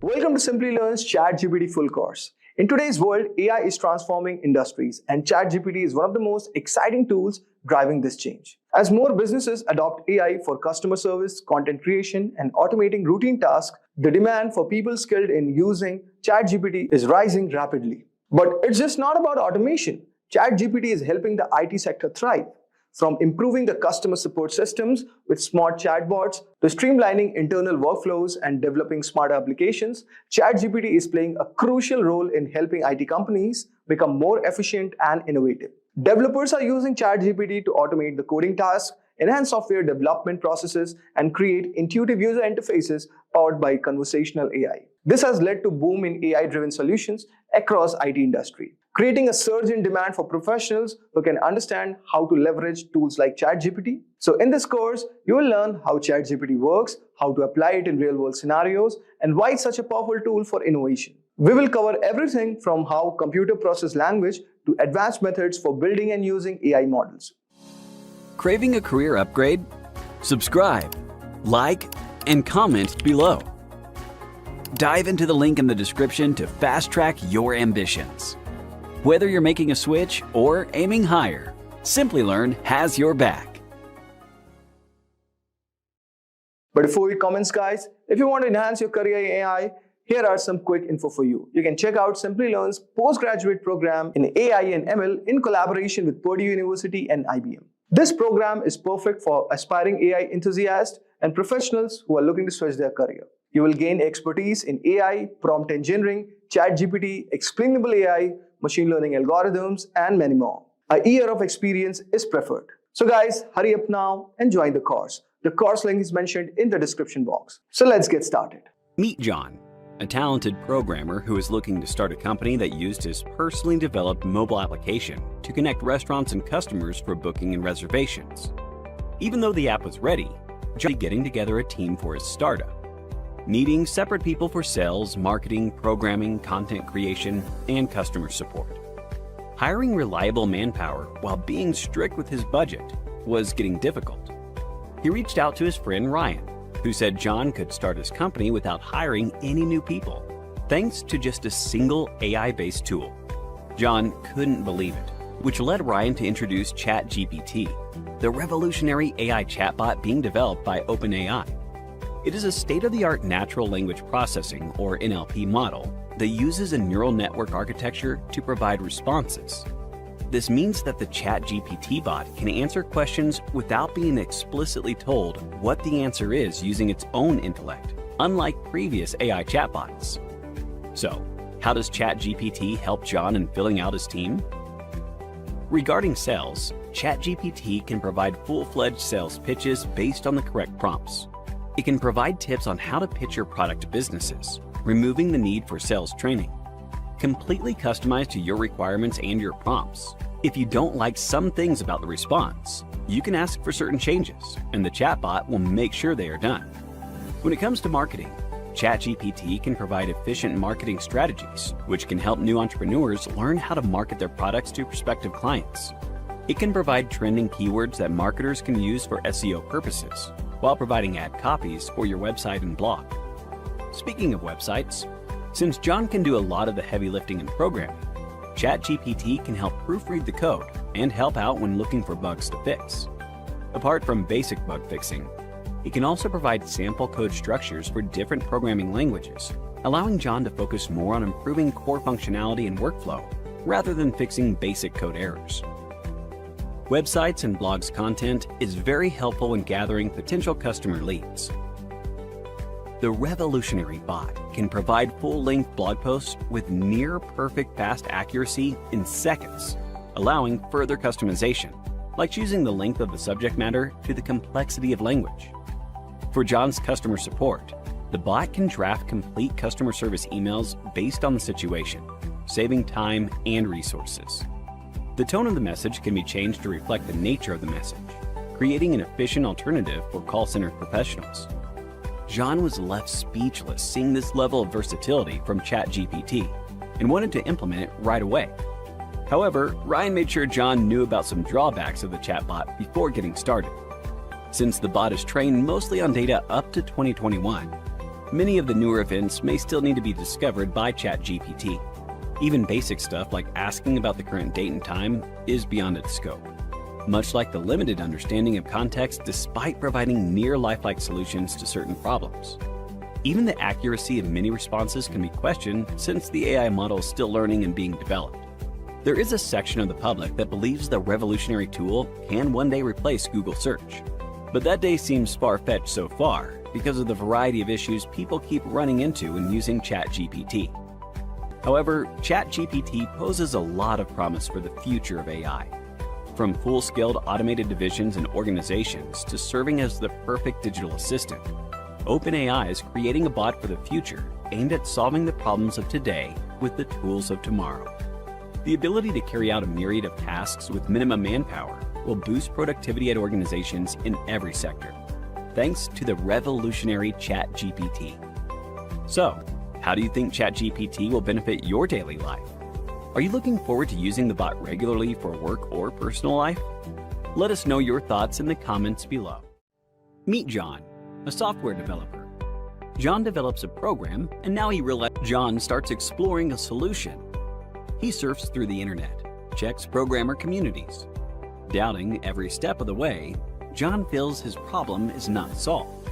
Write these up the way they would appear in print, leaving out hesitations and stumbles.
Welcome to Simplilearn's ChatGPT full course. In today's world, AI is transforming industries, and ChatGPT is one of the most exciting tools driving this change. As more businesses adopt AI for customer service, content creation, and automating routine tasks, the demand for people skilled in using ChatGPT is rising rapidly. But it's just not about automation. ChatGPT is helping the IT sector thrive. From improving the customer support systems with smart chatbots to streamlining internal workflows and developing smarter applications, ChatGPT is playing a crucial role in helping IT companies become more efficient and innovative. Developers are using ChatGPT to automate the coding tasks, enhance software development processes, and create intuitive user interfaces powered by conversational AI. This has led to a boom in AI-driven solutions across IT industry, creating a surge in demand for professionals who can understand how to leverage tools like ChatGPT. So in this course, you will learn how ChatGPT works, how to apply it in real-world scenarios, and why it's such a powerful tool for innovation. We will cover everything from how computer process language to advanced methods for building and using AI models. Craving a career upgrade? Subscribe, like, and comment below. Dive into the link in the description to fast-track your ambitions. Whether you're making a switch or aiming higher, Simplilearn has your back. But before we commence, guys, if you want to enhance your career in AI, here are some quick info for you. You can check out Simplilearn's postgraduate program in AI and ML in collaboration with Purdue University and IBM. This program is perfect for aspiring AI enthusiasts and professionals who are looking to switch their career. You will gain expertise in AI, prompt engineering, ChatGPT, explainable AI, machine learning algorithms, and many more. A year of experience is preferred. So guys, hurry up now and join the course. The course link is mentioned in the description box. So let's get started. Meet John, a talented programmer who is looking to start a company that used his personally developed mobile application to connect restaurants and customers for booking and reservations. Even though the app was ready, John was getting together a team for his startup, needing separate people for sales, marketing, programming, content creation, and customer support. Hiring reliable manpower while being strict with his budget was getting difficult. He reached out to his friend Ryan, who said John could start his company without hiring any new people, thanks to just a single AI-based tool. John couldn't believe it, which led Ryan to introduce ChatGPT, the revolutionary AI chatbot being developed by OpenAI. It is a state-of-the-art natural language processing, or NLP model, that uses a neural network architecture to provide responses. This means that the ChatGPT bot can answer questions without being explicitly told what the answer is using its own intellect, unlike previous AI chatbots. So, how does ChatGPT help John in filling out his team? Regarding sales, ChatGPT can provide full-fledged sales pitches based on the correct prompts. It can provide tips on how to pitch your product to businesses, removing the need for sales training. Completely customized to your requirements and your prompts. If you don't like some things about the response, you can ask for certain changes, and the chatbot will make sure they are done. When it comes to marketing, ChatGPT can provide efficient marketing strategies, which can help new entrepreneurs learn how to market their products to prospective clients. It can provide trending keywords that marketers can use for SEO purposes, while providing ad copies for your website and blog. Speaking of websites, since John can do a lot of the heavy lifting and programming, ChatGPT can help proofread the code and help out when looking for bugs to fix. Apart from basic bug fixing, it can also provide sample code structures for different programming languages, allowing John to focus more on improving core functionality and workflow, rather than fixing basic code errors. Websites and blogs content is very helpful when gathering potential customer leads. The revolutionary bot can provide full-length blog posts with near-perfect fast accuracy in seconds, allowing further customization, like choosing the length of the subject matter to the complexity of language. For John's customer support, the bot can draft complete customer service emails based on the situation, saving time and resources. The tone of the message can be changed to reflect the nature of the message, creating an efficient alternative for call center professionals. John was left speechless seeing this level of versatility from ChatGPT and wanted to implement it right away. However, Ryan made sure John knew about some drawbacks of the chatbot before getting started. Since the bot is trained mostly on data up to 2021, many of the newer events may still need to be discovered by ChatGPT. Even basic stuff like asking about the current date and time is beyond its scope, much like the limited understanding of context despite providing near lifelike solutions to certain problems. Even the accuracy of many responses can be questioned since the AI model is still learning and being developed. There is a section of the public that believes the revolutionary tool can one day replace Google search. But that day seems far-fetched so far because of the variety of issues people keep running into when using ChatGPT. However, ChatGPT poses a lot of promise for the future of AI. From full-scaled automated divisions and organizations to serving as the perfect digital assistant, OpenAI is creating a bot for the future aimed at solving the problems of today with the tools of tomorrow. The ability to carry out a myriad of tasks with minimum manpower will boost productivity at organizations in every sector, thanks to the revolutionary ChatGPT. So, how do you think ChatGPT will benefit your daily life? Are you looking forward to using the bot regularly for work or personal life? Let us know your thoughts in the comments below. Meet John, a software developer. John develops a program, and now John starts exploring a solution. He surfs through the internet, checks programmer communities. Doubting every step of the way, John feels his problem is not solved.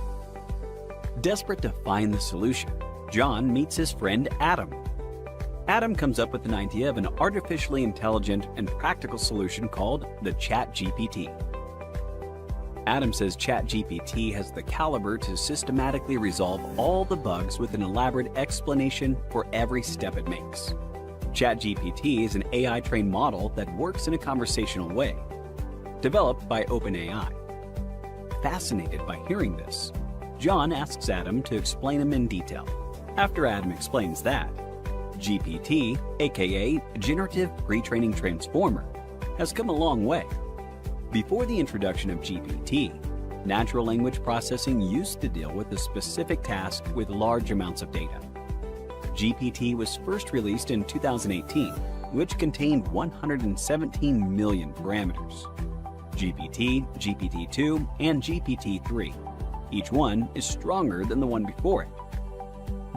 Desperate to find the solution, John meets his friend Adam. Adam comes up with an idea of an artificially intelligent and practical solution called the ChatGPT. Adam says ChatGPT has the caliber to systematically resolve all the bugs with an elaborate explanation for every step it makes. ChatGPT is an AI-trained model that works in a conversational way, developed by OpenAI. Fascinated by hearing this, John asks Adam to explain him in detail. After Adam explains that, GPT, aka Generative Pre-training Transformer, has come a long way. Before the introduction of GPT, natural language processing used to deal with a specific task with large amounts of data. GPT was first released in 2018, which contained 117 million parameters. GPT, GPT-2, and GPT-3. Each one is stronger than the one before it.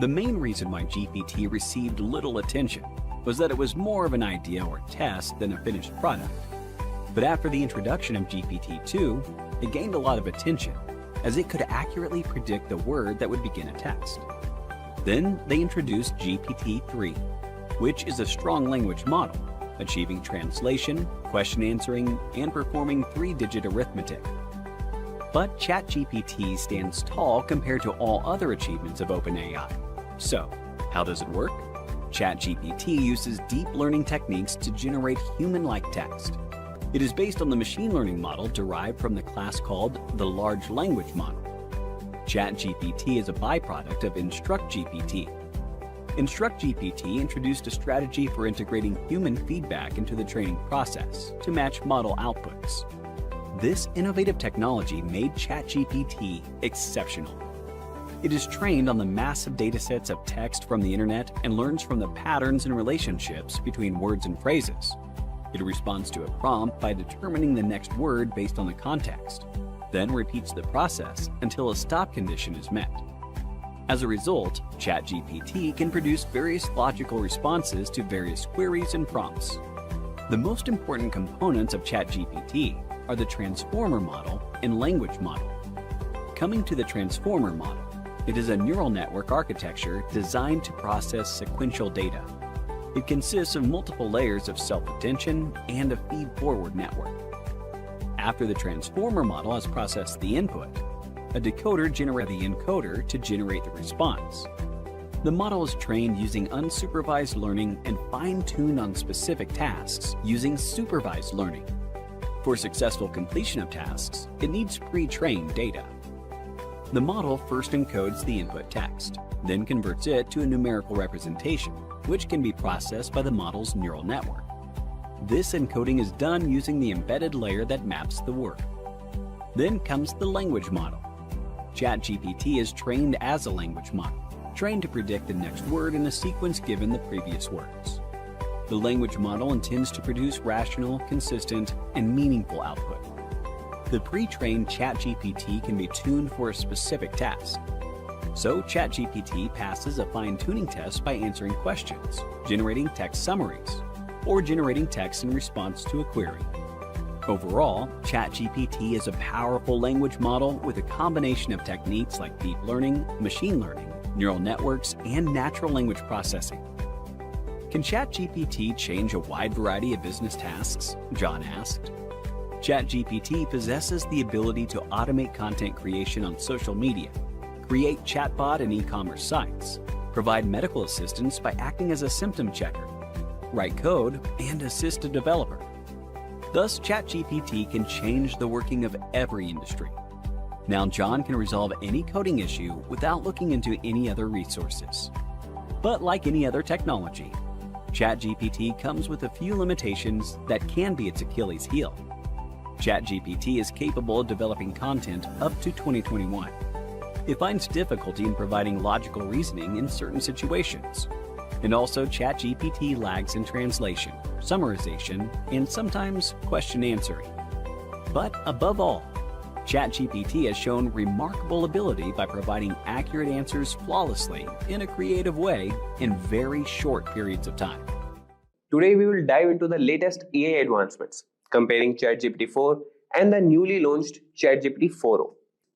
The main reason why GPT received little attention was that it was more of an idea or test than a finished product. But after the introduction of GPT-2, it gained a lot of attention, as it could accurately predict the word that would begin a text. Then they introduced GPT-3, which is a strong language model, achieving translation, question answering, and performing 3-digit arithmetic. But ChatGPT stands tall compared to all other achievements of OpenAI. So, how does it work? ChatGPT uses deep learning techniques to generate human-like text. It is based on the machine learning model derived from the class called the Large Language Model. ChatGPT is a byproduct of InstructGPT. InstructGPT introduced a strategy for integrating human feedback into the training process to match model outputs. This innovative technology made ChatGPT exceptional. It is trained on the massive datasets of text from the internet and learns from the patterns and relationships between words and phrases. It responds to a prompt by determining the next word based on the context, then repeats the process until a stop condition is met. As a result, ChatGPT can produce various logical responses to various queries and prompts. The most important components of ChatGPT are the transformer model and language model. Coming to the transformer model, it is a neural network architecture designed to process sequential data. It consists of multiple layers of self-attention and a feed-forward network. After the transformer model has processed the input, a decoder generates the encoder to generate the response. The model is trained using unsupervised learning and fine-tuned on specific tasks using supervised learning. For successful completion of tasks, it needs pre-trained data. The model first encodes the input text, then converts it to a numerical representation, which can be processed by the model's neural network. This encoding is done using the embedded layer that maps the word. Then comes the language model. ChatGPT is trained as a language model, trained to predict the next word in a sequence given the previous words. The language model intends to produce rational, consistent, and meaningful output. the pre-trained ChatGPT can be tuned for a specific task. So ChatGPT passes a fine-tuning test by answering questions, generating text summaries, or generating text in response to a query. Overall, ChatGPT is a powerful language model with a combination of techniques like deep learning, machine learning, neural networks, and natural language processing. Can ChatGPT change a wide variety of business tasks? John asked. ChatGPT possesses the ability to automate content creation on social media, create chatbot and e-commerce sites, provide medical assistance by acting as a symptom checker, write code, and assist a developer. Thus, ChatGPT can change the working of every industry. Now, John can resolve any coding issue without looking into any other resources. But like any other technology, ChatGPT comes with a few limitations that can be its Achilles heel. ChatGPT is capable of developing content up to 2021. It finds difficulty in providing logical reasoning in certain situations. And also, ChatGPT lags in translation, summarization, and sometimes question answering. But above all, ChatGPT has shown remarkable ability by providing accurate answers flawlessly in a creative way in very short periods of time. Today we will dive into the latest AI advancements, comparing ChatGPT 4 and the newly launched ChatGPT 4o.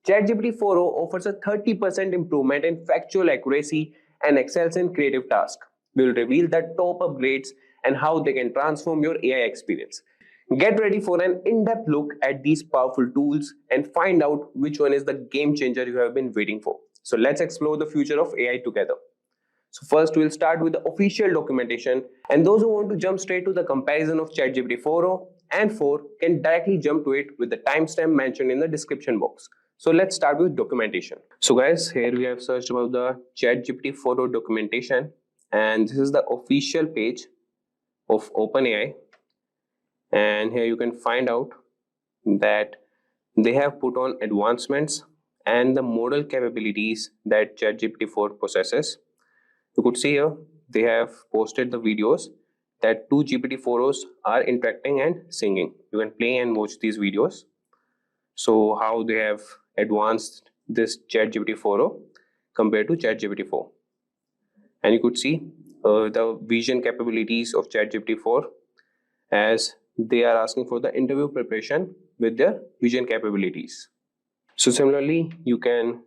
ChatGPT 4o offers a 30% improvement in factual accuracy and excels in creative tasks. We will reveal the top upgrades and how they can transform your AI experience. Get ready for an in-depth look at these powerful tools and find out which one is the game changer you have been waiting for. So let's explore the future of AI together. So first we'll start with the official documentation, and those who want to jump straight to the comparison of ChatGPT 4o and 4 can directly jump to it with the timestamp mentioned in the description box. So let's start with documentation. So guys, here we have searched about the ChatGPT 4o documentation, and this is the official page of OpenAI. And here you can find out that they have put on advancements and the model capabilities that ChatGPT 4 possesses. You could see here they have posted the videos that two GPT-4os are interacting and singing. You can play and watch these videos. So how they have advanced this ChatGPT 4o compared to ChatGPT 4. And you could see the vision capabilities of ChatGPT 4 as they are asking for the interview preparation with their vision capabilities. So similarly, you can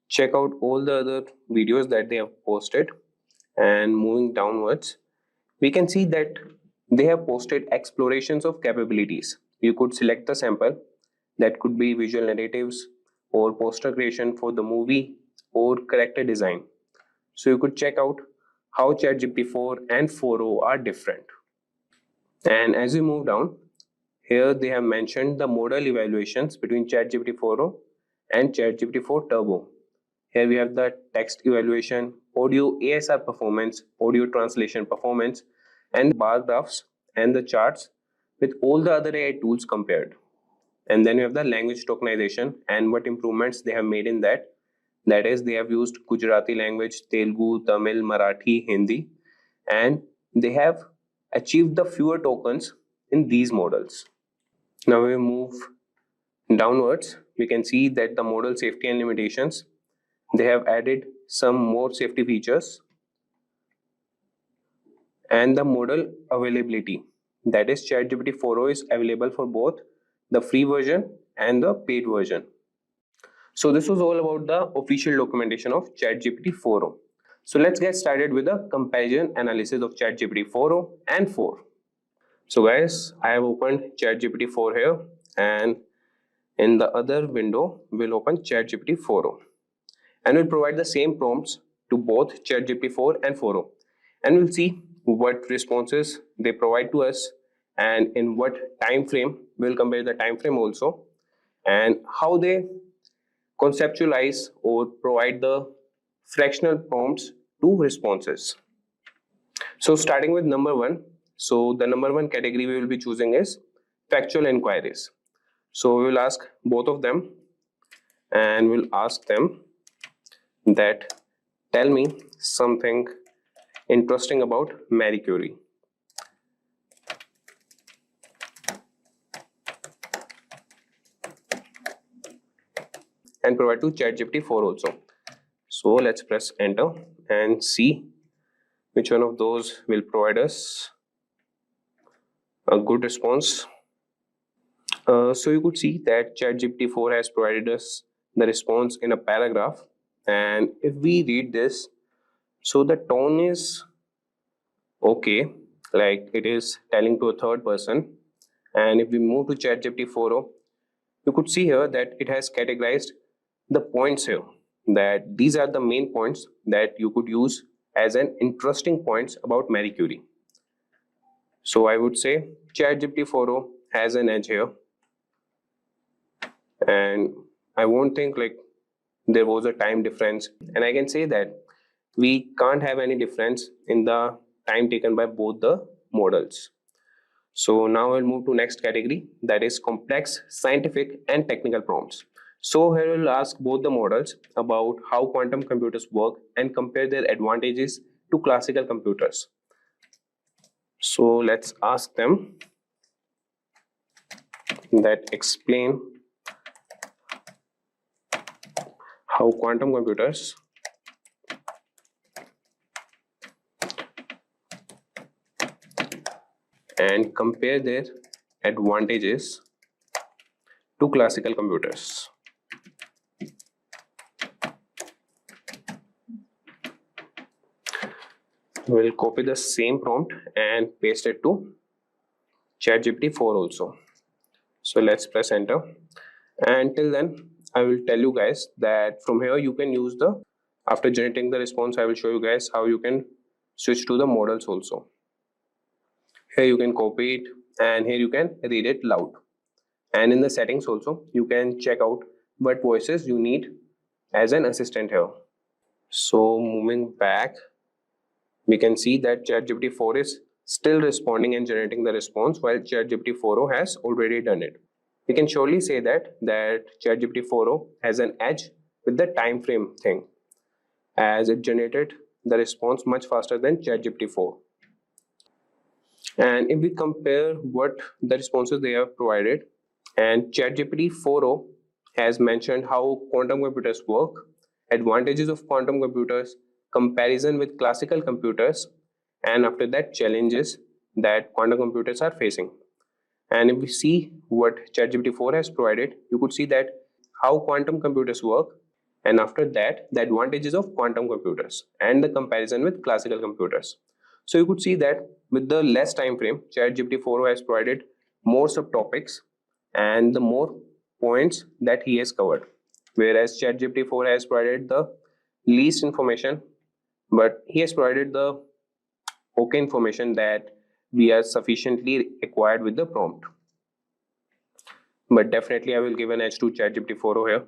check out all the other videos that they have posted, and moving downwards, we can see that they have posted explorations of capabilities. You could select the sample that could be visual narratives or poster creation for the movie or character design. So you could check out how ChatGPT 4 and 4o are different. And as we move down, here they have mentioned the model evaluations between ChatGPT 4o and ChatGPT 4 Turbo. Here we have the text evaluation, audio ASR performance, audio translation performance, and bar graphs and the charts with all the other AI tools compared. And then we have the language tokenization and what improvements they have made in that. That is, they have used Gujarati language, Telugu, Tamil, Marathi, Hindi, and they have achieved the fewer tokens in these models. Now we move downwards, we can see that the model safety and limitations, they have added some more safety features, and the model availability, that is ChatGPT 4o is available for both the free version and the paid version. So this was all about the official documentation of ChatGPT 4o. So let's get started with the comparison analysis of ChatGPT 4o and 4. So guys, I have opened ChatGPT 4 here, and in the other window we'll open ChatGPT 4o, and we'll provide the same prompts to both ChatGPT 4 and 4o, and we'll see what responses they provide to us and in what time frame. We'll compare the time frame also and how they conceptualize or provide the fractional prompts to responses. So starting with number one, so the number one category we will be choosing is factual inquiries. So we will ask both of them, and we'll ask them that tell me something interesting about Marie Curie. and provided to ChatGPT 4 also. So let's press enter and see which one of those will provide us a good response. So you could see that ChatGPT 4 has provided us the response in a paragraph, and if we read this, so the tone is okay, like it is telling to a third person. And if we move to ChatGPT 4o, you could see here that it has categorized the points here, that these are the main points that you could use as an interesting points about Marie Curie. So I would say ChatGPT 4o has an edge here, and I won't think like there was a time difference, and I can say that we can't have any difference in the time taken by both the models. So now I'll move to next category, that is complex scientific and technical prompts. So here we'll ask both the models about how quantum computers work and compare their advantages to classical computers. So let's ask them that explain how quantum computers and compare their advantages to classical computers. We'll copy the same prompt and paste it to ChatGPT 4 also. So let's press enter. And till then, I will tell you guys that from here you can use after generating the response, I will show you guys how you can switch to the models also. Here you can copy it and here you can read it loud. And in the settings also, you can check out what voices you need as an assistant here. So moving back, we can see that ChatGPT 4 is still responding and generating the response while ChatGPT 4o has already done it. We can surely say that ChatGPT 4o has an edge with the time frame thing, as it generated the response much faster than ChatGPT 4. And if we compare what the responses they have provided, and ChatGPT 4o has mentioned how quantum computers work, advantages of quantum computers, comparison with classical computers, and after that challenges that quantum computers are facing. And if we see what ChatGPT 4 has provided, you could see that how quantum computers work, and after that the advantages of quantum computers and the comparison with classical computers. So you could see that with the less time frame, ChatGPT 4 has provided more subtopics and the more points that he has covered, whereas ChatGPT 4 has provided the least information, but he has provided the okay information that we are sufficiently acquired with the prompt. But definitely I will give an edge to ChatGPT 4o here.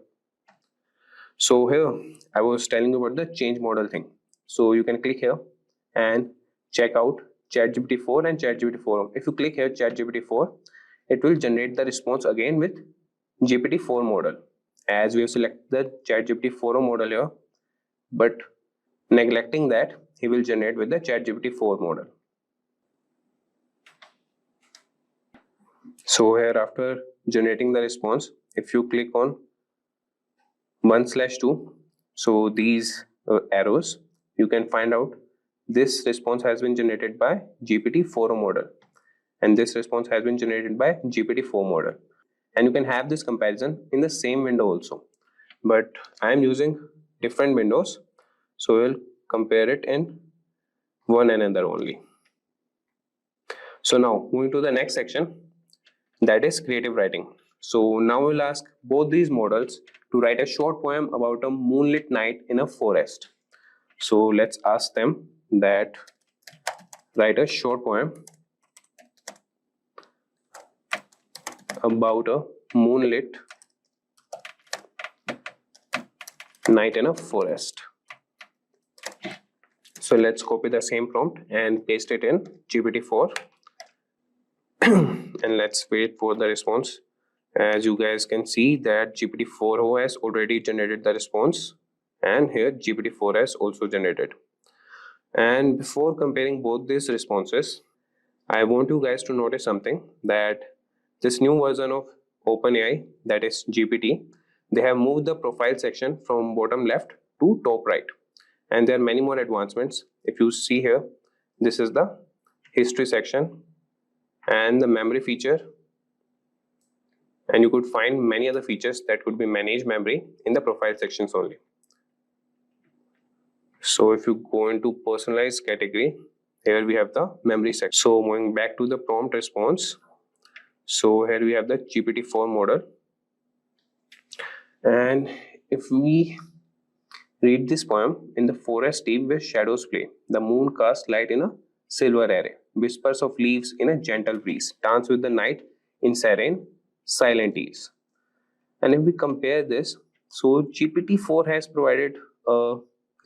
So here I was telling you about the change model thing. So you can click here and check out ChatGPT 4 and ChatGPT 4o. If you click here ChatGPT 4, it will generate the response again with GPT 4 model, as we have selected the ChatGPT 4o model here, but neglecting that, he will generate with the ChatGPT 4 model. So here after generating the response, if you click on 1/2, so these arrows, you can find out this response has been generated by GPT 4o model, and this response has been generated by GPT 4 model. And you can have this comparison in the same window also, but I am using different windows, so we'll compare it in one another only. So now moving to the next section, that is creative writing. So now we'll ask both these models to write a short poem about a moonlit night in a forest. So let's ask them that write a short poem about a moonlit night in a forest. So let's copy the same prompt and paste it in GPT 4 and let's wait for the response. As you guys can see that GPT 4o has already generated the response, and here GPT 4 has also generated. And before comparing both these responses, I want you guys to notice something, that this new version of OpenAI, that is GPT, they have moved the profile section from bottom left to top right. And there are many more advancements. If you see here, this is the history section and the memory feature. And you could find many other features that could be managed memory in the profile sections only. So if you go into personalized category, here we have the memory section. So moving back to the prompt response. So here we have the GPT-4 model. And if we read this poem, in the forest deep where shadows play, the moon casts light in a silver array, whispers of leaves in a gentle breeze, dance with the night in serene, silent ease. And if we compare this, so GPT-4 has provided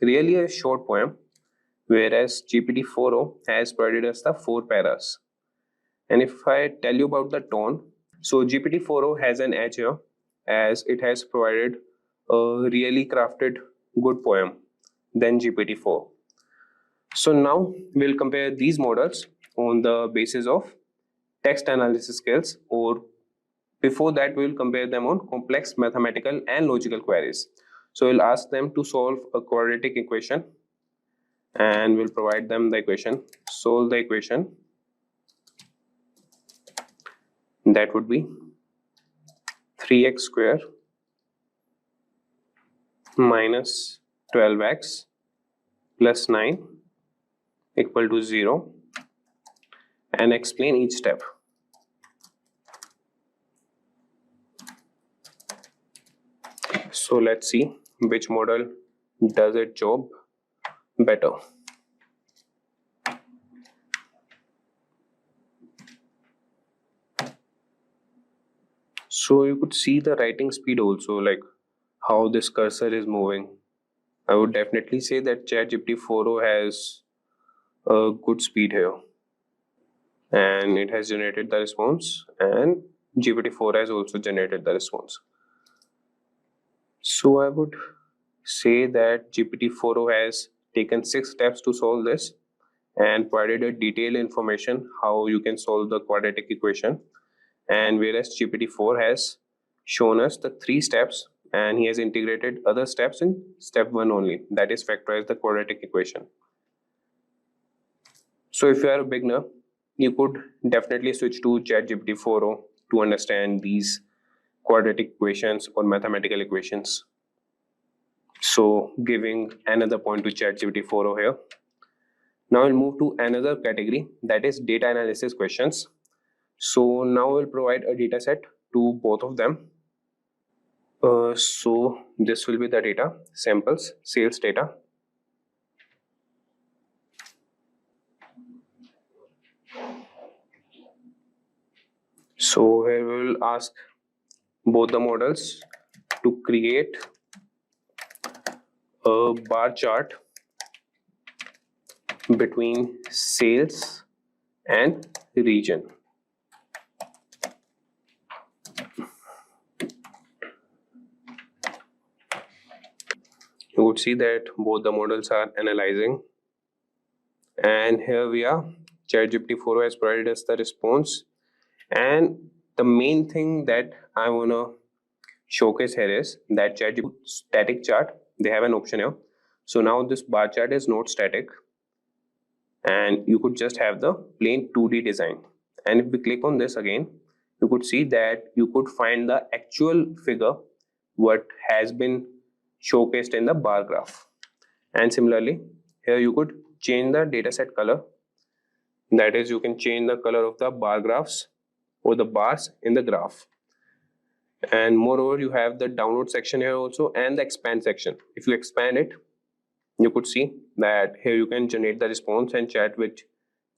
really a short poem, whereas GPT-4o has provided us the 4 paras. And if I tell you about the tone, so GPT-4o has an edge here, as it has provided a really crafted good poem than GPT-4. So now we'll compare these models on the basis of text analysis skills, or before that we'll compare them on complex mathematical and logical queries. So we'll ask them to solve a quadratic equation and we'll provide them the equation. Solve the equation. That would be 3x square minus 12x plus 9 equal to 0, and explain each step. So let's see which model does its job better. So you could see the writing speed also, like how this cursor is moving. I would definitely say that ChatGPT 4o has a good speed here, and it has generated the response, and GPT-4 has also generated the response. So I would say that GPT-4o has taken 6 steps to solve this and provided a detailed information how you can solve the quadratic equation, and whereas GPT-4 has shown us the 3 steps and he has integrated other steps in step 1 only, that is factorize the quadratic equation. So if you are a beginner, you could definitely switch to ChatGPT 4o to understand these quadratic equations or mathematical equations. So giving another point to ChatGPT 4o here. Now we'll move to another category, that is data analysis questions. So now we'll provide a data set to both of them. So this will be the data, samples, sales data. So here we will ask both the models to create a bar chart between sales and region. You would see that both the models are analyzing, and here we are. ChatGPT 4o has provided us the response, and the main thing that I want to showcase here is that ChatGPT static chart, they have an option here. So now this bar chart is not static, and you could just have the plain 2D design. And if we click on this again, you could see that you could find the actual figure what has been showcased in the bar graph. And similarly, here you could change the dataset color. That is, you can change the color of the bar graphs or the bars in the graph. And moreover, you have the download section here also and the expand section. If you expand it, you could see that here you can generate the response and chat with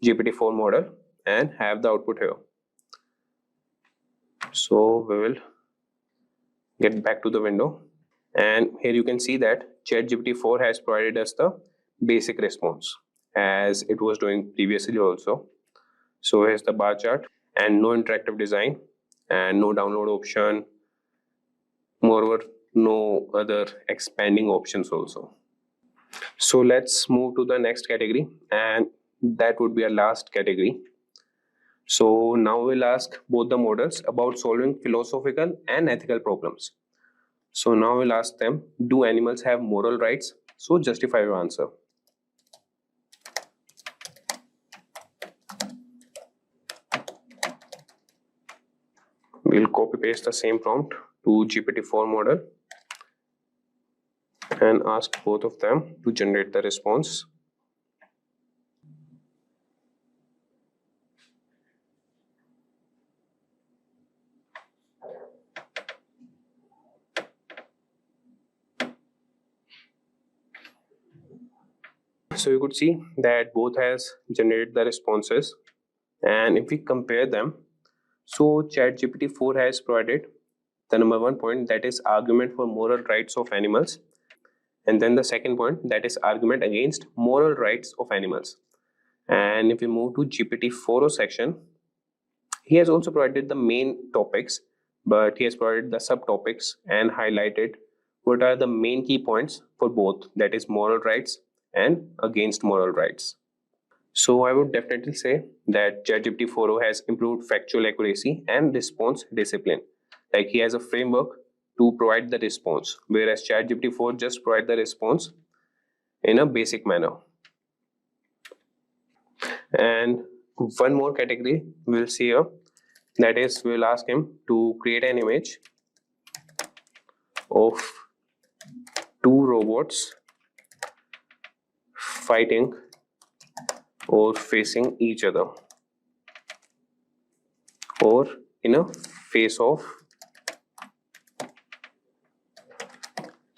GPT-4 model and have the output here. So we will get back to the window, and here you can see that ChatGPT-4 has provided us the basic response as it was doing previously also. So here's the bar chart and no interactive design and no download option. Moreover, no other expanding options also. So let's move to the next category, and that would be our last category. So now we'll ask both the models about solving philosophical and ethical problems. So now we'll ask them, do animals have moral rights? So justify your answer. We'll copy paste the same prompt to GPT-4 model and ask both of them to generate the response. So you could see that both has generated the responses, and if we compare them, so ChatGPT 4 has provided the number one point, that is argument for moral rights of animals, and then the second point, that is argument against moral rights of animals. And if we move to GPT 4 section, he has also provided the main topics, but he has provided the subtopics and highlighted what are the main key points for both, that is moral rights and against moral rights. So I would definitely say that ChatGPT 4o has improved factual accuracy and response discipline. Like, he has a framework to provide the response, whereas ChatGPT 4 just provide the response in a basic manner. And one more category we'll see here, that is, we'll ask him to create an image of two robots fighting or facing each other, or in a face off.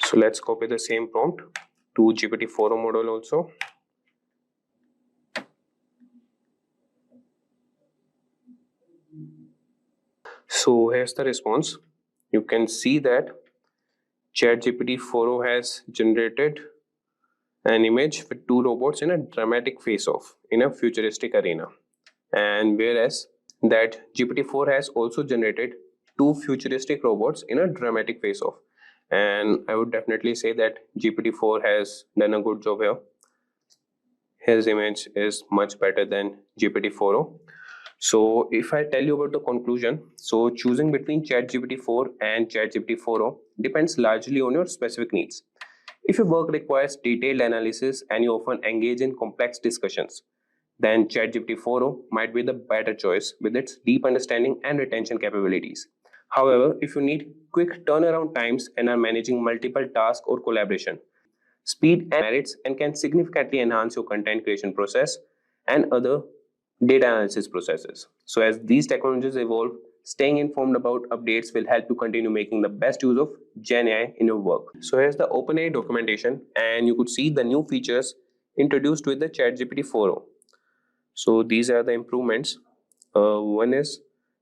So let's copy the same prompt to GPT-4o model also. So here's the response. You can see that ChatGPT 4o has generated an image with two robots in a dramatic face-off in a futuristic arena, and whereas that GPT-4 has also generated two futuristic robots in a dramatic face-off. And I would definitely say that GPT-4 has done a good job here. His image is much better than GPT-4o. So if I tell you about the conclusion, so choosing between ChatGPT 4 and ChatGPT 4o depends largely on your specific needs. If your work requires detailed analysis and you often engage in complex discussions, then ChatGPT 4o might be the better choice with its deep understanding and retention capabilities. However, if you need quick turnaround times and are managing multiple tasks or collaboration, speed and merits and can significantly enhance your content creation process and other data analysis processes. So as these technologies evolve, staying informed about updates will help you continue making the best use of Gen AI in your work. So here's the OpenAI documentation, and you could see the new features introduced with the ChatGPT 4o. So these are the improvements. One is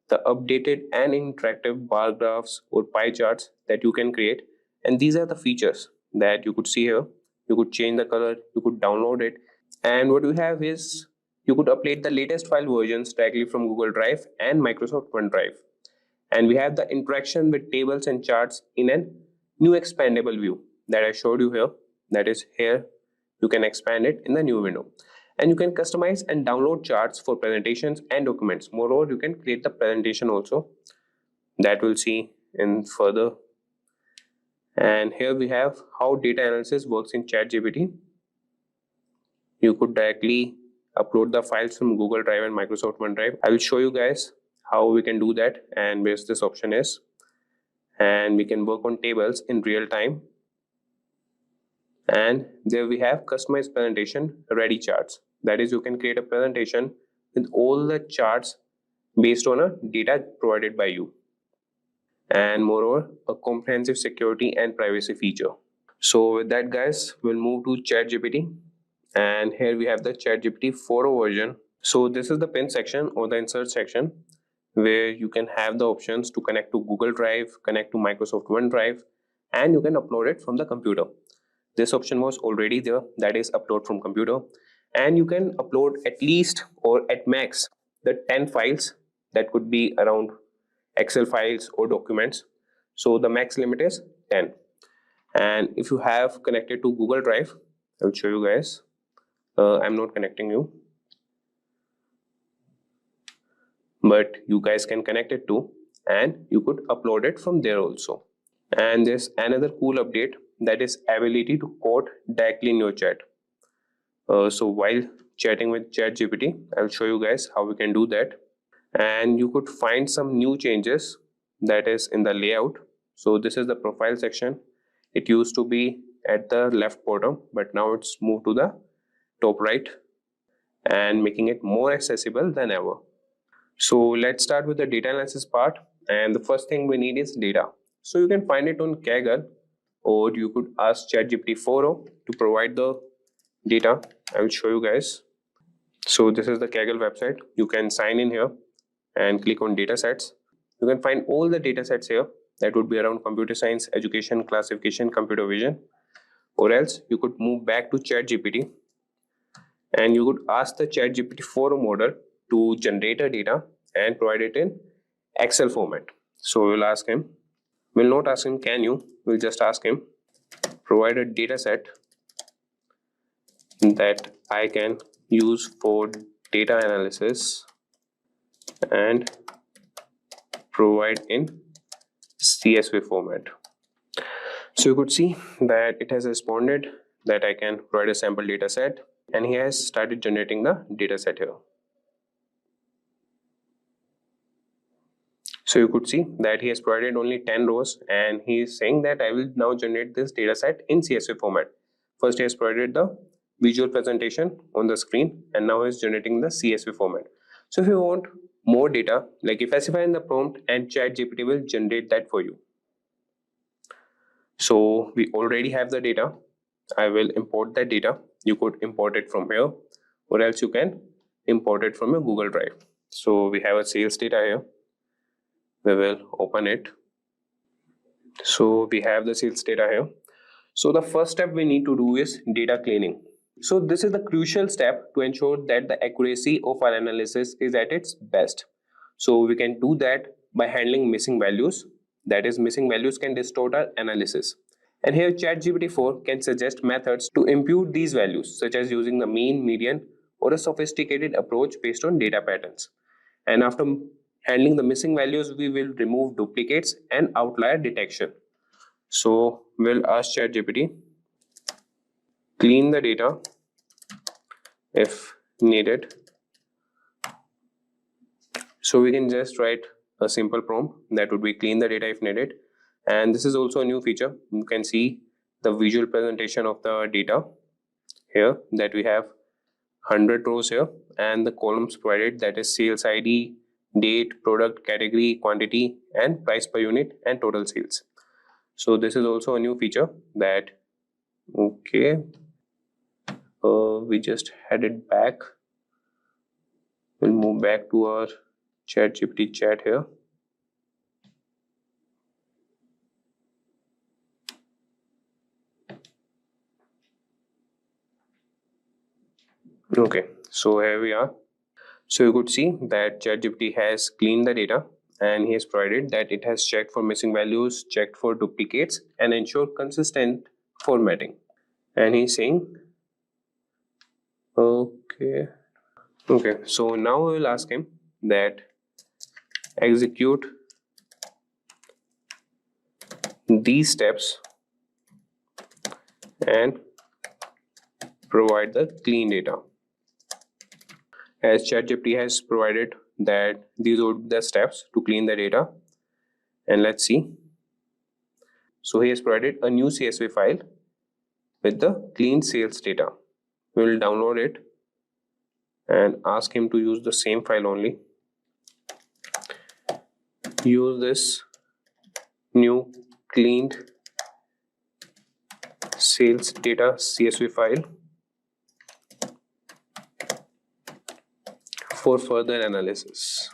the updated and interactive bar graphs or pie charts that you can create, and these are the features that you could see here. You could change the color, you could download it, and what you have is you could upload the latest file versions directly from Google Drive and Microsoft OneDrive. And we have the interaction with tables and charts in a new expandable view that I showed you here. That is here, you can expand it in the new window. And you can customize and download charts for presentations and documents. Moreover, you can create the presentation also, that we'll see in further. And here we have how data analysis works in ChatGPT. You could directly upload the files from Google Drive and Microsoft OneDrive. I will show you guys how we can do that and where this option is. And we can work on tables in real time. And there we have customized presentation ready charts. That is, you can create a presentation with all the charts based on a data provided by you. And moreover, a comprehensive security and privacy feature. So with that, guys, we'll move to ChatGPT. And here we have the ChatGPT 4o version. So this is the pin section or the insert section where you can have the options to connect to Google Drive, connect to Microsoft OneDrive, and you can upload it from the computer. This option was already there, that is upload from computer. And you can upload at least or at max the 10 files. That could be around Excel files or documents. So the max limit is 10. And if you have connected to Google Drive, I'll show you guys. I'm not connecting you, but you guys can connect it to, and you could upload it from there also. And there's another cool update, that is ability to quote directly in your chat. So while chatting with ChatGPT, I'll show you guys how we can do that. And you could find some new changes, that is in the layout. So this is the profile section. It used to be at the left bottom, but now it's moved to the top right and making it more accessible than ever. So let's start with the data analysis part. And the first thing we need is data. So you can find it on Kaggle, or you could ask ChatGPT 4o to provide the data. I will show you guys. So this is the Kaggle website. You can sign in here and click on datasets. You can find all the datasets here. That would be around computer science, education, classification, computer vision. Or else you could move back to ChatGPT and you could ask the ChatGPT 4o model to generate a data and provide it in Excel format. So we'll ask him, we'll not ask him can you, we'll just ask him provide a data set that I can use for data analysis and provide in CSV format. So you could see that it has responded that I can provide a sample data set, and he has started generating the data set here. So you could see that he has provided only 10 rows and he is saying that I will now generate this data set in CSV format. First he has provided the visual presentation on the screen and now he is generating the CSV format. So if you want more data, like you specify in the prompt and ChatGPT will generate that for you. So we already have the data. I will import that data. You could import it from here or else you can import it from your Google Drive. So we have a sales data here. We will open it. So we have the sales data here. So the first step we need to do is data cleaning. So this is the crucial step to ensure that the accuracy of our analysis is at its best. So we can do that by handling missing values. That is, missing values can distort our analysis. And here ChatGPT 4 can suggest methods to impute these values, such as using the mean, median, or a sophisticated approach based on data patterns. And after handling the missing values, we will remove duplicates and outlier detection. So we'll ask ChatGPT, clean the data if needed. So we can just write a simple prompt that would be clean the data if needed. And this is also a new feature. You can see the visual presentation of the data here, that we have 100 rows here and the columns provided, that is sales ID, date, product, category, quantity, and price per unit and total sales. So this is also a new feature that, okay, we just headed back. We'll move back to our ChatGPT chat here. Okay, so here we are. So you could see that ChatGPT has cleaned the data and he has provided that it has checked for missing values, checked for duplicates, and ensured consistent formatting. And he's saying, okay, so now we will ask him that execute these steps and provide the clean data. As ChatGPT has provided that these are the steps to clean the data, and let's see. So he has provided a new CSV file with the clean sales data. We will download it and ask him to use the same file only. Use this new cleaned sales data CSV file for further analysis.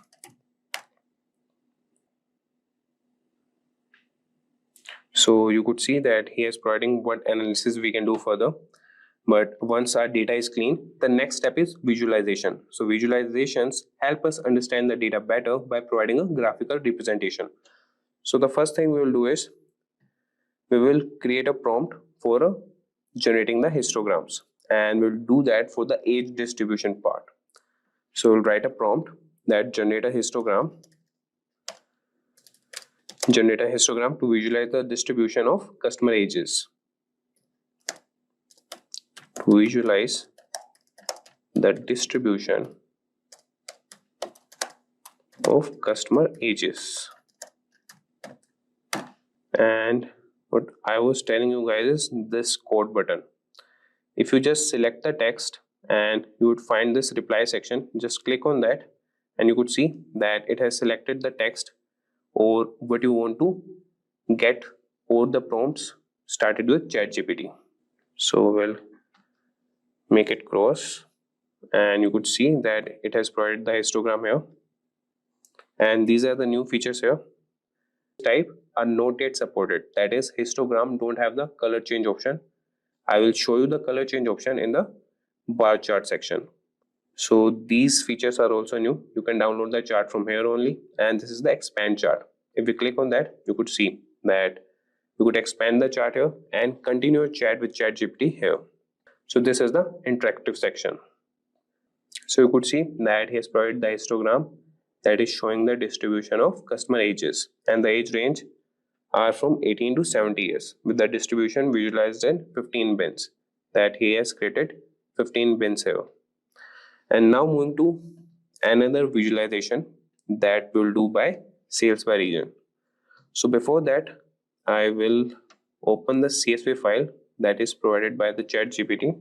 So you could see that he is providing what analysis we can do further. But once our data is clean, the next step is visualization. So visualizations help us understand the data better by providing a graphical representation. So the first thing we will do is we will create a prompt for generating the histograms, and we'll do that for the age distribution part. So we'll write a prompt that generate a histogram generate a histogram to visualize the distribution of customer ages. To visualize the distribution of customer ages. And what I was telling you guys is this code button. If you just select the text and you would find this reply section, just click on that and you could see that it has selected the text or what you want to get or the prompts started with ChatGPT. So we'll make it cross and you could see that it has provided the histogram here. And these are the new features here. Type are not yet supported. That is, histogram don't have the color change option. I will show you the color change option in the bar chart section. So these features are also new. You can download the chart from here only. And this is the expand chart. If we click on that, you could see that you could expand the chart here and continue your chat with ChatGPT here. So this is the interactive section. So you could see that he has provided the histogram that is showing the distribution of customer ages, and the age range are from 18 to 70 years with the distribution visualized in 15 bins, that he has created 15 bins here. And now moving to another visualization that we'll do by sales by region. So before that, I will open the CSV file that is provided by the ChatGPT.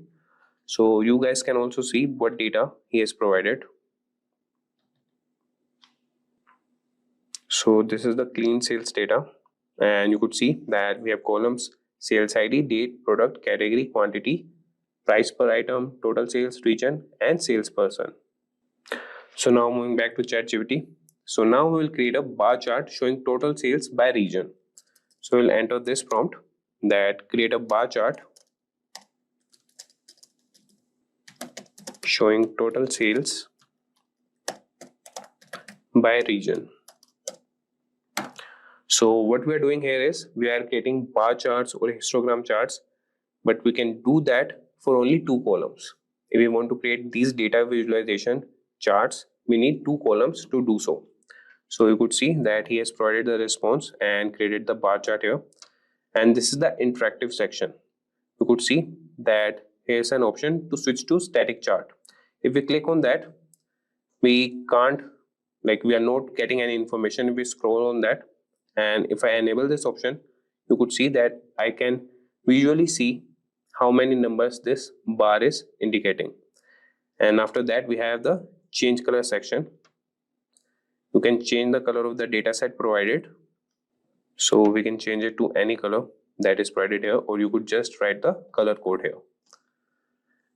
So you guys can also see what data he has provided. So this is the clean sales data, and you could see that we have columns: sales ID, date, product, category, quantity, price per item, total sales, region, and salesperson. So now moving back to ChatGPT. So now we will create a bar chart showing total sales by region. So we'll enter this prompt that create a bar chart showing total sales by region. So what we are doing here is we are creating bar charts or histogram charts, but we can do that for only 2 columns. If we want to create these data visualization charts, we need 2 columns to do so. So you could see that he has provided the response and created the bar chart here. And this is the interactive section. You could see that here's an option to switch to static chart. If we click on that, we can't, we are not getting any information if we scroll on that. And if I enable this option, you could see that I can visually see how many numbers this bar is indicating. And after that, we have the change color section. You can change the color of the data set provided. So we can change it to any color that is provided here, or you could just write the color code here.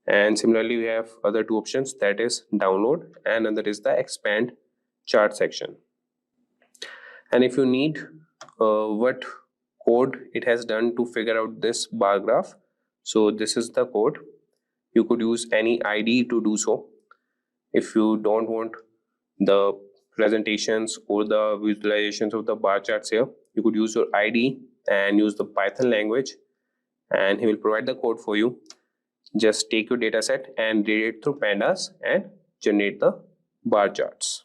And similarly, we have other 2 options, that is download and another is the expand chart section. And if you need what code it has done to figure out this bar graph, so this is the code. You could use any ID to do so. If you don't want the presentations or the visualizations of the bar charts here, you could use your ID and use the Python language, and he will provide the code for you. Just take your data set and read it through pandas and generate the bar charts.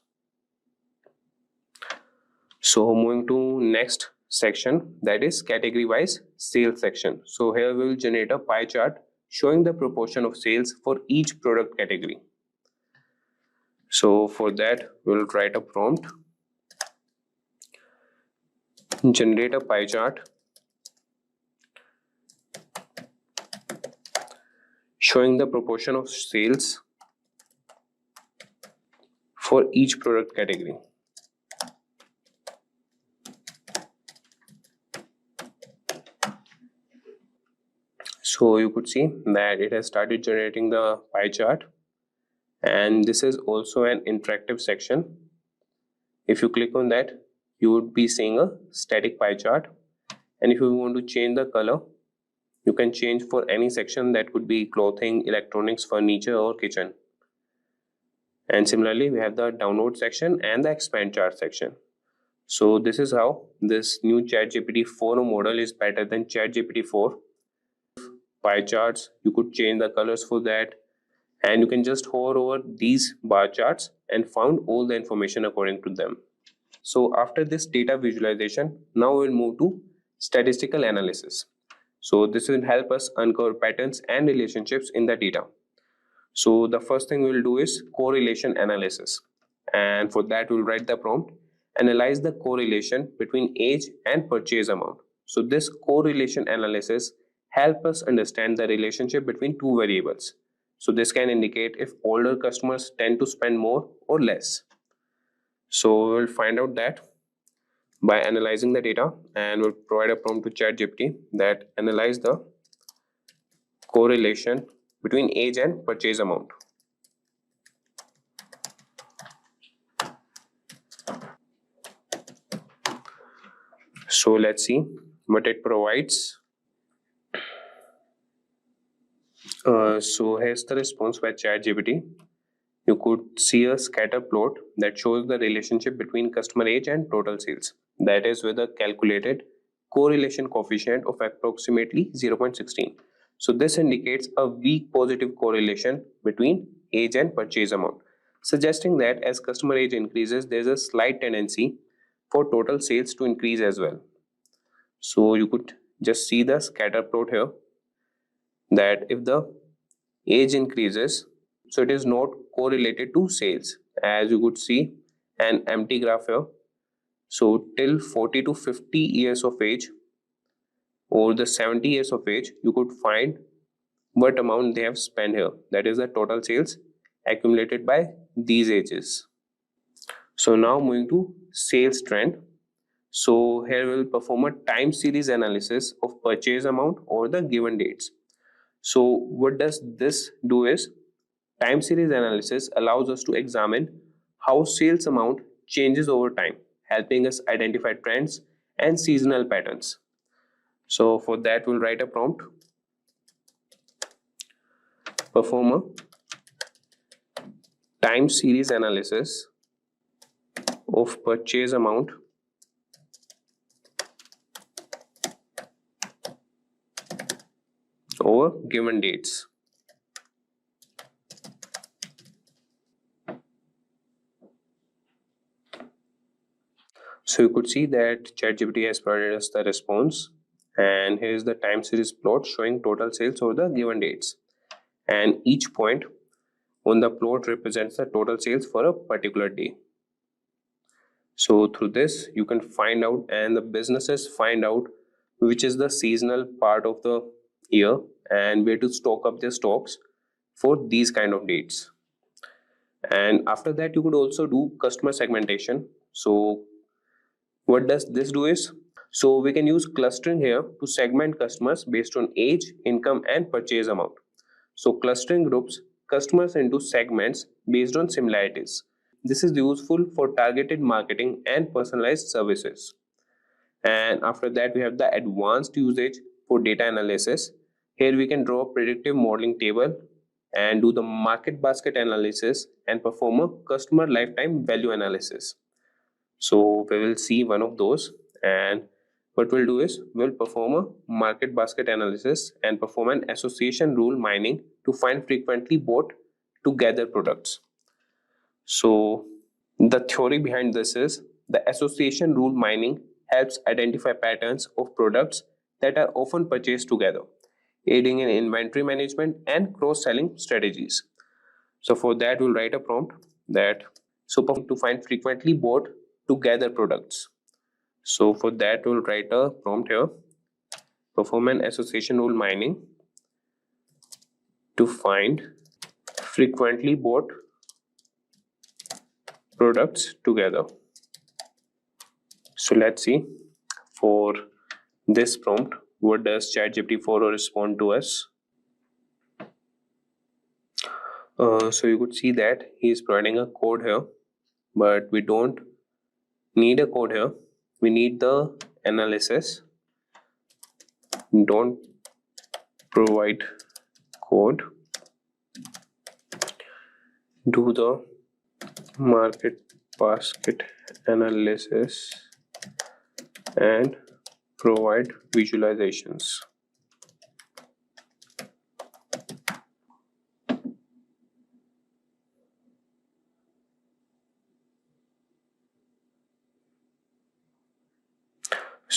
So moving to next section, that is category wise sales section. So here we will generate a pie chart showing the proportion of sales for each product category. So for that, we will write a prompt, generate a pie chart showing the proportion of sales for each product category. So you could see that it has started generating the pie chart, and this is also an interactive section. If you click on that, you would be seeing a static pie chart, and if you want to change the color, you can change for any section. That could be clothing, electronics, furniture, or kitchen. And similarly, we have the download section and the expand chart section. So this is how this new ChatGPT 4 model is better than ChatGPT 4. Pie charts, you could change the colors for that, and you can just hover over these bar charts and found all the information according to them. So after this data visualization, now we'll move to statistical analysis. So this will help us uncover patterns and relationships in the data. So the first thing we'll do is correlation analysis. And for that, we'll write the prompt, analyze the correlation between age and purchase amount. So this correlation analysis help us understand the relationship between two variables. So this can indicate if older customers tend to spend more or less. So we'll find out that by analyzing the data, and we'll provide a prompt to ChatGPT that analyze the correlation between age and purchase amount. So let's see what it provides. So here's the response by ChatGPT. You could see a scatter plot that shows the relationship between customer age and total sales. That is with a calculated correlation coefficient of approximately 0.16. So this indicates a weak positive correlation between age and purchase amount, suggesting that as customer age increases, there's a slight tendency for total sales to increase as well. So you could just see the scatter plot here, that if the age increases, so it is not correlated to sales, as you could see an empty graph here. So till 40 to 50 years of age or the 70 years of age, you could find what amount they have spent here. That is the total sales accumulated by these ages. So now moving to sales trend. So here we'll perform a time series analysis of purchase amount over the given dates. So what does this do is, time series analysis allows us to examine how sales amount changes over time, helping us identify trends and seasonal patterns. So for that, we'll write a prompt. Perform a time series analysis of purchase amount over given dates. So you could see that ChatGPT has provided us the response, and here's the time series plot showing total sales over the given dates, and each point on the plot represents the total sales for a particular day. So through this you can find out, and the businesses find out, which is the seasonal part of the year and where to stock up their stocks for these kind of dates. And after that, you could also do customer segmentation. So what does this do is, so we can use clustering here to segment customers based on age, income, and purchase amount. So clustering groups customers into segments based on similarities. This is useful for targeted marketing and personalized services. And after that, we have the advanced usage for data analysis. Here we can draw a predictive modeling table and do the market basket analysis and perform a customer lifetime value analysis. So we will see one of those, and what we'll do is we'll perform a market basket analysis and perform an association rule mining to find frequently bought together products. So the theory behind this is, the association rule mining helps identify patterns of products that are often purchased together, aiding in inventory management and cross-selling strategies. So for that, we'll write a prompt that to find frequently bought together products. So for that, we'll write a prompt here. Perform an association rule mining to find frequently bought products together. So let's see for this prompt, what does ChatGPT 4 respond to us? So you could see that he is providing a code here, but we don't need a code here. We need the analysis. Don't provide code. Do the market basket analysis and provide visualizations.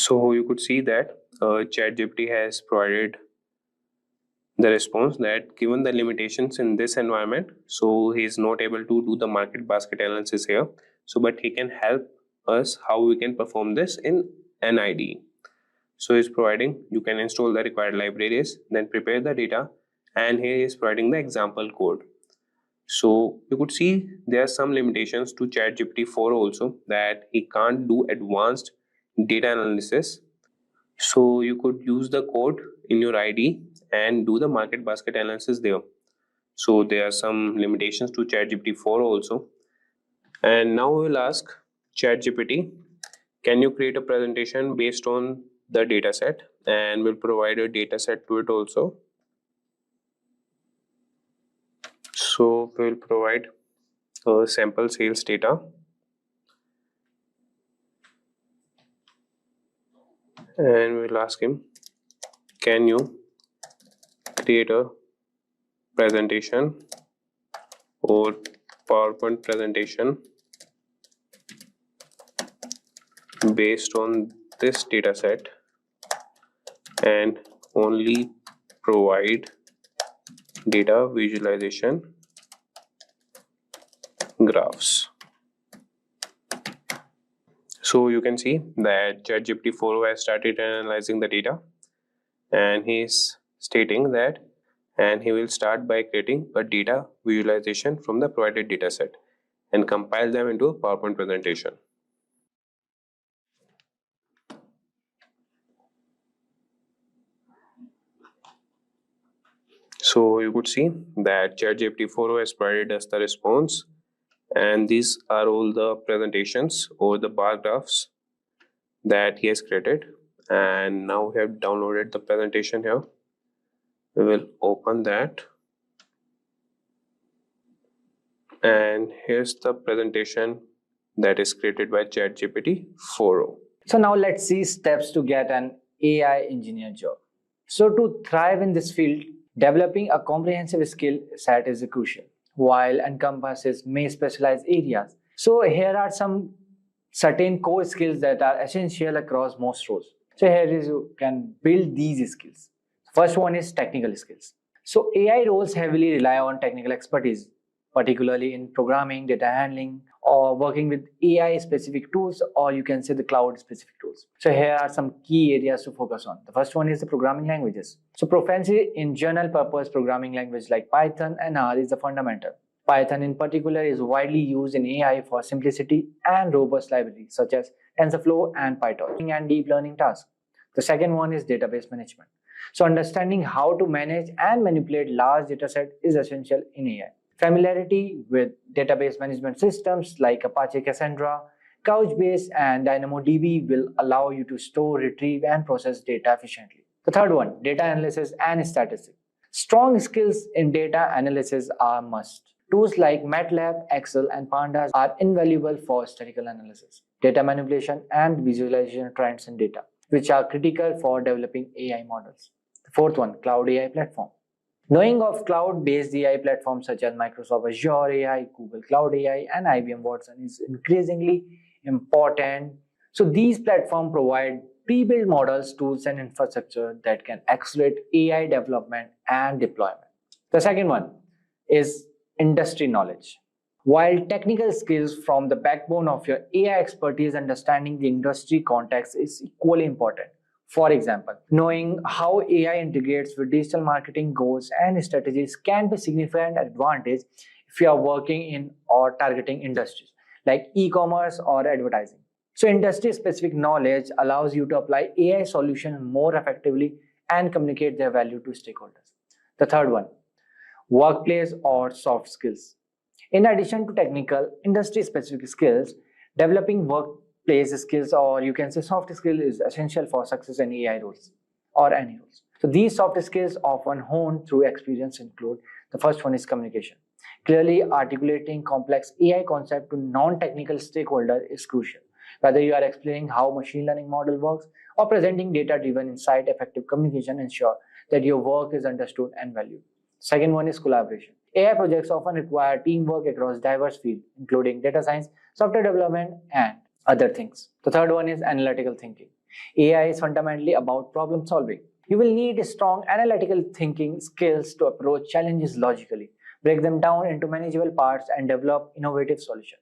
So you could see that ChatGPT has provided the response that given the limitations in this environment, so he is not able to do the market basket analysis here. So but he can help us how we can perform this in an IDE. So he's providing, you can install the required libraries, then prepare the data, and here he is providing the example code. So you could see there are some limitations to ChatGPT 4 also, that he can't do advanced data analysis. So you could use the code in your IDE and do the market basket analysis there. So there are some limitations to ChatGPT 4 also. And now we will ask ChatGPT, can you create a presentation based on the dataset? And we'll provide a dataset to it also. So we'll provide sample sales data. And we'll ask him, can you create a presentation or PowerPoint presentation based on this dataset and only provide data visualization graphs. So you can see that ChatGPT 4 has started analyzing the data, and he is stating that, and he will start by creating a data visualization from the provided dataset and compile them into a PowerPoint presentation. So you could see that ChatGPT 4 has provided us the response, and these are all the presentations or the bar graphs that he has created. And now we have downloaded the presentation here. We will open that, and here's the presentation that is created by ChatGPT 4. So now let's see steps to get an AI engineer job. So to thrive in this field, developing a comprehensive skill set is crucial, while encompasses many specialized areas. So here are some certain core skills that are essential across most roles. So here is you can build these skills. First one is technical skills. So AI roles heavily rely on technical expertise, particularly in programming, data handling, or working with AI specific tools, or you can say the cloud specific tools. So here are some key areas to focus on. The first one is the programming languages. So proficiency in general purpose programming language like Python and R is the fundamental. Python in particular is widely used in AI for simplicity and robust libraries such as TensorFlow and PyTorch and deep learning tasks. The second one is database management. So understanding how to manage and manipulate large datasets is essential in AI. Familiarity with database management systems like Apache Cassandra, Couchbase, and DynamoDB will allow you to store, retrieve, and process data efficiently. The third one, data analysis and statistics. Strong skills in data analysis are must. Tools like MATLAB, Excel, and Pandas are invaluable for statistical analysis, data manipulation, and visualization of trends in data, which are critical for developing AI models. The fourth one, cloud AI platform. Knowing of cloud-based AI platforms such as Microsoft Azure AI, Google Cloud AI, and IBM Watson is increasingly important. So these platforms provide pre-built models, tools, and infrastructure that can accelerate AI development and deployment. The second one is industry knowledge. While technical skills form the backbone of your AI expertise, understanding the industry context is equally important. For example, knowing how AI integrates with digital marketing goals and strategies can be a significant advantage if you are working in or targeting industries like e-commerce or advertising. So industry-specific knowledge allows you to apply AI solutions more effectively and communicate their value to stakeholders. The third one, workplace or soft skills. In addition to technical, industry-specific skills, developing workplace skills, or you can say soft skills, is essential for success in AI roles or any roles. So these soft skills often honed through experience include, the first one is communication. Clearly articulating complex AI concept to non-technical stakeholders is crucial. Whether you are explaining how machine learning model works or presenting data-driven insight, effective communication ensure that your work is understood and valued. Second one is collaboration. AI projects often require teamwork across diverse fields, including data science, software development, and other things. The third one is analytical thinking. AI is fundamentally about problem solving. You will need strong analytical thinking skills to approach challenges logically, break them down into manageable parts, and develop innovative solutions.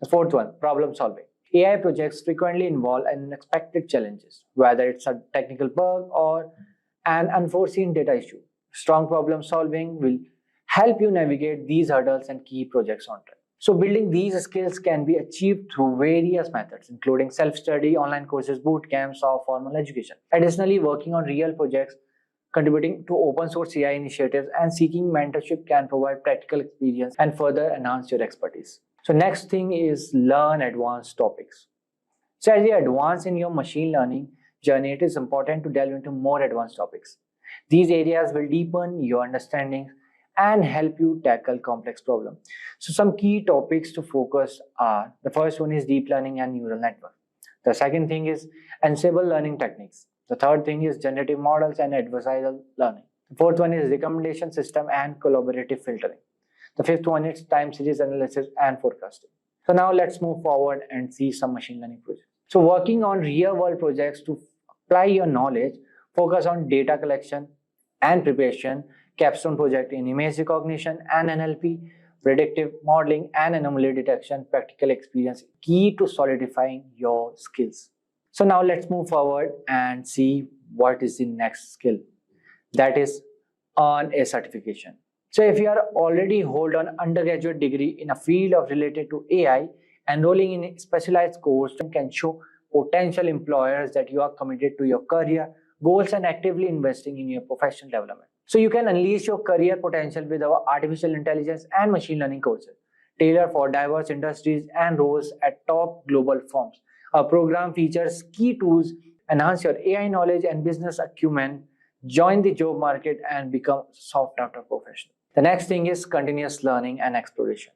The fourth one, problem solving. AI projects frequently involve unexpected challenges, whether it's a technical bug or an unforeseen data issue. Strong problem solving will help you navigate these hurdles and keep projects on track. So building these skills can be achieved through various methods, including self-study, online courses, boot camps, or formal education. Additionally, working on real projects, contributing to open source AI initiatives, and seeking mentorship can provide practical experience and further enhance your expertise. So next thing is learn advanced topics. So as you advance in your machine learning journey, it is important to delve into more advanced topics. These areas will deepen your understanding and help you tackle complex problems. So some key topics to focus are, the first one is deep learning and neural network. The second thing is ensemble learning techniques. The third thing is generative models and adversarial learning. The fourth one is recommendation system and collaborative filtering. The fifth one is time series analysis and forecasting. So now let's move forward and see some machine learning projects. So working on real world projects to apply your knowledge, focus on data collection and preparation, capstone project in image recognition and NLP, predictive modeling and anomaly detection, practical experience, key to solidifying your skills. So now let's move forward and see what is the next skill. That is earn a certification. So if you are already hold an undergraduate degree in a field of related to AI, enrolling in a specialized course can show potential employers that you are committed to your career goals and actively investing in your professional development. So you can unleash your career potential with our artificial intelligence and machine learning courses, tailored for diverse industries and roles at top global firms. Our program features key tools, enhance your AI knowledge and business acumen, join the job market and become sought-after professional. The next thing is continuous learning and exploration.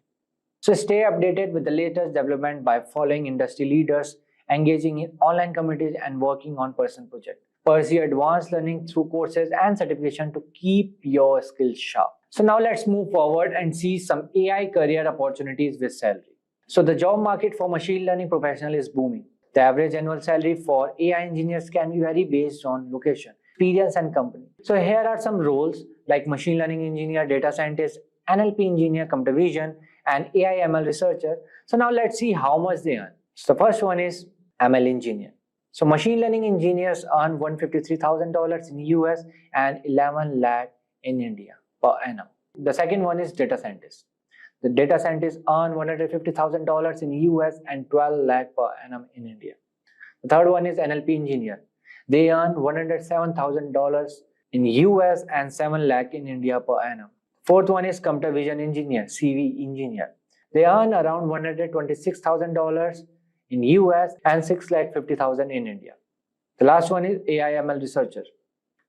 So stay updated with the latest development by following industry leaders, engaging in online communities and working on personal projects. Pursue advanced learning through courses and certification to keep your skills sharp. So now let's move forward and see some AI career opportunities with salary. So the job market for machine learning professional is booming. The average annual salary for AI engineers can be vary based on location, experience and company. So here are some roles like machine learning engineer, data scientist, NLP engineer, computer vision and AI ML researcher. So now let's see how much they earn. So the first one is ML engineer. So machine learning engineers earn $153,000 in US and 11 lakh in India per annum. The second one is data scientist. The data scientists earn $150,000 in US and 12 lakh per annum in India. The third one is NLP engineer. They earn $107,000 in US and 7 lakh in India per annum. Fourth one is computer vision engineer, CV engineer. They earn around $126,000 in US and 6,50,000 in India. The last one is AI ML researcher.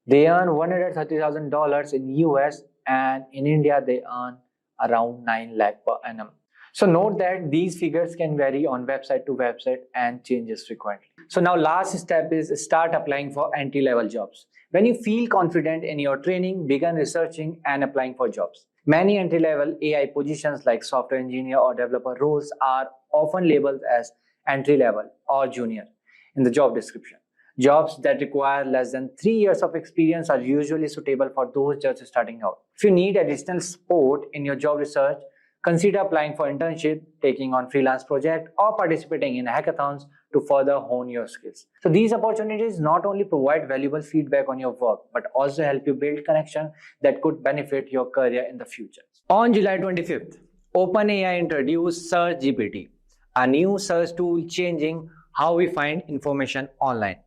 They earn $130,000 in US and in India they earn around 9 lakh per annum. So note that these figures can vary on website to website and changes frequently. So now last step is start applying for entry-level jobs. When you feel confident in your training, begin researching and applying for jobs. Many entry-level AI positions like software engineer or developer roles are often labeled as entry-level or junior in the job description. Jobs that require less than 3 years of experience are usually suitable for those just starting out. If you need additional support in your job research, consider applying for internship, taking on freelance project, or participating in hackathons to further hone your skills. So these opportunities not only provide valuable feedback on your work, but also help you build connection that could benefit your career in the future. On July 25th, OpenAI introduced SearchGPT, a new search tool changing how we find information online.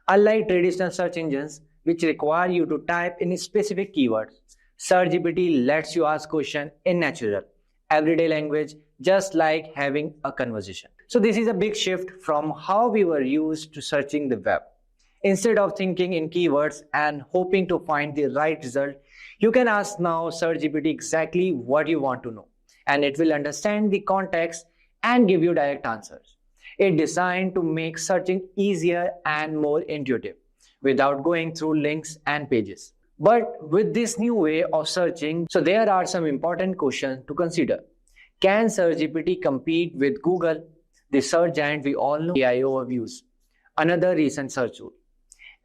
Unlike traditional search engines, which require you to type in specific keywords, SearchGPT lets you ask questions in natural, everyday language, just like having a conversation. So this is a big shift from how we were used to searching the web. Instead of thinking in keywords and hoping to find the right result, you can ask now SearchGPT exactly what you want to know, and it will understand the context and give you direct answers. It's designed to make searching easier and more intuitive without going through links and pages. But with this new way of searching, so there are some important questions to consider. Can SearchGPT compete with Google, the search giant we all know? AI overviews. another recent search tool?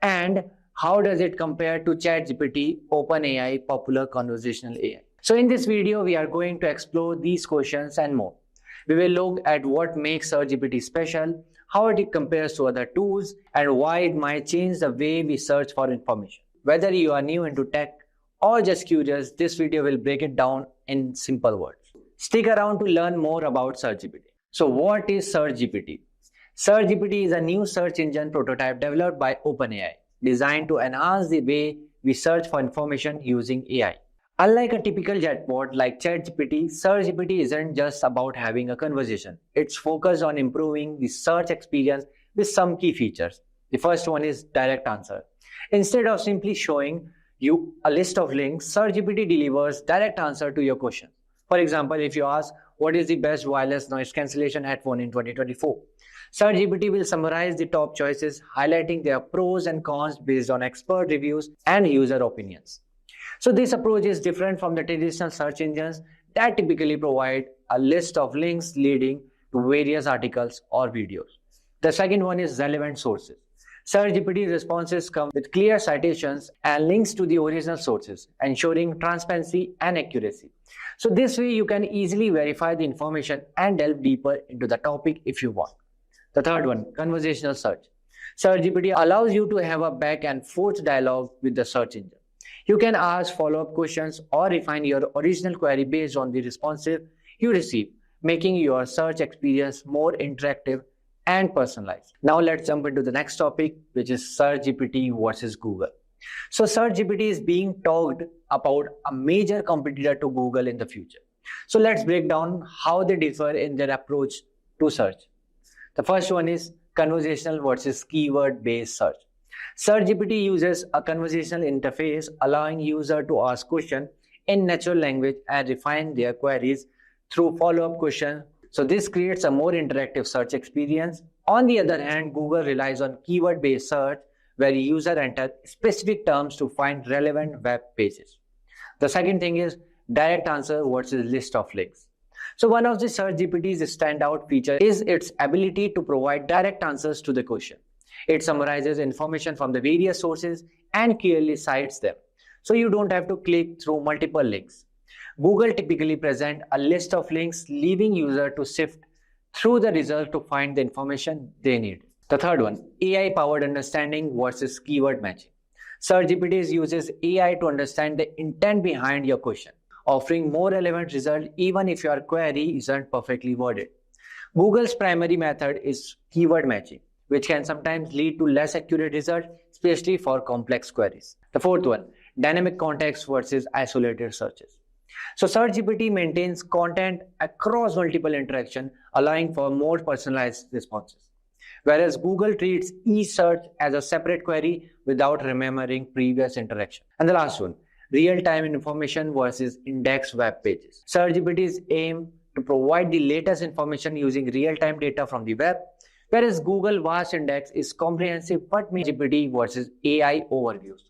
And how does it compare to ChatGPT, OpenAI, popular conversational AI? So in this video, we are going to explore these questions and more. We will look at what makes SearchGPT special, how it compares to other tools, and why it might change the way we search for information. Whether you are new into tech or just curious, this video will break it down in simple words. Stick around to learn more about SearchGPT. So what is SearchGPT? SearchGPT is a new search engine prototype developed by OpenAI, designed to enhance the way we search for information using AI. Unlike a typical chatbot like ChatGPT, SearchGPT isn't just about having a conversation. It's focused on improving the search experience with some key features. The first one is direct answer. Instead of simply showing you a list of links, SearchGPT delivers direct answer to your question. For example, if you ask, what is the best wireless noise cancellation headphone in 2024? SearchGPT will summarize the top choices, highlighting their pros and cons based on expert reviews and user opinions. So this approach is different from the traditional search engines that typically provide a list of links leading to various articles or videos. The second one is relevant sources. SearchGPT responses come with clear citations and links to the original sources, ensuring transparency and accuracy. So this way you can easily verify the information and delve deeper into the topic if you want. The third one, conversational search. SearchGPT allows you to have a back and forth dialogue with the search engine. You can ask follow-up questions or refine your original query based on the responses you receive, making your search experience more interactive and personalized. Now let's jump into the next topic, which is SearchGPT versus Google. So SearchGPT is being talked about a major competitor to Google in the future. So let's break down how they differ in their approach to search. The first one is conversational versus keyword-based search. SearchGPT uses a conversational interface, allowing users to ask questions in natural language and refine their queries through follow-up questions. So this creates a more interactive search experience. On the other hand, Google relies on keyword-based search, where users enter specific terms to find relevant web pages. The second thing is direct answer versus list of links. So one of the SearchGPT's standout features is its ability to provide direct answers to the question. It summarizes information from the various sources and clearly cites them, so you don't have to click through multiple links. Google typically presents a list of links, leaving users to sift through the results to find the information they need. The third one, AI-powered understanding versus keyword matching. SearchGPT uses AI to understand the intent behind your question, offering more relevant results even if your query isn't perfectly worded. Google's primary method is keyword matching, which can sometimes lead to less accurate results, especially for complex queries. The fourth one, dynamic context versus isolated searches. So SearchGPT maintains content across multiple interactions, allowing for more personalized responses, whereas Google treats each search as a separate query without remembering previous interaction. And the last one, real-time information versus indexed web pages. SearchGPT's aim to provide the latest information using real-time data from the web, whereas Google Vast Index is comprehensive but GPT versus AI overviews.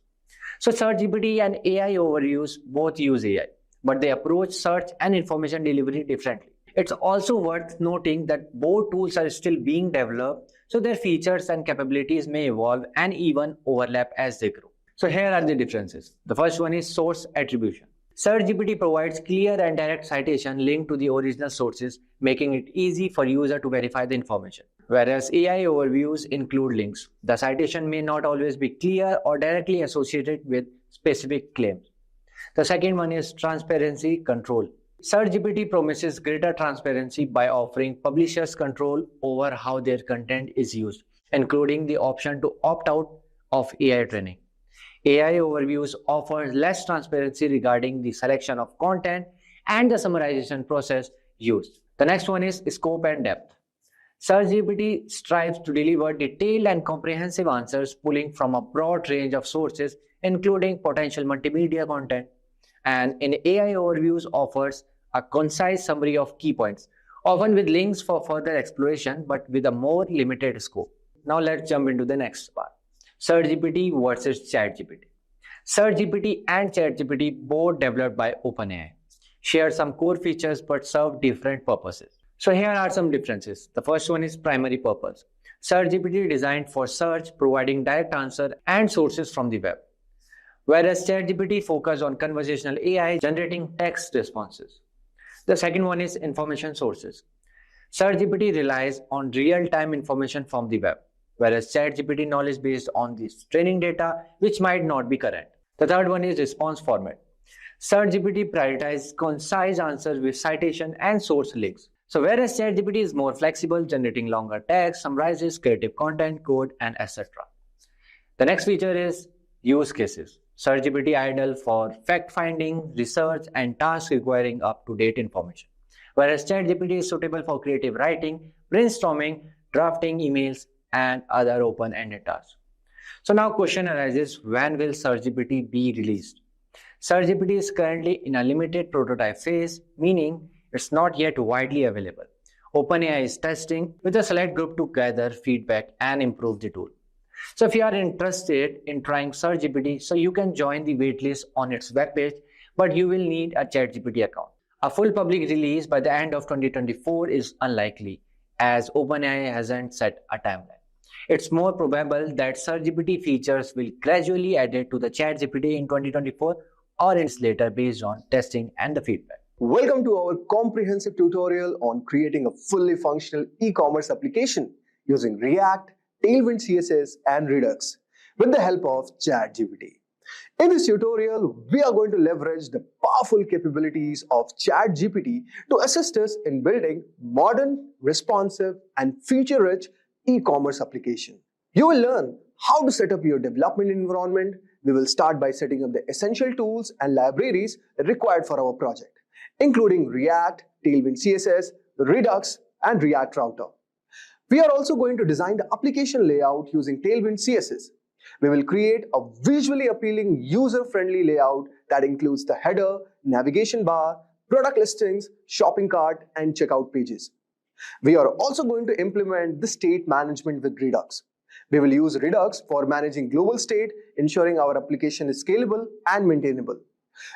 So SearchGPT and AI overviews both use AI, but they approach search and information delivery differently. It's also worth noting that both tools are still being developed, so their features and capabilities may evolve and even overlap as they grow. So here are the differences. The first one is source attribution. SearchGPT provides clear and direct citation linked to the original sources, making it easy for users to verify the information. Whereas AI overviews include links. The citation may not always be clear or directly associated with specific claims. The second one is transparency control. SearchGPT promises greater transparency by offering publishers control over how their content is used, including the option to opt out of AI training. AI overviews offer less transparency regarding the selection of content and the summarization process used. The next one is scope and depth. SearchGPT strives to deliver detailed and comprehensive answers pulling from a broad range of sources, including potential multimedia content. And in AI overviews offers a concise summary of key points, often with links for further exploration, but with a more limited scope. Now let's jump into the next part. SearchGPT versus ChatGPT. SearchGPT and ChatGPT, both developed by OpenAI, share some core features but serve different purposes. So here are some differences. The first one is primary purpose. SearchGPT designed for search, providing direct answer and sources from the web, whereas ChatGPT focused on conversational AI generating text responses. The second one is information sources. SearchGPT relies on real-time information from the web, whereas ChatGPT knowledge based on this training data which might not be current. The third one is response format. SearchGPT prioritizes concise answers with citation and source links. So whereas ChatGPT is more flexible, generating longer text, summarizes creative content, code, and etc. The next feature is use cases. SearchGPT idle for fact-finding, research, and tasks requiring up-to-date information, whereas ChatGPT is suitable for creative writing, brainstorming, drafting emails, and other open-ended tasks. So now question arises, when will SearchGPT be released? SearchGPT is currently in a limited prototype phase, meaning it's not yet widely available. OpenAI is testing with a select group to gather feedback and improve the tool. So if you are interested in trying SearchGPT, so you can join the waitlist on its webpage, but you will need a ChatGPT account. A full public release by the end of 2024 is unlikely, as OpenAI hasn't set a timeline. It's more probable that SearchGPT features will gradually added to the ChatGPT in 2024 or in later based on testing and the feedback. Welcome to our comprehensive tutorial on creating a fully functional e-commerce application using React, Tailwind CSS, and Redux with the help of ChatGPT. In this tutorial, we are going to leverage the powerful capabilities of ChatGPT to assist us in building modern, responsive, and feature-rich e-commerce application. You will learn how to set up your development environment. We will start by setting up the essential tools and libraries required for our project, including React, Tailwind CSS, Redux, and React Router. We are also going to design the application layout using Tailwind CSS. We will create a visually appealing, user-friendly layout that includes the header, navigation bar, product listings, shopping cart, and checkout pages. We are also going to implement the state management with Redux. We will use Redux for managing global state, ensuring our application is scalable and maintainable.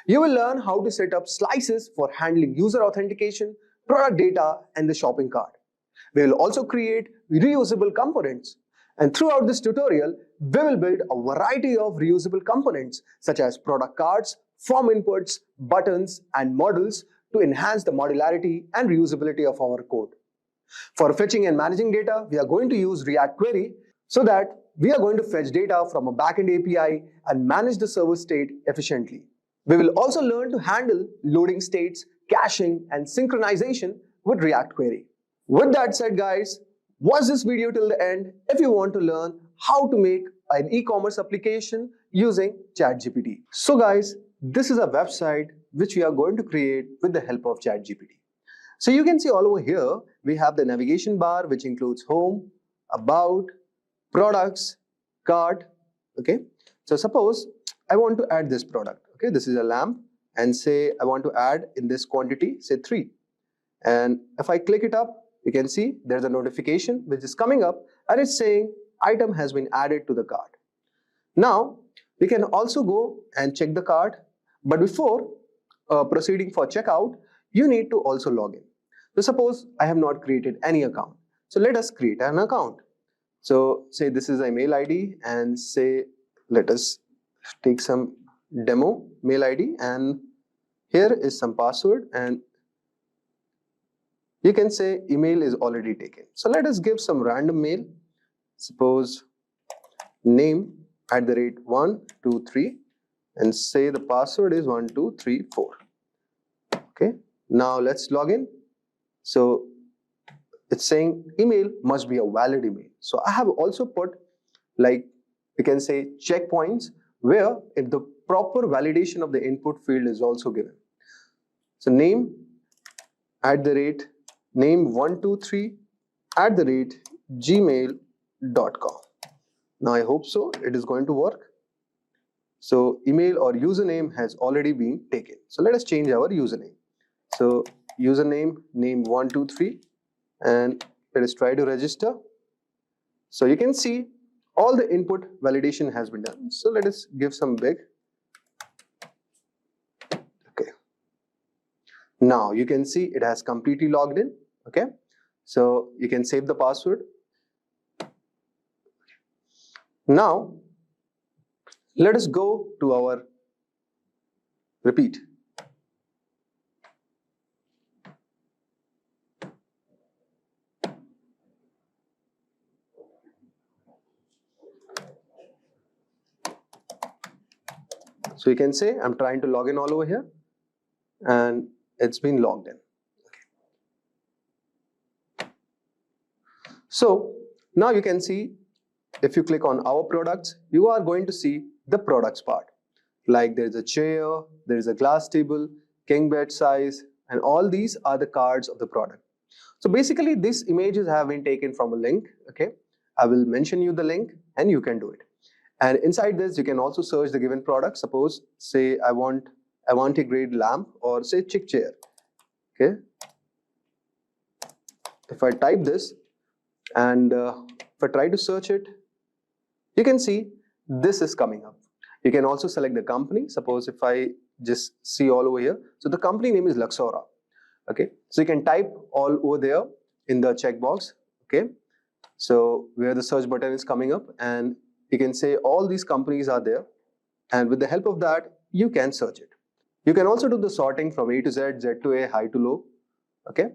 You will learn how to set up slices for handling user authentication, product data, and the shopping cart. We will also create reusable components. And throughout this tutorial, we will build a variety of reusable components such as product cards, form inputs, buttons, and models to enhance the modularity and reusability of our code. For fetching and managing data, we are going to use React Query so that we are going to fetch data from a backend API and manage the server state efficiently. We will also learn to handle loading states, caching, and synchronization with React Query. With that said, guys, watch this video till the end if you want to learn how to make an e-commerce application using ChatGPT. So guys, this is a website which we are going to create with the help of ChatGPT. So you can see all over here, we have the navigation bar which includes home, about, products, cart. Okay. So suppose I want to add this product. Okay. This is a lamp and say I want to add in this quantity, say 3. And if I click it up, you can see there's a notification which is coming up and it's saying item has been added to the cart. Now we can also go and check the cart, but before proceeding for checkout, you need to also log in. So suppose I have not created any account. So let us create an account. So say this is a mail ID and say let us take some demo mail ID and here is some password and you can say email is already taken. So let us give some random mail. Suppose name @123 and say the password is 1234. Okay. Now let's log in. So it's saying email must be a valid email. So I have also put like we can say checkpoints where if the proper validation of the input field is also given. So name @name123@gmail.com. Now I hope so it is going to work. So email or username has already been taken. So let us change our username. So username name123 and let us try to register. So you can see all the input validation has been done. So let us give some big. Okay. Now you can see it has completely logged in. Okay. So you can save the password Now, let us go to our repeat. So you can say I'm trying to log in all over here and it's been logged in. Okay. So now you can see, if you click on our products, you are going to see the products part. Like there's a chair, there's a glass table, king bed size, and all these are the cards of the product. So basically these images have been taken from a link. Okay, I will mention you the link and you can do it. And inside this, you can also search the given product. Suppose, say I want a grade lamp, or say chick chair. Okay. If I type this and if I try to search it, you can see this is coming up. You can also select the company. Suppose if I just see all over here. So the company name is Luxora. Okay. So you can type all over there in the checkbox. Okay. So where the search button is coming up, and you can say all these companies are there, and with the help of that you can search it. You can also do the sorting from A to Z, Z to A, high to low. Okay,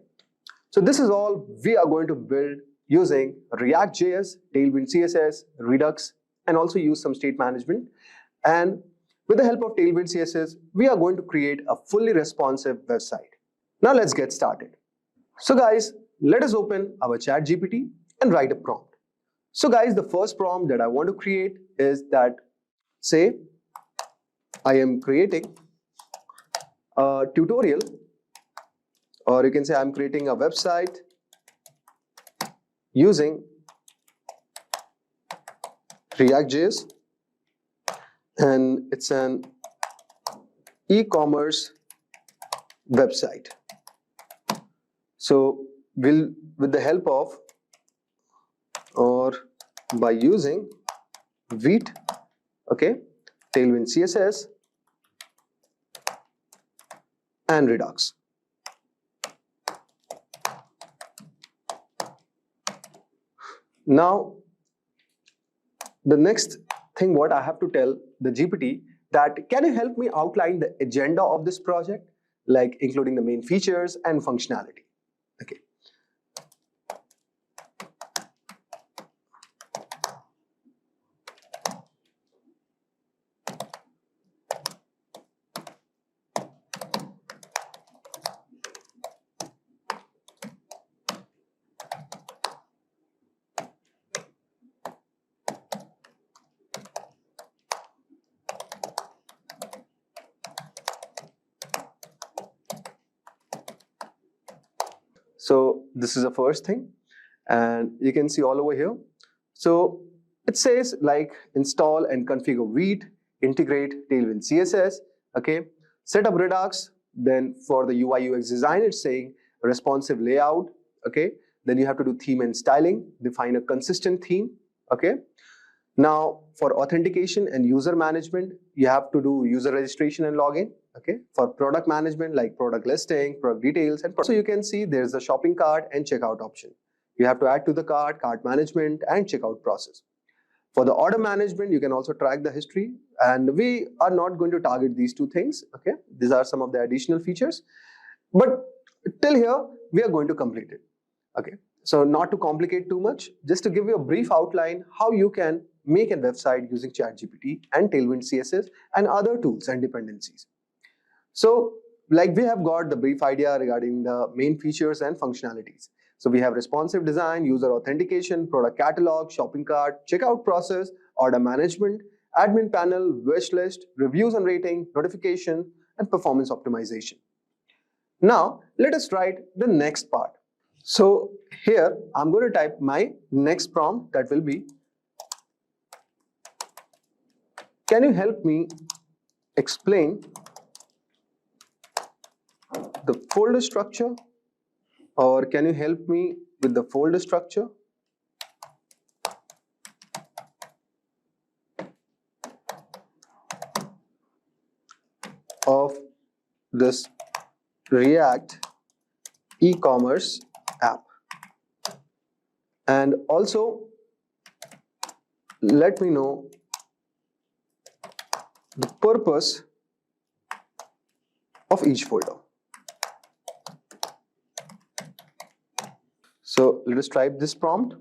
so this is all we are going to build using React.js, Tailwind CSS, Redux, and also use some state management. And with the help of Tailwind CSS, we are going to create a fully responsive website. Now let's get started. So guys, let us open our ChatGPT and write a prompt. So guys, the first prompt that I want to create is that, say, I am creating a tutorial, or you can say I'm creating a website using React.js, and it's an e-commerce website. So with the help of or by using Vite, okay, Tailwind CSS and Redux. Now, the next thing what I have to tell the GPT, that can you help me outline the agenda of this project, like including the main features and functionality. Okay. So this is the first thing, and you can see all over here. So it says like install and configure Vite, integrate Tailwind CSS, okay, set up Redux. Then for the UI UX design, it's saying responsive layout, okay. Then you have to do theme and styling, define a consistent theme, okay. Now for authentication and user management, you have to do user registration and login. Okay, for product management, like product listing, product details, and so you can see there's a shopping cart and checkout option. You have to add to the cart, cart management, and checkout process. For the order management, you can also track the history, and we are not going to target these two things. Okay, these are some of the additional features, but till here we are going to complete it. Okay, so not to complicate too much, just to give you a brief outline how you can make a website using ChatGPT and Tailwind CSS and other tools and dependencies. So like we have got the brief idea regarding the main features and functionalities. So we have responsive design, user authentication, product catalog, shopping cart, checkout process, order management, admin panel, wish list, reviews and rating, notification, and performance optimization. Now let us write the next part. So here I'm going to type my next prompt, that will be, can you help me explain the folder structure, or can you help me with the folder structure of this React e-commerce app, and also let me know the purpose of each folder. So let us type this prompt,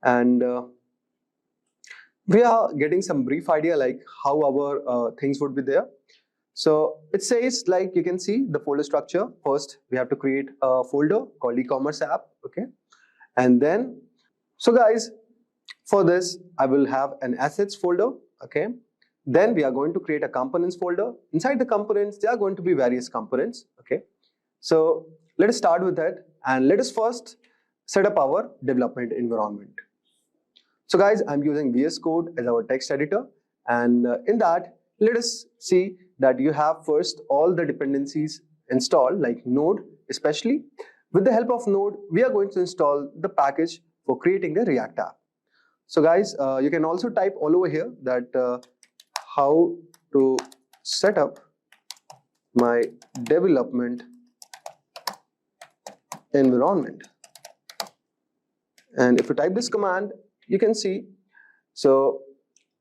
and we are getting some brief idea like how our things would be there. So it says, like you can see the folder structure. First, we have to create a folder called e-commerce app. Okay, and then, so guys, for this I will have an assets folder. Okay, then we are going to create a components folder. Inside the components, there are going to be various components. Okay, so let us start with that, and let us first set up our development environment. So guys, I'm using VS Code as our text editor, and in that, let us see that you have first all the dependencies installed, like Node especially. With the help of Node, we are going to install the package for creating a React app. So guys, you can also type all over here that how to set up my development environment. And if you type this command, you can see, so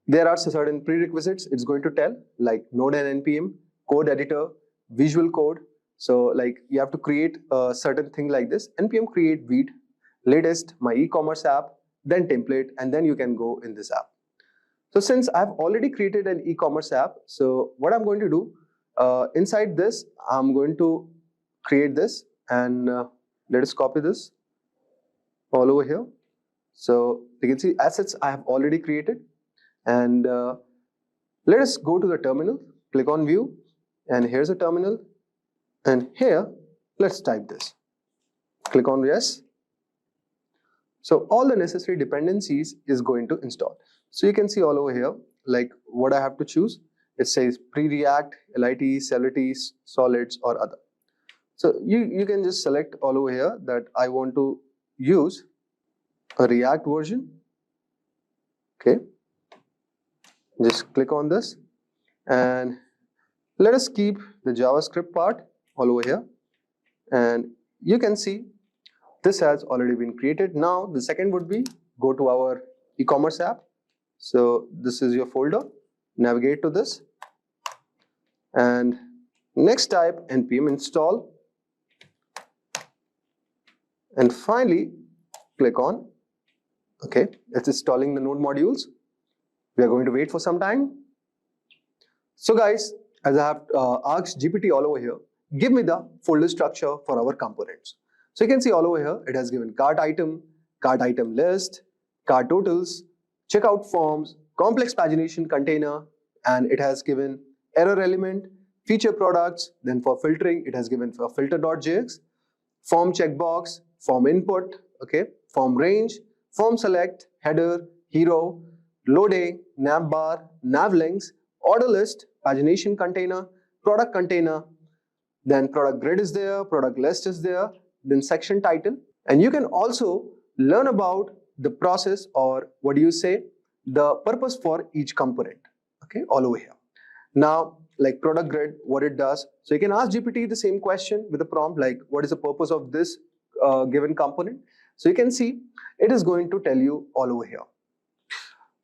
there are certain prerequisites it's going to tell, like Node and NPM, code editor, visual code. So like you have to create a certain thing like this, NPM create Veed, latest, my e-commerce app, then template, and then you can go in this app. So since I've already created an e-commerce app, so what I'm going to do, inside this, I'm going to create this, and let us copy this all over here. So you can see assets I have already created, and let us go to the terminal, click on view, and here's a terminal, and here let's type this, click on yes. So all the necessary dependencies is going to install. So you can see all over here like what I have to choose. It says pre-React, LIT, Celebrity, Solids, or other. So you can just select all over here that I want to use a React version. Okay, just click on this, and let us keep the JavaScript part all over here, and you can see this has already been created. Now the second would be go to our e-commerce app. So this is your folder, navigate to this, and next type npm install, and finally click on okay. It's installing the node modules. We are going to wait for some time. So guys, as I have asked GPT all over here, give me the folder structure for our components. So you can see all over here, it has given cart item list, cart totals, checkout forms, complex pagination container, and it has given error element, feature products. Then for filtering, it has given for filter.js, form checkbox, form input, okay, form range, form select, header, hero, loading, navbar, nav links, order list, pagination container, product container, then product grid is there, product list is there, then section title. And you can also learn about the process, or what do you say, the purpose for each component, okay, all over here. Now, like product grid, what it does, so you can ask GPT the same question with a prompt like, what is the purpose of this given component? So you can see it is going to tell you all over here.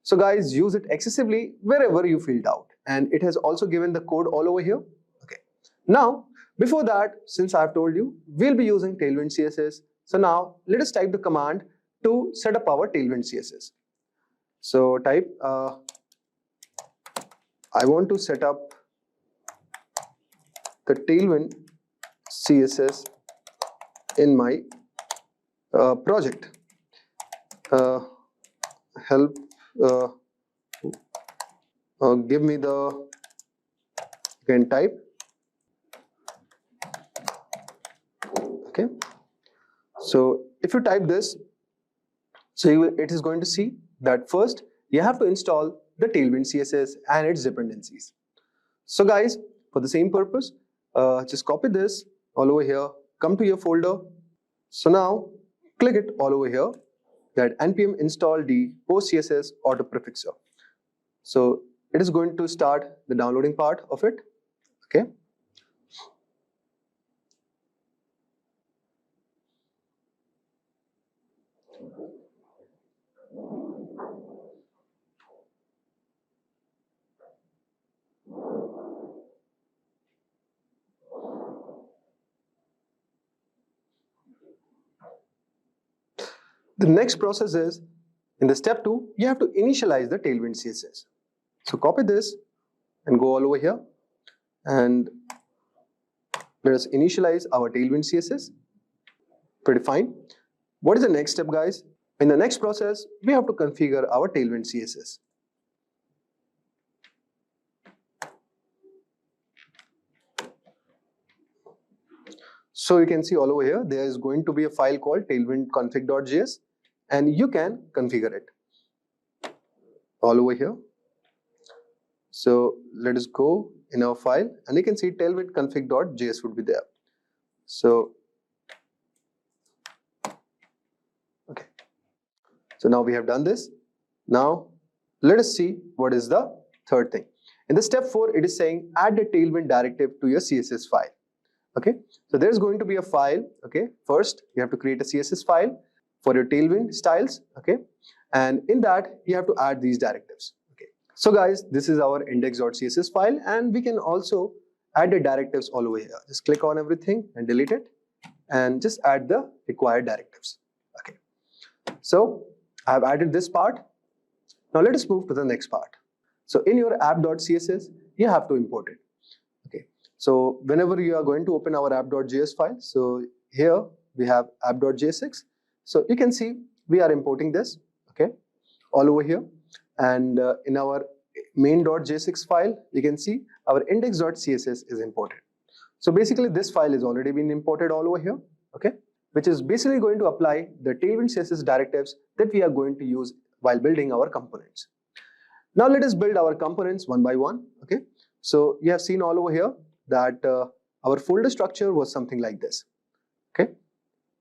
So guys, use it excessively wherever you feel doubt, and it has also given the code all over here. Okay. Now, before that, since I've told you, we'll be using Tailwind CSS. So now let us type the command to set up our Tailwind CSS. So type, I want to set up the Tailwind CSS in my project. Help, give me the, you can type, okay. So if you type this, so it is going to see that first you have to install the Tailwind CSS and its dependencies. So guys, for the same purpose, just copy this all over here, come to your folder. So now click it all over here, that npm install the post CSS auto prefixer. So it is going to start the downloading part of it, okay. The next process is, in the step 2, you have to initialize the Tailwind CSS. So copy this and go all over here and let us initialize our Tailwind CSS. Pretty fine. What is the next step, guys? In the next process, we have to configure our Tailwind CSS. So you can see all over here, there is going to be a file called tailwindconfig.js and you can configure it all over here. So let us go in our file and you can see tailwindconfig.js would be there. So, okay. So now we have done this. Now let us see what is the third thing. In the step 4, it is saying add the Tailwind directive to your CSS file. Okay, so there's going to be a file. Okay, first you have to create a CSS file for your Tailwind styles. Okay, and in that you have to add these directives. Okay, so guys, this is our index.css file, and we can also add the directives all over here. Just click on everything and delete it, and just add the required directives. Okay, so I have added this part. Now let us move to the next part. So in your app.css, you have to import it. So whenever you are going to open our app.js file, so here we have app.jsx. So you can see we are importing this, okay, all over here. And in our main.jsx file, you can see our index.css is imported. So basically this file is already been imported all over here, okay, which is basically going to apply the Tailwind CSS directives that we are going to use while building our components. Now let us build our components one by one, okay. So you have seen all over here that our folder structure was something like this. Okay,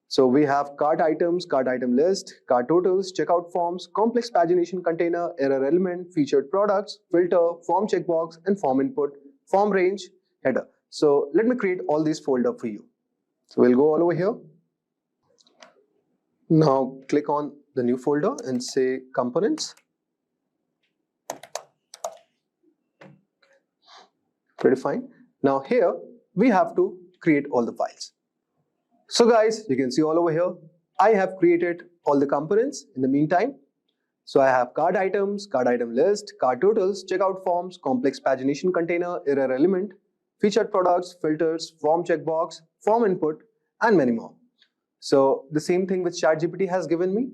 so we have cart items, cart item list, cart totals, checkout forms, complex pagination container, error element, featured products, filter, form checkbox, and form input, form range, header. So let me create all these folder for you. So we'll go all over here. Now click on the new folder and say components. Pretty fine. Now here we have to create all the files. So guys, you can see all over here, I have created all the components in the meantime. So I have cart items, cart item list, cart totals, checkout forms, complex pagination container, error element, featured products, filters, form checkbox, form input, and many more. So the same thing which ChatGPT has given me,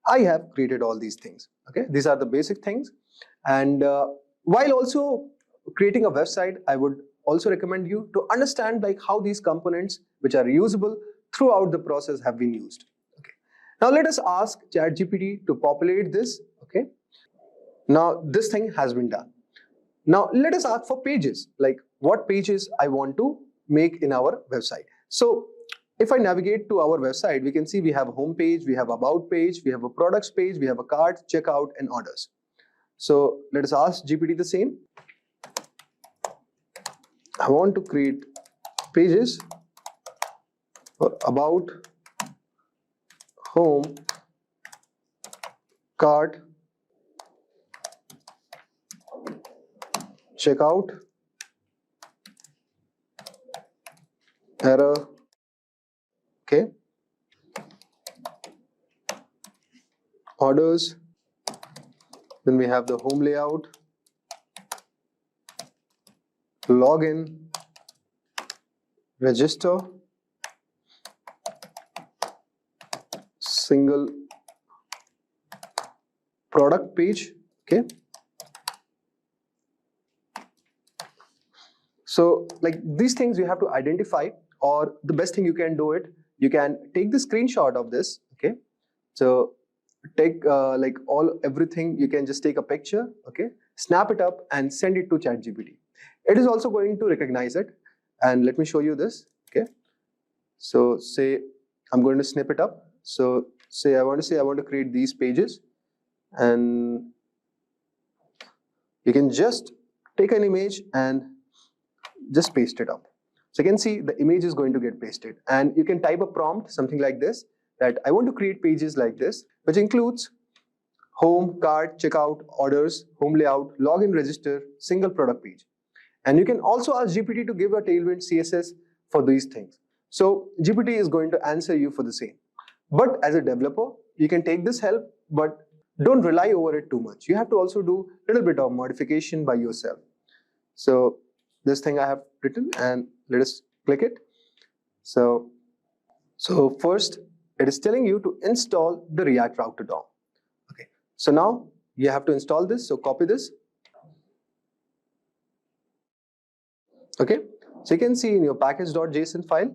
I have created all these things. Okay, these are the basic things. And while also creating a website, I would also recommend you to understand like how these components which are reusable throughout the process have been used. Okay. Now let us ask ChatGPT to populate this. Okay. Now this thing has been done. Now let us ask for pages, like what pages I want to make in our website. So if I navigate to our website, we can see we have a home page, we have about page, we have a products page, we have a cart, checkout, and orders. So let us ask GPT the same. I want to create pages for about, home, cart, checkout, error, okay, orders, then we have the home layout, login, register, single product page. Okay, so like these things you have to identify, or the best thing you can do it, you can take the screenshot of this. Okay, so take like everything, you can just take a picture, okay, snap it up and send it to ChatGPT. It is also going to recognize it, and let me show you this. Okay, so say I'm going to snip it up. So say I want to create these pages, and you can just take an image and just paste it up. So you can see the image is going to get pasted, and you can type a prompt something like this, that I want to create pages like this, which includes home, cart, checkout, orders, home layout, login, register, single product page. And you can also ask GPT to give a Tailwind CSS for these things. So GPT is going to answer you for the same. But as a developer, you can take this help, but don't rely over it too much. You have to also do a little bit of modification by yourself. So this thing I have written, and let us click it. So first it is telling you to install the React Router DOM. Okay. So now you have to install this. So copy this. Okay. So you can see in your package.json file.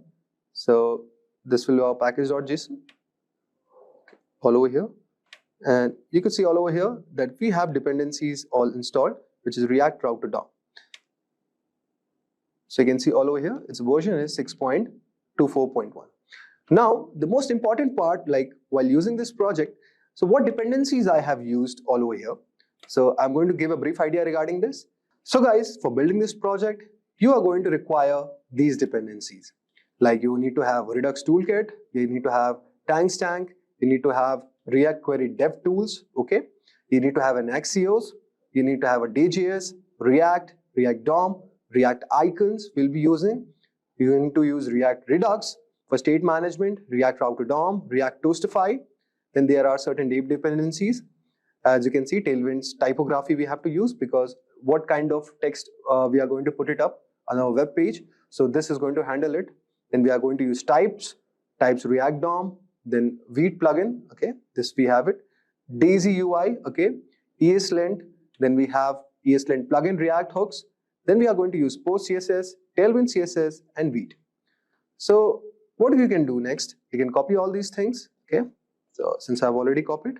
So this will be our package.json all over here. And you can see all over here that we have dependencies all installed, which is React Router DOM. So you can see all over here, its version is 6.24.1. Now, the most important part, like while using this project, so what dependencies I have used all over here. So I'm going to give a brief idea regarding this. So guys, for building this project, you are going to require these dependencies. Like you need to have Redux Toolkit, you need to have Tank, you need to have React Query Dev Tools, okay? You need to have an Axios, you need to have a Day.js, React DOM, React Icons we'll be using. You need to use React Redux for state management, React Router DOM, React Toastify. Then there are certain deep dependencies. As you can see, Tailwind's typography we have to use because what kind of text we are going to put it up on our web page. So this is going to handle it. Then we are going to use types React DOM, then Vite plugin, okay, this we have it. Daisy UI, okay, ESLint, then we have ESLint plugin React hooks. Then we are going to use Post CSS, Tailwind CSS, and Vite. So what you can do next? You can copy all these things, okay? So since I've already copied,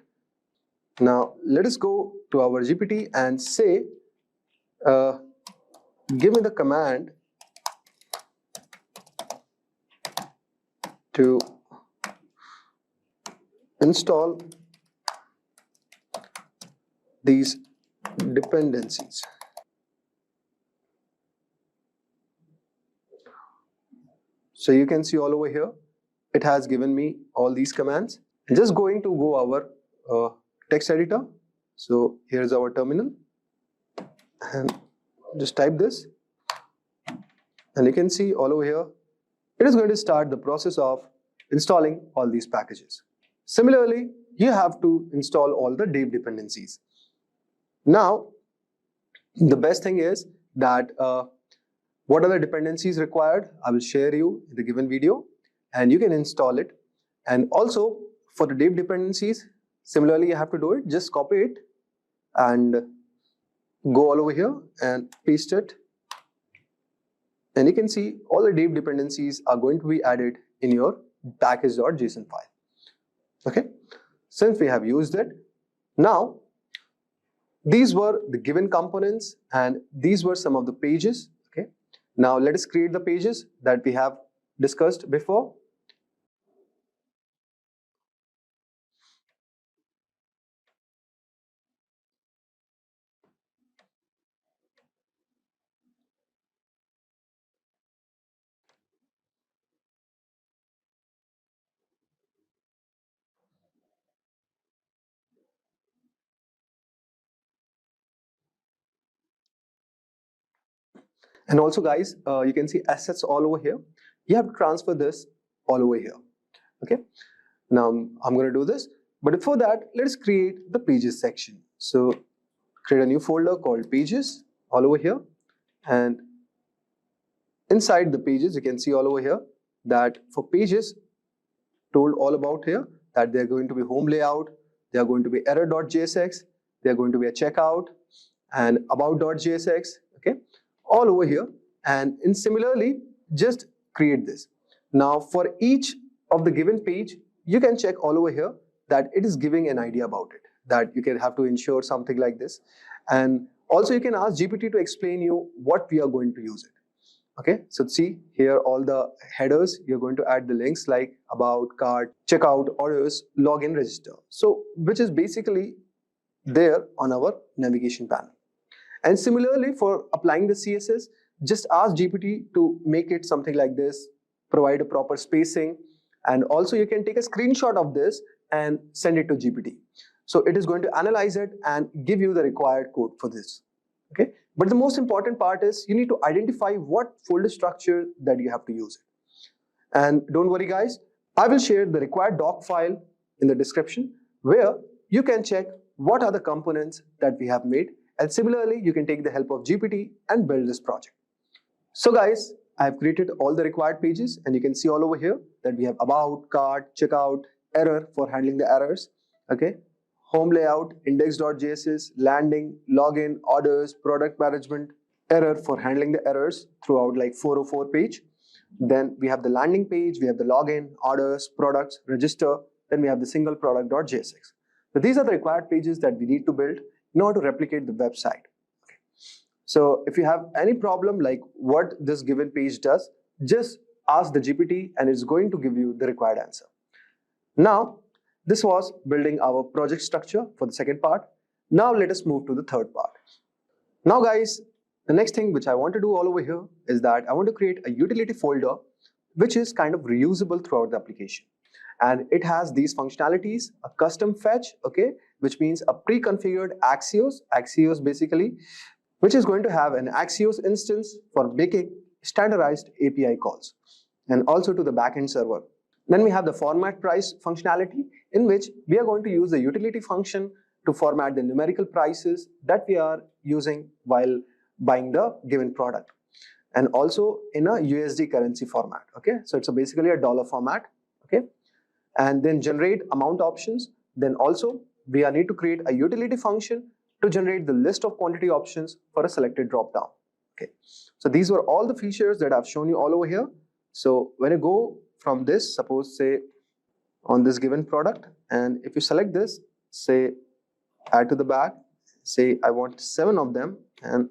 now let us go to our GPT and say, give me the command to install these dependencies. So you can see all over here, it has given me all these commands. I'm just going to go our text editor. So here's our terminal, and just type this, and you can see all over here, it is going to start the process of installing all these packages. Similarly, you have to install all the dev dependencies. Now, the best thing is that what are the dependencies required? I will share you in the given video, and you can install it. And also for the dev dependencies, similarly you have to do it. Just copy it and go all over here and paste it. And you can see all the dev dependencies are going to be added in your package.json file. Okay, since we have used it, now these were the given components and these were some of the pages. Okay, now let us create the pages that we have discussed before. And also guys, you can see assets all over here. You have to transfer this all over here. Okay, now I'm going to do this, but before that, let's create the pages section. So create a new folder called pages all over here, and inside the pages you can see all over here that for pages told all about here that they're going to be home layout, they are going to be error.jsx, they're going to be a checkout and about.jsx, okay, all over here. And in similarly, just create this. Now for each of the given page, you can check all over here that it is giving an idea about it, that you can have to ensure something like this. And also you can ask GPT to explain you what we are going to use it. Okay, so see here all the headers, you're going to add the links like about, cart, checkout, orders, login, register. So which is basically there on our navigation panel. And similarly for applying the CSS, just ask GPT to make it something like this, provide a proper spacing, and also you can take a screenshot of this and send it to GPT. So it is going to analyze it and give you the required code for this. Okay, but the most important part is you need to identify what folder structure that you have to use it. And don't worry guys, I will share the required doc file in the description where you can check what are the components that we have made, and similarly you can take the help of GPT and build this project. So guys, I have created all the required pages, and you can see all over here that we have about, cart, checkout, error for handling the errors, okay, home layout, index.js, landing, login, orders, product management, error for handling the errors throughout like 404 page. Then we have the landing page, we have the login, orders, products, register, then we have the single product.jsx. So these are the required pages that we need to build in order to replicate the website. Okay. So if you have any problem like what this given page does, just ask the GPT and it's going to give you the required answer. Now, this was building our project structure for the second part. Now let us move to the third part. Now guys, the next thing which I want to do all over here is that I want to create a utility folder which is kind of reusable throughout the application. And it has these functionalities, a custom fetch, okay, which means a pre-configured Axios basically, which is going to have an Axios instance for making standardized API calls, and also to the backend server. Then we have the format price functionality, in which we are going to use the utility function to format the numerical prices that we are using while buying the given product, and also in a USD currency format. Okay, so it's basically a dollar format. Okay, and then generate amount options. Then also we need to create a utility function to generate the list of quantity options for a selected drop down. Okay, so these were all the features that I've shown you all over here. So when you go from this, suppose say on this given product, and if you select this, say add to the bag, say I want 7 of them, and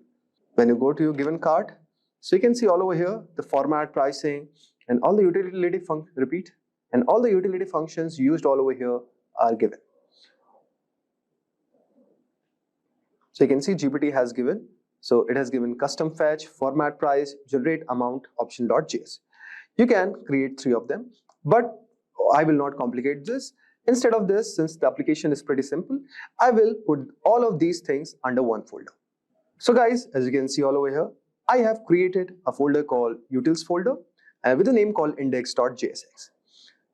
when you go to your given cart, so you can see all over here the format, pricing, and all the utility functions used all over here are given. So you can see GPT has given, so it has given custom fetch, format price, generate amount, option.js. You can create 3 of them, but I will not complicate this. Instead of this, since the application is pretty simple, I will put all of these things under one folder. So guys, as you can see all over here, I have created a folder called utils folder with a name called index.jsx.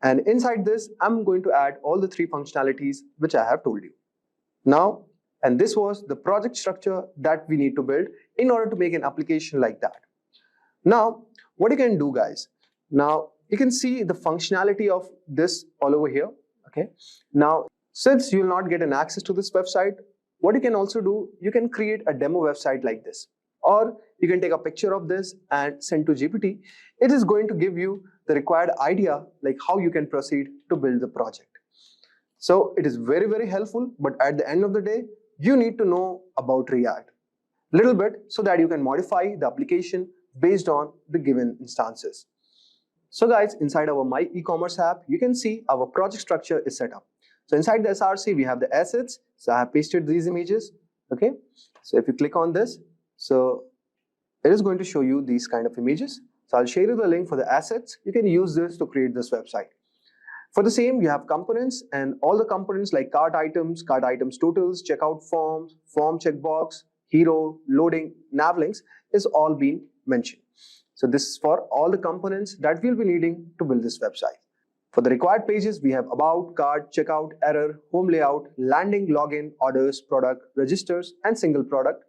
And inside this, I'm going to add all the 3 functionalities which I have told you. Now, and this was the project structure that we need to build in order to make an application like that. Now, what you can do guys, now you can see the functionality of this all over here. Okay. Now, since you will not get an access to this website, what you can also do, you can create a demo website like this, or you can take a picture of this and send to GPT. It is going to give you the required idea like how you can proceed to build the project. So it is very, very helpful, but at the end of the day, you need to know about React a little bit so that you can modify the application based on the given instances. So guys, inside our My E-commerce app, you can see our project structure is set up. So inside the SRC, we have the assets. So I have pasted these images. Okay. So if you click on this, so it is going to show you these kind of images. So I'll share you the link for the assets. You can use this to create this website. For the same, you have components, and all the components like cart items totals, checkout forms, form checkbox, hero, loading, nav links is all being mentioned. So this is for all the components that we'll be needing to build this website. For the required pages, we have about, cart, checkout, error, home layout, landing, login, orders, product, registers, and single product.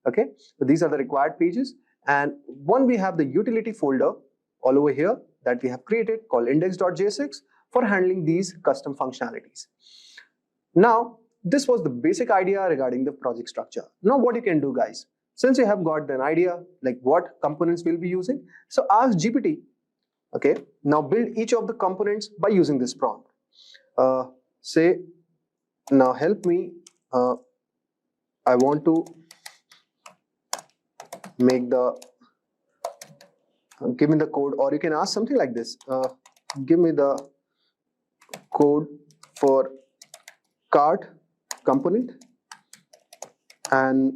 Okay, so these are the required pages. And one, we have the utility folder all over here that we have created called index.jsx for handling these custom functionalities. Now, this was the basic idea regarding the project structure. Now, what you can do, guys, since you have got an idea like what components we'll be using, so ask GPT, okay, now build each of the components by using this prompt. Say, now help me, I want to make the, give me the code, or you can ask something like this, give me the code for cart component and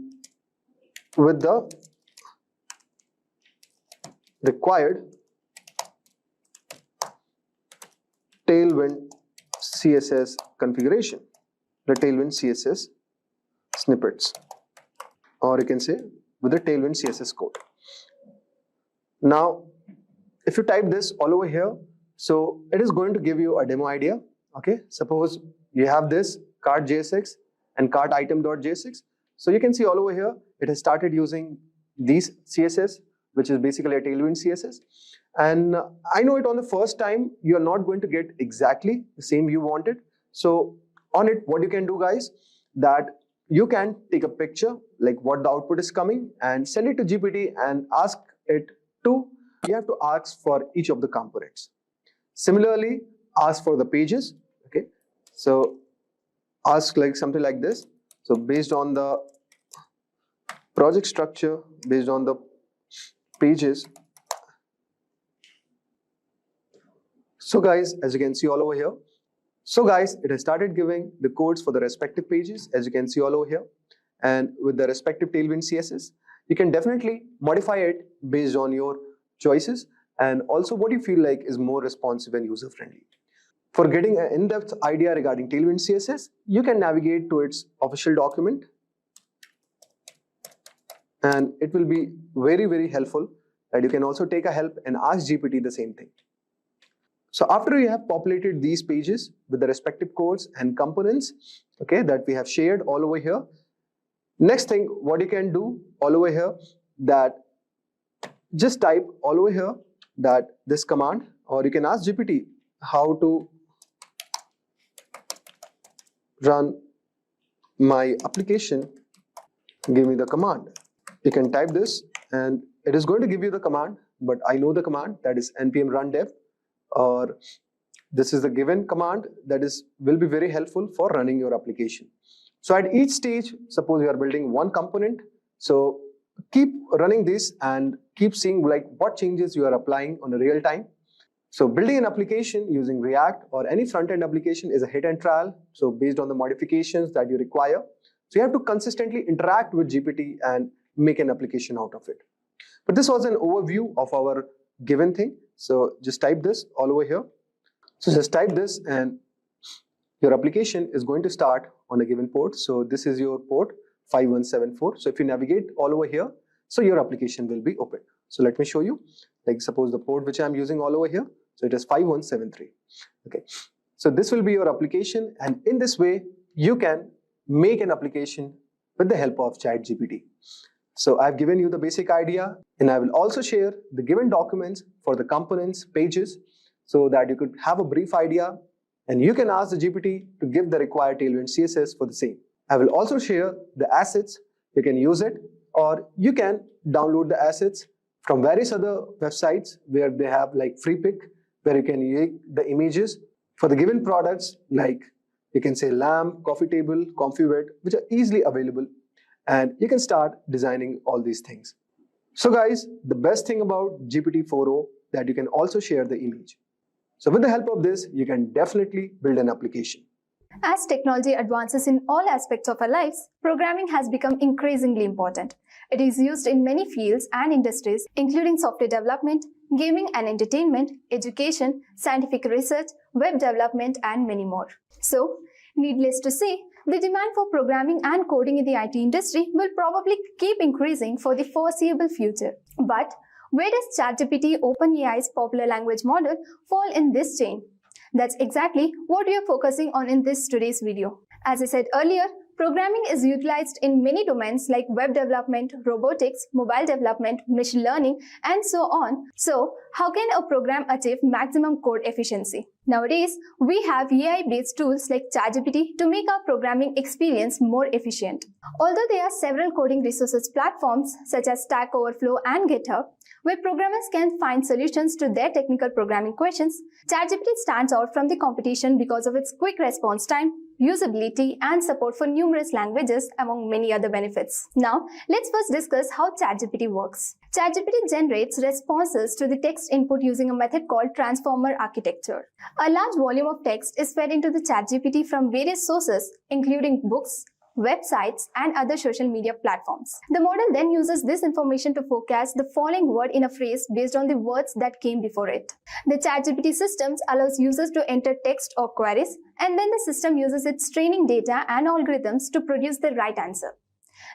with the required Tailwind CSS configuration, the Tailwind CSS snippets, or you can say with the Tailwind CSS code. Now, if you type this all over here, so it is going to give you a demo idea Okay, suppose you have this cart j6 and cart item.j6. So you can see all over here, it has started using these CSS, which is basically a Tailwind CSS. And I know it on the first time, you're not going to get exactly the same you wanted. So on it, what you can do, guys, that you can take a picture, like what the output is coming, and send it to GPT and ask it to, you have to ask for each of the components. Similarly, ask for the pages. Okay, so ask like something like this. So based on the project structure, based on the pages. So guys, as you can see all over here. So guys, it has started giving the codes for the respective pages, as you can see all over here. And with the respective Tailwind CSS, you can definitely modify it based on your choices and also what you feel like is more responsive and user-friendly. For getting an in-depth idea regarding Tailwind CSS, you can navigate to its official document. And it will be very, very helpful that you can also take a help and ask GPT the same thing. So after you have populated these pages with the respective codes and components, okay, that we have shared all over here, next thing, what you can do all over here, that just type all over here that this command, or you can ask GPT how to run my application, give me the command. You can type this and it is going to give you the command, but I know the command, that is npm run dev, or this is the given command that will be very helpful for running your application. So at each stage, suppose you are building one component, so keep running this and keep seeing like what changes you are applying on a real time. So building an application using React or any front-end application is a hit and trial. So based on the modifications that you require, so you have to consistently interact with GPT and make an application out of it. But this was an overview of our given thing. So just type this all over here. So just type this and your application is going to start on a given port. So this is your port 5174. So if you navigate all over here, so your application will be open. So let me show you, like suppose the port which I'm using all over here. So it is 5173. Okay. So this will be your application, and in this way, you can make an application with the help of ChatGPT. So I've given you the basic idea, and I will also share the given documents for the components, pages, so that you could have a brief idea, and you can ask the GPT to give the required Tailwind CSS for the same. I will also share the assets. You can use it, or you can download the assets from various other websites where they have like free pick, where you can make the images for the given products, like you can say lamp, coffee table, ComfyWet, which are easily available, and you can start designing all these things. So guys, the best thing about GPT-4o that you can also share the image. So with the help of this, you can definitely build an application. As technology advances in all aspects of our lives, programming has become increasingly important. It is used in many fields and industries, including software development, gaming and entertainment, education, scientific research, web development, and many more. So, needless to say, the demand for programming and coding in the IT industry will probably keep increasing for the foreseeable future. But where does ChatGPT, OpenAI's popular language model, fall in this chain? That's exactly what we are focusing on in today's video. As I said earlier, programming is utilized in many domains like web development, robotics, mobile development, machine learning, and so on. So, how can a program achieve maximum code efficiency? Nowadays, we have AI-based tools like ChatGPT to make our programming experience more efficient. Although there are several coding resources platforms such as Stack Overflow and GitHub, where programmers can find solutions to their technical programming questions, ChatGPT stands out from the competition because of its quick response time, usability, and support for numerous languages, among many other benefits. Now, let's first discuss how ChatGPT works. ChatGPT generates responses to the text input using a method called transformer architecture. A large volume of text is fed into the ChatGPT from various sources, including books, websites, and other social media platforms. The model then uses this information to forecast the following word in a phrase based on the words that came before it. The ChatGPT systems allows users to enter text or queries, and then the system uses its training data and algorithms to produce the right answer.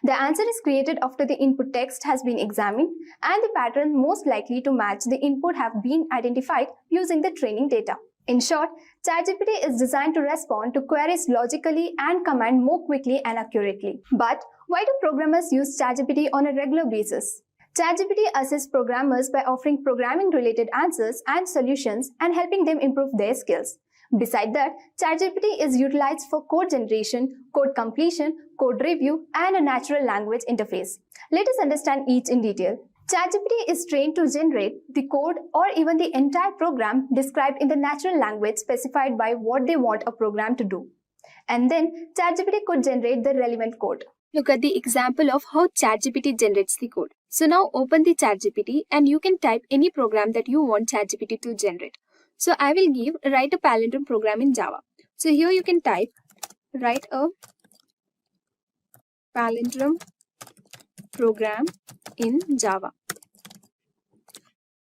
The answer is created after the input text has been examined, and the pattern most likely to match the input have been identified using the training data. In short, ChatGPT is designed to respond to queries logically and command more quickly and accurately. But why do programmers use ChatGPT on a regular basis? ChatGPT assists programmers by offering programming-related answers and solutions and helping them improve their skills. Besides that, ChatGPT is utilized for code generation, code completion, code review, and a natural language interface. Let us understand each in detail. ChatGPT is trained to generate the code or even the entire program described in the natural language specified by what they want a program to do. And then ChatGPT could generate the relevant code. Look at the example of how ChatGPT generates the code. So now open the ChatGPT and you can type any program that you want ChatGPT to generate. So I will write a palindrome program in Java. So here you can type write a palindrome program in Java.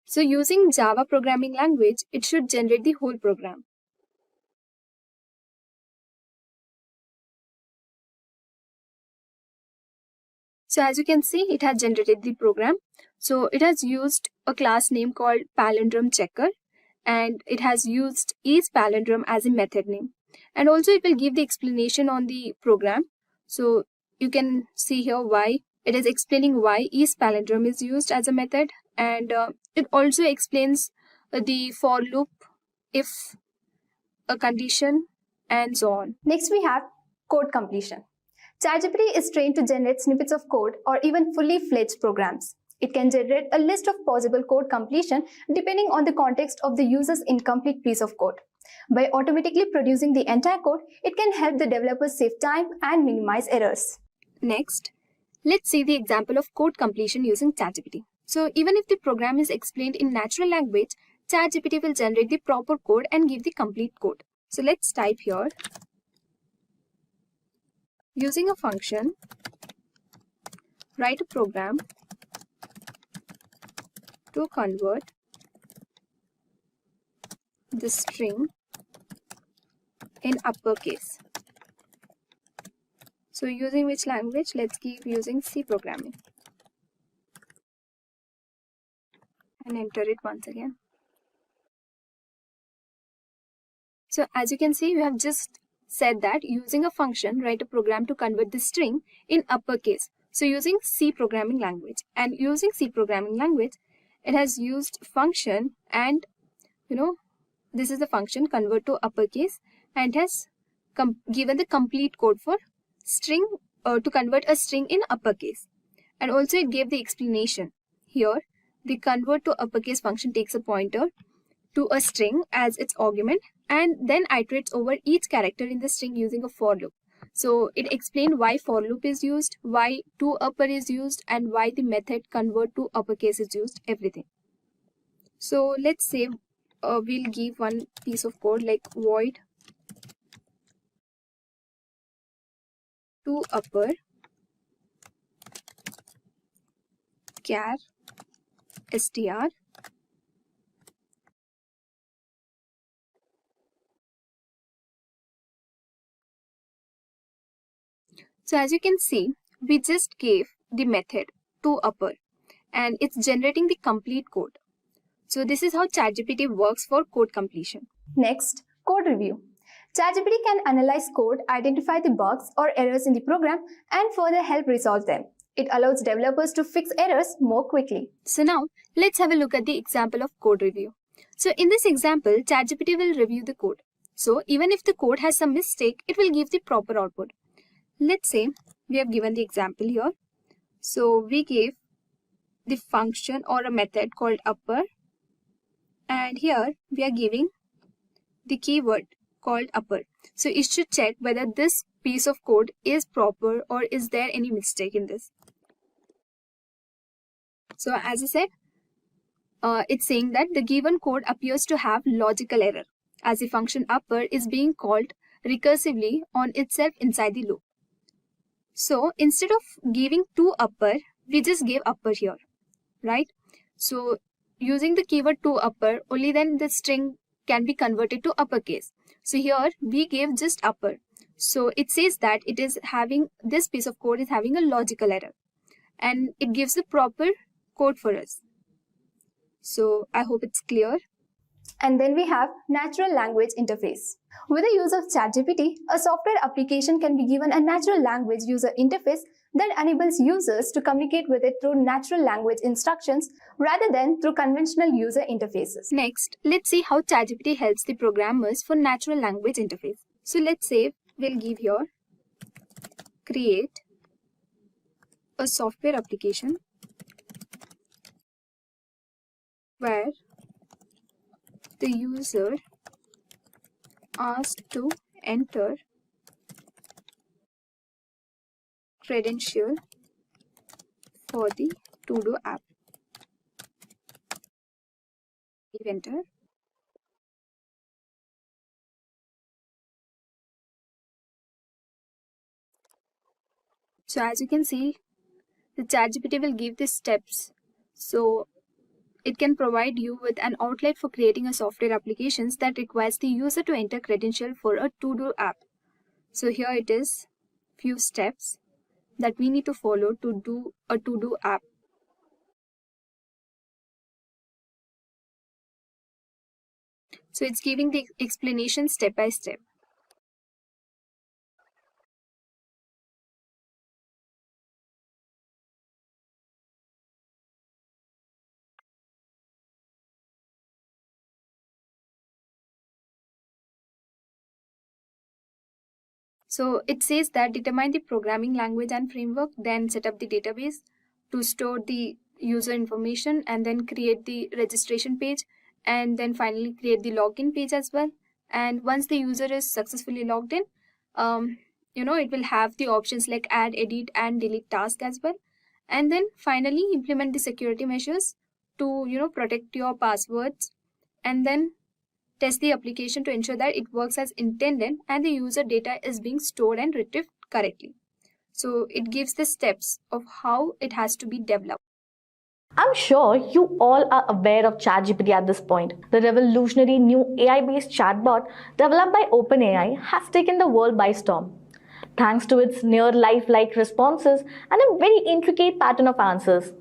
So using Java programming language, it should generate the whole program. So as you can see, it has generated the program. So it has used a class name called palindrome checker, and it has used each palindrome as a method name. And also it will give the explanation on the program. So you can see here why it is explaining why each palindrome is used as a method, and it also explains the for loop, if, a condition, and so on. Next we have code completion. ChatGPT is trained to generate snippets of code or even fully fledged programs. It can generate a list of possible code completion depending on the context of the user's incomplete piece of code. By automatically producing the entire code, it can help the developers save time and minimize errors. Next, let's see the example of code completion using ChatGPT. So even if the program is explained in natural language, ChatGPT will generate the proper code and give the complete code. So let's type here. Using a function, write a program to convert the string in uppercase. So using which language? Let's give using C programming. And enter it once again. So as you can see, we have just said that using a function, write a program to convert the string in uppercase. So using C programming language, and using C programming language, it has used function, and this is the function convert to uppercase, and has given the complete code for string to convert a string in uppercase. And also it gave the explanation. Here the convert to uppercase function takes a pointer to a string as its argument and then iterates over each character in the string using a for loop. So it explained why for loop is used, why to upper is used, and why the method convert to uppercase is used, everything. So let's say we'll give one piece of code like void to upper char str . So as you can see, we just gave the method to upper and it's generating the complete code. So this is how ChatGPT works for code completion. Next, code review. ChatGPT can analyze code, identify the bugs or errors in the program, and further help resolve them. It allows developers to fix errors more quickly. So now, let's have a look at the example of code review. So in this example, ChatGPT will review the code. So even if the code has some mistake, it will give the proper output. Let's say we have given the example here. So we gave the function or a method called upper, and here we are giving the keyword called upper. So it should check whether this piece of code is proper or is there any mistake in this. So as I said, it's saying that the given code appears to have logical error as the function upper is being called recursively on itself inside the loop. So instead of giving to upper, we just gave upper here, right? So using the keyword to upper, only then the string can be converted to uppercase. So here we gave just upper. So it says that it is having, this piece of code is having a logical error and it gives the proper code for us. So I hope it's clear. And then we have natural language interface. With the use of ChatGPT, a software application can be given a natural language user interface that enables users to communicate with it through natural language instructions rather than through conventional user interfaces. Next, let's see how ChatGPT helps the programmers for natural language interface. So let's say we'll give here create a software application where the user asked to enter credential for the to-do app. Leave enter. So as you can see, the ChatGPT will give the steps. So it can provide you with an outlet for creating a software applications that requires the user to enter credential for a to-do app. So here it is, few steps that we need to follow to do a to-do app. So it's giving the explanation step by step. So it says that determine the programming language and framework, then set up the database to store the user information, and then create the registration page, and then finally create the login page as well. And once the user is successfully logged in, it will have the options like add, edit, and delete task as well. And then finally implement the security measures to protect your passwords, and then test the application to ensure that it works as intended and the user data is being stored and retrieved correctly. So it gives the steps of how it has to be developed. I'm sure you all are aware of ChatGPT at this point. The revolutionary new AI-based chatbot developed by OpenAI has taken the world by storm. Thanks to its near lifelike responses and a very intricate pattern of answers.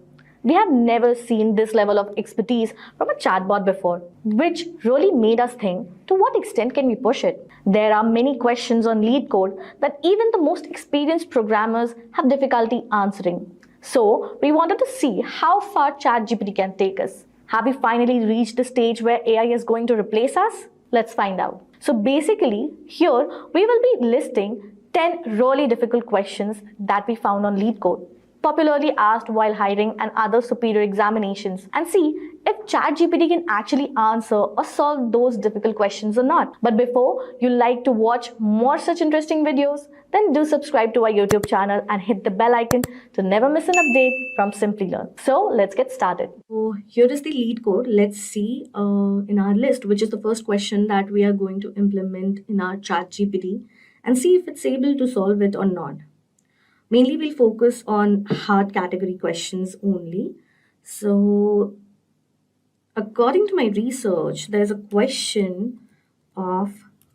We have never seen this level of expertise from a chatbot before, which really made us think, to what extent can we push it? There are many questions on lead code that even the most experienced programmers have difficulty answering. So, we wanted to see how far ChatGPT can take us. Have we finally reached the stage where AI is going to replace us? Let's find out. So basically, here we will be listing 10 really difficult questions that we found on lead code, popularly asked while hiring and other superior examinations, and see if ChatGPT can actually answer or solve those difficult questions or not. But before you like to watch more such interesting videos, then do subscribe to our YouTube channel and hit the bell icon to never miss an update from Simplilearn. So let's get started. So here is the lead code. Let's see in our list, which is the first question that we are going to implement in our ChatGPT, and see if it's able to solve it or not. Mainly we'll focus on hard category questions only. So according to my research, there's a question of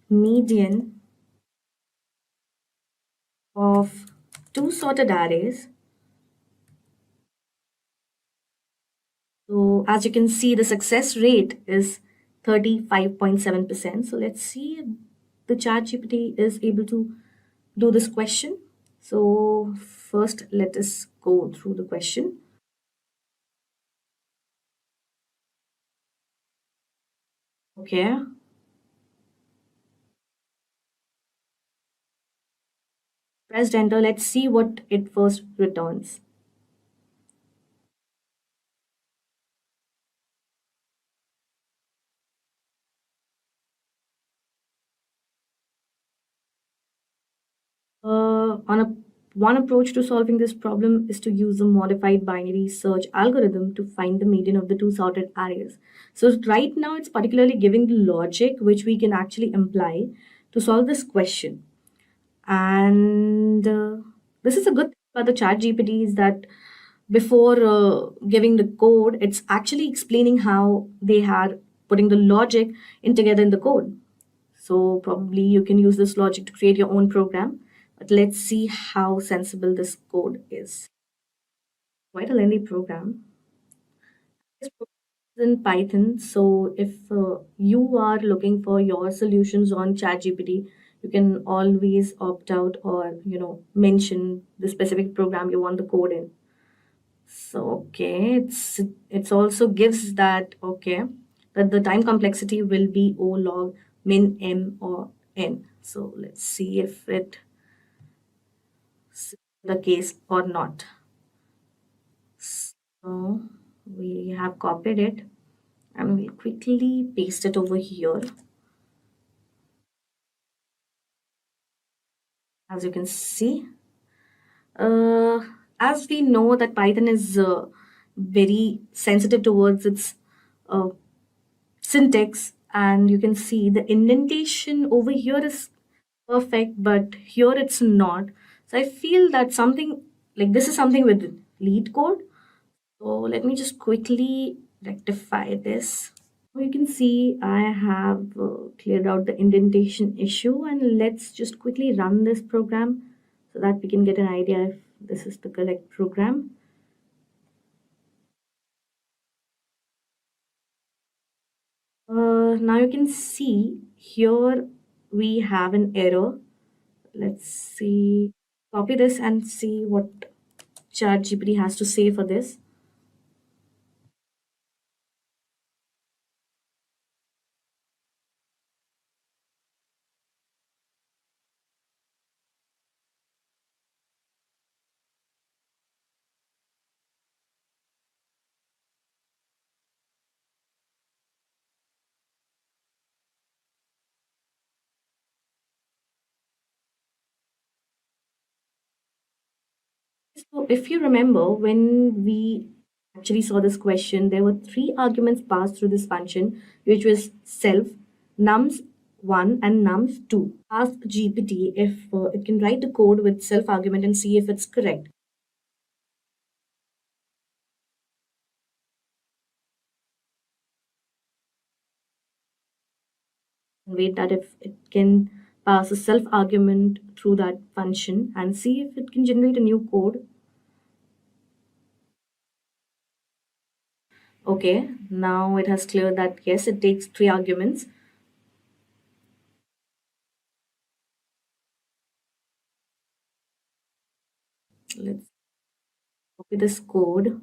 median of two sorted arrays. So as you can see, the success rate is 35.7%. So let's see if the ChatGPT is able to do this question. So first, let us go through the question. Okay. Press enter. Let's see what it first returns. One approach to solving this problem is to use a modified binary search algorithm to find the median of the two sorted arrays. So right now it's particularly giving the logic which we can actually apply to solve this question. And this is a good thing about the ChatGPT is that before giving the code, it's actually explaining how they are putting the logic in together in the code. So probably you can use this logic to create your own program. But let's see how sensible this code is. Quite a lengthy program. in Python. So if you are looking for your solutions on ChatGPT, you can always opt out or mention the specific program you want the code in. So okay, it's also gives that that the time complexity will be O log min m or n. So let's see if it's the case or not. So we have copied it and we'll quickly paste it over here. As you can see, as we know that Python is very sensitive towards its uh, syntax, and you can see the indentation over here is perfect, but here it's not. So I feel that something like this is something with lead code. So let me just quickly rectify this. You can see I have cleared out the indentation issue, and let's just quickly run this program so that we can get an idea if this is the correct program. Now you can see here we have an error. Let's see, copy this and see what ChatGPT has to say for this. So if you remember, when we actually saw this question, there were 3 arguments passed through this function, which was self, nums1 and nums2. Ask GPT if it can write the code with self argument and see if it's correct. Wait that if it can pass a self argument through that function and see if it can generate a new code. Okay, now it has cleared that yes, it takes 3 arguments. Let's copy this code.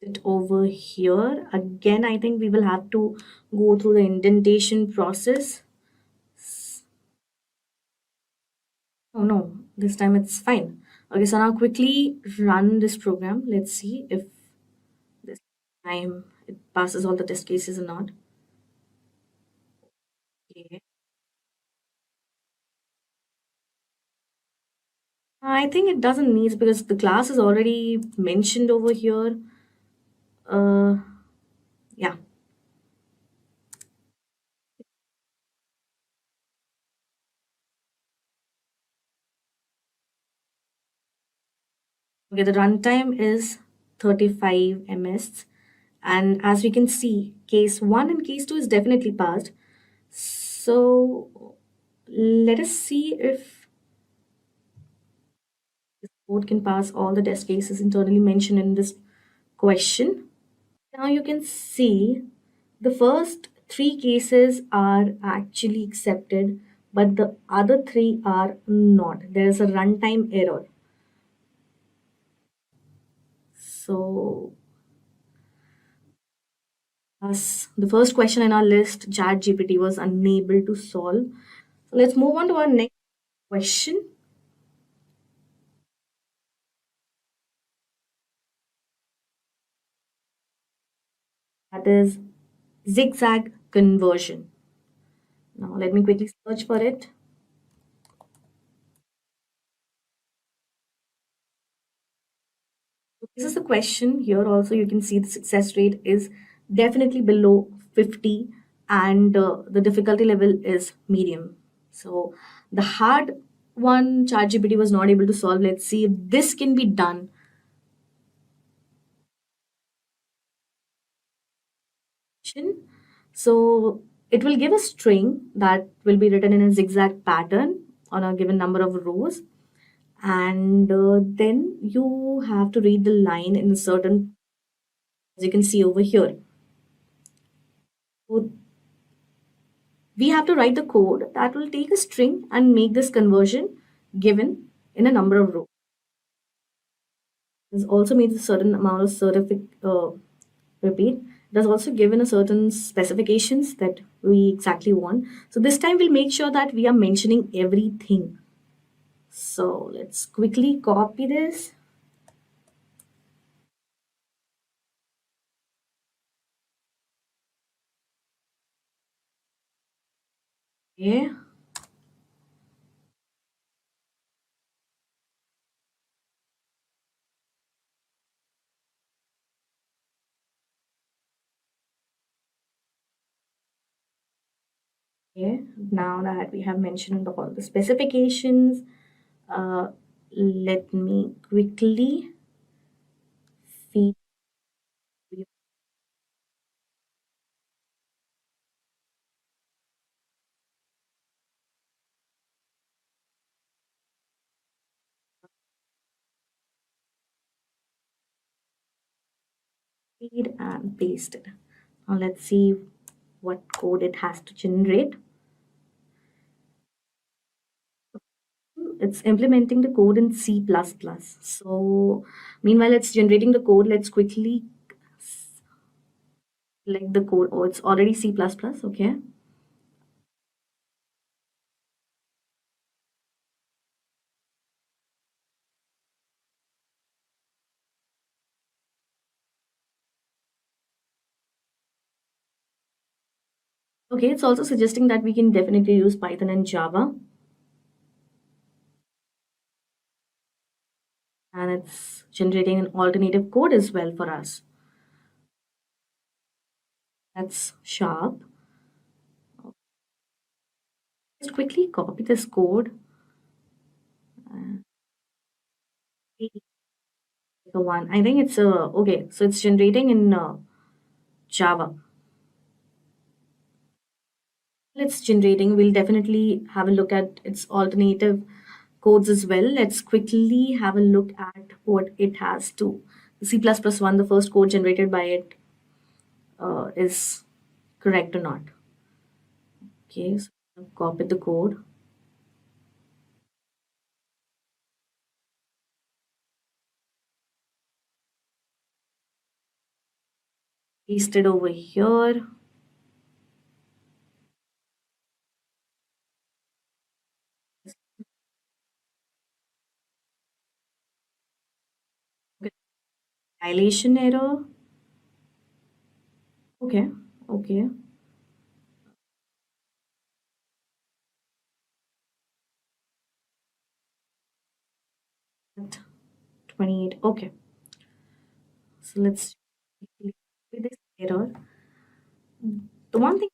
It over here. Again, I think we will have to go through the indentation process. Oh no, this time it's fine. Okay, so now quickly run this program. Let's see if this time it passes all the test cases or not. Okay. I think it doesn't need because the class is already mentioned over here. Yeah. Okay, the runtime is 35 ms, and as we can see, case 1 and case 2 is definitely passed. So let us see if this code can pass all the test cases internally mentioned in this question. Now you can see the first 3 cases are actually accepted, but the other 3 are not. There is a runtime error. So as the first question in our list, ChatGPT was unable to solve. So let's move on to our next question. That is zigzag conversion. Now let me quickly search for it. This is the question. Here also you can see the success rate is definitely below 50 and the difficulty level is medium. So the hard one ChatGPT was not able to solve. Let's see if this can be done. So it will give a string that will be written in a zigzag pattern on a given number of rows. and then you have to read the line in a certain, as you can see over here. So we have to write the code that will take a string and make this conversion given in a number of rows. This also means a certain amount of repeat. It has also given a certain specifications that we exactly want. So this time we'll make sure that we are mentioning everything. So let's quickly copy this. Okay. Okay, now that we have mentioned all the specifications, let me quickly feed you feed and paste it. Now let's see what code it has to generate. It's implementing the code in C++. So meanwhile it's generating the code, let's quickly select the code. Oh, it's already C++, okay. Okay, it's also suggesting that we can definitely use Python and Java. And it's generating an alternative code as well for us. That's sharp. Just quickly copy this code. The one, I think it's okay. So it's generating in Java. It's generating. We'll definitely have a look at its alternative codes as well. Let's quickly have a look at what it has to. The C++1, the first code generated by it, is correct or not. Okay, so I've copied the code. Paste it over here. Compilation error. Okay, okay. 28. Okay. So let's with this error. The one thing,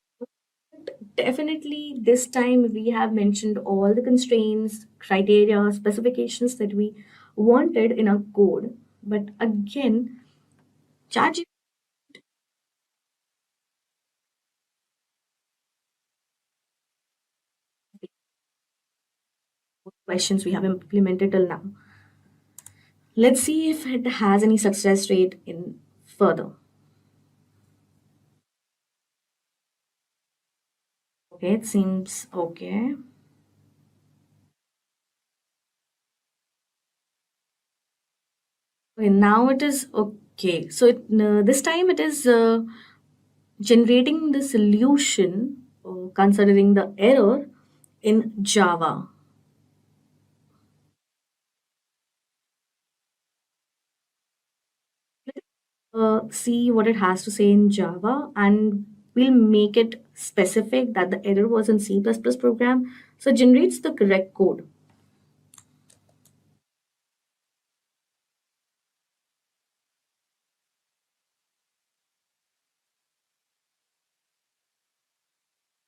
definitely this time we have mentioned all the constraints, criteria, specifications that we wanted in our code. But again, ChatGPT questions we have implemented till now. Let's see if it has any success rate in further. Okay, it seems okay. Okay, now it is okay. So this time it is generating the solution considering the error in Java. See what it has to say in Java, and we'll make it specific that the error was in C++ program. So it generates the correct code.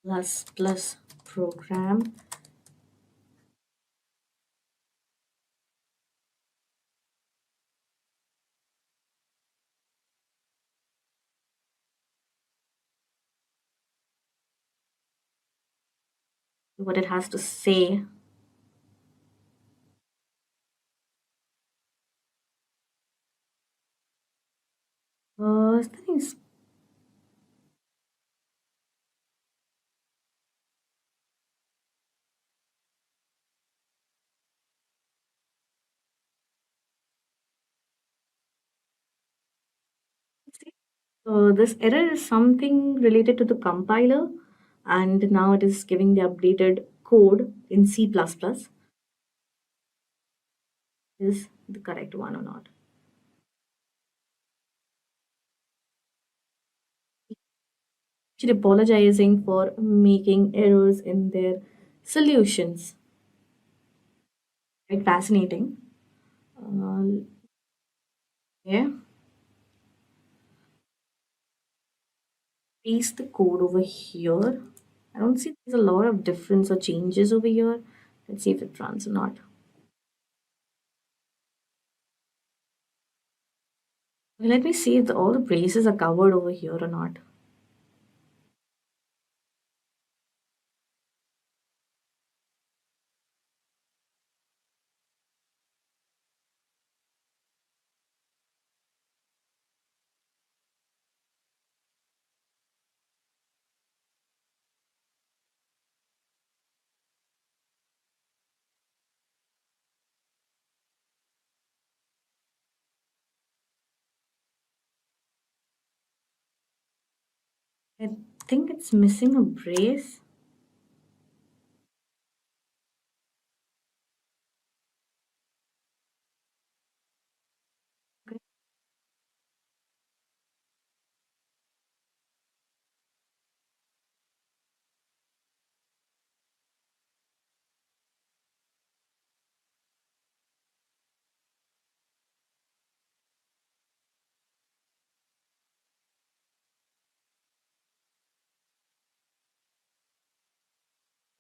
Plus plus program. What it has to say. Is there any this error is something related to the compiler, and now it is giving the updated code in C++. Is the correct one or not? Actually apologizing for making errors in their solutions. Quite fascinating. Yeah. Paste the code over here. I don't see there's a lot of difference or changes over here. Let's see if it runs or not. Let me see if all the braces are covered over here or not. I think it's missing a brace.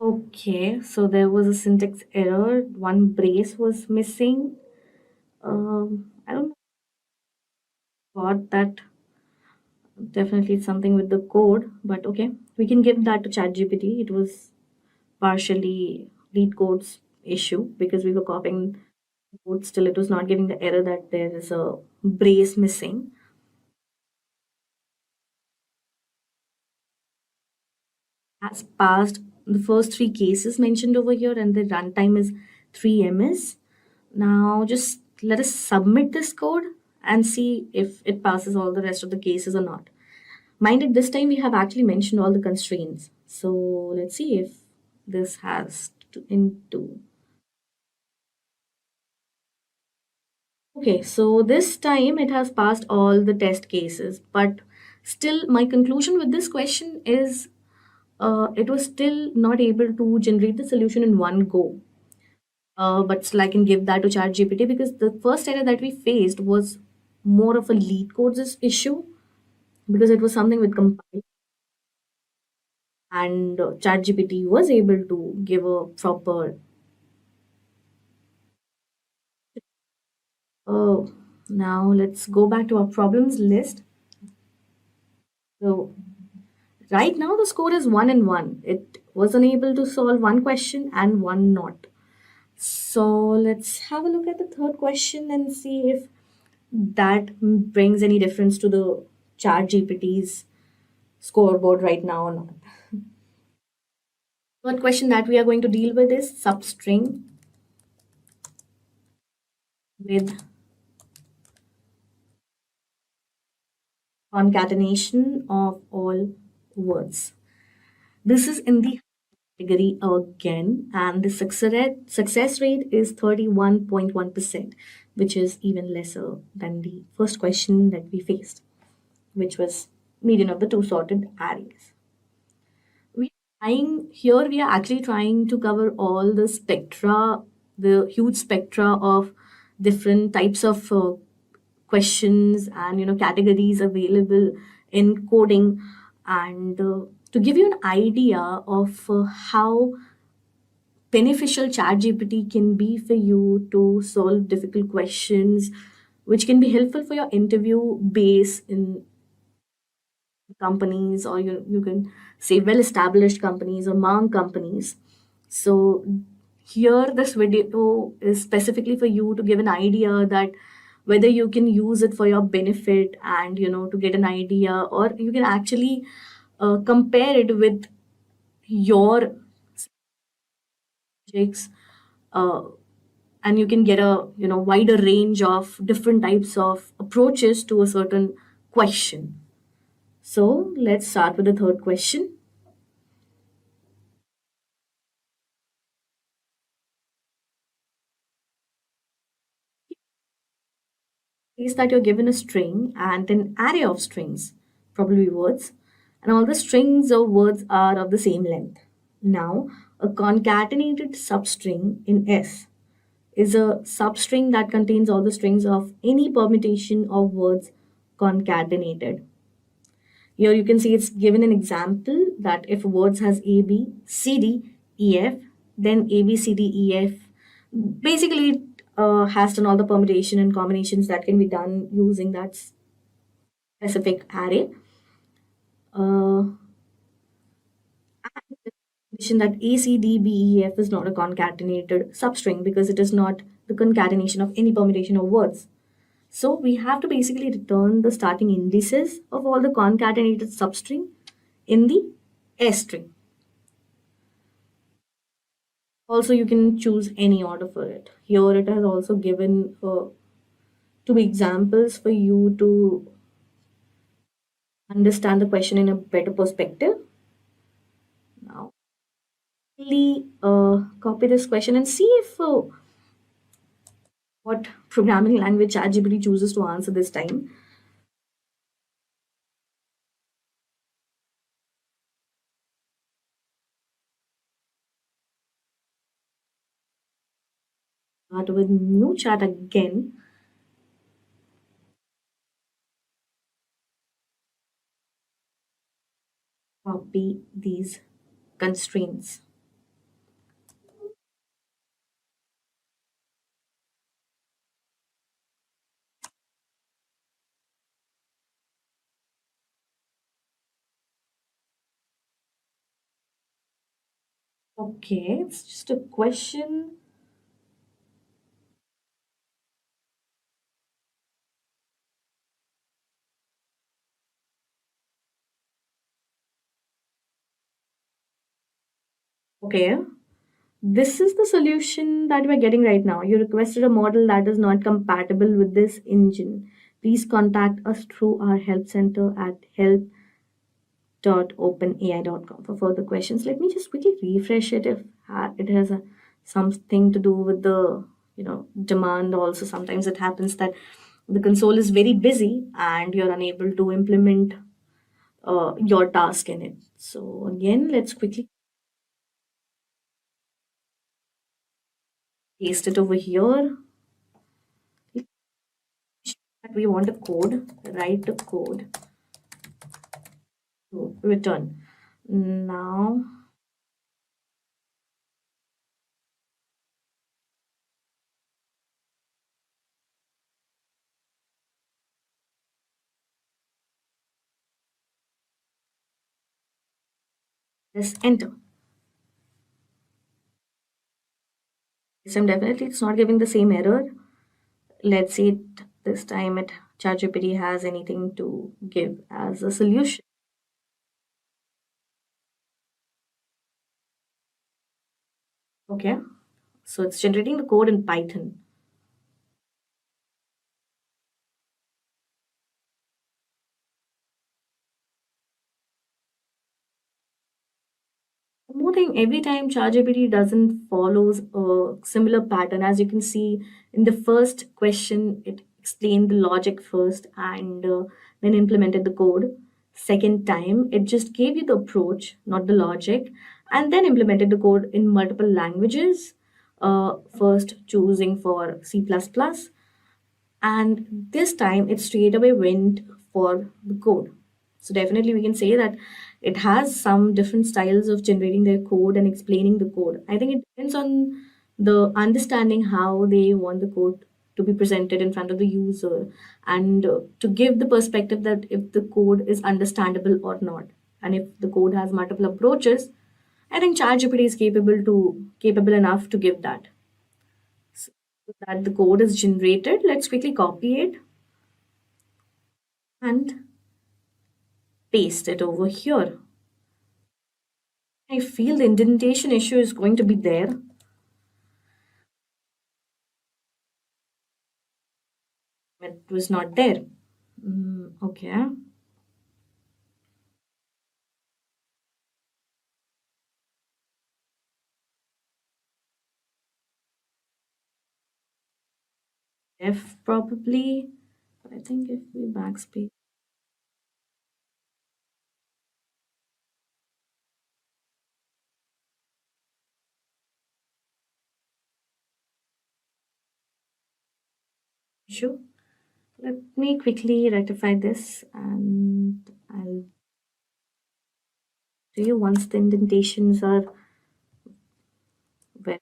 Okay, so there was a syntax error. One brace was missing. I don't know what that. Definitely it's something with the code, but okay, we can give that to ChatGPT. It was partially lead code's issue because we were copying the code. Still, it was not giving the error that there is a brace missing. Has passed the first three cases mentioned over here, and the runtime is 3 ms. Now, just let us submit this code and see if it passes all the rest of the cases or not. Mind it, this time we have actually mentioned all the constraints. So let's see if this has into. Okay, so this time it has passed all the test cases, but still my conclusion with this question is it was still not able to generate the solution in one go. But still I can give that to ChatGPT because the first error that we faced was more of a lead codes issue because it was something with compile, and ChatGPT was able to give a proper. Now let's go back to our problems list. So right now the score is 1 and 1. It was unable to solve one question and one not. So let's have a look at the third question and see if that brings any difference to the ChatGPT's scoreboard right now or not. Third question that we are going to deal with is substring with concatenation of all words. This is in the category again, and the success rate is 31.1%, which is even lesser than the first question that we faced, which was median of the two sorted arrays. We are actually trying to cover all the spectra, the huge spectra of different types of questions and categories available in coding, and to give you an idea of how beneficial ChatGPT can be for you to solve difficult questions, which can be helpful for your interview base in companies, or you can say well-established companies or Monk companies. So here this video is specifically for you to give an idea that whether you can use it for your benefit and to get an idea, or you can actually compare it with your subjects, uh, and you can get a wider range of different types of approaches to a certain question. So let's start with the third question. Is that you're given a string and an array of strings, probably words, and all the strings of words are of the same length. Now, a concatenated substring in S is a substring that contains all the strings of any permutation of words concatenated. Here you can see it's given an example that if words has A, B, C, D, E, F, then A, B, C, D, E, F. Basically, it has done all the permutation and combinations that can be done using that specific array. Condition that A, C, D, B, E, F is not a concatenated substring because it is not the concatenation of any permutation of words. So we have to basically return the starting indices of all the concatenated substring in the S string. Also, you can choose any order for it. Here it has also given two examples for you to understand the question in a better perspective. Now, really copy this question and see if what programming language ChatGPT chooses to answer this time. Start with new chat again. Copy these constraints. Okay, it's just a question. Okay, this is the solution that we're getting right now. You requested a model that is not compatible with this engine. Please contact us through our help center at help.openai.com for further questions. Let me just quickly refresh it if it has something to do with the demand. Also, sometimes it happens that the console is very busy and you're unable to implement your task in it. So again, let's quickly paste it over here. We want a code, write the code, so return. Now, let's enter. This time definitely it's not giving the same error. Let's see it this time ChatGPT has anything to give as a solution. Okay, so it's generating the code in Python. One more thing, every time ChatGPT doesn't follows a similar pattern. As you can see in the first question, it explained the logic first and then implemented the code. Second time, it just gave you the approach, not the logic, and then implemented the code in multiple languages. First choosing for C++, and this time it straight away went for the code. So definitely we can say that it has some different styles of generating their code and explaining the code. I think it depends on the understanding how they want the code to be presented in front of the user, and to give the perspective that if the code is understandable or not, and if the code has multiple approaches, I think ChatGPT is capable enough to give that. So that the code is generated. Let's quickly copy it and paste it over here. I feel the indentation issue is going to be there. It was not there. Okay. F probably, but I think if we backspace. Issue. Let me quickly rectify this and I'll show you once the indentations are well.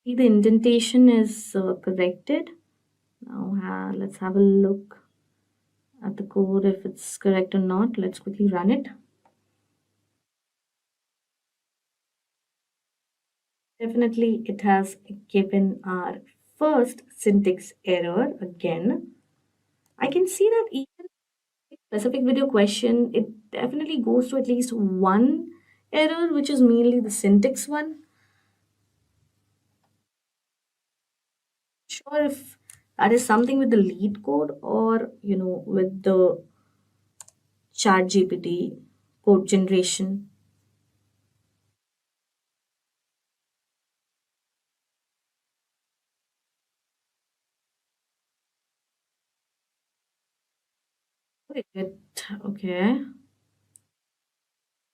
See, the indentation is corrected. Now let's have a look at the code if it's correct or not. Let's quickly run it. Definitely, it has given our first syntax error again. I can see that even specific video question, it definitely goes to at least one error, which is mainly the syntax one. Sure if that is something with the lead code or with the ChatGPT code generation. Okay.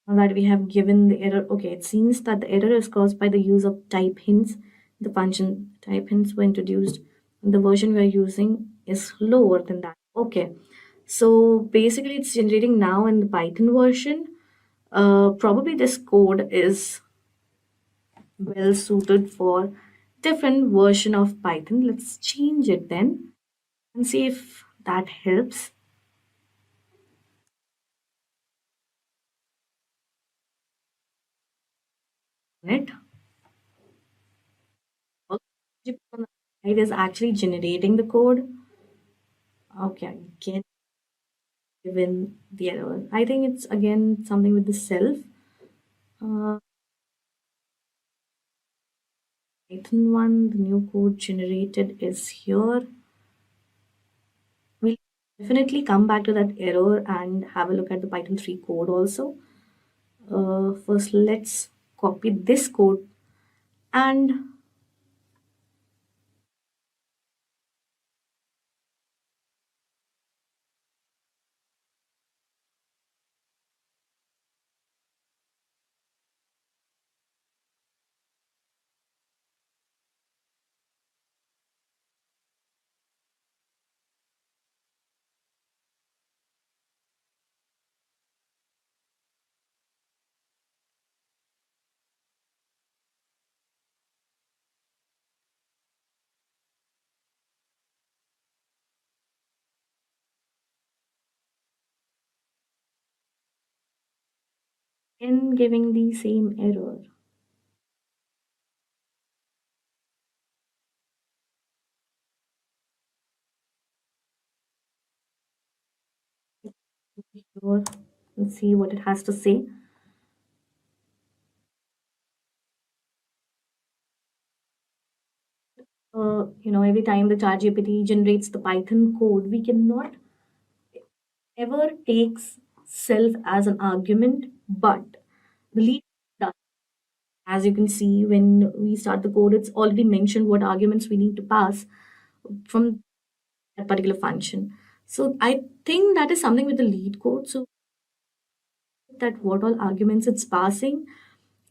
Now that we have given the error, okay, it seems that the error is caused by the use of type hints. The function type hints were introduced, and the version we are using is lower than that. Okay, so basically it's generating now in the Python version. Probably this code is well suited for different version of Python. Let's change it then and see if that helps. It it is actually generating the code. Okay, again given the error. I think it's again something with the self. Uh, Python one, the new code generated is here. We'll definitely come back to that error and have a look at the Python 3 code also. First, let's copy this code and in giving the same error. Here, let's see what it has to say. Every time the ChatGPT generates the Python code, we cannot ever takes self as an argument, but the lead does. As you can see, when we start the code, it's already mentioned what arguments we need to pass from that particular function. So I think that is something with the lead code. So that what all arguments it's passing,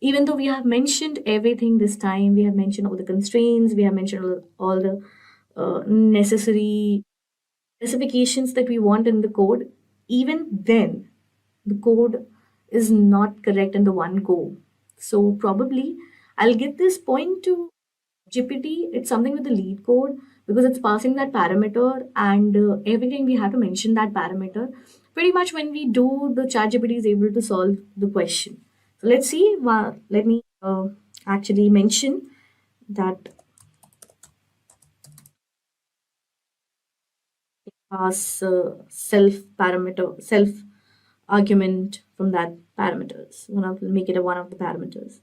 even though we have mentioned everything this time, we have mentioned all the constraints, we have mentioned all the necessary specifications that we want in the code, even then the code is not correct in the one go. So probably I'll give this point to GPT. It's something with the lead code because it's passing that parameter, and every time we have to mention that parameter. Pretty much when we do, the chat GPT is able to solve the question. So let's see. Let me actually mention that pass self argument from that parameters. Make it one of the parameters.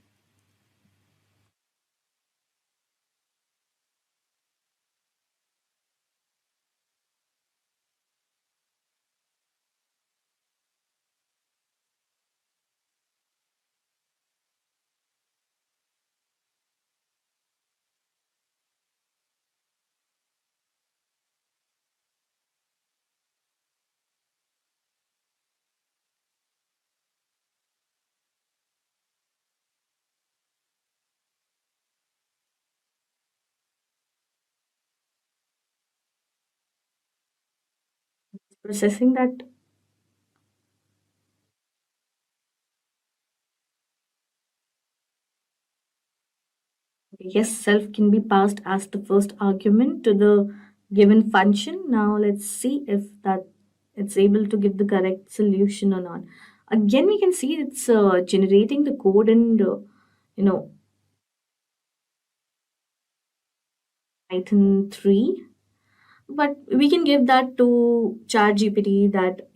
Processing that. Yes, self can be passed as the first argument to the given function. Now let's see if that it's able to give the correct solution or not. Again, we can see it's generating the code in you know Python 3, but we can give that to ChatGPT that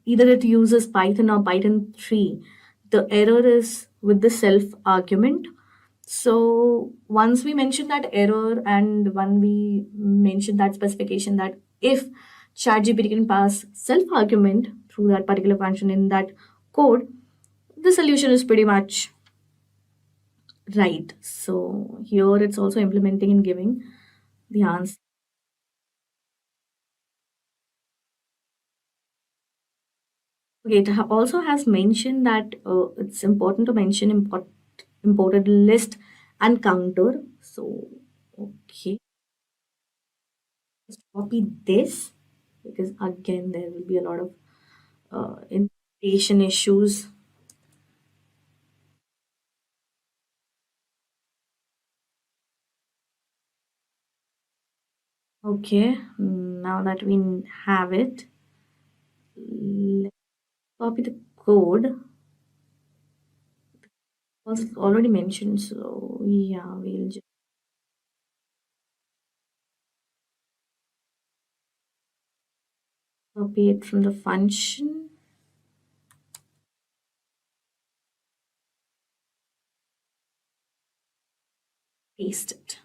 either it uses Python or Python 3. The error is with the self argument. So once we mention that error and when we mention that specification that if ChatGPT can pass self argument through that particular function in that code, the solution is pretty much right. So here it's also implementing and giving the answer. Okay, it also has mentioned that it's important to mention imported list and counter. So, okay, let's copy this because again there will be a lot of indentation issues. Okay, now that we have it, let's copy the code. Was already mentioned, so yeah, we'll just copy it from the function, paste it.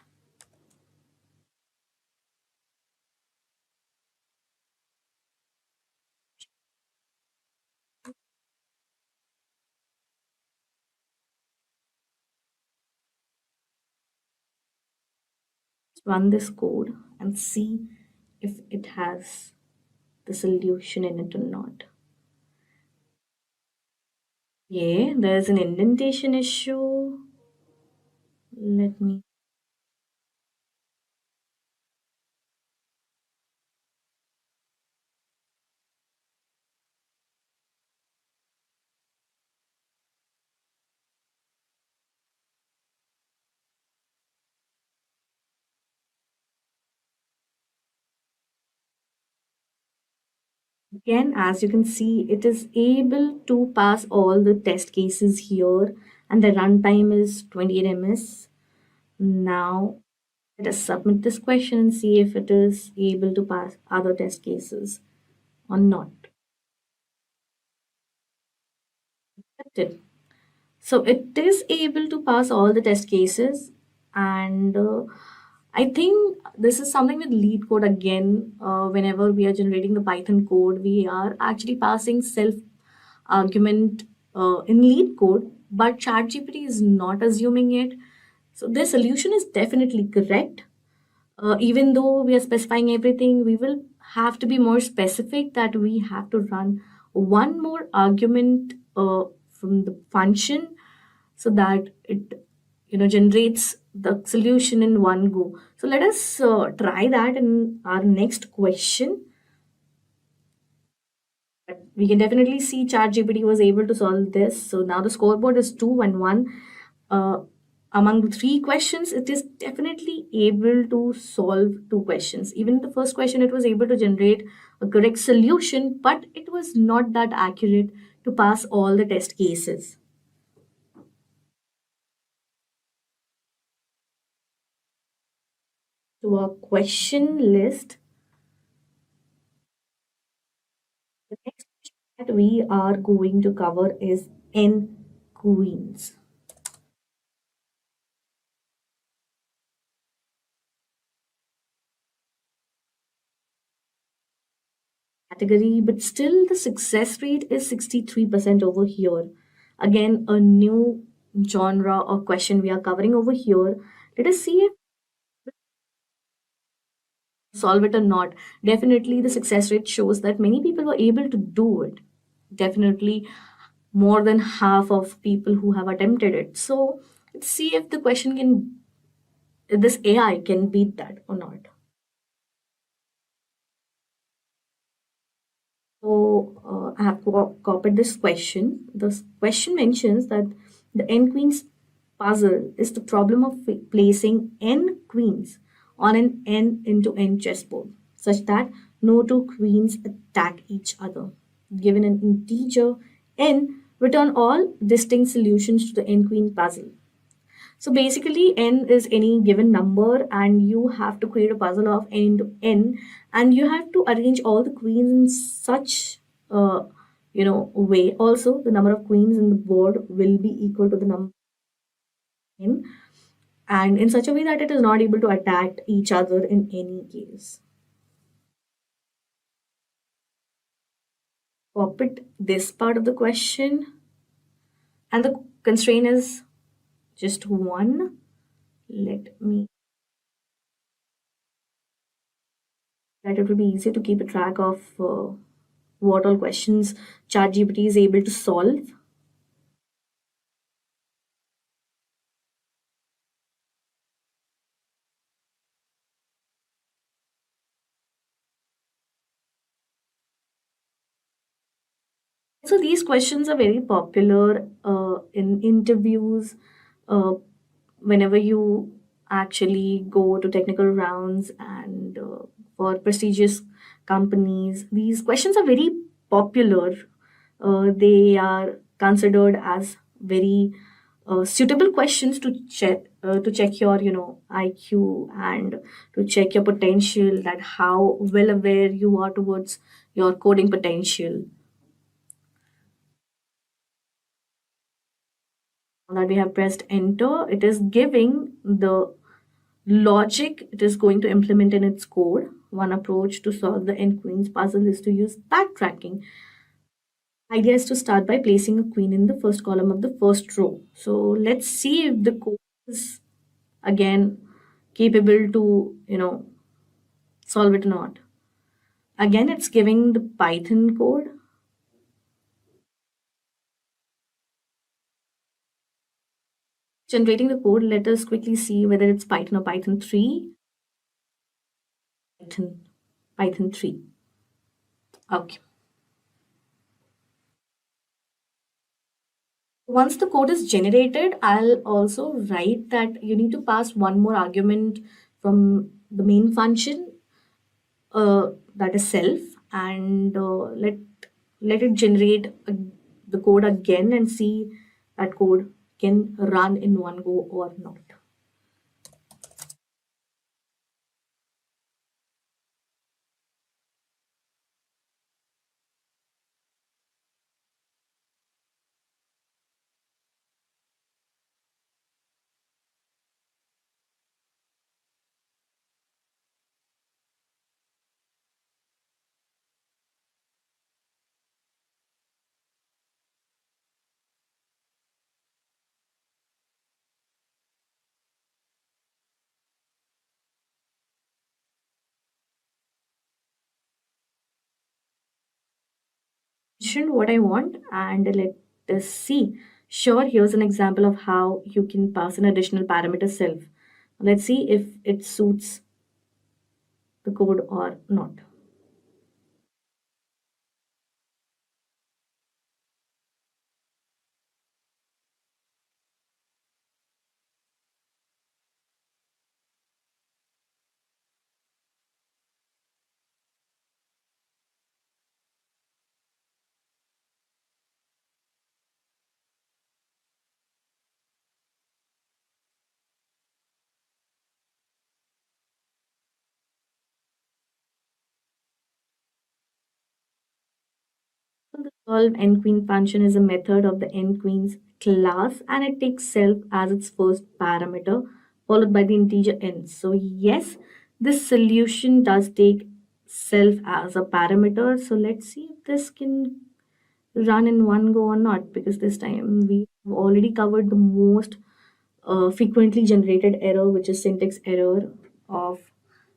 Run this code and see if it has the solution in it or not. Yeah, there's an indentation issue. Let me again, as you can see, it is able to pass all the test cases here, and the runtime is 28 ms. Now let us submit this question and see if it is able to pass other test cases or not. Accepted. So it is able to pass all the test cases, and I think this is something with lead code again. Whenever we are generating the Python code, we are actually passing self argument in lead code, but ChatGPT is not assuming it. So their solution is definitely correct. Even though we are specifying everything, we will have to be more specific that we have to run one more argument from the function so that it generates the solution in one go. So let us try that in our next question. But we can definitely see ChatGPT was able to solve this. So now the scoreboard is 2-1. Among the 3 questions, it is definitely able to solve 2 questions. Even the first question, it was able to generate a correct solution, but it was not that accurate to pass all the test cases. To our question list, the next question that we are going to cover is N queens. Category, but still the success rate is 63% over here. Again, a new genre or question we are covering over here. Let us see if solve it or not. Definitely the success rate shows that many people were able to do it. Definitely more than half of people who have attempted it. So let's see if the question can, if this AI can beat that or not. So I have copied this question. The question mentions that the n queens puzzle is the problem of placing n queens on an n into n chessboard such that no two queens attack each other. Given an integer n, return all distinct solutions to the n queen puzzle. So basically, n is any given number, and you have to create a puzzle of n into n, and you have to arrange all the queens in such way. Also, the number of queens in the board will be equal to the number n, and in such a way that it is not able to attack each other in any case. Copied this part of the question, and the constraint is just one. Let me that it will be easier to keep a track of what all questions ChatGPT is able to solve. So these questions are very popular in interviews. Whenever you actually go to technical rounds and for prestigious companies. These questions are very popular. They are considered as very suitable questions to check your IQ and to check your potential, that how well aware you are towards your coding potential. Now that we have pressed enter, it is giving the logic it is going to implement in its code. One approach to solve the n queens puzzle is to use backtracking. Idea is to start by placing a queen in the first column of the first row. So let's see if the code is again capable to solve it or not. Again, it's giving the Python code. Generating the code, let us quickly see whether it's Python or Python 3. Python 3. Okay. Once the code is generated, I'll also write that you need to pass one more argument from the main function, that is self, and let it generate the code again and see that code can run in one go or not. What I want and let us see. Sure, here's an example of how you can pass an additional parameter self. Let's see if it suits the code or not. The solve nQueen function is a method of the nQueens class and it takes self as its first parameter followed by the integer n. So yes, this solution does take self as a parameter. So let's see if this can run in one go or not, because this time we have already covered the most frequently generated error, which is syntax error of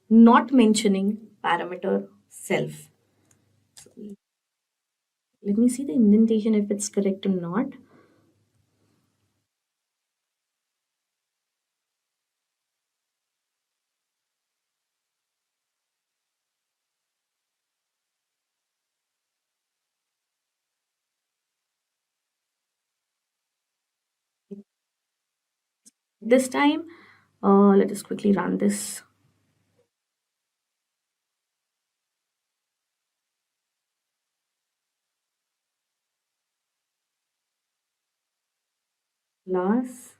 not mentioning parameter self. So let me see the indentation if it's correct or not. This time, let us quickly run this. Class.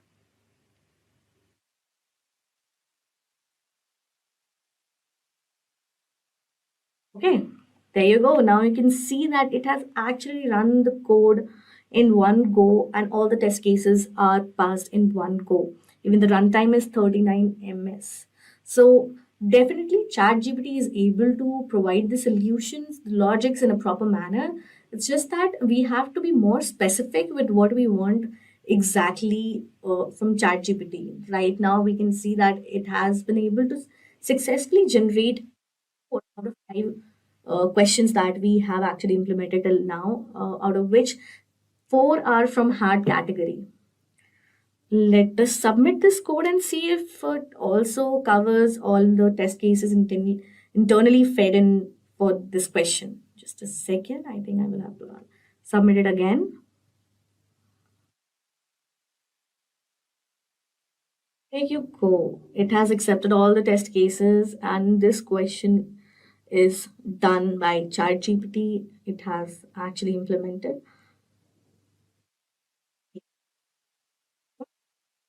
Okay, there you go. Now you can see that it has actually run the code in one go and all the test cases are passed in one go. Even the runtime is 39 ms. So definitely ChatGPT is able to provide the solutions, the logics in a proper manner. It's just that we have to be more specific with what we want exactly from ChatGPT. Right now we can see that it has been able to successfully generate 4 out of 5 questions that we have actually implemented till now, out of which 4 are from hard category. Let us submit this code and see if it also covers all the test cases internally fed in for this question. Just a second, I think I will have to submit it again. Here you go. It has accepted all the test cases, and this question is done by ChatGPT. It has actually implemented.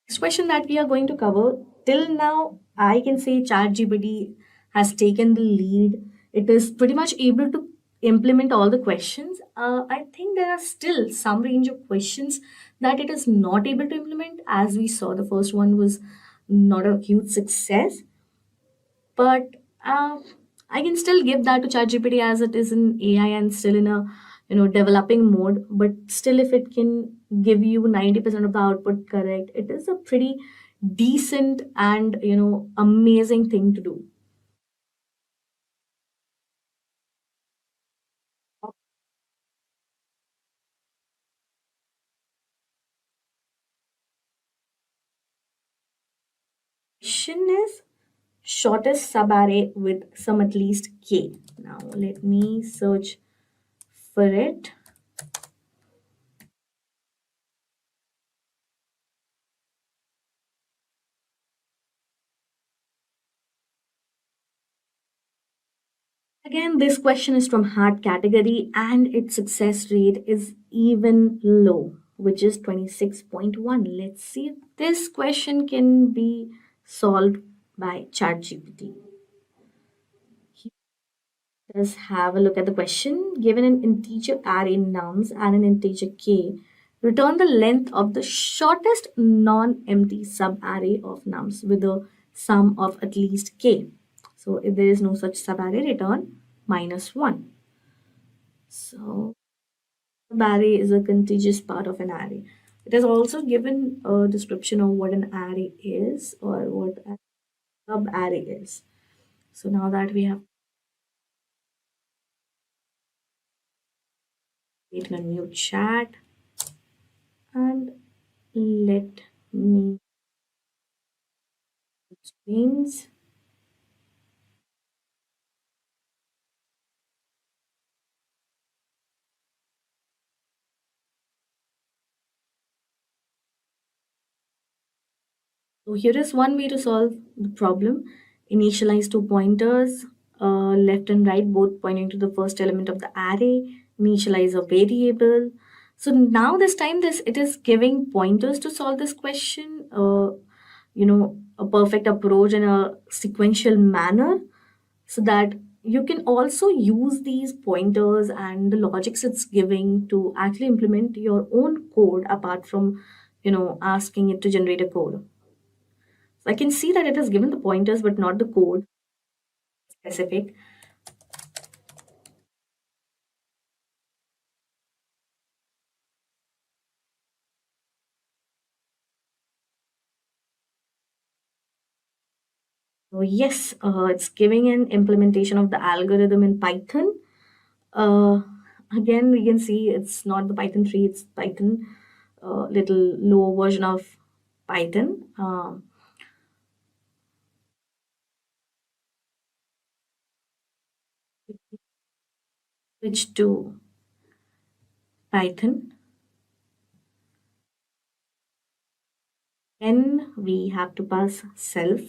Next question that we are going to cover, till now, I can say ChatGPT has taken the lead. It is pretty much able to implement all the questions. I think there are still some range of questions that it is not able to implement. As we saw, the first one was not a huge success, but uh, I can still give that to ChatGPT as it is in AI and still in a developing mode. But still, if it can give you 90% of the output correct, it is a pretty decent and amazing thing to do. Question is shortest subarray with some at least k. Now let me search for it. Again, this question is from hard category and its success rate is even low, which is 26.1. Let's see if this question can be solved by ChatGPT. Let's have a look at the question. Given an integer array nums and an integer k, return the length of the shortest non-empty subarray of nums with a sum of at least k. So if there is no such subarray, return -1. So subarray is a contiguous part of an array. It has also given a description of what an array is or what a subarray is. So now that we have created a new chat, and let me screens. So here is one way to solve the problem. Initialize two pointers, left and right, both pointing to the first element of the array. Initialize a variable. So now this time it is giving pointers to solve this question. A perfect approach in a sequential manner, so that you can also use these pointers and the logics it's giving to actually implement your own code apart from asking it to generate a code. So I can see that it has given the pointers but not the code specific. So yes, it's giving an implementation of the algorithm in Python. Uh, Again, we can see it's not the Python 3, it's Python, little lower version of Python. Switch to Python. Then we have to pass self.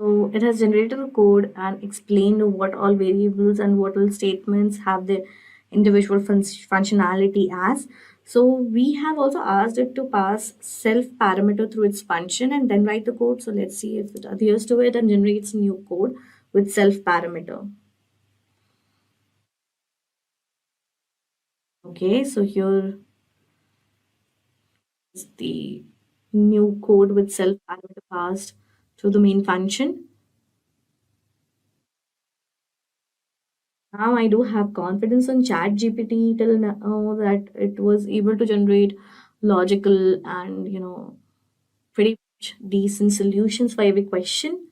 So it has generated the code and explained what all variables and what all statements have their individual functionality as. So we have also asked it to pass self parameter through its function and then write the code. So let's see if it adheres to it and generates new code with self parameter. Okay, so here is the new code with self parameter passed through the main function. Now I do have confidence on ChatGPT till now that it was able to generate logical and pretty much decent solutions for every question.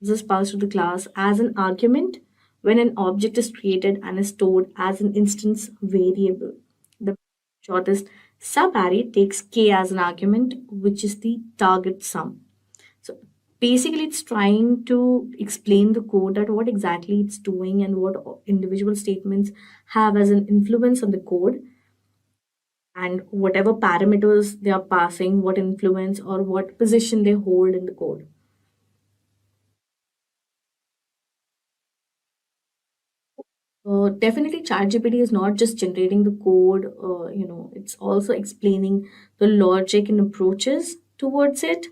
is passed to the class as an argument when an object is created and is stored as an instance variable. The shortest subarray takes k as an argument, which is the target sum. So basically, it's trying to explain the code that what exactly it's doing and what individual statements have as an influence on the code, and whatever parameters they are passing, what influence or what position they hold in the code. Definitely, ChatGPT is not just generating the code. It's also explaining the logic and approaches towards it.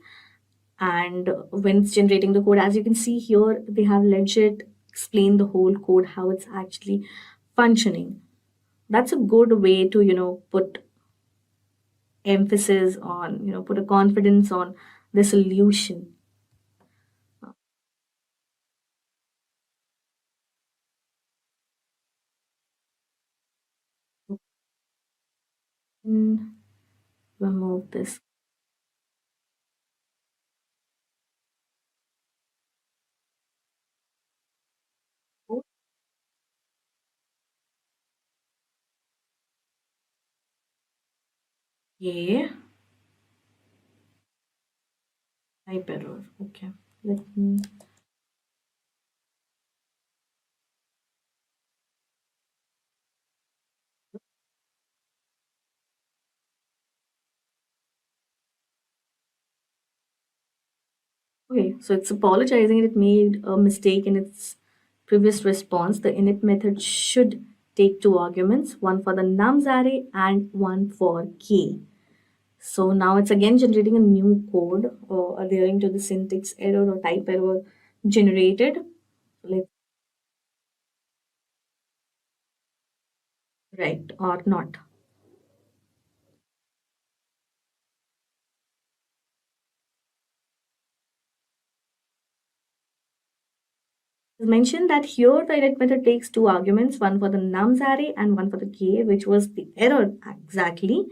And when it's generating the code, as you can see here, they have legit explained the whole code, how it's actually functioning. That's a good way to put emphasis on, put a confidence on the solution. And remove this. Yeah, type error. Okay, let me. Okay, so it's apologizing it made a mistake in its previous response. The init method should take two arguments, one for the nums array and one for k. So now it's again generating a new code or adhering to the syntax error or type error generated. Let's right or not. As mentioned that here the init method takes two arguments, one for the nums array and one for the k, which was the error exactly.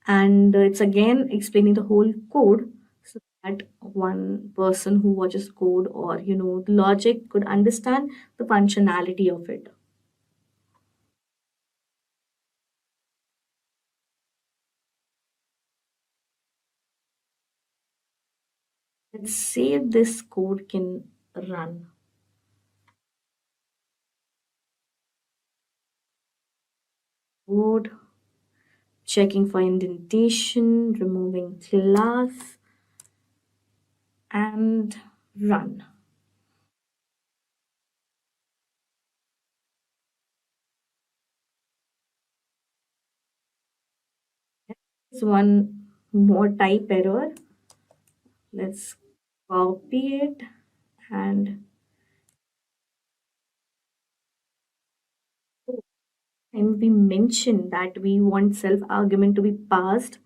And it's again explaining the whole code so that one person who watches code or the logic could understand the functionality of it. Let's see if this code can run. Code, checking for indentation, removing class, and run. There's one more type error. Let's copy it and we mentioned that we want self argument to be passed.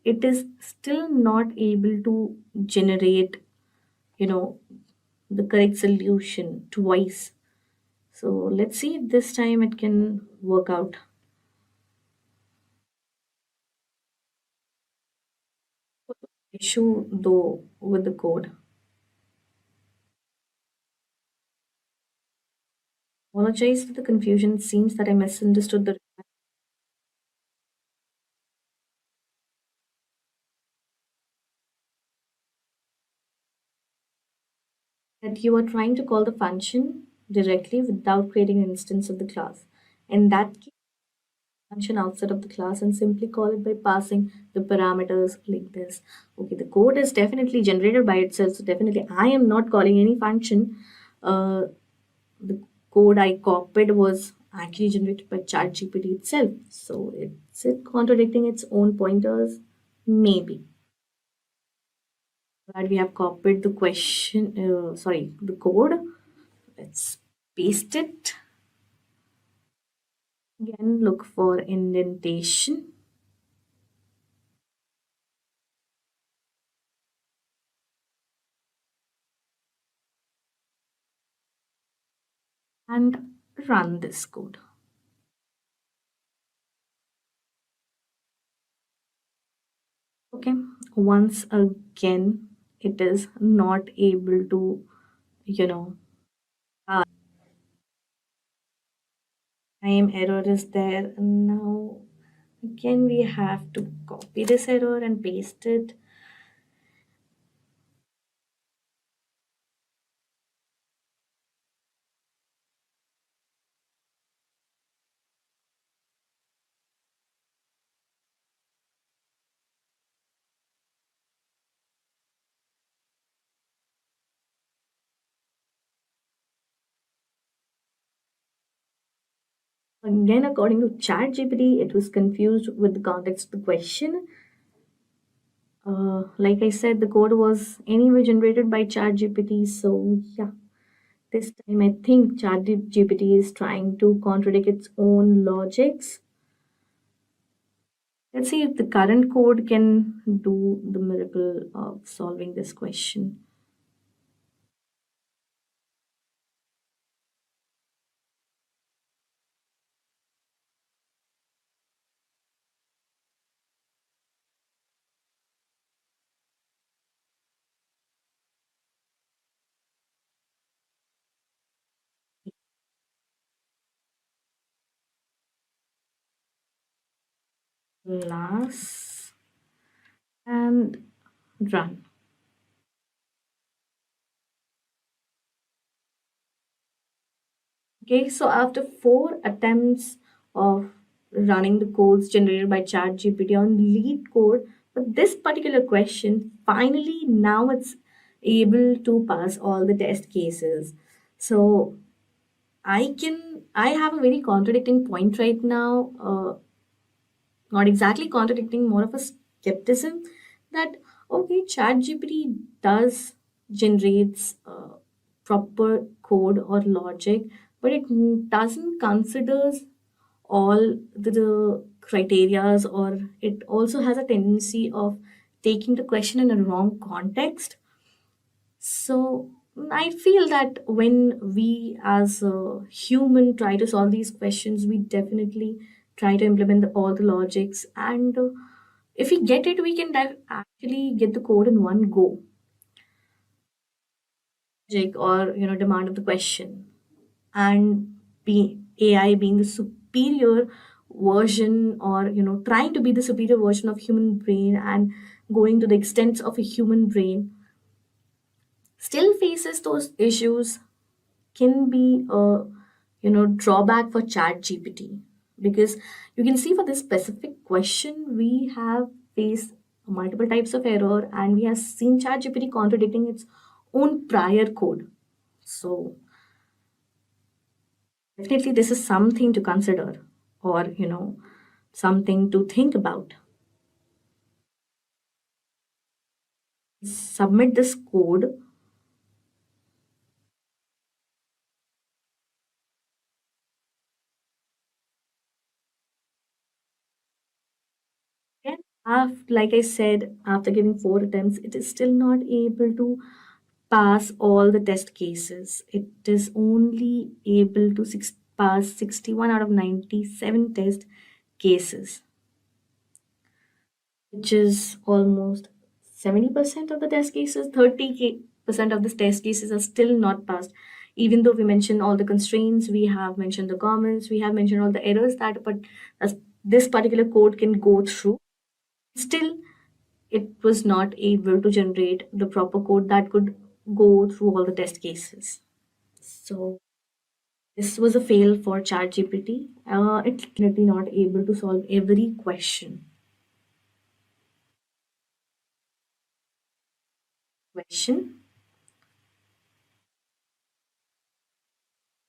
It is still not able to generate, you know, the correct solution twice. So let's see if this time it can work out. Issue though with the code. Apologize for the confusion. It seems that I misunderstood the that you are trying to call the function directly without creating an instance of the class. In that case, function outside of the class and simply call it by passing the parameters like this. Okay, the code is definitely generated by itself. So definitely I am not calling any function. The code I copied was actually generated by ChatGPT itself. So it's it contradicting its own pointers? Maybe. But we have copied the the code. Let's paste it. Again, look for indentation. And run this code. Okay, once again, it is not able to, you know, time error is there. Now, again, we have to copy this error and paste it. Again, according to ChatGPT, it was confused with the context of the question. Like I said, the code was anyway generated by ChatGPT. So yeah, this time I think ChatGPT is trying to contradict its own logics. Let's see if the current code can do the miracle of solving this question. Class and run. Okay, so after 4 attempts of running the codes generated by ChatGPT on lead code, but this particular question, finally now it's able to pass all the test cases. So I have a very contradicting point right now. Not exactly contradicting, more of a skepticism that okay, ChatGPT does generates proper code or logic, but it doesn't considers all the criterias, or it also has a tendency of taking the question in a wrong context. So I feel that when we as a human try to solve these questions, we definitely try to implement all the logics, and if we get it, we can actually get the code in one go. Logic or demand of the question, and be AI being the superior version, or trying to be the superior version of human brain and going to the extents of a human brain, still faces those issues, can be a drawback for chat gpt, because you can see for this specific question we have faced multiple types of error, and we have seen chat gpt contradicting its own prior code. So definitely this is something to consider, or something to think about. Submit this code. And like I said, after giving 4 attempts, it is still not able to pass all the test cases. It is only able to pass 61 out of 97 test cases, which is almost 70% of the test cases. 30% of the test cases are still not passed. Even though we mentioned all the constraints, we have mentioned the comments, we have mentioned all the errors that but as this particular code can go through, still it was not able to generate the proper code that could go through all the test cases. So this was a fail for ChatGPT. It's definitely not able to solve every question.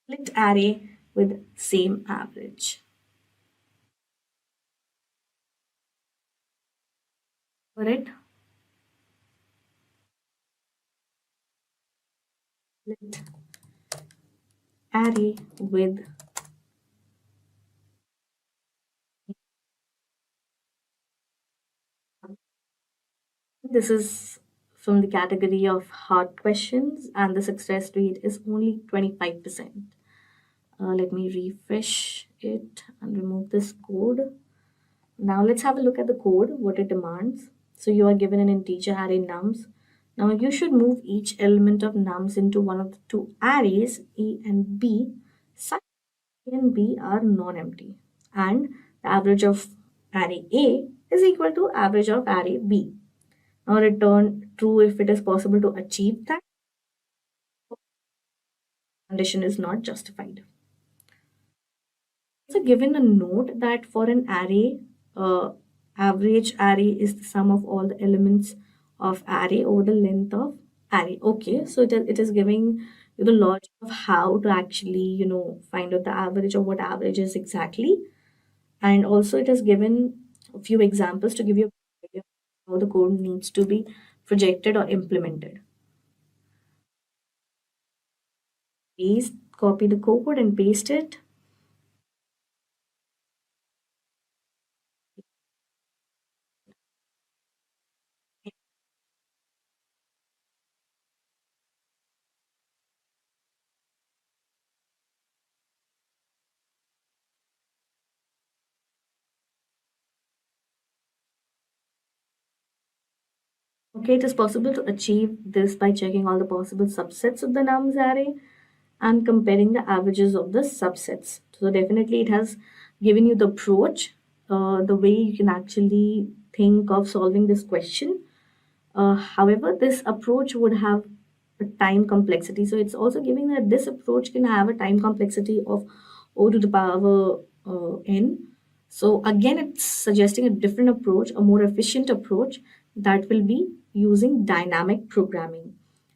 Split array with same average. Correct? Split array with this is from the category of hard questions, and the success rate is only 25%. Let me refresh it and remove this code. Now let's have a look at the code, what it demands. So you are given an integer array nums. Now you should move each element of nums into one of the two arrays, A and B, such that A and B are non-empty. And the average of array A is equal to average of array B. Now return true if it is possible to achieve that. Condition is not justified. So given a note that for an array, average array is the sum of all the elements of array over the length of array. Okay, so it is giving you the logic of how to actually, find out the average of what average is exactly. And also it has given a few examples to give you an idea of how the code needs to be projected or implemented. Copy the code and paste it. Okay, it is possible to achieve this by checking all the possible subsets of the nums array and comparing the averages of the subsets. So definitely it has given you the approach, the way you can actually think of solving this question. However, this approach would have a time complexity. So it's also giving that this approach can have a time complexity of O to the power n. So again, it's suggesting a different approach, a more efficient approach that will be using dynamic programming.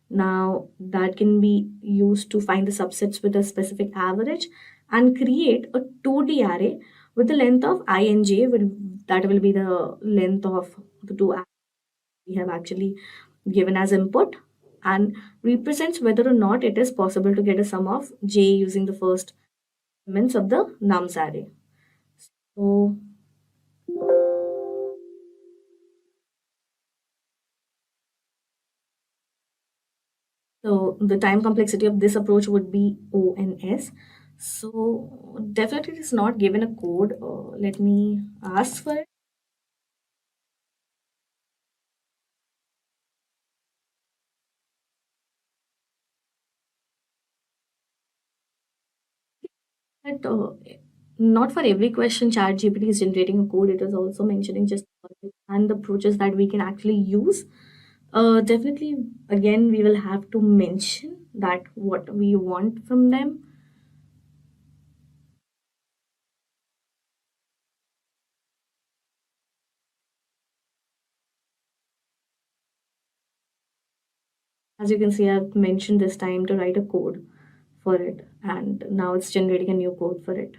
Now, that can be used to find the subsets with a specific average and create a 2D array with the length of I and j, that will be the length of the two arrays we have actually given as input, and represents whether or not it is possible to get a sum of j using the first elements of the nums array. So So the time complexity of this approach would be O and S. So definitely it is not given a code. Let me ask for it. But not for every question ChatGPT is generating a code. It is also mentioning just and the approaches that we can actually use. Definitely, again, we will have to mention that what we want from them. As you can see, I've mentioned this time to write a code for it, and now it's generating a new code for it.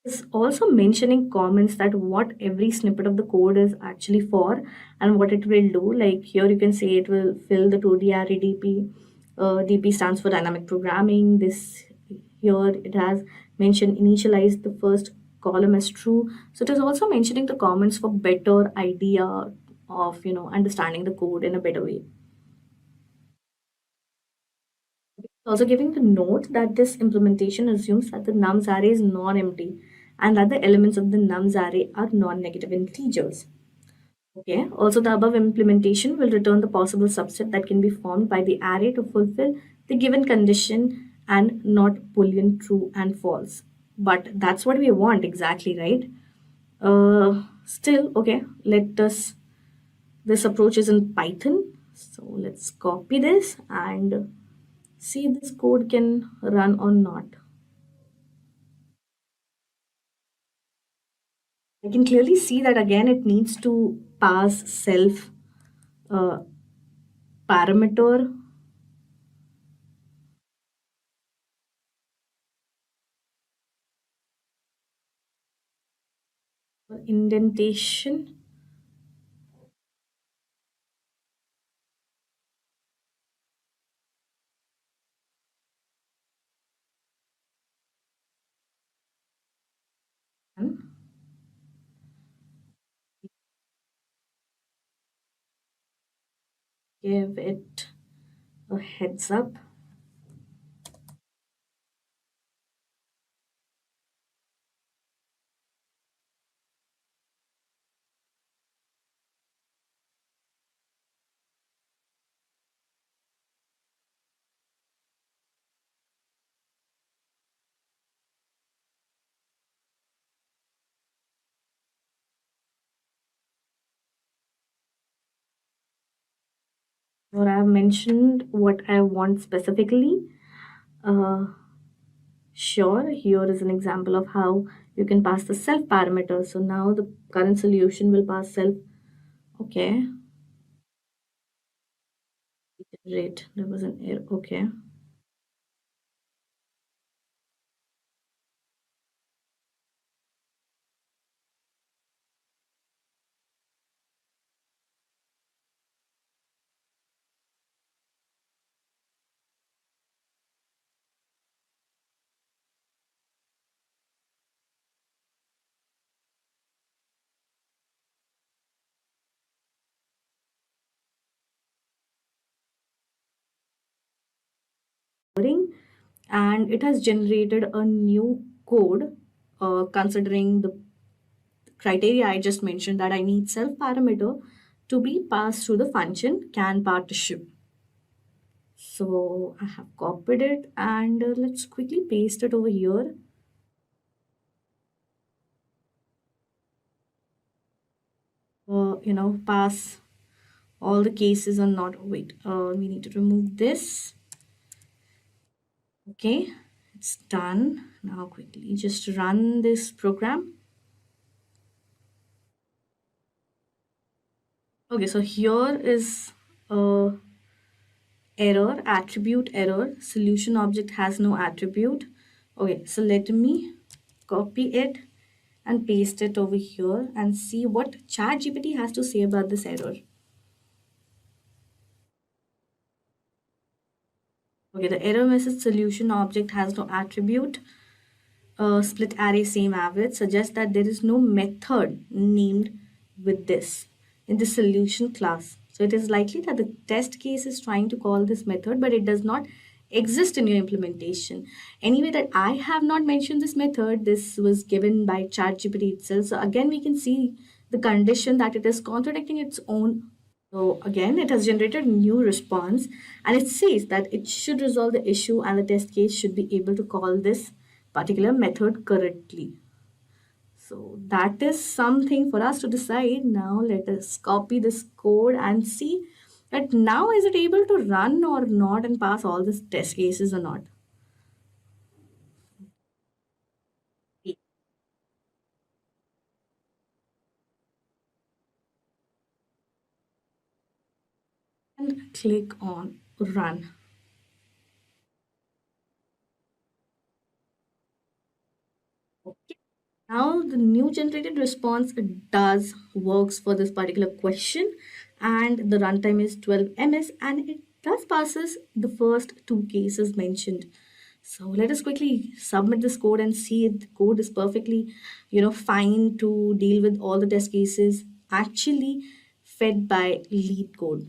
It's also mentioning comments that what every snippet of the code is actually for and what it will do. Like here, you can say it will fill the 2D array DP. DP stands for dynamic programming. This here it has mentioned initialize the first column as true. So it is also mentioning the comments for better idea of understanding the code in a better way. Also giving the note that this implementation assumes that the nums array is non-empty and that the elements of the nums array are non-negative integers. Okay. Also, the above implementation will return the possible subset that can be formed by the array to fulfill the given condition and not Boolean true and false. But that's what we want exactly, right? Still, okay, let us, this approach is in Python. So let's copy this and see if this code can run or not. I can clearly see that again it needs to pass self uh, parameter. Indentation. Give it a heads up. or I have mentioned what I want specifically. Uh, sure, here is an example of how you can pass the self parameter. So now the current solution will pass self. Okay, great. There was an error. Okay. And it has generated a new code considering the criteria I just mentioned, that I need self parameter to be passed through the function can partnership. So I have copied it, and let's quickly paste it over here. Pass all the cases or not. Wait, we need to remove this. Okay, it's done. Now quickly just run this program. Okay, so here is error, attribute error, solution object has no attribute. Okay, so let me copy it and paste it over here and see what ChatGPT has to say about this error. Okay, the error message solution object has no attribute. Split array same average suggests that there is no method named with this in the solution class. So it is likely that the test case is trying to call this method, but it does not exist in your implementation. Anyway, that I have not mentioned this method, this was given by ChatGPT itself. So again, we can see the condition that it is contradicting its own. So again, it has generated a new response, and it says that it should resolve the issue and the test case should be able to call this particular method correctly. So that is something for us to decide. Now let us copy this code and see that now is it able to run or not and pass all these test cases or not. And click on run. Okay. Now the new generated response does works for this particular question, and the runtime is 12 ms, and it does passes the first two cases mentioned. So let us quickly submit this code and see if the code is perfectly, fine to deal with all the test cases actually fed by lead code.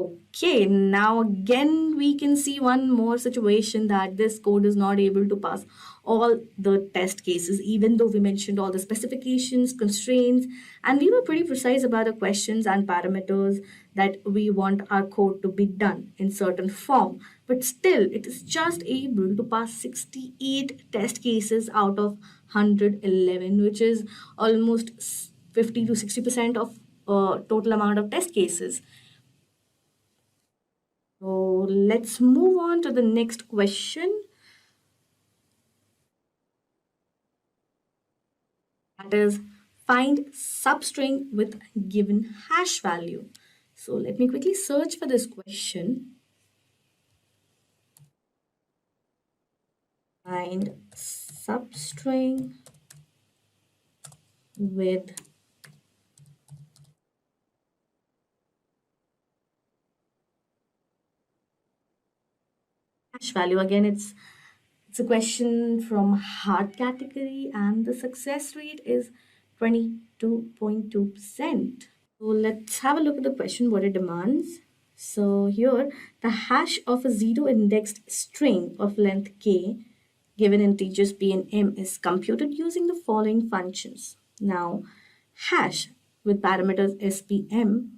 Okay, now again we can see one more situation that this code is not able to pass all the test cases, even though we mentioned all the specifications, constraints, and we were pretty precise about the questions and parameters that we want our code to be done in certain form. But still, it is just able to pass 68 test cases out of 111, which is almost 50 to 60% of total amount of test cases. So let's move on to the next question. That is, find substring with given hash value. So let me quickly search for this question. Find substring with hash value. Again, it's a question from hard category, and the success rate is 22.2%. So let's have a look at the question, what it demands. So here, the hash of a zero-indexed string of length k given integers p and m is computed using the following functions. Now, hash with parameters spm,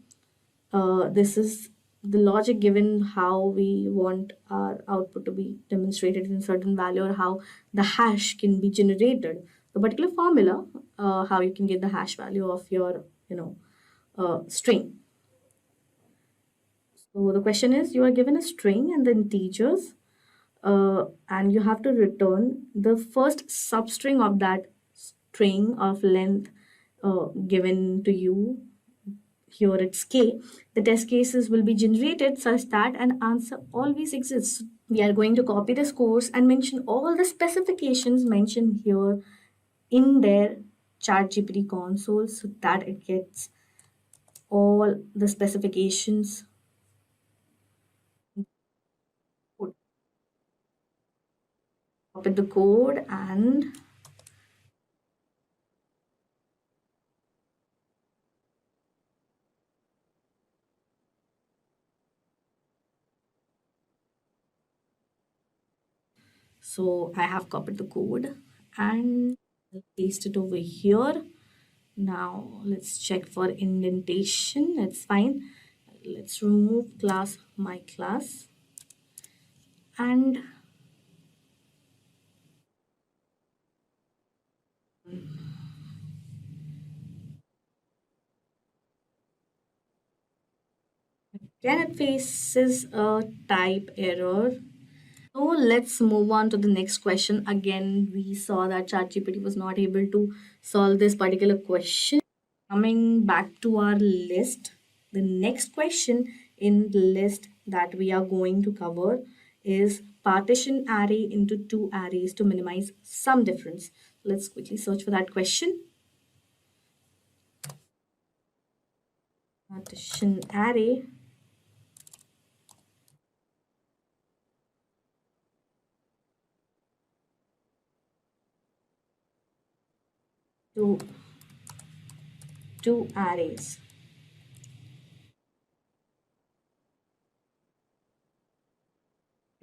this is the logic given how we want our output to be demonstrated in a certain value, or how the hash can be generated the particular formula, how you can get the hash value of your, string. So the question is, you are given a string and the integers, and you have to return the first substring of that string of length given to you. Here it's k. The test cases will be generated such that an answer always exists. We are going to copy this course and mention all the specifications mentioned here in their ChatGPT console so that it gets all the specifications. Copy the code and so I have copied the code and paste it over here. Now let's check for indentation. It's fine. Let's remove class my class and again it faces a type error. So let's move on to the next question. Again, we saw that ChatGPT was not able to solve this particular question. Coming back to our list, the next question in the list that we are going to cover is partition array into two arrays to minimize some difference. Let's quickly search for that question. Partition array to two arrays.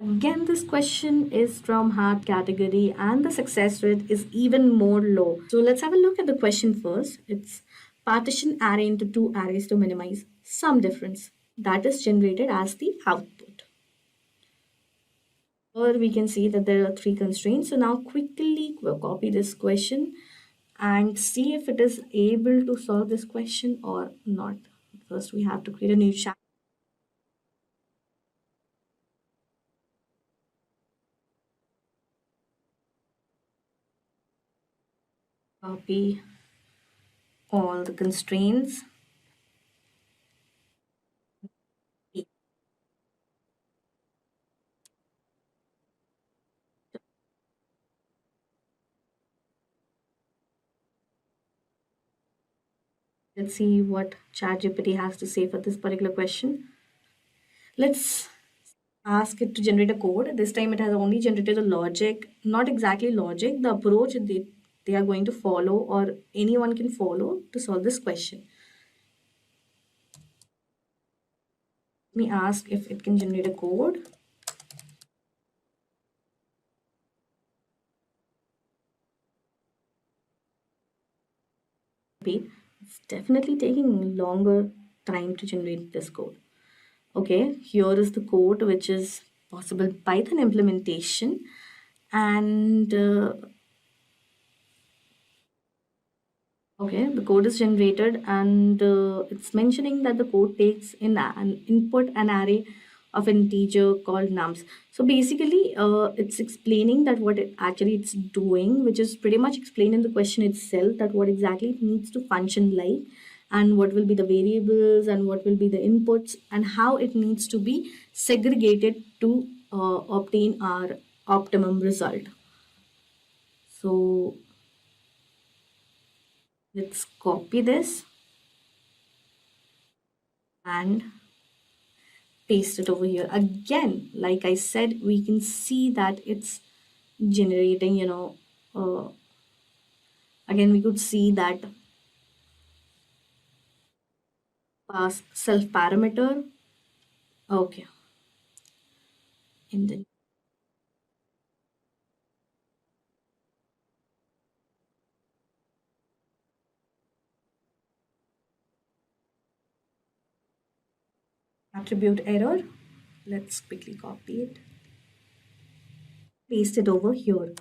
Again, this question is from hard category and the success rate is even more low. So let's have a look at the question first. It's partition array into two arrays to minimize some difference. That is generated as the output. Or we can see that there are three constraints. So now quickly we'll copy this question and see if it is able to solve this question or not. First, we have to create a new chat. Copy all the constraints. Let's see what ChatGPT has to say for this particular question. Let's ask it to generate a code. This time it has only generated a logic, not exactly logic, the approach they are going to follow or anyone can follow to solve this question. Let me ask if it can generate a code. It's definitely taking longer time to generate this code. Okay, here is the code which is possible Python implementation, and okay, the code is generated and it's mentioning that the code takes in an input an array of integer called nums. So basically it's explaining that what it's doing, which is pretty much explained in the question itself, that what exactly it needs to function like and what will be the variables and what will be the inputs and how it needs to be segregated to obtain our optimum result. So let's copy this and paste it over here. Again, like I said, we can see that it's generating, again, we could see that pass self parameter. Okay. And then attribute error. Let's quickly copy it. Paste it over here.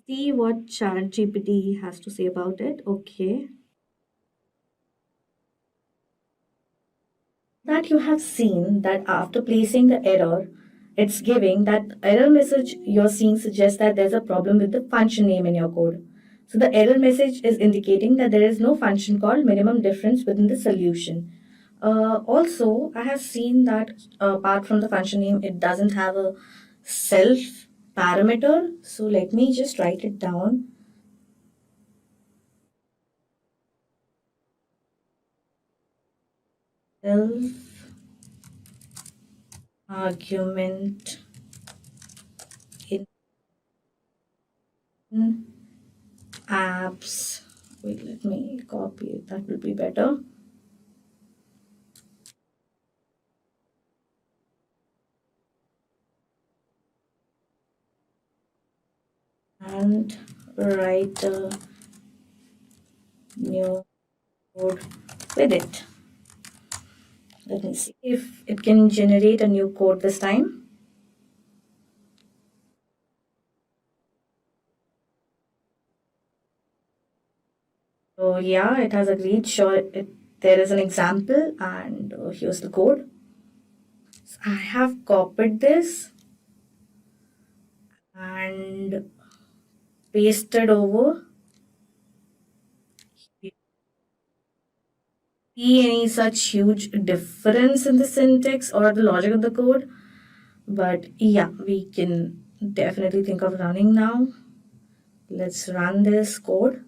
See what ChatGPT has to say about it. Okay. That you have seen that after placing the error, it's giving that error message you're seeing suggests that there's a problem with the function name in your code. So the error message is indicating that there is no function called minimum difference within the solution. Also, I have seen that apart from the function name, it doesn't have a self parameter. So let me just write it down. Self argument in apps. Wait, let me copy it. That will be better. And write a new code with it. Let me see if it can generate a new code this time. So yeah, it has agreed. Sure, there is an example, and here's the code. So I have copied this and pasted over. See any such huge difference in the syntax or the logic of the code? But yeah, we can definitely think of running now. Let's run this code.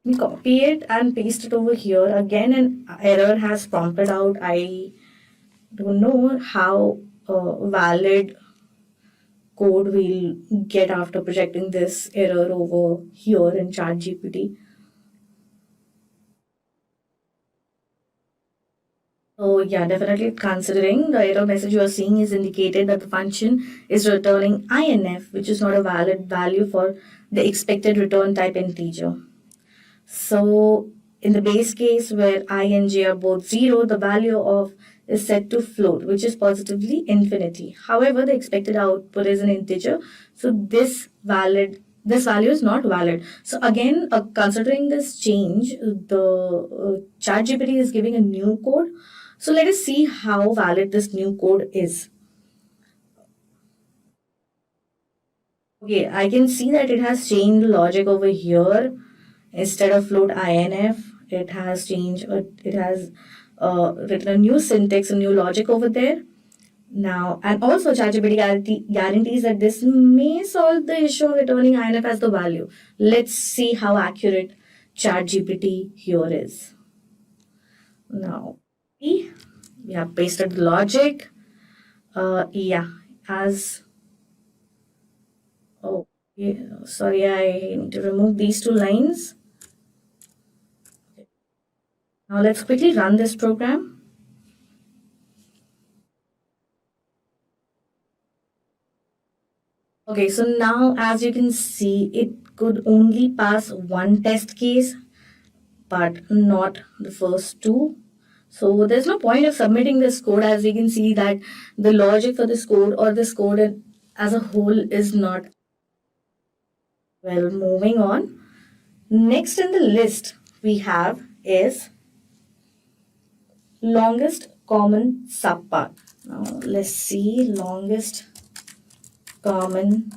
We copy it and paste it over here. Again, an error has prompted out. I don't know how valid code we'll get after projecting this error over here in ChatGPT. So yeah, definitely considering the error message you are seeing is indicated that the function is returning INF, which is not a valid value for the expected return type integer. So in the base case where I and j are both 0, the value of is set to float, which is positively infinity. However, the expected output is an integer, so this value is not valid. So again, considering this change, the ChatGPT is giving a new code. So let us see how valid this new code is. Okay, I can see that it has changed the logic over here. Instead of float INF, it has changed, it has written a new syntax, a new logic over there. Now, and also ChatGPT guarantees that this may solve the issue of returning INF as the value. Let's see how accurate ChatGPT here is. Now, we have pasted the logic. Yeah, as oh, yeah, sorry, I need to remove these two lines. Now let's quickly run this program. Okay, so now as you can see, it could only pass one test case, but not the first two. So there's no point of submitting this code, as you can see that the logic for this code or this code as a whole is not. Well, moving on. Next in the list we have is longest common subpath. Now let's see longest common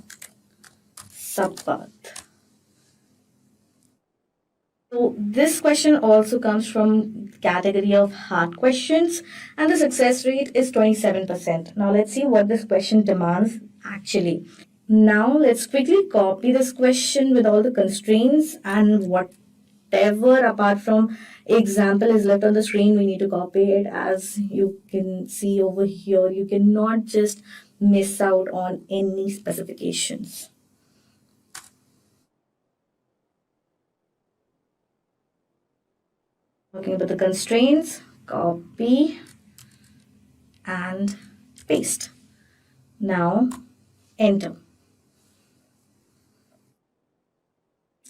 subpath. So this question also comes from category of hard questions, and the success rate is 27%. Now let's see what this question demands actually. Now let's quickly copy this question with all the constraints, and whatever apart from example is left on the screen, we need to copy it. As you can see over here, you cannot just miss out on any specifications. Talking about the constraints, copy and paste. Now enter.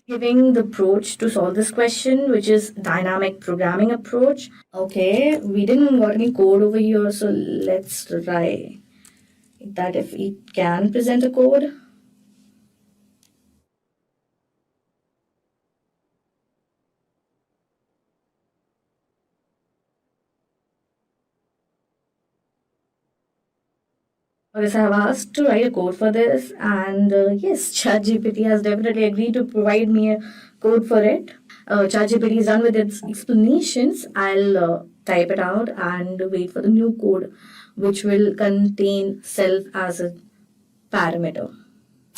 Giving the approach to solve this question, which is dynamic programming approach. Okay, we didn't got any code over here, so let's try that if we can present a code, okay, so I have asked to write a code for this, and yes, ChatGPT has definitely agreed to provide me a code for it. ChatGPT is done with its explanations. I'll type it out and wait for the new code, which will contain self as a parameter.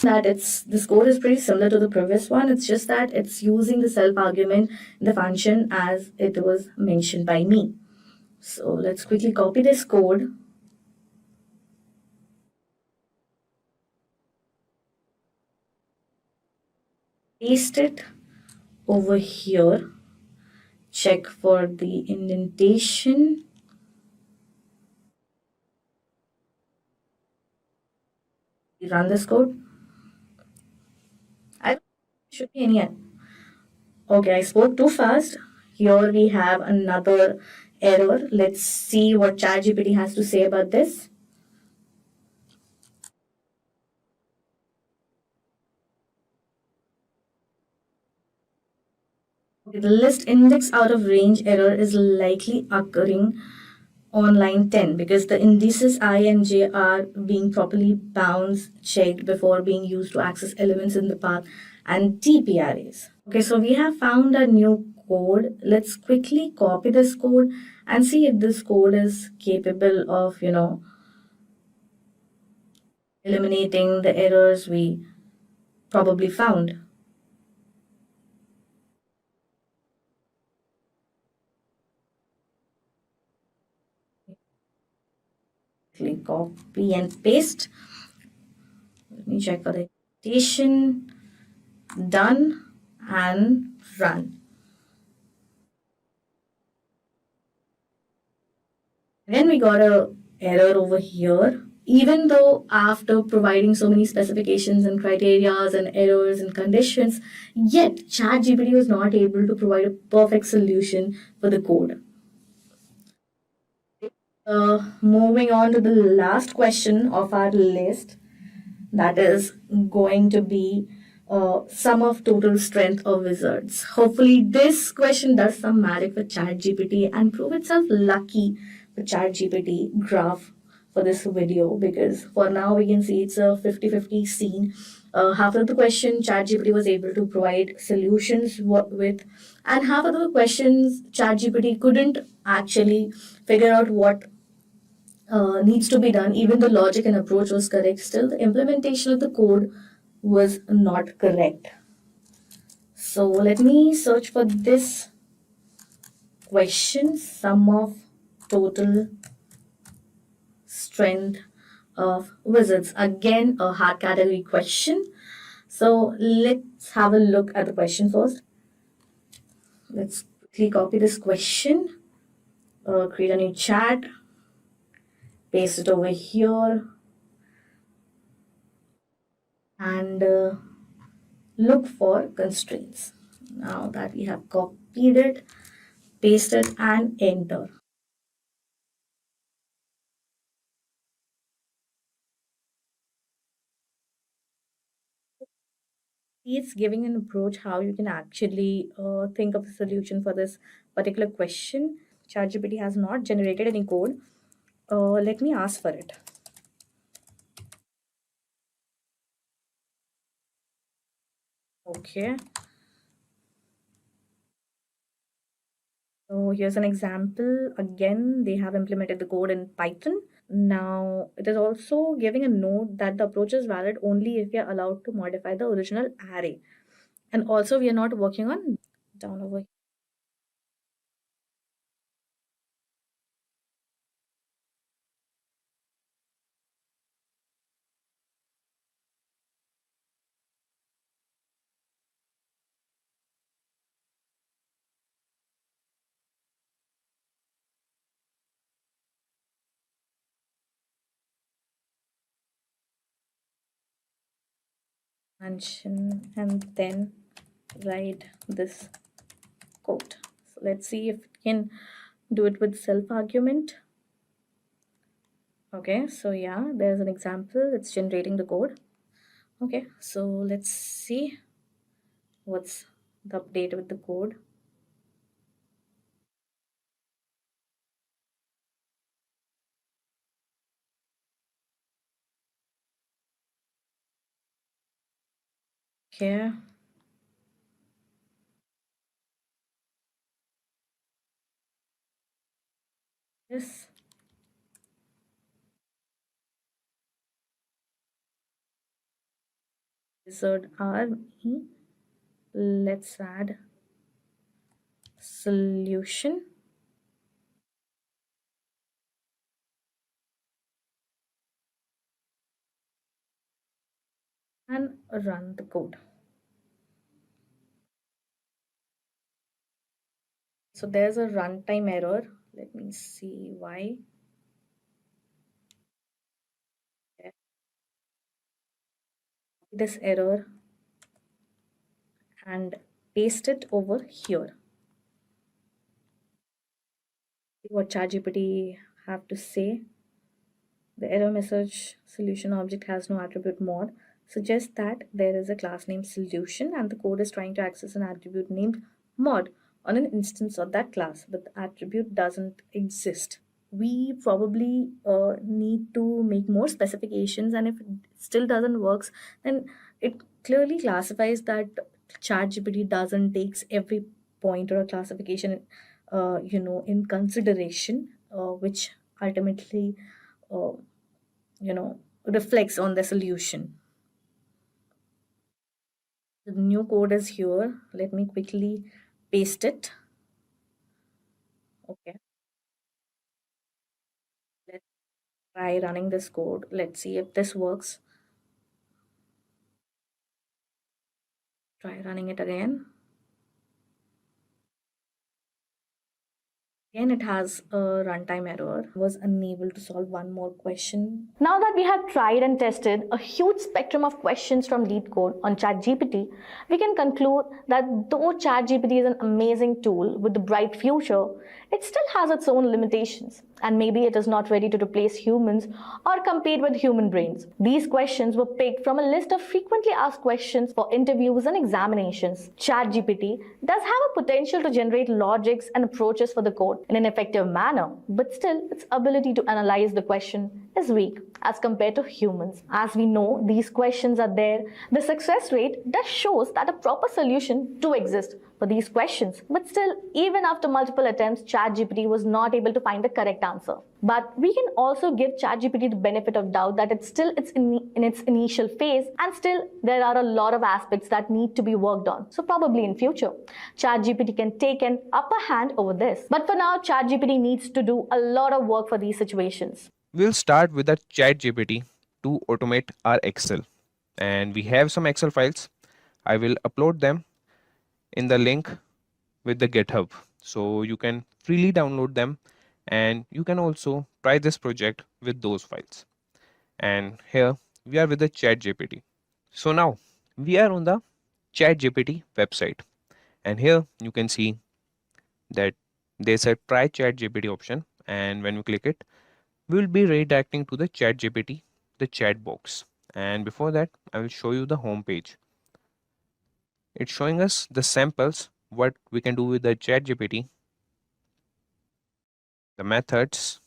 That this code is pretty similar to the previous one. It's just that it's using the self argument in the function as it was mentioned by me. So let's quickly copy this code. Paste it over here. Check for the indentation. Run this code. I should be any. Okay, I spoke too fast. Here we have another error. Let's see what ChatGPT has to say about this. Okay, the list index out of range error is likely occurring on line 10 because the indices I and j are being properly bounds checked before being used to access elements in the path and TP arrays. Okay, so we have found a new code. Let's quickly copy this code and see if this code is capable of, eliminating the errors we probably found. Click copy and paste. Let me check for the indentation. Done and run. Then we got a error over here. Even though after providing so many specifications and criterias and errors and conditions, yet ChatGPT was not able to provide a perfect solution for the code. Moving on to the last question of our list, that is going to be sum of total strength of wizards. Hopefully, this question does some magic for ChatGPT and prove itself lucky for ChatGPT graph for this video, because for now we can see it's a 50-50 scene. Half of the question ChatGPT was able to provide solutions with, and half of the questions ChatGPT couldn't actually figure out what needs to be done. Even the logic and approach was correct, still the implementation of the code was not correct. So let me search for this question, sum of total strength of wizards. Again, a hard category question. So let's have a look at the question first. Let's quickly copy this question, create a new chat, paste it over here, and look for constraints. Now that we have copied it, paste it and enter. It's giving an approach how you can actually think of a solution for this particular question. ChatGPT has not generated any code. Let me ask for it. Okay. So here's an example. Again, they have implemented the code in Python. Now, it is also giving a note that the approach is valid only if we are allowed to modify the original array. And also, we are not working on down over here. Mention and then write this code. So let's see if it can do it with self argument. Okay, so yeah, there's an example. It's generating the code. Okay, so let's see what's the update with the code. Okay. Yes. Wizard army. Let's add solution and run the code. So there's a runtime error. Let me see why. This error and paste it over here. See what ChatGPT have to say. The error message solution object has no attribute mod suggests that there is a class named solution and the code is trying to access an attribute named mod on an instance of that class, but the attribute doesn't exist. We probably need to make more specifications, and if it still doesn't works, then it clearly classifies that ChatGPT doesn't takes every point or a classification in consideration, which ultimately uh, reflects on the solution. The new code is here. Let me quickly paste it. Okay, let's try running this code. Let's see if this works. Try running it again. Again, it has a runtime error. Was unable to solve one more question. Now that we have tried and tested a huge spectrum of questions from LeetCode on ChatGPT, we can conclude that though ChatGPT is an amazing tool with a bright future, it still has its own limitations, and maybe it is not ready to replace humans or compete with human brains. These questions were picked from a list of frequently asked questions for interviews and examinations. ChatGPT does have a potential to generate logics and approaches for the code in an effective manner, but still its ability to analyze the question is weak as compared to humans. As we know, these questions are there. The success rate thus shows that a proper solution do exist for these questions, but still, even after multiple attempts, ChatGPT was not able to find the correct answer. But we can also give ChatGPT the benefit of doubt that it's still in its initial phase, and still there are a lot of aspects that need to be worked on. So probably in future, ChatGPT can take an upper hand over this. But for now, ChatGPT needs to do a lot of work for these situations. We'll start with the ChatGPT to automate our Excel. And we have some Excel files. I will upload them in the link with the GitHub. So you can freely download them, and you can also try this project with those files. And here we are with the ChatGPT. So now we are on the ChatGPT website, and here you can see that there's a try ChatGPT option, and when we click it, we will be redirecting to the ChatGPT, the chat box. And before that, I will show you the home page. It's showing us the samples, what we can do with the ChatGPT, the methods,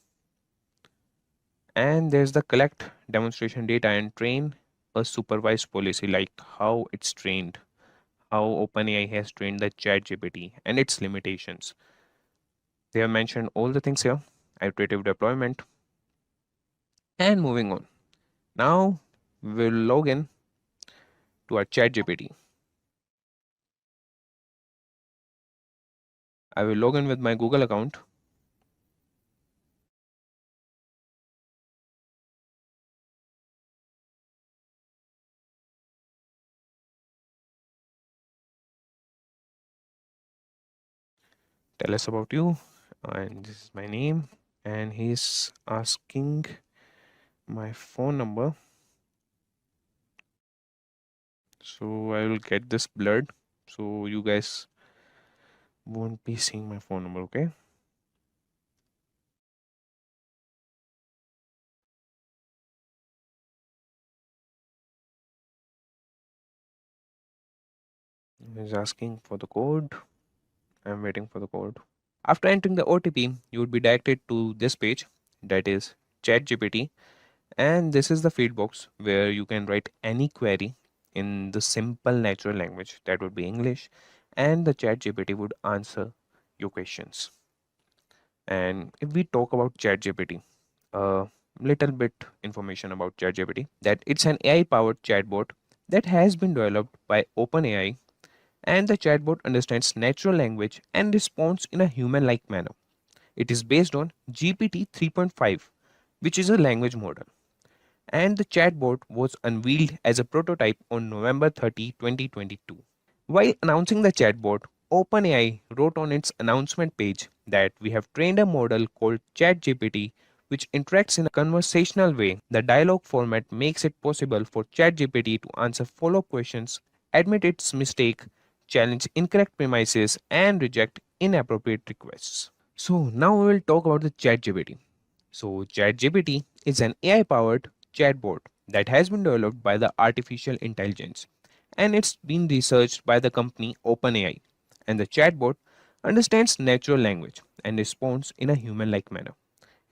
and there's the collect demonstration data and train a supervised policy, like how it's trained, how OpenAI has trained the ChatGPT and its limitations. They have mentioned all the things here, iterative deployment, and moving on. Now we'll log in to our ChatGPT. I will log in with my Google account. Tell us about you, and this is my name, and he's asking my phone number. So I will get this blurred so you guys won't be seeing my phone number, okay? It's asking for the code. I'm waiting for the code. After entering the OTP, you would be directed to this page, that is ChatGPT, and this is the feed box where you can write any query in the simple natural language, that would be English, and the ChatGPT would answer your questions. And if we talk about ChatGPT, a little bit information about ChatGPT, that it's an AI powered chatbot that has been developed by OpenAI, and the chatbot understands natural language and responds in a human like manner. It is based on GPT 3.5, which is a language model, and the chatbot was unveiled as a prototype on November 30, 2022. While announcing the chatbot, OpenAI wrote on its announcement page that we have trained a model called ChatGPT which interacts in a conversational way. The dialogue format makes it possible for ChatGPT to answer follow-up questions, admit its mistake, challenge incorrect premises, and reject inappropriate requests. So now we will talk about the ChatGPT. So ChatGPT is an AI-powered chatbot that has been developed by the artificial intelligence, and it's been researched by the company OpenAI. And the chatbot understands natural language and responds in a human-like manner.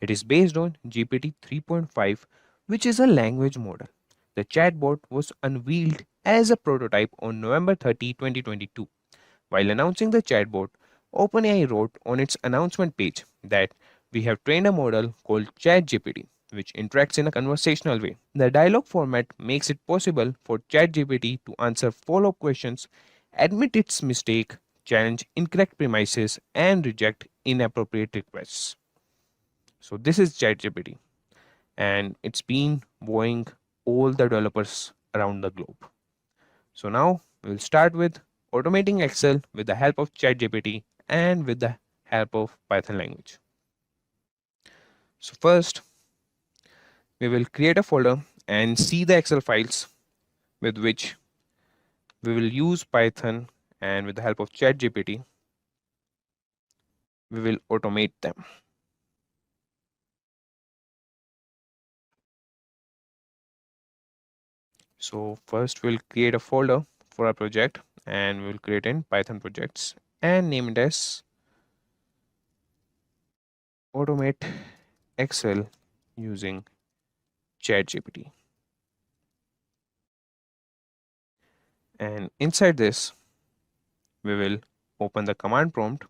It is based on GPT 3.5, which is a language model. The chatbot was unveiled as a prototype on November 30, 2022. While announcing the chatbot, OpenAI wrote on its announcement page that we have trained a model called ChatGPT, which interacts in a conversational way. The dialogue format makes it possible for ChatGPT to answer follow-up questions, admit its mistake, challenge incorrect premises, and reject inappropriate requests. So this is ChatGPT, and it's been wowing all the developers around the globe. So now we'll start with automating Excel with the help of ChatGPT and with the help of Python language. So first, we will create a folder and see the Excel files with which we will use Python, and with the help of ChatGPT, we will automate them. So first we'll create a folder for our project, and we'll create in Python projects and name it as automate Excel using ChatGPT. And inside this, we will open the command prompt,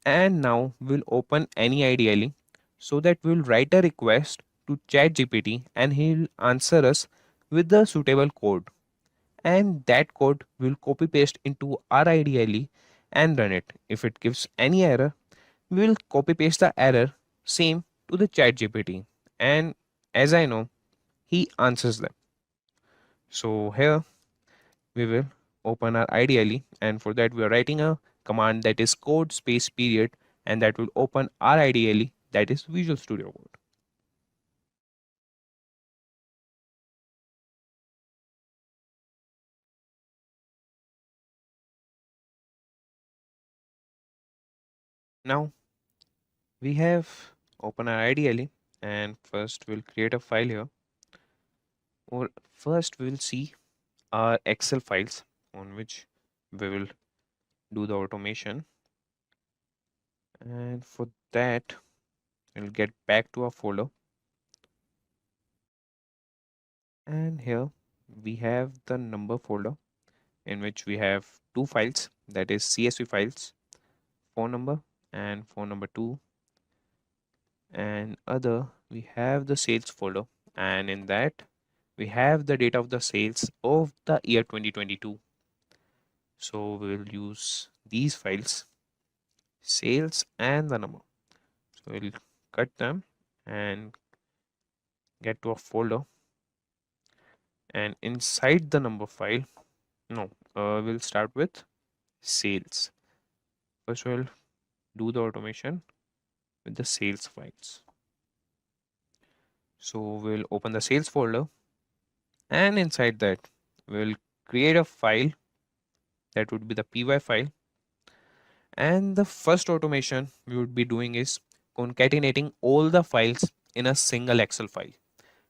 and now we'll open any ideally, so that we'll write a request to ChatGPT and he'll answer us with the suitable code, and that code will copy paste into our IDLE and run it. If it gives any error, we will copy paste the error same to the ChatGPT, and as I know, he answers them. So here we will open our IDLE, and for that we are writing a command that is code space period, and that will open our IDLE, that is Visual Studio Code. Now we have open our IDLE, and first we'll create a file here, or first we'll see our Excel files on which we will do the automation, and for that we'll get back to our folder, and here we have the number folder in which we have two files, that is CSV files, phone number and phone number 2, and other we have the sales folder, and in that we have the data of the sales of the year 2022. So we will use these files, sales and the number. So we'll cut them and get to a folder, and inside the number file, we'll start with sales. First we'll do the automation with the sales files. So we'll open the sales folder, and inside that we'll create a file that would be the py file, and the first automation we would be doing is concatenating all the files in a single Excel file.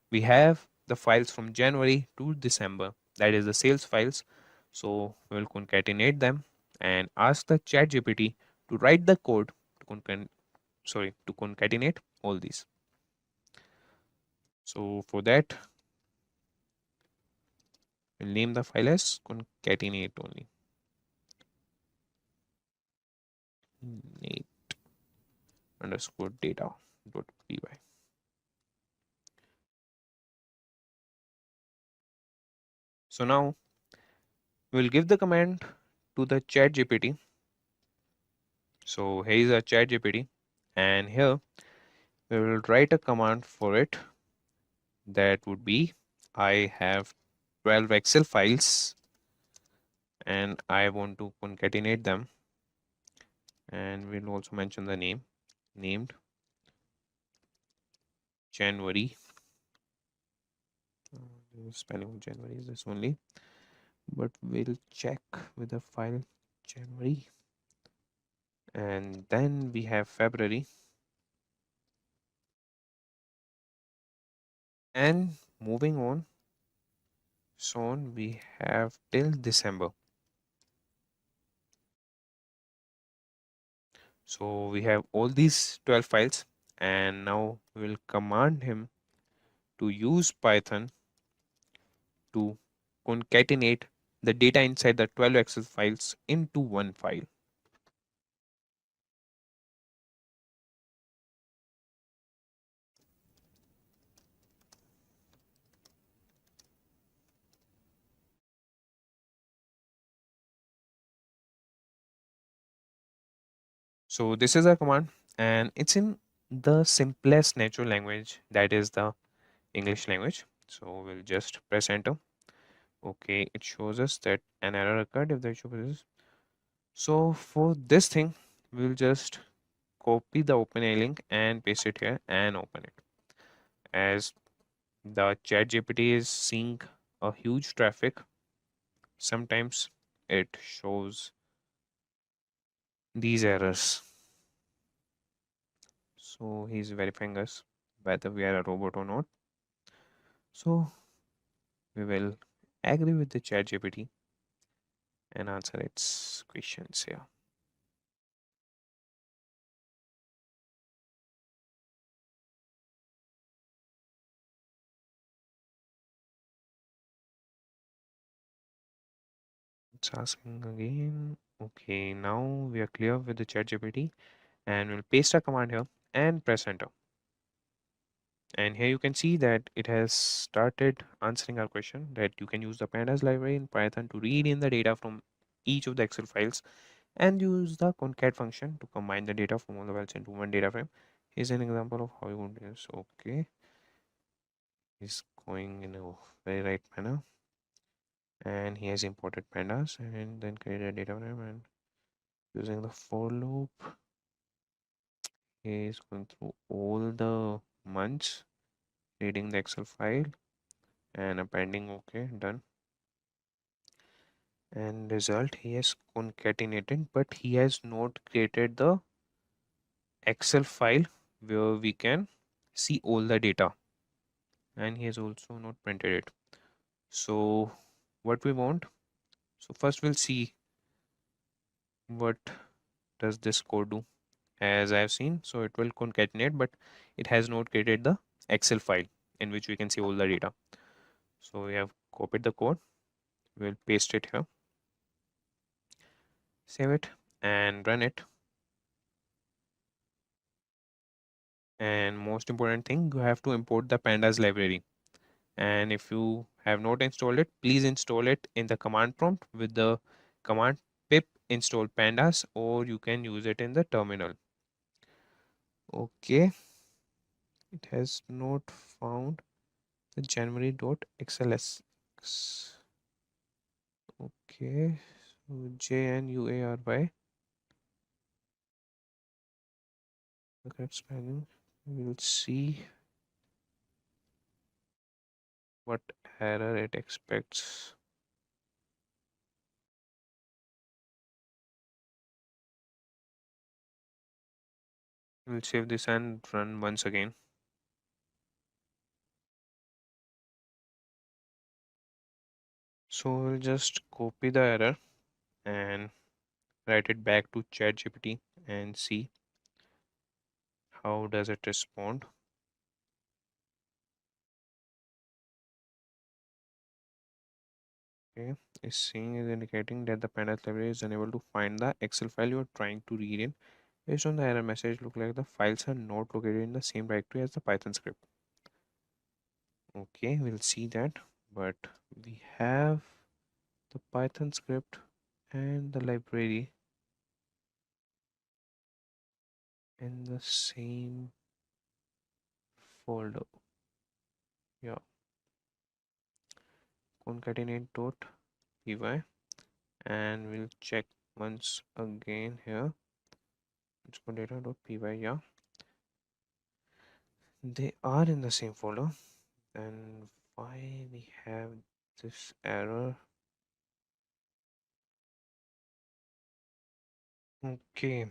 We have the files from January to December, that is the sales files. So we will concatenate them and ask the ChatGPT to write the code to concatenate all these. So for that, we'll name the file as concatenate only. Nate underscore data dot py. So now we'll give the command to the ChatGPT. So here is our ChatGPT, and here we will write a command for it. That would be, I have 12 Excel files and I want to concatenate them, and we'll also mention the name, named January. Spelling of January is this only, but we'll check with the file January. And then we have February, and moving on, so on, we have till December. So we have all these 12 files, and now we will command him to use Python to concatenate the data inside the 12 Excel files into one file. So this is a command, and it's in the simplest natural language, that is the English language. So we'll just press enter. Okay, it shows us that an error occurred if the issue persists. So for this thing, we'll just copy the OpenAI link and paste it here and open it. As the ChatGPT is seeing a huge traffic, sometimes it shows these errors. So he's verifying us whether we are a robot or not. So we will agree with the ChatGPT and answer its questions here. It's asking again. Okay, now we are clear with the ChatGPT, and we'll paste a command here and press enter. And here you can see that it has started answering our question that you can use the pandas library in Python to read in the data from each of the Excel files and use the concat function to combine the data from all the files into one data frame. Here's an example of how you would do this. Okay, he's going in a very right manner, and he has imported pandas and then created a data frame, and using the for loop, he is going through all the months, reading the Excel file and appending. Okay, done. And result, he has concatenated, but he has not created the Excel file where we can see all the data, and he has also not printed it. So what we want, so first we'll see what does this code do. As I have seen, so it will concatenate, but it has not created the Excel file in which we can see all the data. So we have copied the code, we'll paste it here, save it and run it. And most important thing, you have to import the pandas library, and if you have not installed it, please install it in the command prompt with the command pip install pandas, or you can use it in the terminal. Okay, it has not found the january.xls. Okay, so January, the correct spelling. We'll see what error it expects. We'll save this and run once again. So we'll just copy the error and write it back to ChatGPT and see how does it respond. Okay, is seeing is indicating that the pandas library is unable to find the Excel file you are trying to read in. Based on the error message, look like the files are not located in the same directory as the Python script. Okay, we'll see that, but we have the Python script and the library in the same folder. Yeah, concatenate.py, and we'll check once again here. It's data.py. Yeah, they are in the same folder. And why we have this error? Okay,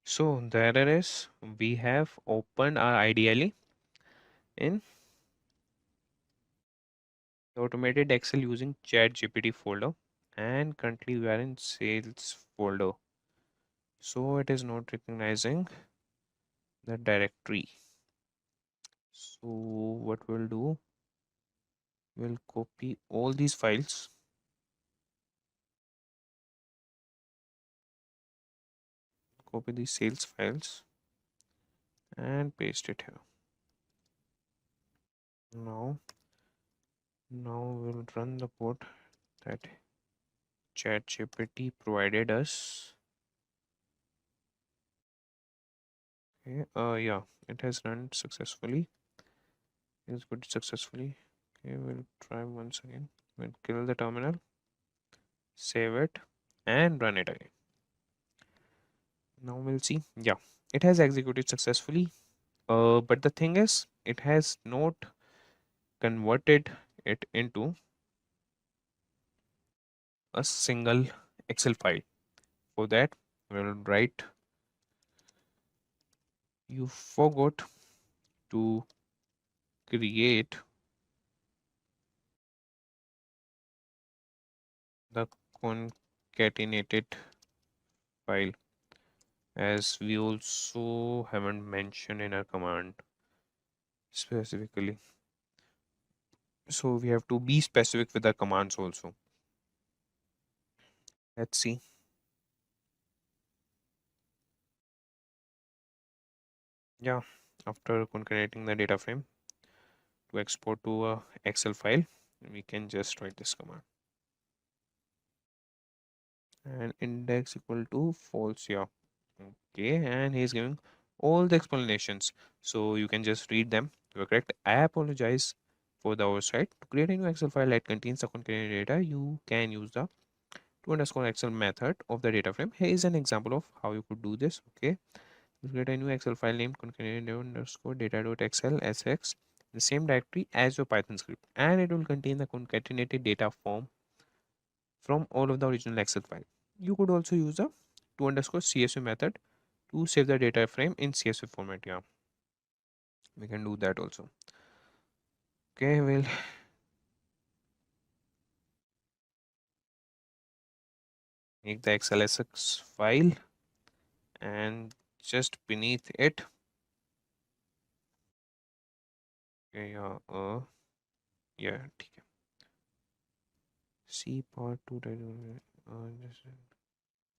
so the error is we have opened our ideally in the automated Excel using ChatGPT folder, and currently we are in sales folder, so it is not recognizing the directory. So what we'll do, we'll copy all these files, copy these sales files and paste it here. Now we'll run the code that ChatGPT provided us. Okay, yeah, it has run successfully. It's put it successfully. Okay, we'll try once again. We'll kill the terminal, save it, and run it again. Now we'll see. Yeah, it has executed successfully. But the thing is, it has not converted it into a single Excel file. For that, we'll write you forgot to create the concatenated file, as we also haven't mentioned in our command specifically. So we have to be specific with our commands also. Let's see. Yeah, after concatenating the data frame to export to a Excel file, we can just write this command. And index equal to false. Yeah, okay, and he's giving all the explanations, so you can just read them. You are correct. I apologize for the oversight. To create a new Excel file that contains the concatenated data, you can use the to underscore Excel method of the data frame. Here is an example of how you could do this. Okay, you create a new Excel file named concatenated underscore data.excel sx, the same directory as your Python script, and it will contain the concatenated data form from all of the original Excel file. You could also use the to underscore CSV method to save the data frame in CSV format. Yeah, we can do that also. Okay, we'll make the XLSX file, and just beneath it, okay, yeah, ठीक है. C part 2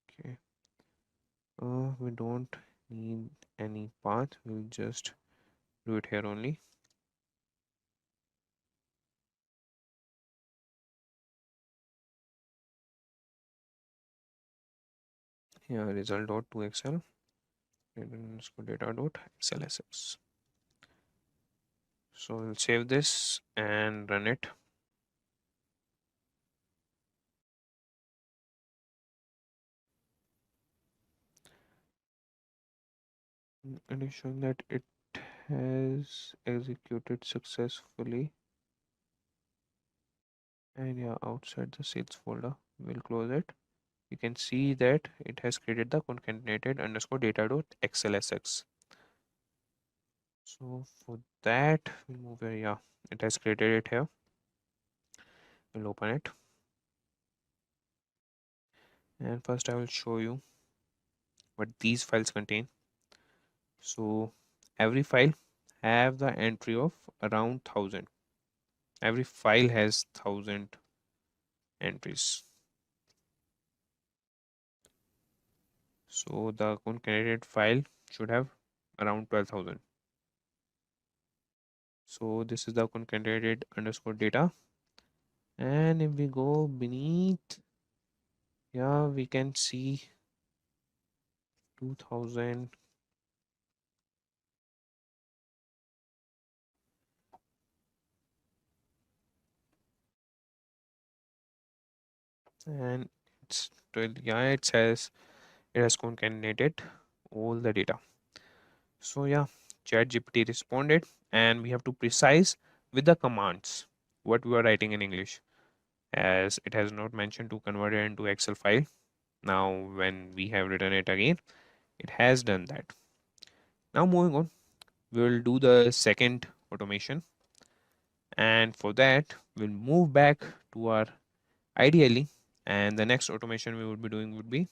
okay. We don't need any path, we'll just do it here only. Here result dot to Excel data dot XLSX. So we'll save this and run it. And it's showing that it has executed successfully. And yeah, outside the sales folder, we'll close it. You can see that it has created the concatenated underscore data dot xlsx. So for that, we'll move here. Yeah, it has created it here. We'll open it, and first I will show you what these files contain. So every file have the entry of around 1000. Every file has 1000 entries. So the concatenated file should have around 12,000. So this is the concatenated underscore data, and if we go beneath, yeah, we can see 2000. And it's yeah, it says it has concatenated all the data. So yeah, ChatGPT responded, and we have to precise with the commands what we are writing in English, as it has not mentioned to convert it into Excel file. Now when we have written it again, it has done that. Now moving on, we will do the second automation, and for that we'll move back to our ideally, and the next automation we would be doing would be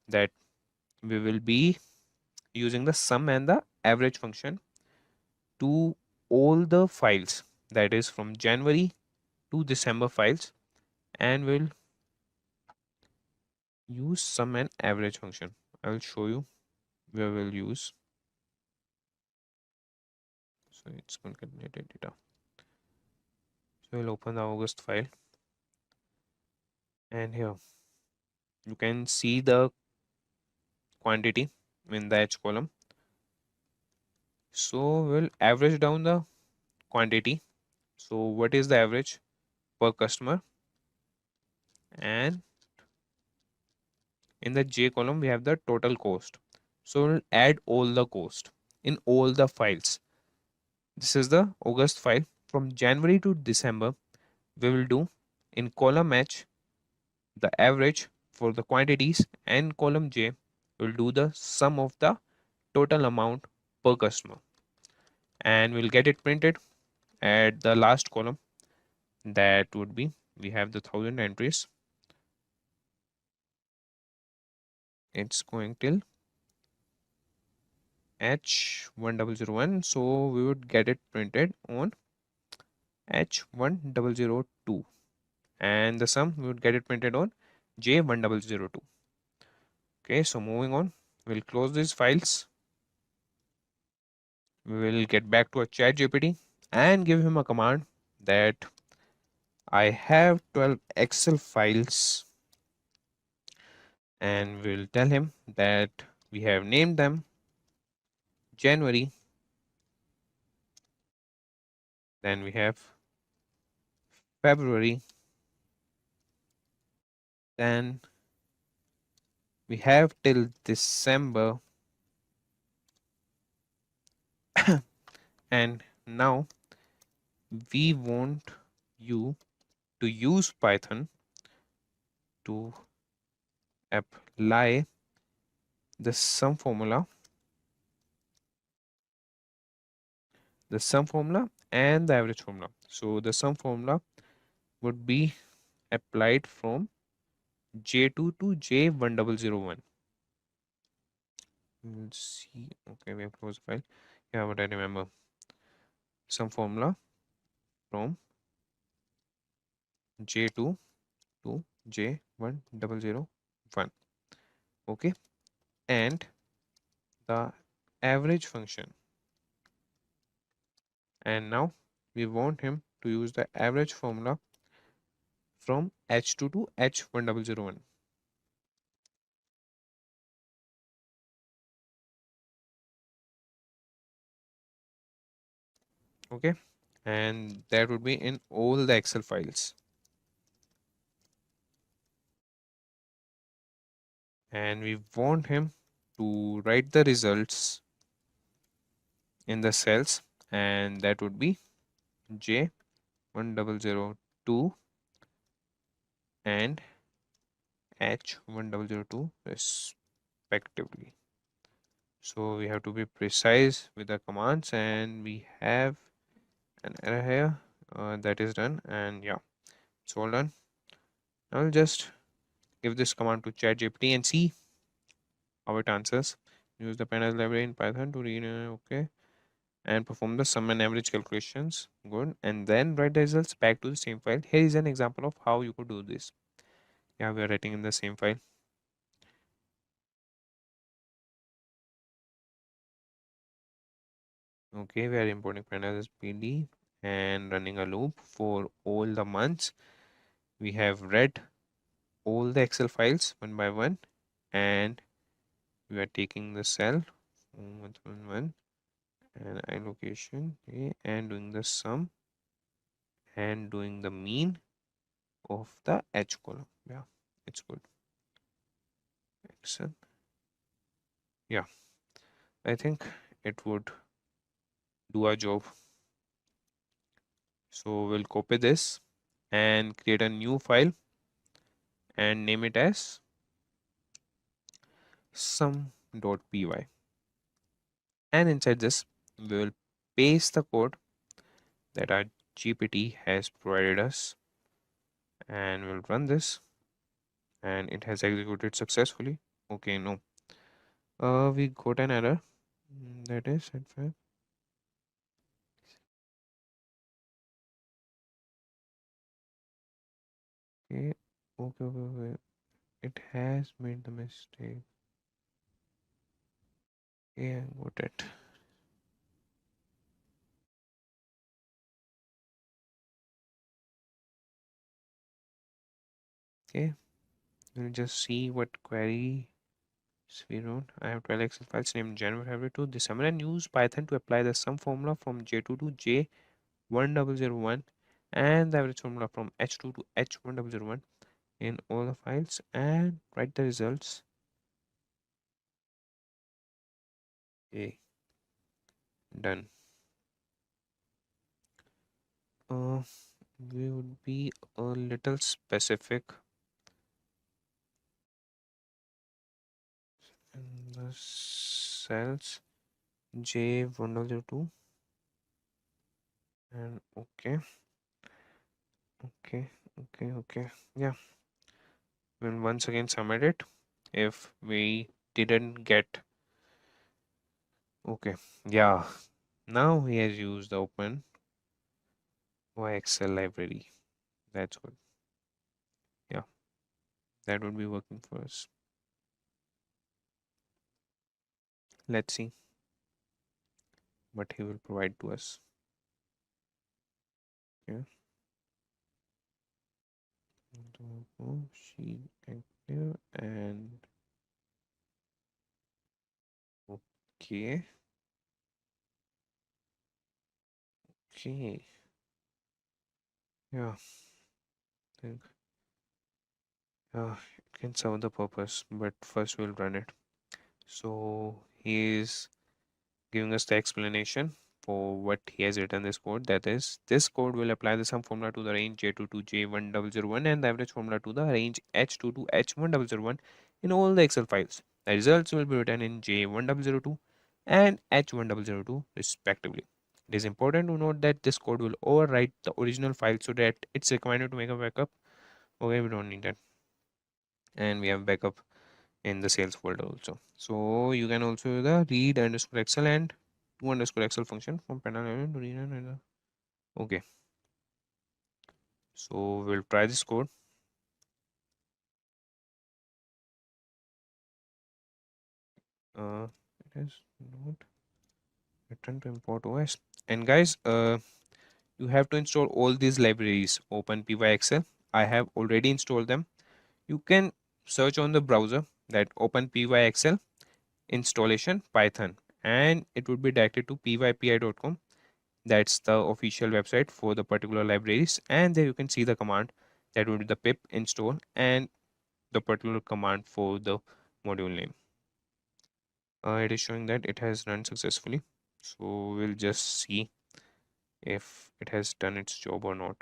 that we will be using the sum and the average function to all the files, that is from January to December files, and we'll use sum and average function. I will show you where we'll use. So it's concatenated data. So we'll open the August file, and here you can see the quantity in the H column. So we'll average down the quantity. So what is the average per customer? And in the J column we have the total cost. So we'll add all the cost in all the files. This is the August file. From January to December, we will do in column H the average for the quantities, and column J will do the sum of the total amount per customer, and we'll get it printed at the last column. That would be, we have the 1000 entries. It's going till H1001, so we would get it printed on H1002, and the sum we would get it printed on J1002. Okay, so moving on, we'll close these files. We will get back to a ChatGPT and give him a command that I have 12 Excel files, and we'll tell him that we have named them January, then we have February, then we have till December, and now we want you to use Python to apply the sum formula, and the average formula. So the sum formula would be applied from J2 to J1001. Let's see. Okay, we have closed the file. Yeah, but I remember sum formula from J2 to J1001. Okay, and the average function. And now we want him to use the average formula from H2 to H1001. Okay, and that would be in all the Excel files. And we want him to write the results in the cells, and that would be J1002 and H1002 respectively. So we have to be precise with the commands, and we have an error here that is done, and yeah, It's all done. I'll just give this command to ChatGPT and see how it answers. Use the pandas library in Python to read, okay, and perform the sum and average calculations. Good. And then write the results back to the same file. Here is an example of how you could do this. Yeah, we are writing in the same file. Okay, we are importing pandas as PD and running a loop for all the months. We have read all the Excel files one by one, and we are taking the cell 111 and allocation, okay, and doing the sum and doing the mean of the H column. Yeah, it's good. Excel. Yeah, I think it would do our job. So we'll copy this and create a new file and name it as sum.py. And inside this, we will paste the code that our GPT has provided us, and we'll run this, and it has executed successfully. Okay, no, we got an error. That is at 5. Okay, okay. It has made the mistake. Okay, I got it. Okay, we'll just see what query we wrote. I have 12 Excel files named January, February to December, and use Python to apply the sum formula from J2 to J1001 and the average formula from H2 to H1001 in all the files, and write the results. Okay, done. We would be a little specific in the cells J1002 and okay. Yeah, we'll once again submit it if we didn't get. Okay, yeah, now he has used the open Excel library. That's good. Yeah, that would be working for us. Let's see what he will provide to us. Yeah. Sheet and clear and okay. Okay. Yeah. Think it can serve the purpose, but first we'll run it. So he's giving us the explanation for what he has written this code. That is, this code will apply the sum formula to the range J2 to J1001 and the average formula to the range H2 to H1001 in all the Excel files. The results will be written in J1002 and H1002 respectively. It is important to note that this code will overwrite the original file so that it's recommended to make a backup. Okay, we don't need that. And we have backup in the sales folder also. So you can also use the read underscore excel and to underscore excel function from panel to read and okay. So we'll try this code. It is not return to import OS. And guys, you have to install all these libraries OpenPyXL. I have already installed them. You can search on the browser that OpenPyXL installation Python, and it would be directed to pypi.com. That's the official website for the particular libraries, and there you can see the command that would be the pip install and the particular command for the module name. It is showing that it has run successfully, so we'll just see if it has done its job or not.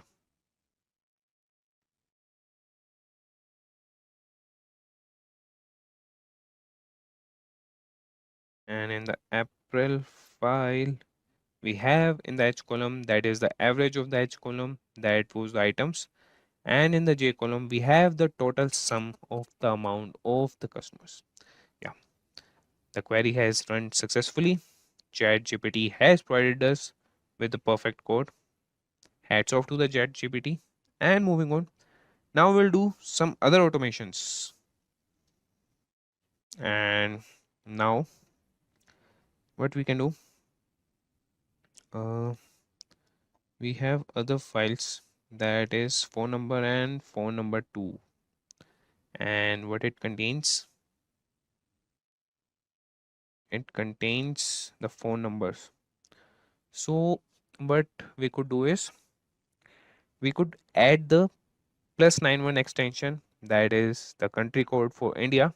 And in the April file, we have in the H column, that is the average of the H column, that was the items, and in the J column we have the total sum of the amount of the customers. Yeah, the query has run successfully. ChatGPT has provided us with the perfect code. Hats off to the ChatGPT. And moving on, now we'll do some other automations. And now what we can do, uh, we have other files, that is phone number and phone number 2, and what it contains, it contains the phone numbers. So what we could do is we could add the +91 extension, that is the country code for India.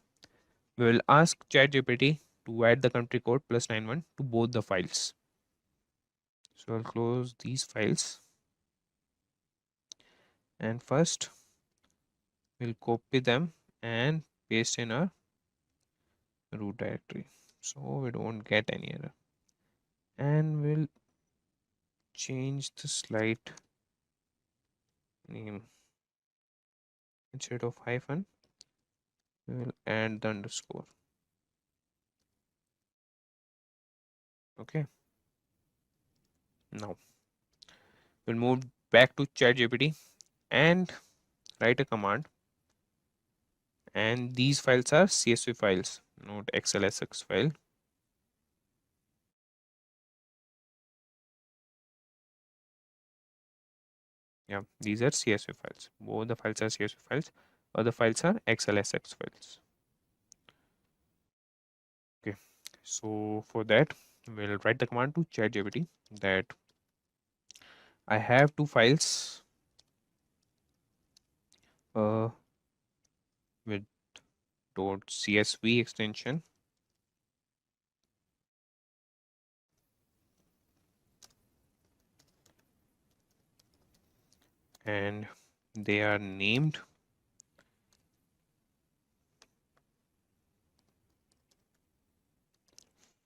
We will ask ChatGPT to add the country code +91 to both the files. So I'll close these files, and first we'll copy them and paste in our root directory so we don't get any error, and we'll change the slide name. Instead of hyphen we will add the underscore. Okay, now we'll move back to ChatGPT and write a command, and these files are CSV files, not XLSX file. Yeah, these are CSV files. Both the files are CSV files. Other files are XLSX files. Okay, so for that, we'll write the command to ChatGPT that I have two files with .csv extension, and they are named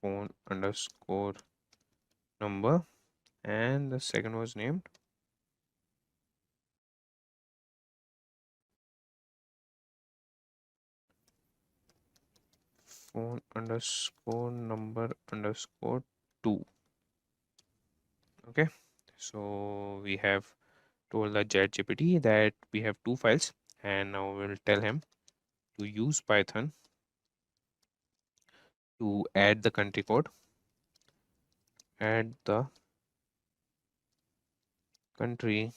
phone underscore number, and the second was named phone underscore number underscore 2. Okay, so we have told the ChatGPT that we have two files, and now we'll tell him to use Python to add the country code, add the country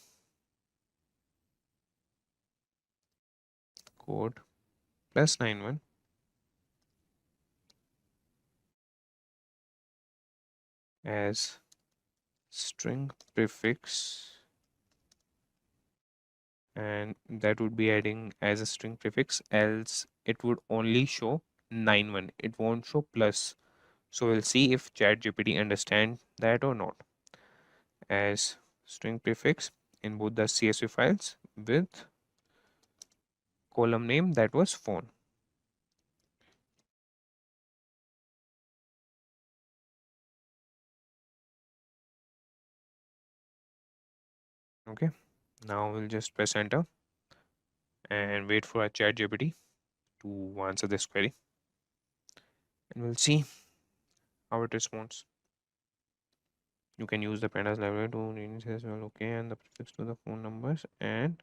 code +91 as string prefix, and that would be adding as a string prefix, else it would only show 91, it won't show plus. So we'll see if ChatGPT understand that or not. As string prefix in both the CSV files with column name that was phone. Okay, now we'll just press enter and wait for our ChatGPT to answer this query, and we'll see how it responds. You can use the pandas library to read as well. Okay, and the prefix to the phone numbers and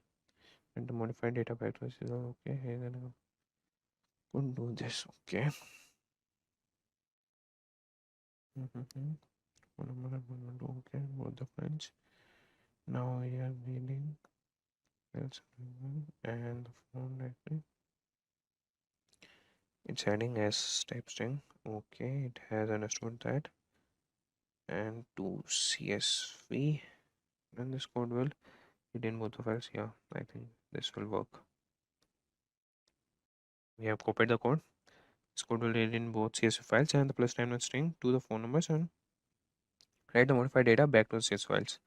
the modified data package is all okay. Hey, then I could do this. Okay. Phone number and okay, both the files. Now we are reading files and the phone directory. It's heading as type string. Okay, it has understood that. And to CSV, and this code will hit in both the files. Yeah, I think this will work. We have copied the code. This code will read in both CSV files and the +91 string to the phone numbers and write the modified data back to the CSV files.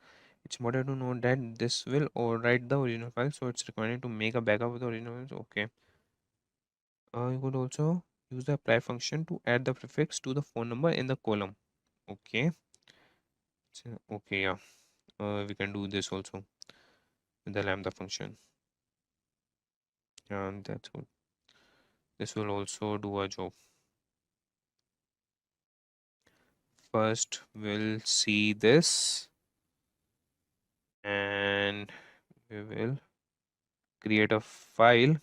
It's important to note that this will overwrite the original file, so it's recommended to make a backup of the original files. Okay. You could also use the apply function to add the prefix to the phone number in the column. Okay. So, okay, yeah. We can do this also with the lambda function. And that's good. This will also do a job. First, we'll see this, and we will create a file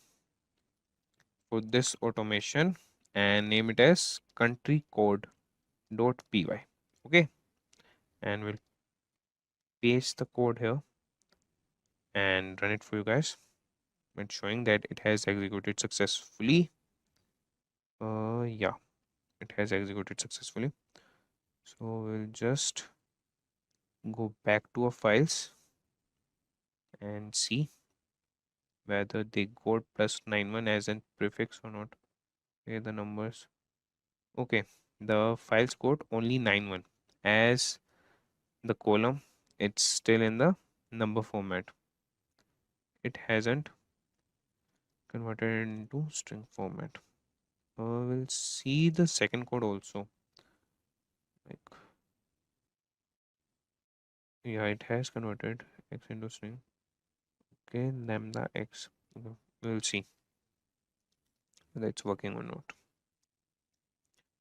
for this automation and name it as countrycode.py. Okay, and we'll paste the code here and run it for you guys. It's showing that it has executed successfully. Yeah, it has executed successfully. So we'll just go back to our files and see whether they got +91 as a prefix or not. Okay, the numbers. Okay, the files got only 91 as the column. It's still in the number format. It hasn't converted into string format. We'll see the second code also. Like, yeah, it has converted x into string. Okay, lambda x. Okay, we'll see whether it's working or not.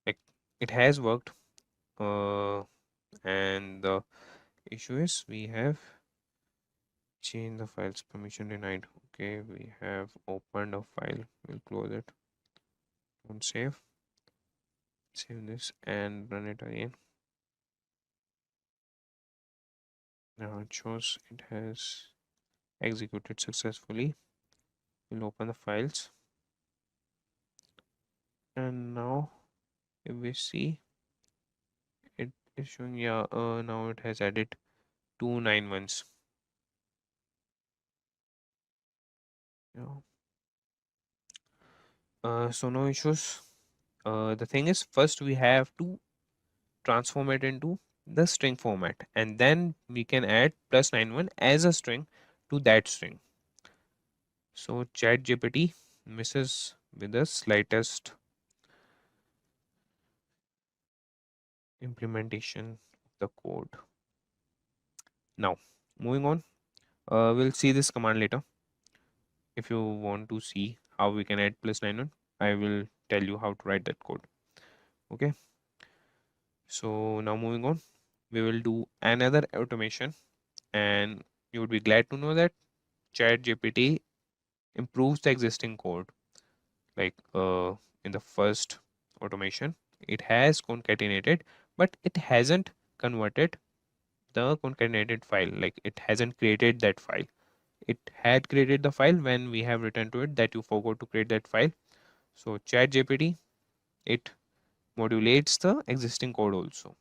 Like, it has worked. And the issue is we have changed the files permission denied. Okay, we have opened a file. We'll close it. Don't save. Save this and run it again. Now it shows it has executed successfully. We'll open the files, and now if we see, it is showing, yeah, now it has added 291s. Yeah. So no issues. The thing is, first we have to transform it into the string format, and then we can add +91 as a string to that string. So ChatGPT misses with the slightest implementation of the code. Now, moving on, we'll see this command later. If you want to see how we can add +91, I will tell you how to write that code. Okay. So now moving on, we will do another automation, and you would be glad to know that ChatGPT improves the existing code. Like in the first automation, it has concatenated, but it hasn't converted the concatenated file. Like, it hasn't created that file. It had created the file when we have written to it that you forgot to create that file. So ChatGPT, it modulates the existing code also.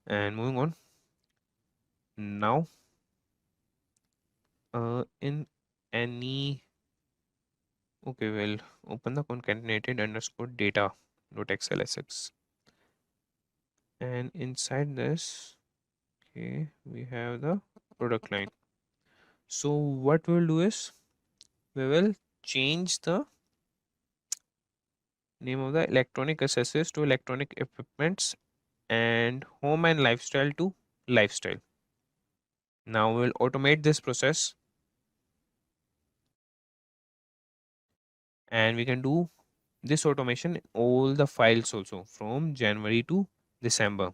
And moving on, now in any, okay, well, open the concatenated underscore data .xlsx, and inside this, okay, we have the product line. So what we'll do is we will change the name of the electronic accessories to electronic equipments, and home and lifestyle to lifestyle. Now we'll automate this process, and we can do this automation in all the files also from January to December.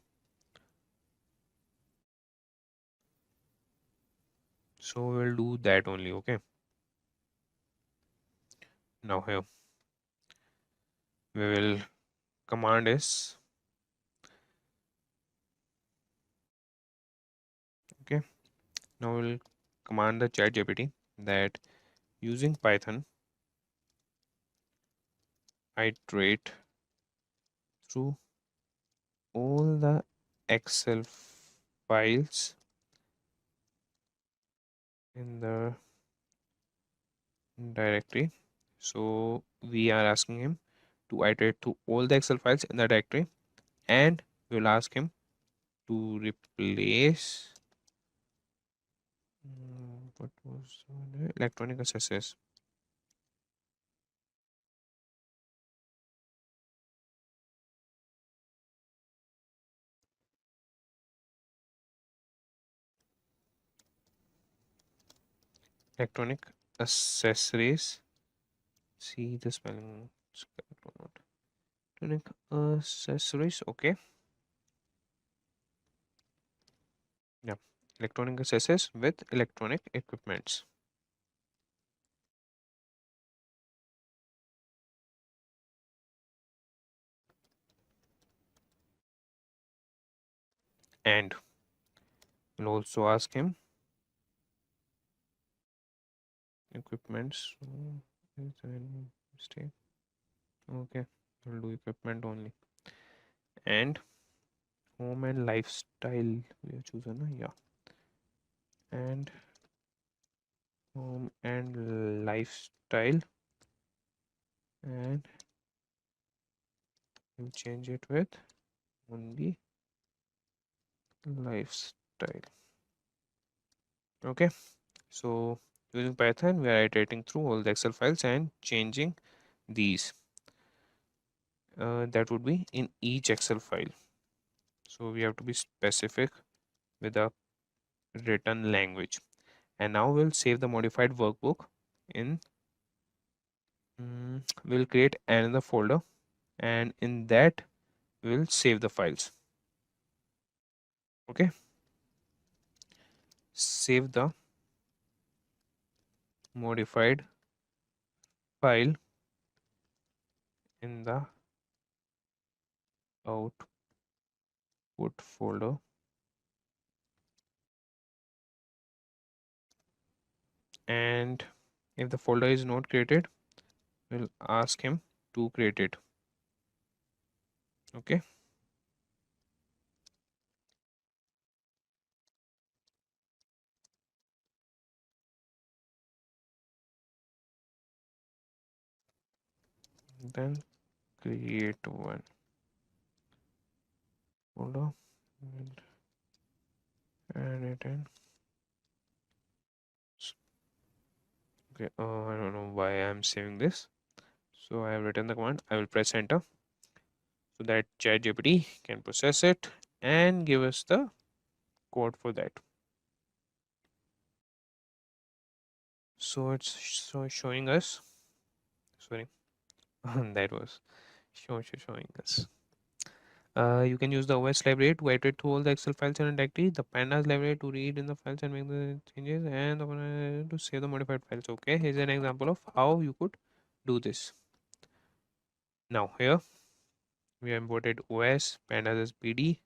So we'll do that only. Okay, now here we will command is, okay, now we'll command the ChatGPT that using Python iterate through all the Excel files in the directory. So we are asking him to iterate through all the Excel files in the directory, and we'll ask him to replace what was electronic accessories. Electronic accessories. See the spelling is correct or not. Electronic accessories. Okay. Yeah. Electronic accessories with electronic equipments. And we'll also ask him equipments. So, is there any mistake? Okay, we'll do equipment only. And home and lifestyle. We have chosen, yeah. And home and lifestyle. And we'll change it with only lifestyle. Okay, so using Python, we are iterating through all the Excel files and changing these. That would be in each Excel file. So we have to be specific with a written language. And now we'll save the modified workbook in we'll create another folder, and in that we'll save the files. Okay, save the modified file in the output folder, and if the folder is not created, we'll ask him to create it. Okay, then create one folder and add it in. Okay, I don't know why I'm saving this. So I have written the command. I will press enter so that ChatGPT can process it and give us the code for that. So it's showing us, sorry, that was showing us. You can use the OS library to iterate through all the Excel files and directory, the pandas library to read in the files and make the changes, and to save the modified files. Okay, here's an example of how you could do this. Now here we have imported OS pandas as PD,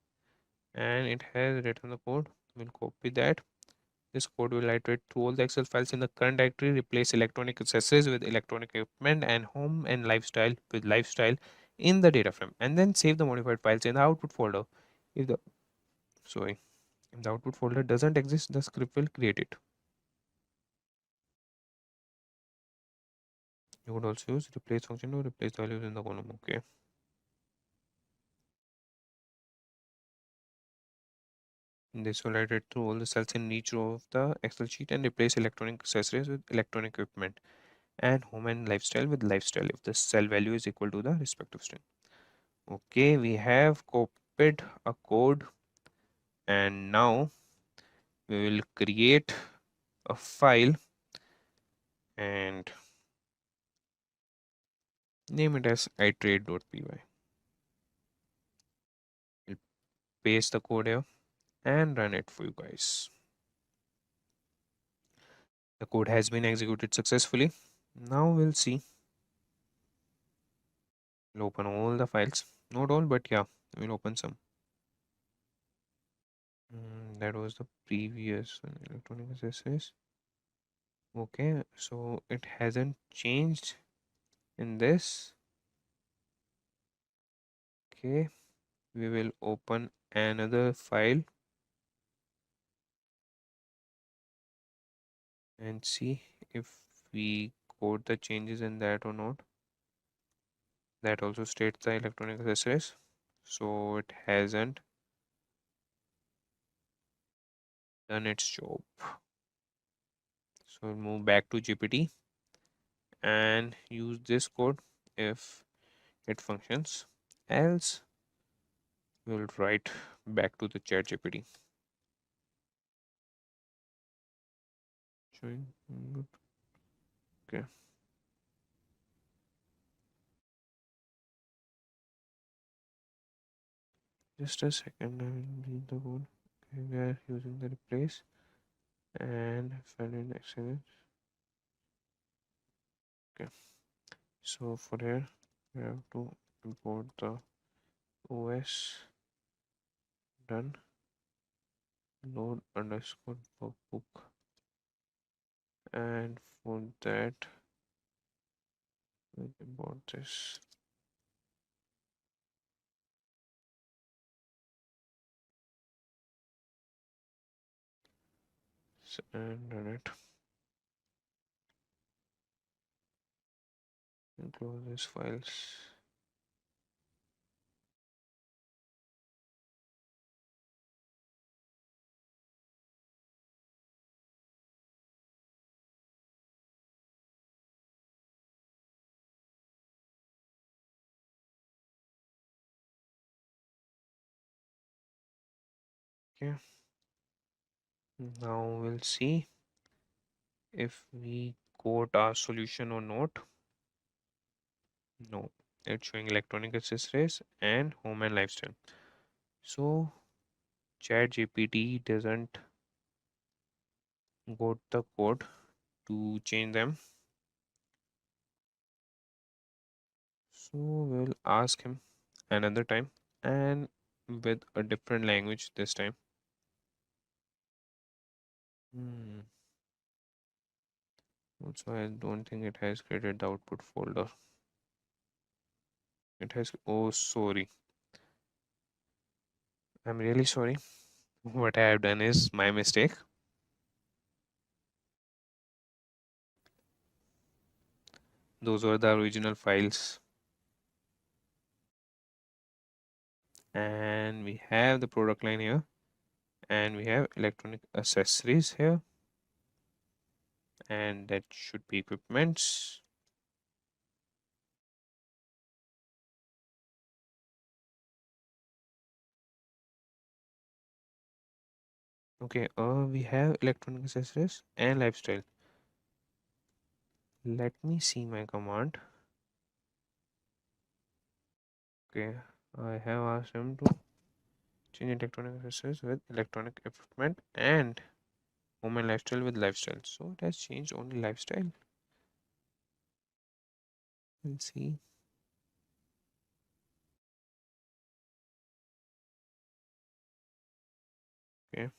and it has written the code. We'll copy that. This code will iterate through all the Excel files in the current directory, replace electronic accessories with electronic equipment, and home and lifestyle with lifestyle in the data frame, and then save the modified files in the output folder. If the if the output folder doesn't exist, the script will create it. You would also use replace function to replace the values in the column. Okay. This will iterate through all the cells in each row of the Excel sheet and replace electronic accessories with electronic equipment, and home and lifestyle with lifestyle if the cell value is equal to the respective string. Okay, we have copied a code, and now we will create a file and name it as iterate.py. We'll paste the code here and run it for you guys. The code has been executed successfully. Now we'll see. We'll open all the files. Not all, but yeah, we'll open some. That was the previous one, electronic accessories. Okay, so it hasn't changed in this. Okay, we will open another file and see if we code the changes in that or not. That also states the electronic accessories, so it hasn't done its job. So we'll move back to GPT and use this code if it functions, else we'll write back to the ChatGPT. Showing good. Okay. Just a second, I will read the code. Okay, we are using the replace and find in exchange. Okay, so for here we have to import the OS done load underscore book, and for that we import this. And run it and close these files. Okay, now we'll see if we quote our solution or not. No, it's showing electronic accessories and home and lifestyle. So ChatGPT doesn't got the code to change them. So we'll ask him another time and with a different language this time. Also, I don't think it has created the output folder. It has, oh, sorry. I'm really sorry. What I have done is my mistake. Those were the original files. And we have the product line here. And we have electronic accessories here. And that should be equipments. Okay, we have electronic accessories and lifestyle. Let me see my command. Okay, I have asked him to change electronic accessories with electronic equipment and home and lifestyle with lifestyle. So it has changed only lifestyle. We'll see. Okay.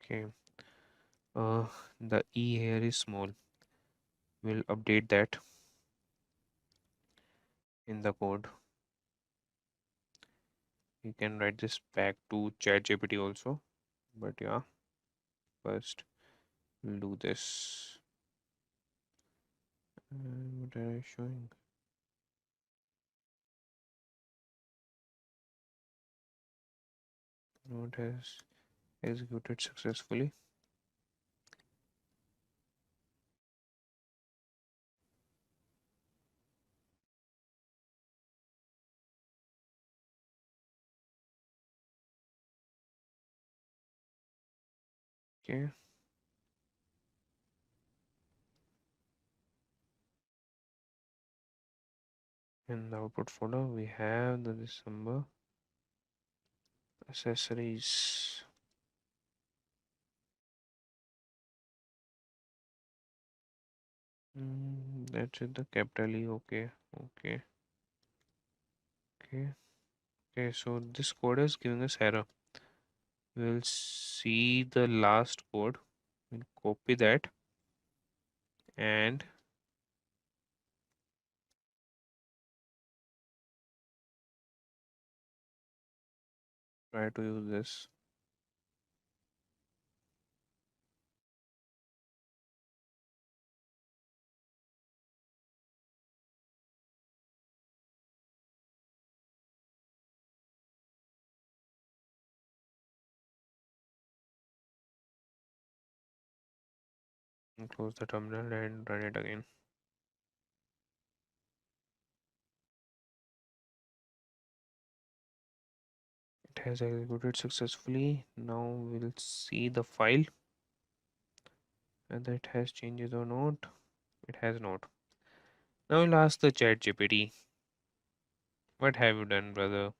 Okay. Uh, the E here is small. We'll update that in the code. You can write this back to ChatGPT also. But yeah, first we'll do this. And what are I showing? Node has executed successfully. Okay. In the output folder, we have the December accessories. That's it, the capital E. Okay, okay, okay, okay. So this code is giving us error. We'll see the last code. We'll copy that and try to use this. And close the terminal and run it again. has executed successfully. Now we'll see the file whether it has changes or not. It has not. Now we'll ask the ChatGPT, what have you done, brother?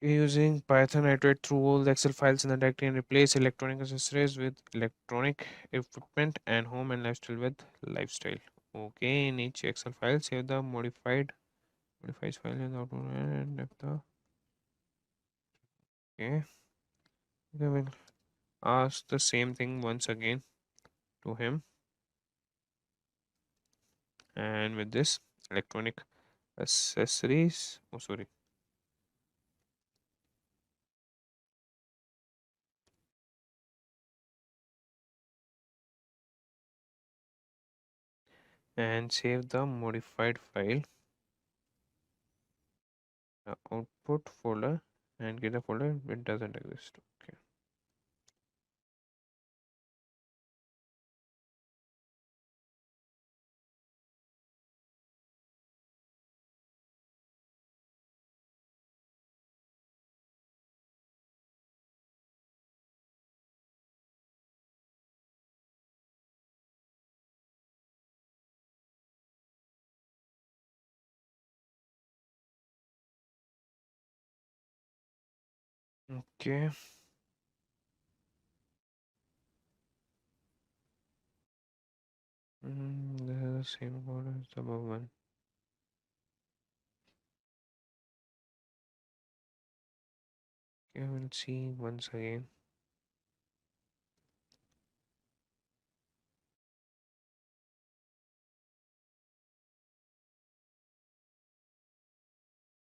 Using Python, I iterate through all the Excel files in the directory and replace electronic accessories with electronic equipment and home and lifestyle with lifestyle. Okay, in each Excel file, save the modifies file in the output and left the. Okay, we will ask the same thing once again to him, and with this electronic accessories. Oh, sorry. And save the modified file, the output folder, and get a folder it doesn't exist. Okay. Okay. This is the same code as the above one. Okay, we'll see once again.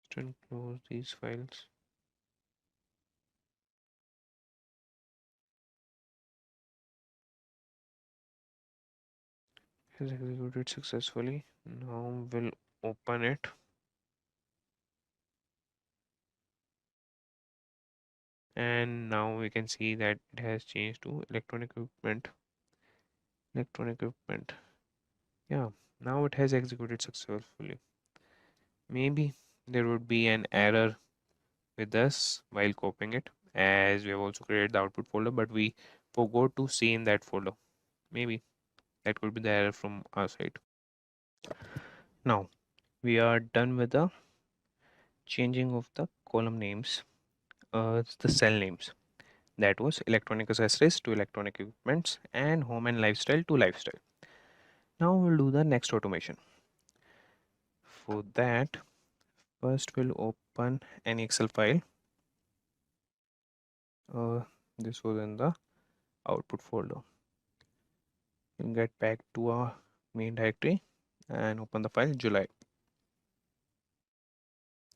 Still close these files. Has executed successfully. Now we'll open it. And now we can see that it has changed to electronic equipment. Electronic equipment. Yeah, now it has executed successfully. Maybe there would be an error with us while copying it, as we have also created the output folder, but we forgot to see in that folder. Maybe that could be the error from our side. Now we are done with the changing of the column names, the cell names. That was electronic accessories to electronic equipments and home and lifestyle to lifestyle. Now we'll do the next automation. For that, first we'll open an Excel file. This was in the output folder. We'll get back to our main directory and open the file July.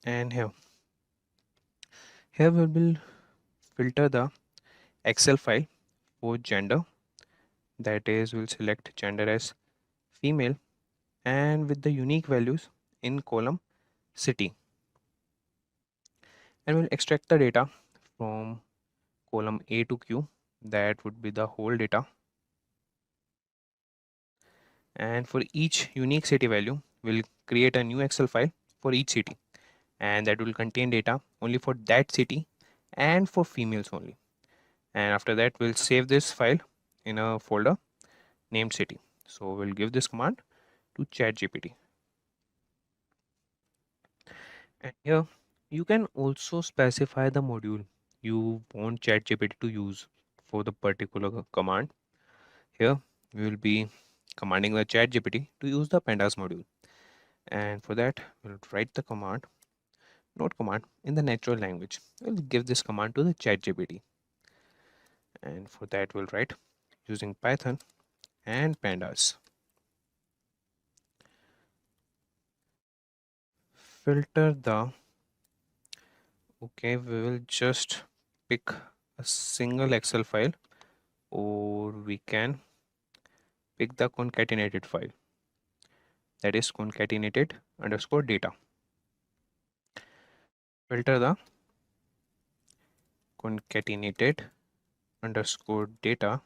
And here we will filter the Excel file for gender. That is, we'll select gender as female and with the unique values in column city. And we'll extract the data from column A to Q. That would be the whole data. And for each unique city value, we'll create a new Excel file for each city. And that will contain data only for that city and for females only. And after that, we'll save this file in a folder named city. So we'll give this command to ChatGPT. And here you can also specify the module you want ChatGPT to use for the particular command. Here we will be commanding the ChatGPT to use the pandas module. And for that, we'll write the command, not command, in the natural language. We'll give this command to the ChatGPT. And for that, we'll write using Python and pandas. Filter the. Okay, we will just pick a single Excel file, or we can pick the concatenated file. That is concatenated underscore data. Filter the concatenated underscore data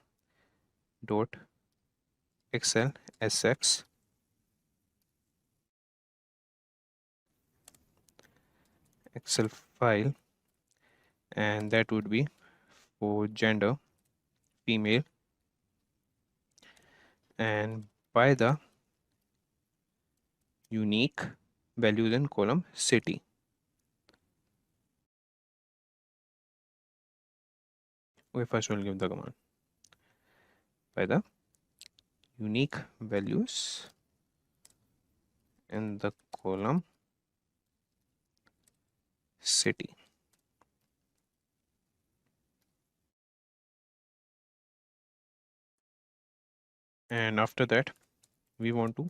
dot excel sx Excel file, and that would be for gender, female, and by the unique values in column city. Okay, first we'll give the command by the unique values in the column city. And after that, we want to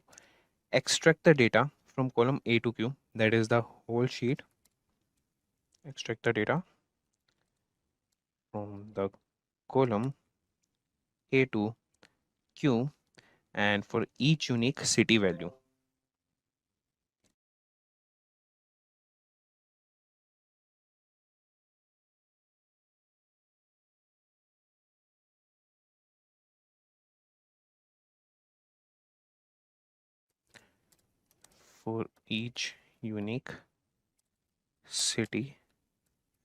extract the data from column A to Q, that is the whole sheet. Extract the data from the column A to Q, and for each unique city value. For each unique city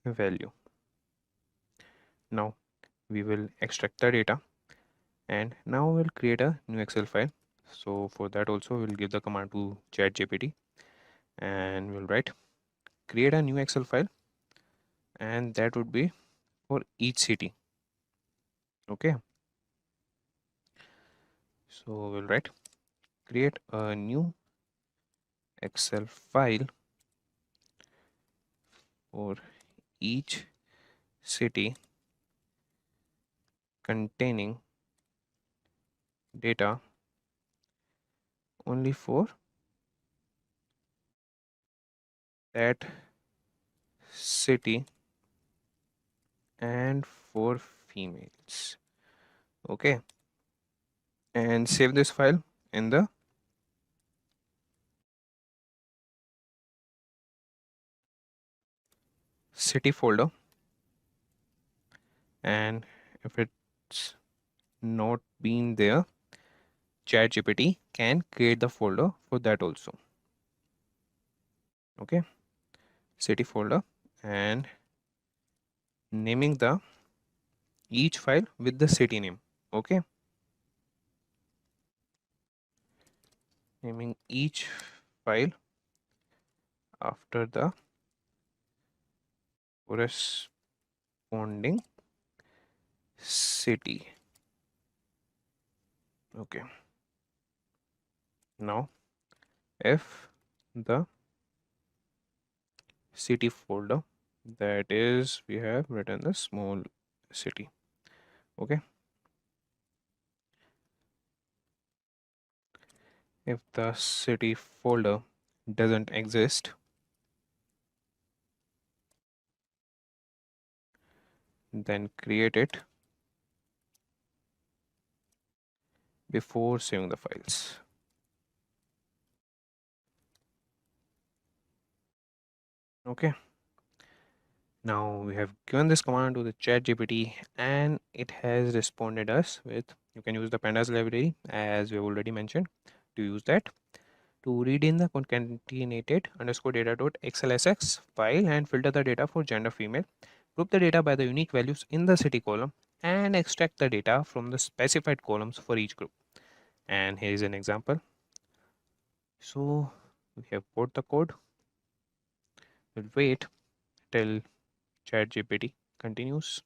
value. Now we will extract the data, and now we'll create a new Excel file. So for that also we'll give the command to ChatGPT, and we'll write create a new Excel file, and that would be for each city. Okay, so we'll write create a new Excel file for each city containing data only for that city and for females. Okay, and save this file in the city folder, and if it's not been there, ChatGPT can create the folder for that also. Okay, city folder, and naming the each file with the city name. Okay, naming each file after the corresponding city. Okay, now if the city folder, that is we have written the small city. Okay, if the city folder doesn't exist, then create it before saving the files. Okay, now we have given this command to the ChatGPT, and it has responded us with, you can use the pandas library as we have already mentioned to use that to read in the concatenated underscore data dot xlsx file and filter the data for gender female, group the data by the unique values in the city column, and extract the data from the specified columns for each group. And here is an example. So we have put the code. We'll wait till ChatGPT continues.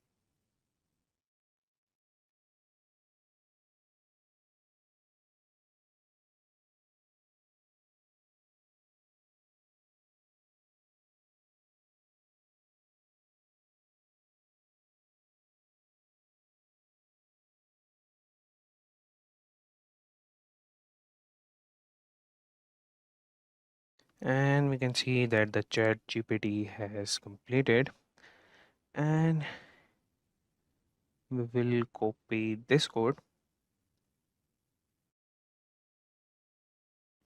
And we can see that the ChatGPT has completed, and we will copy this code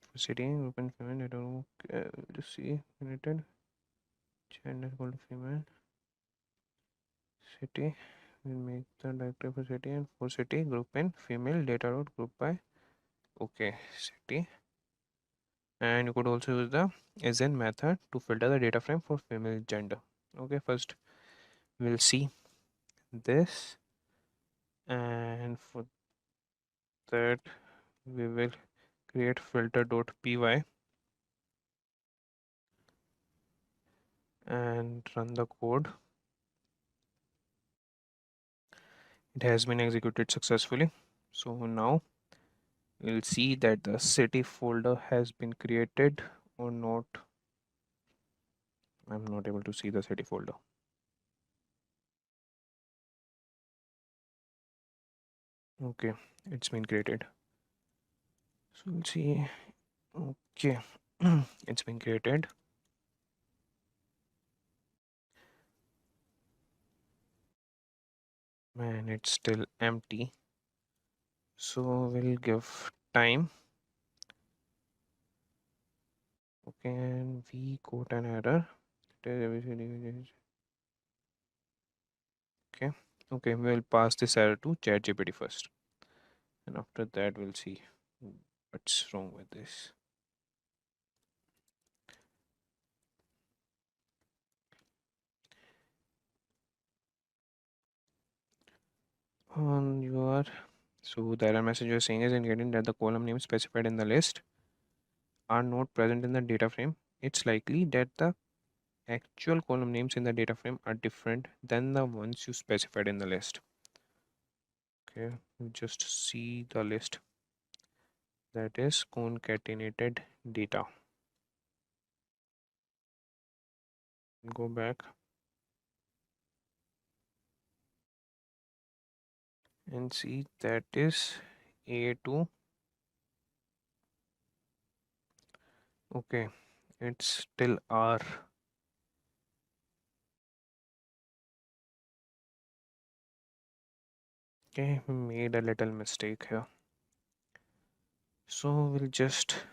for setting open female data. Just see related gender equal to female city. We'll make the directory for city, and for city group in female data dot group by. Okay, city And you could also use the assign method to filter the data frame for female gender. Okay, first we'll see this, and for that we will create filter.py and run the code. It has been executed successfully. So now we'll see that the city folder has been created or not. I'm not able to see the city folder. Okay, it's been created. So we'll see. Okay, it's been created. Man, it's still empty. So we'll give time. Okay, and we got an error. Okay, okay, we'll pass this error to ChatGPT first, and after that we'll see what's wrong with this. You are. So the error message you're saying is indicating that the column names specified in the list are not present in the data frame. It's likely that the actual column names in the data frame are different than the ones you specified in the list. Okay, you just see the list, that is concatenated data. Go back and see, that is A2. Okay, it's still R. Okay, we made a little mistake here. So we'll just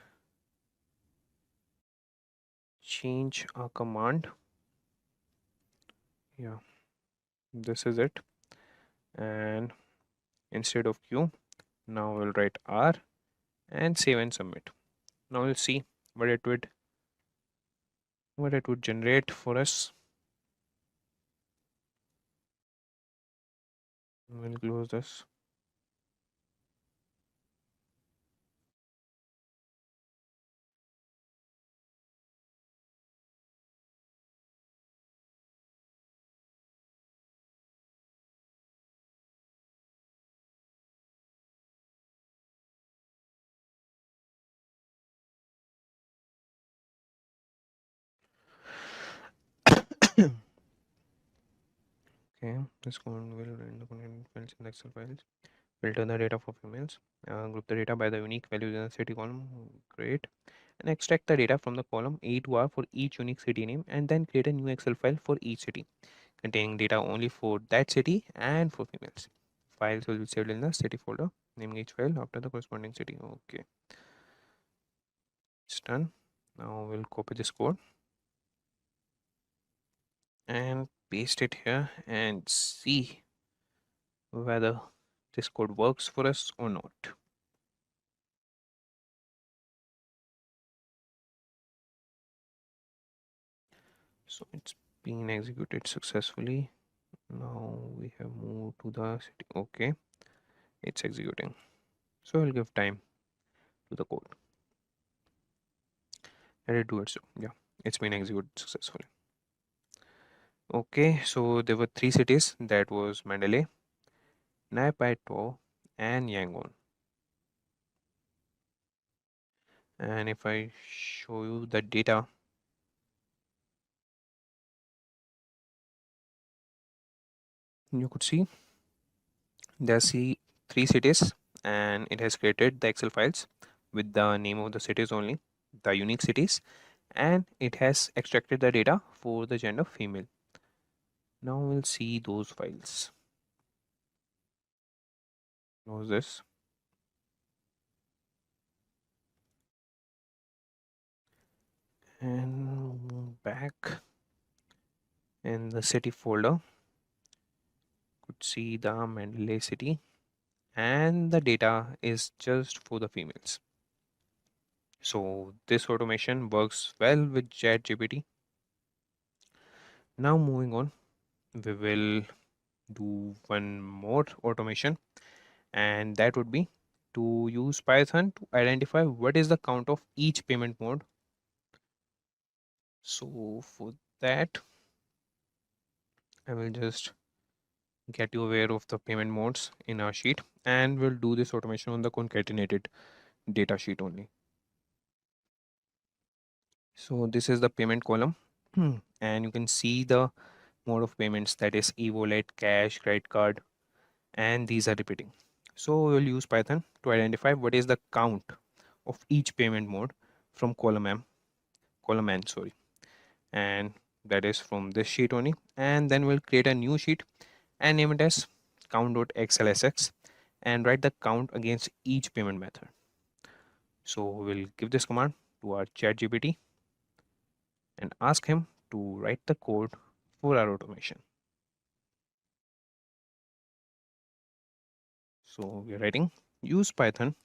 change our command. Yeah, this is it. And instead of Q, now we'll write R and save and submit. Now we'll see what it would generate for us. We'll close this. Okay, this command will run the content fields in the Excel files. Filter the data for females. Group the data by the unique values in the city column. Great. And extract the data from the column A to R for each unique city name, and then create a new Excel file for each city containing data only for that city and for females. Files will be saved in the city folder, naming each file after the corresponding city. Okay, it's done. Now we'll copy this code and paste it here and see whether this code works for us or not. So it's been executed successfully. Now we have moved to the city. Okay, it's executing. So I'll give time to the code. Let it do it. So yeah, it's been executed successfully. Okay, so there were three cities, that was Mandalay, Naypyidaw, and Yangon. And if I show you the data, you could see there's three cities, and it has created the Excel files with the name of the cities only, the unique cities, and it has extracted the data for the gender female. Now we'll see those files. Close this. And back in the city folder, could see the Mandalay city, and the data is just for the females. So this automation works well with ChatGPT. Now moving on, we will do one more automation, and that would be to use Python to identify what is the count of each payment mode. So for that, I will just get you aware of the payment modes in our sheet, and we'll do this automation on the concatenated data sheet only. So this is the payment column, and you can see the mode of payments, that is e-wallet, cash, credit card, and these are repeating. So we'll use Python to identify what is the count of each payment mode from column n, sorry, and that is from this sheet only. And then we'll create a new sheet and name it as count.xlsx and write the count against each payment method. So we'll give this command to our ChatGPT and ask him to write the code for our automation. So we're writing use Python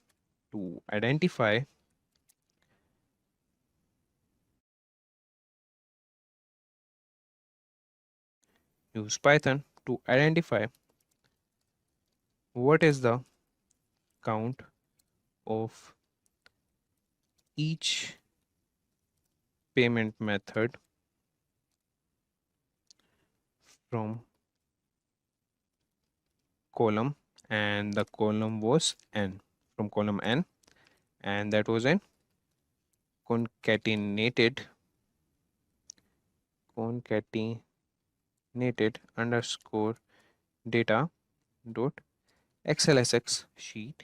to identify what is the count of each payment method from column, and the column was n, from column n, and that was an concatenated underscore data dot xlsx sheet,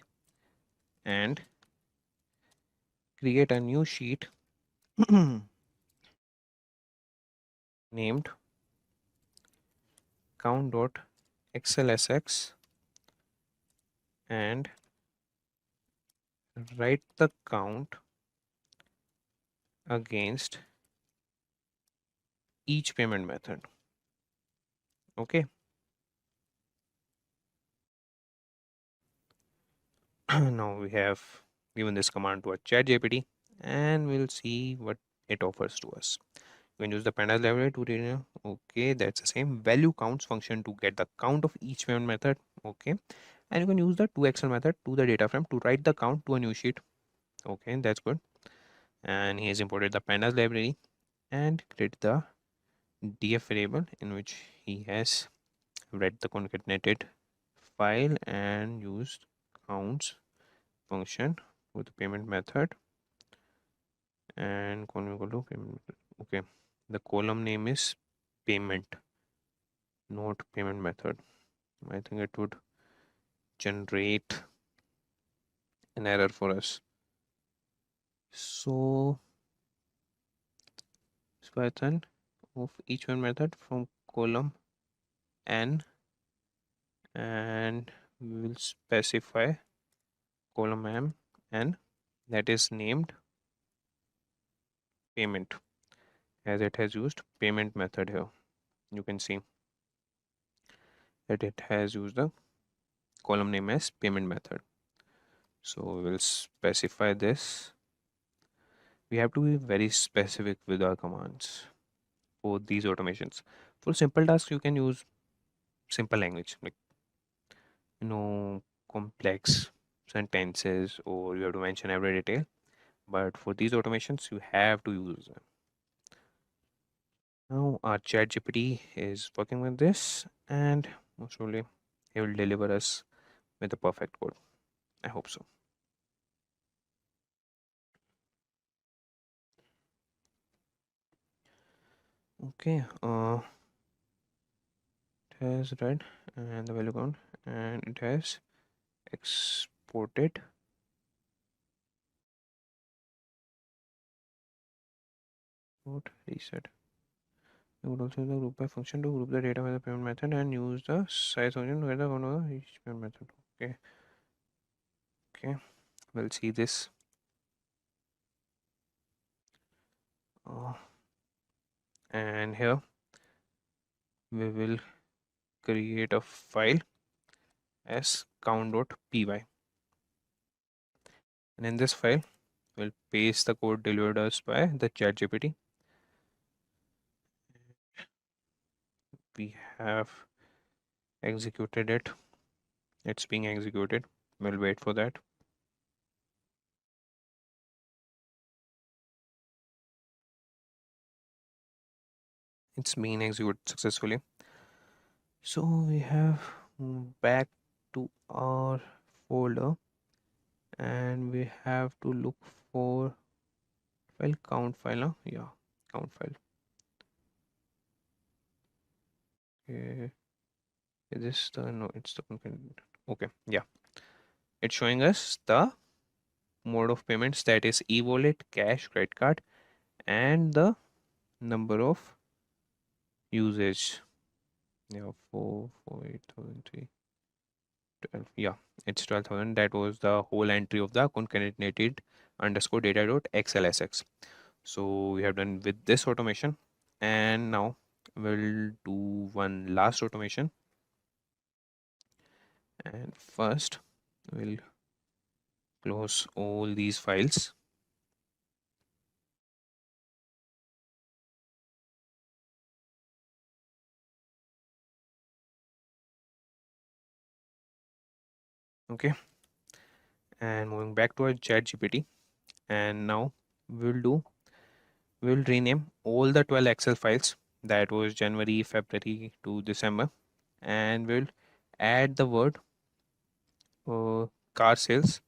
and create a new sheet named count.xlsx and write the count against each payment method. Okay. Now we have given this command to a ChatGPT, and we'll see what it offers to us. You can use the pandas library to read. Okay, that's the same value counts function to get the count of each payment method. Okay, and you can use the toXL method to the data frame to write the count to a new sheet. Okay, that's good. And he has imported the pandas library and created the df variable in which he has read the concatenated file and used counts function with the payment method and column equal to payment method. Okay, the column name is payment, not payment method. I think it would generate an error for us. So Python of each one method from column n, and we will specify column m n that is named payment, as it has used payment method here. You can see that it has used the column name as payment method. So we will specify this. We have to be very specific with our commands for these automations. For simple tasks, you can use simple language, like complex sentences, or you have to mention every detail. But for these automations, you have to use them. Now our ChatGPT is working with this, and most probably he will deliver us with the perfect code. I hope so. Okay, it has read and the value count, and it has exported reset. You would also use the group by function to group the data by the payment method and use the size function to get the count of each payment method. Okay, we'll see this. And here we will create a file as count.py, and in this file we'll paste the code delivered us by the ChatGPT. We have executed it. It's being executed. We'll wait for that. It's been executed successfully. So we have back to our folder, and we have to look for file count file. Yeah, count file. Okay. Is this the no? It's the okay. Yeah, it's showing us the mode of payments, that is e-wallet, cash, credit card, and the number of usage. Yeah, 448,003. 12. Yeah, it's 12,000. That was the whole entry of the concatenated underscore data dot xlsx. So we have done with this automation, and now we'll do one last automation. And first we'll close all these files. Okay, and moving back to our ChatGPT, and now we'll rename all the 12 Excel files, that was January, February to December, and we'll add the word car sales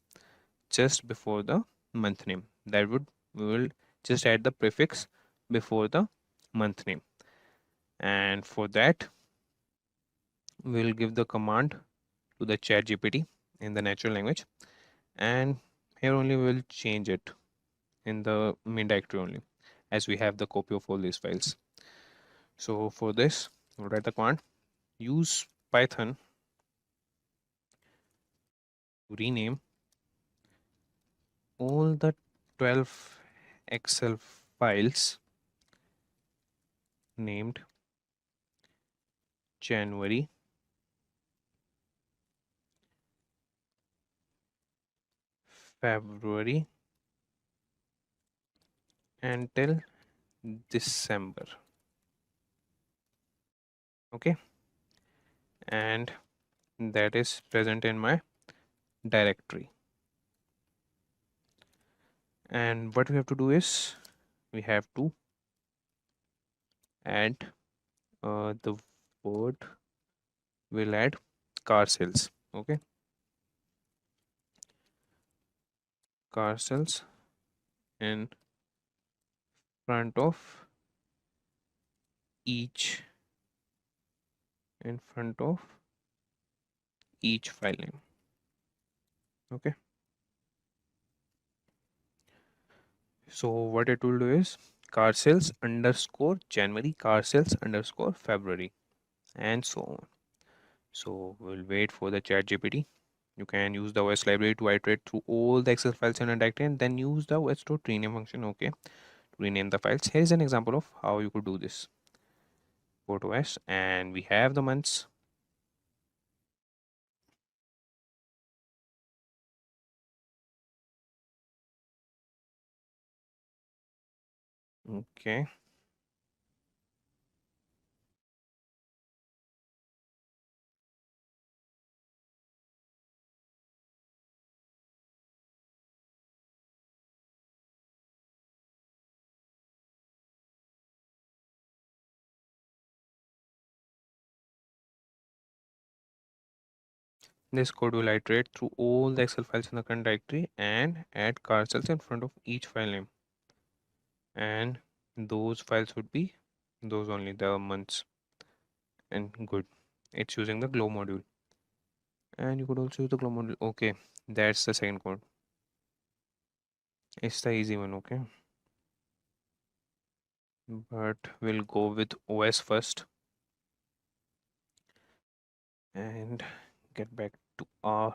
just before the month name. We will just add the prefix before the month name, and for that we'll give the command to the ChatGPT in the natural language, and here only we'll change it in the main directory only, as we have the copy of all these files. So for this, we'll write the command use Python to rename all the 12 Excel files named January, February until December. Okay, and that is present in my directory. And what we have to do is we have to add the word, we'll add car sales. Okay, car sales in front of each file name. Okay, so what it will do is car sales underscore January, car sales underscore February, and so on. So we'll wait for the ChatGPT. You can use the OS library to iterate through all the Excel files in a directory, and then use the os.rename function, okay, to rename the files. Here's an example of how you could do this. Go to OS, and we have the months. Okay. This code will iterate through all the Excel files in the current directory and add car sales in front of each file name. And those files would be those only, the months. And good. It's using the glow module. And you could also use the glow module. Okay, that's the second code. It's the easy one, okay? But we'll go with OS first. And get back to our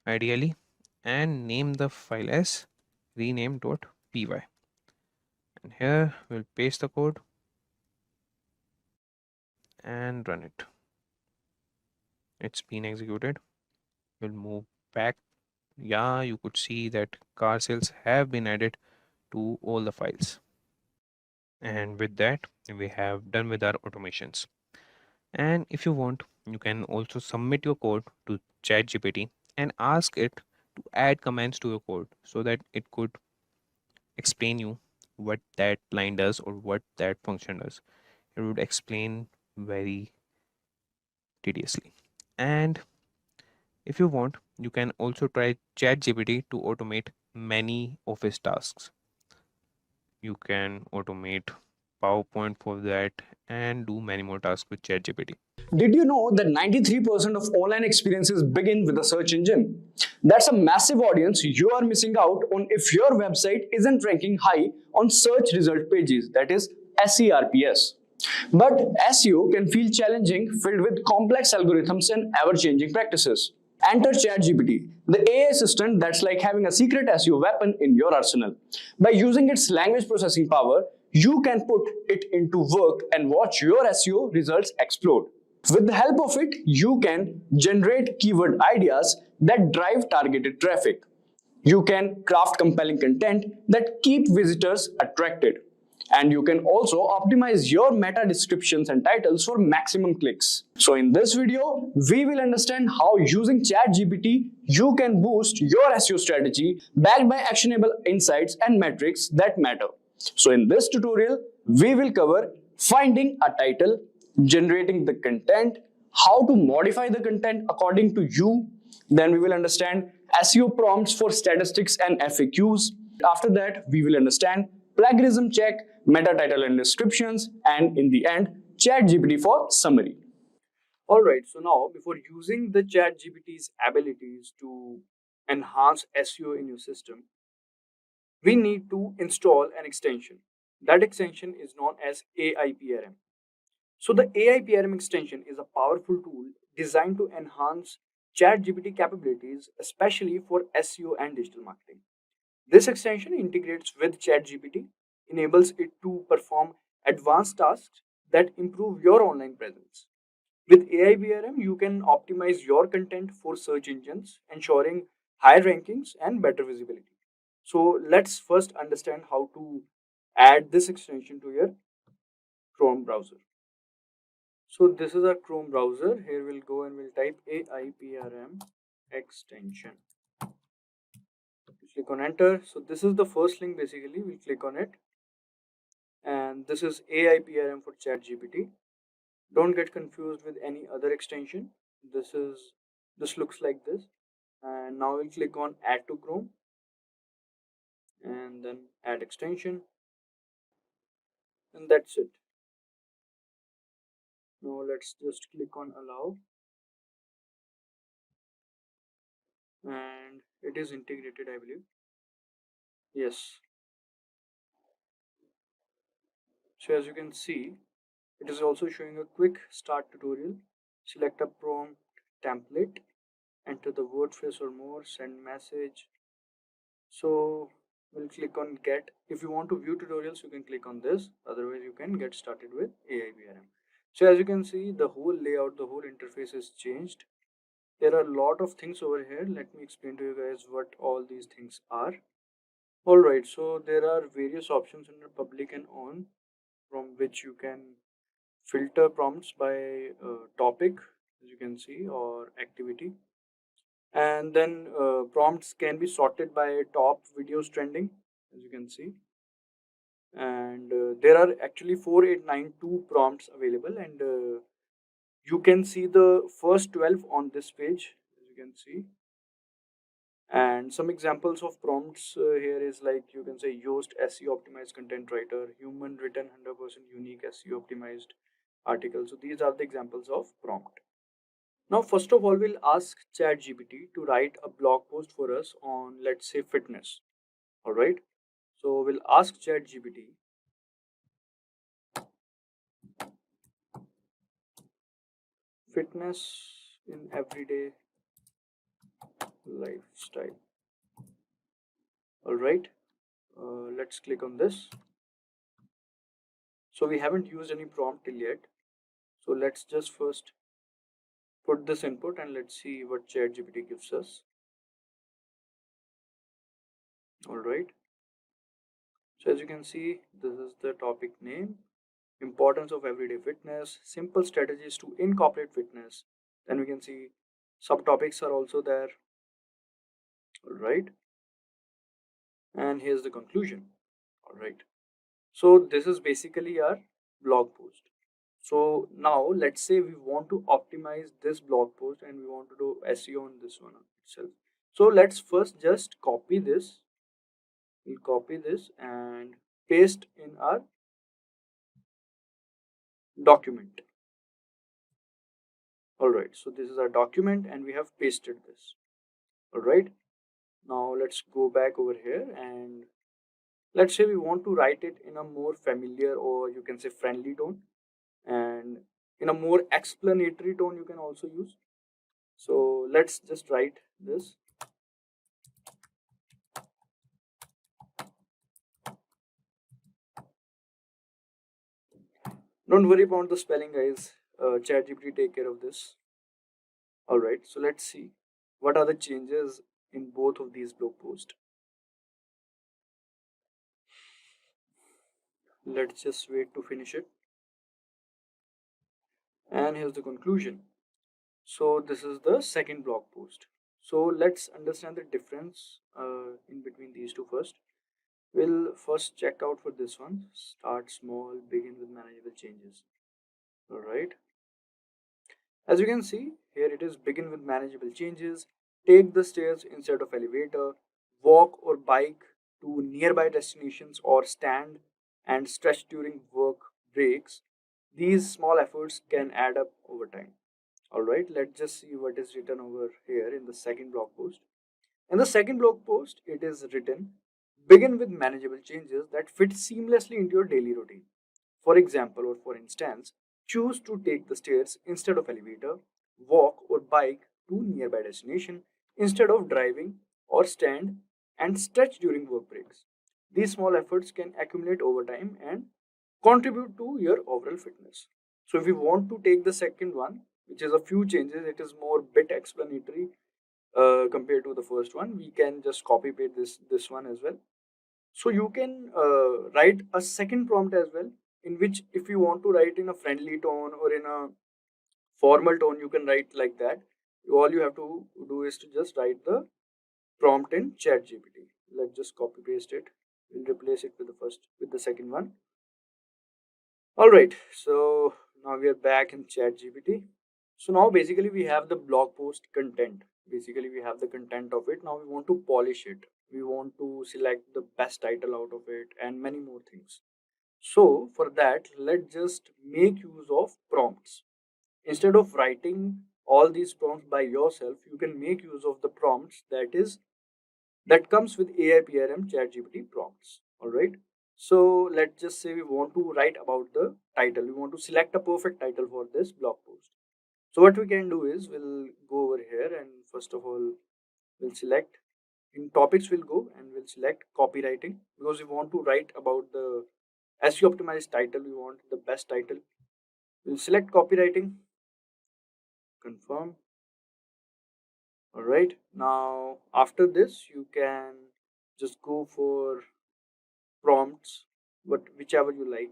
ideally, and name the file as rename.py. And here we'll paste the code and run it. It's been executed. We'll move back yeah, you could see that car sales have been added to all the files. And with that, we have done with our automations. And if you want, you can also submit your code to ChatGPT and ask it to add comments to your code so that it could explain you what that line does or what that function does. It would explain very tediously. And if you want, you can also try ChatGPT to automate many office tasks. You can automate PowerPoint for that and do many more tasks with ChatGPT. Did you know that 93% of online experiences begin with a search engine? That's a massive audience you are missing out on if your website isn't ranking high on search result pages, that is SERPs. But SEO can feel challenging, filled with complex algorithms and ever-changing practices. Enter ChatGPT, the AI assistant that's like having a secret SEO weapon in your arsenal. By using its language processing power, you can put it into work and watch your SEO results explode. With the help of it, you can generate keyword ideas that drive targeted traffic. You can craft compelling content that keep visitors attracted. And you can also optimize your meta descriptions and titles for maximum clicks. So in this video, we will understand how using ChatGPT, you can boost your SEO strategy backed by actionable insights and metrics that matter. So in this tutorial, we will cover finding a title, generating the content, how to modify the content according to you. Then we will understand SEO prompts for statistics and FAQs. After that, we will understand plagiarism check, meta title and descriptions, and in the end, ChatGPT for summary. Alright, so now before using the ChatGPT's abilities to enhance SEO in your system, we need to install an extension. That extension is known as AIPRM. So the AIPRM extension is a powerful tool designed to enhance ChatGPT capabilities, especially for SEO and digital marketing. This extension integrates with ChatGPT, enables it to perform advanced tasks that improve your online presence. With AIPRM, you can optimize your content for search engines, ensuring higher rankings and better visibility. So let's first understand how to add this extension to your Chrome browser. So this is our Chrome browser. Here we'll go and we'll type AIPRM extension. Click on enter. So this is the first link basically. We'll click on it. And this is AIPRM for ChatGPT. Don't get confused with any other extension. This looks like this. And now we'll click on add to Chrome. And then add extension. And that's it. Now let's just click on allow. And it is integrated, I believe. Yes. So as you can see, it is also showing a quick start tutorial. Select a prompt template, enter the word phrase or more, send message. So we'll click on get. If you want to view tutorials, you can click on this. Otherwise, you can get started with AIPRM. So as you can see, the whole layout, the whole interface is changed. There are a lot of things over here. Let me explain to you guys what all these things are. Alright, so there are various options under public and on, from which you can filter prompts by topic, as you can see, or activity. And then prompts can be sorted by top videos trending, as you can see. And there are actually 4892 prompts available, and you can see the first 12 on this page, as you can see. And some examples of prompts here is like you can say Yoast SEO optimized content writer, human written 100% unique SEO optimized article. So these are the examples of prompt. Now first of all, we'll ask ChatGPT to write a blog post for us on, let's say, fitness. All right. So we'll ask ChatGPT fitness in everyday lifestyle. All right. Let's click on this. So we haven't used any prompt till yet. So let's just first put this input and let's see what ChatGPT gives us. All right. So as you can see, this is the topic name. Importance of everyday fitness, simple strategies to incorporate fitness. Then we can see subtopics are also there. All right. And here's the conclusion. All right. So this is basically our blog post. So now let's say we want to optimize this blog post and we want to do SEO on this one itself. So let's first just copy this. We'll copy this and paste in our document. Alright, so this is our document and we have pasted this. Alright, now let's go back over here and let's say we want to write it in a more familiar, or you can say friendly tone, and in a more explanatory tone you can also use. So let's just write this. Don't worry about the spelling, guys. ChatGPT take care of this. Alright, so let's see what are the changes in both of these blog posts. Let's just wait to finish it. And here's the conclusion. So this is the second blog post. So let's understand the difference in between these two first. We'll first check out for this one. Start small, begin with manageable changes. Alright. As you can see, here it is begin with manageable changes, take the stairs instead of elevator, walk or bike to nearby destinations, or stand and stretch during work breaks. These small efforts can add up over time. Alright, let's just see what is written over here in the second blog post. In the second blog post, it is written, begin with manageable changes that fit seamlessly into your daily routine. For example, or for instance, choose to take the stairs instead of elevator, walk or bike to nearby destination instead of driving, or stand and stretch during work breaks. These small efforts can accumulate over time and contribute to your overall fitness. So if we want to take the second one, which is a few changes, it is more bit explanatory compared to the first one. We can just copy paste this one as well. So you can write a second prompt as well, in which if you want to write in a friendly tone or in a formal tone, you can write like that. All you have to do is to just write the prompt in ChatGPT. Let's just copy paste it. We'll replace it with the second one. All right, so now we are back in ChatGPT. So now basically we have the blog post content. Basically we have the content of it. Now we want to polish it. We want to select the best title out of it and many more things. So for that, let's just make use of prompts. Instead of writing all these prompts by yourself, you can make use of the prompts that comes with AI PRM ChatGPT prompts. All right. So let's just say we want to write about the title. We want to select a perfect title for this blog post. So what we can do is we'll go over here and first of all we'll select, in topics we'll go and we'll select copywriting, because we want to write about the SEO optimized title. We want the best title. We'll select copywriting, confirm. All right. Now after this you can just go for prompts, but whichever you like.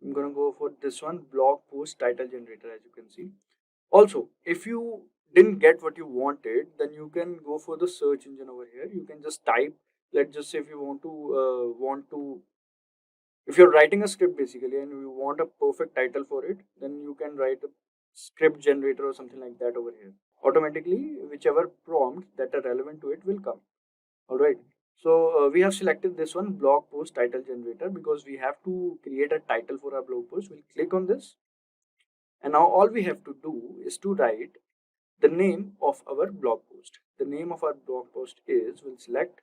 I'm gonna go for this one, blog post title generator, as you can see. Also, if you didn't get what you wanted, then you can go for the search engine over here. You can just type. Let's just say if you if you're writing a script basically and you want a perfect title for it, then you can write a script generator or something like that over here. Automatically, whichever prompt that are relevant to it will come. All right. So we have selected this one, blog post title generator, because we have to create a title for our blog post. We'll click on this. And now all we have to do is to write the name of our blog post. The name of our blog post is, we'll select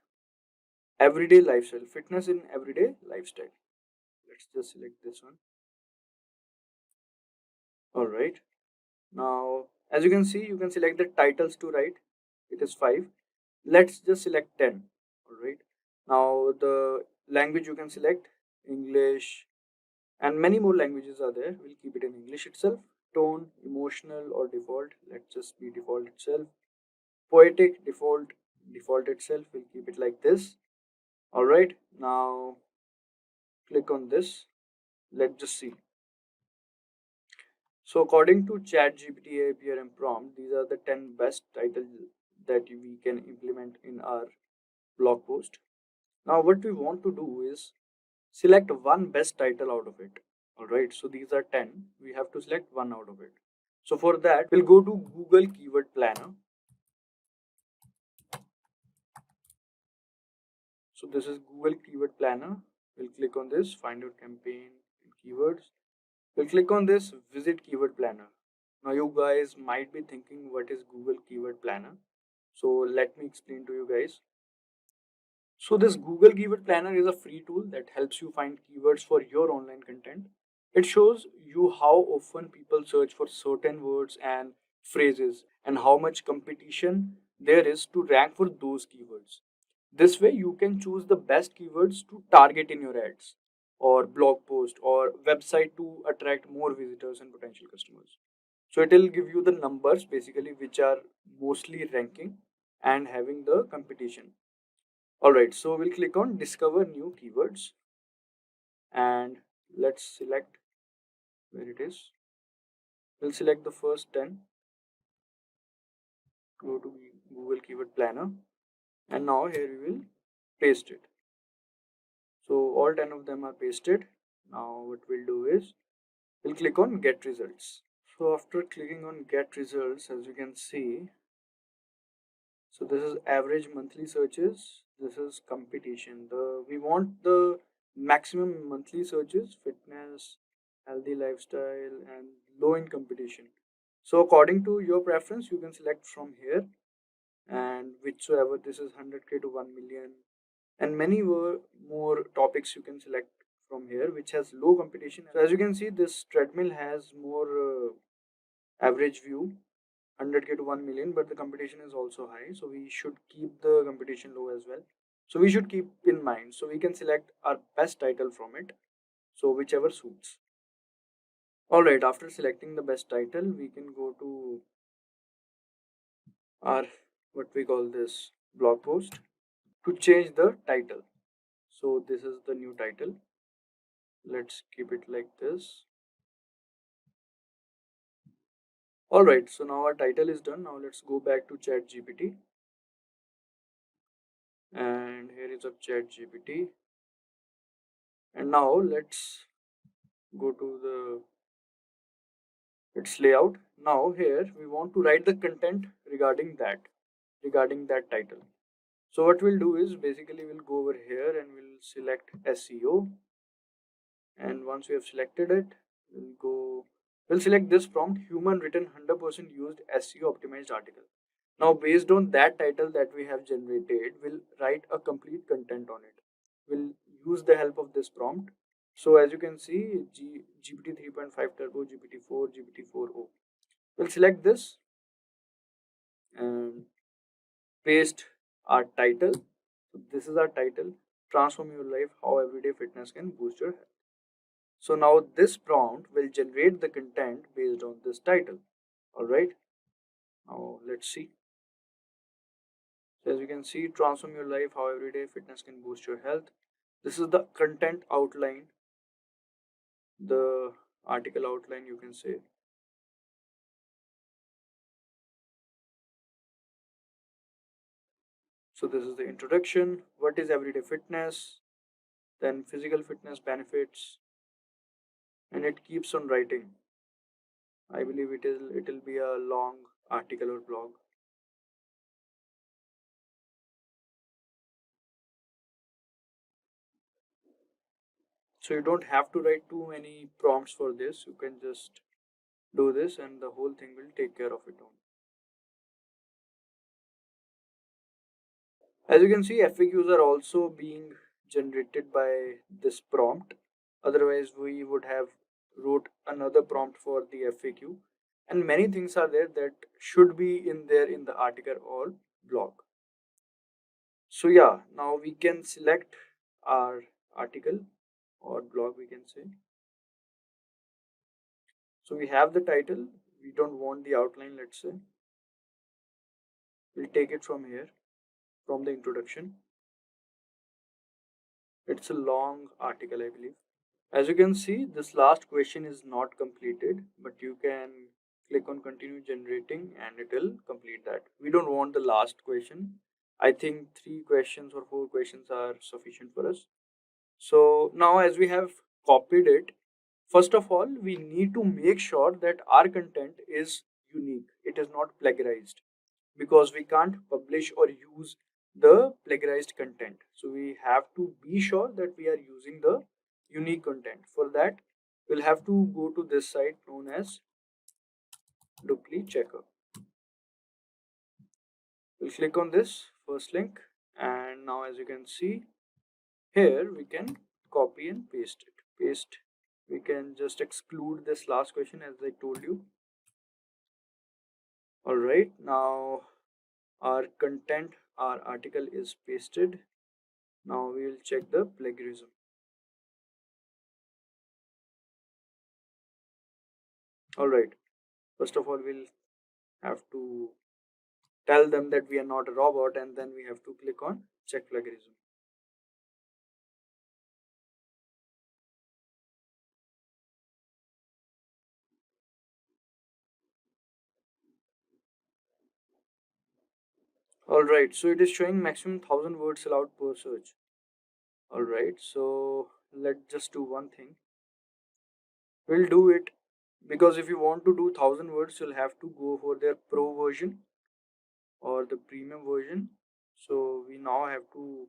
everyday lifestyle, fitness in everyday lifestyle. Let's just select this one. All right. Now, as you can see, you can select the titles to write. It is 5. Let's just select 10. All right. Now, the language you can select English, and many more languages are there. We'll keep it in English itself. Tone, emotional or default. Let's just be default itself. Poetic, default. default itself. We'll keep it like this. All right, now click on this. Let's just see. So according to ChatGPT APRM prompt, these are the 10 best titles that we can implement in our blog post. Now what we want to do is select one best title out of it. All right, so these are 10. We have to select one out of it. So for that, we'll go to Google Keyword Planner. So this is Google Keyword Planner. We'll click on this, find your campaign and keywords. We'll click on this, visit Keyword Planner. Now you guys might be thinking, what is Google Keyword Planner? So let me explain to you guys. So this Google Keyword Planner is a free tool that helps you find keywords for your online content. It shows you how often people search for certain words and phrases and how much competition there is to rank for those keywords. This way you can choose the best keywords to target in your ads or blog post or website to attract more visitors and potential customers. So it will give you the numbers basically which are mostly ranking and having the competition. Alright, so we'll click on discover new keywords and let's select where it is. We'll select the first 10. Go to Google Keyword Planner and now here we will paste it. So all 10 of them are pasted. Now what we'll do is we'll click on get results. So after clicking on get results, as you can see, so this is average monthly searches. This is competition. We want the maximum monthly searches, fitness, healthy lifestyle, and low in competition. So according to your preference, you can select from here, and whichsoever this is 100k to 1 million, and many more topics you can select from here, which has low competition. So as you can see, this treadmill has more average view 100k to 1 million, but the competition is also high, so we should keep the competition low as well. So we should keep in mind, so we can select our best title from it, so whichever suits. All right, after selecting the best title, we can go to our what we call this blog post to change the title. So this is the new title. Let's keep it like this. All right, so now our title is done. Now let's go back to ChatGPT. And here is a ChatGPT. And now let's go to its layout. Now here we want to write the content regarding that title. So what we'll do is basically we'll go over here and we'll select SEO. And once we have selected it, we'll select this prompt, human written 100% used SEO optimized article. Now based on that title that we have generated, we'll write a complete content on it. We'll use the help of this prompt. So as you can see, GPT 3.5 Turbo, GPT-4, GPT-4o. We'll select this and paste our title. So this is our title, transform your life, how everyday fitness can boost your health. So now this prompt will generate the content based on this title. All right. Now let's see. So as you can see, transform your life, how everyday fitness can boost your health. This is the content outline, the article outline you can say. So this is the introduction. What is everyday fitness? Then physical fitness benefits, and it keeps on writing. I believe it'll be a long article or blog. So you don't have to write too many prompts for this. You can just do this and the whole thing will take care of it on. As you can see, FAQs are also being generated by this prompt. Otherwise, we would have wrote another prompt for the FAQ. And many things are there that should be in there in the article or blog. So yeah, now we can select our article or blog, we can say. So we have the title. We don't want the outline, let's say. We'll take it from here. from the introduction. It's a long article, I believe. As you can see, this last question is not completed, but you can click on continue generating and it will complete that. We don't want the last question. I think 3 questions or 4 questions are sufficient for us. So now as we have copied it, first of all, we need to make sure that our content is unique. It is not plagiarized, because we can't publish or use the plagiarized content. So we have to be sure that we are using the unique content. For that, we'll have to go to this site known as Dupli Checker. We'll click on this first link, and now as you can see here, we can copy and paste it. We can just exclude this last question as I told you. All right, now our content, our article is pasted. Now we will check the plagiarism. All right, first of all, we'll have to tell them that we are not a robot, and then we have to click on check plagiarism. All right, so it is showing maximum 1000 words allowed per search. All right, so let's just do one thing. We'll do it, because if you want to do 1000 words, you'll have to go for their pro version or the premium version. So we now have to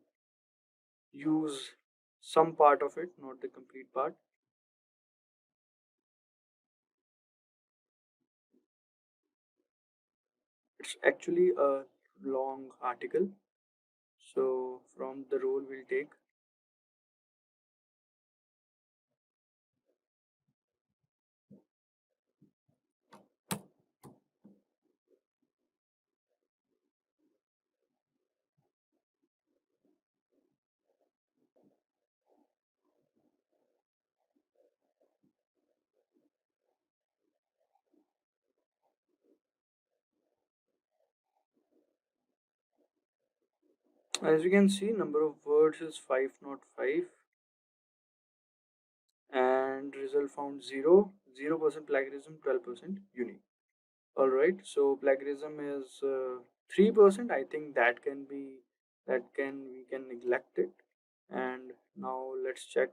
use some part of it, not the complete part. It's actually a long article. So from the role we'll take. As you can see, number of words is 505 and result found 0% plagiarism, 12% unique. All right, so plagiarism is 3%. I think that can be, we can neglect it. And now let's check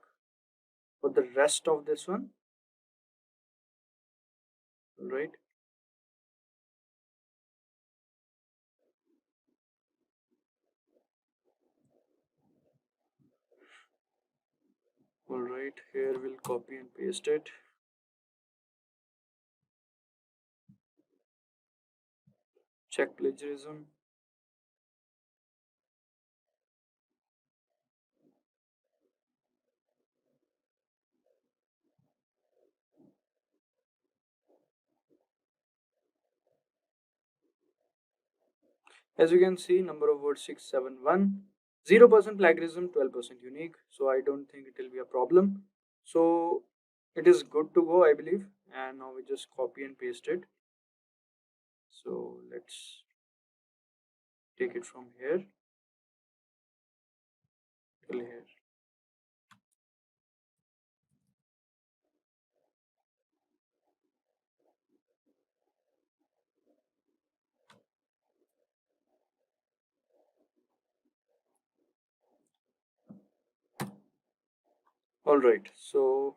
for the rest of this one. All right, here we'll copy and paste it. Check plagiarism. As you can see, number of words 671, 0% plagiarism, 12% unique. So I don't think it will be a problem. So it is good to go, I believe. And now we just copy and paste it. So let's take it from here till here. All right, so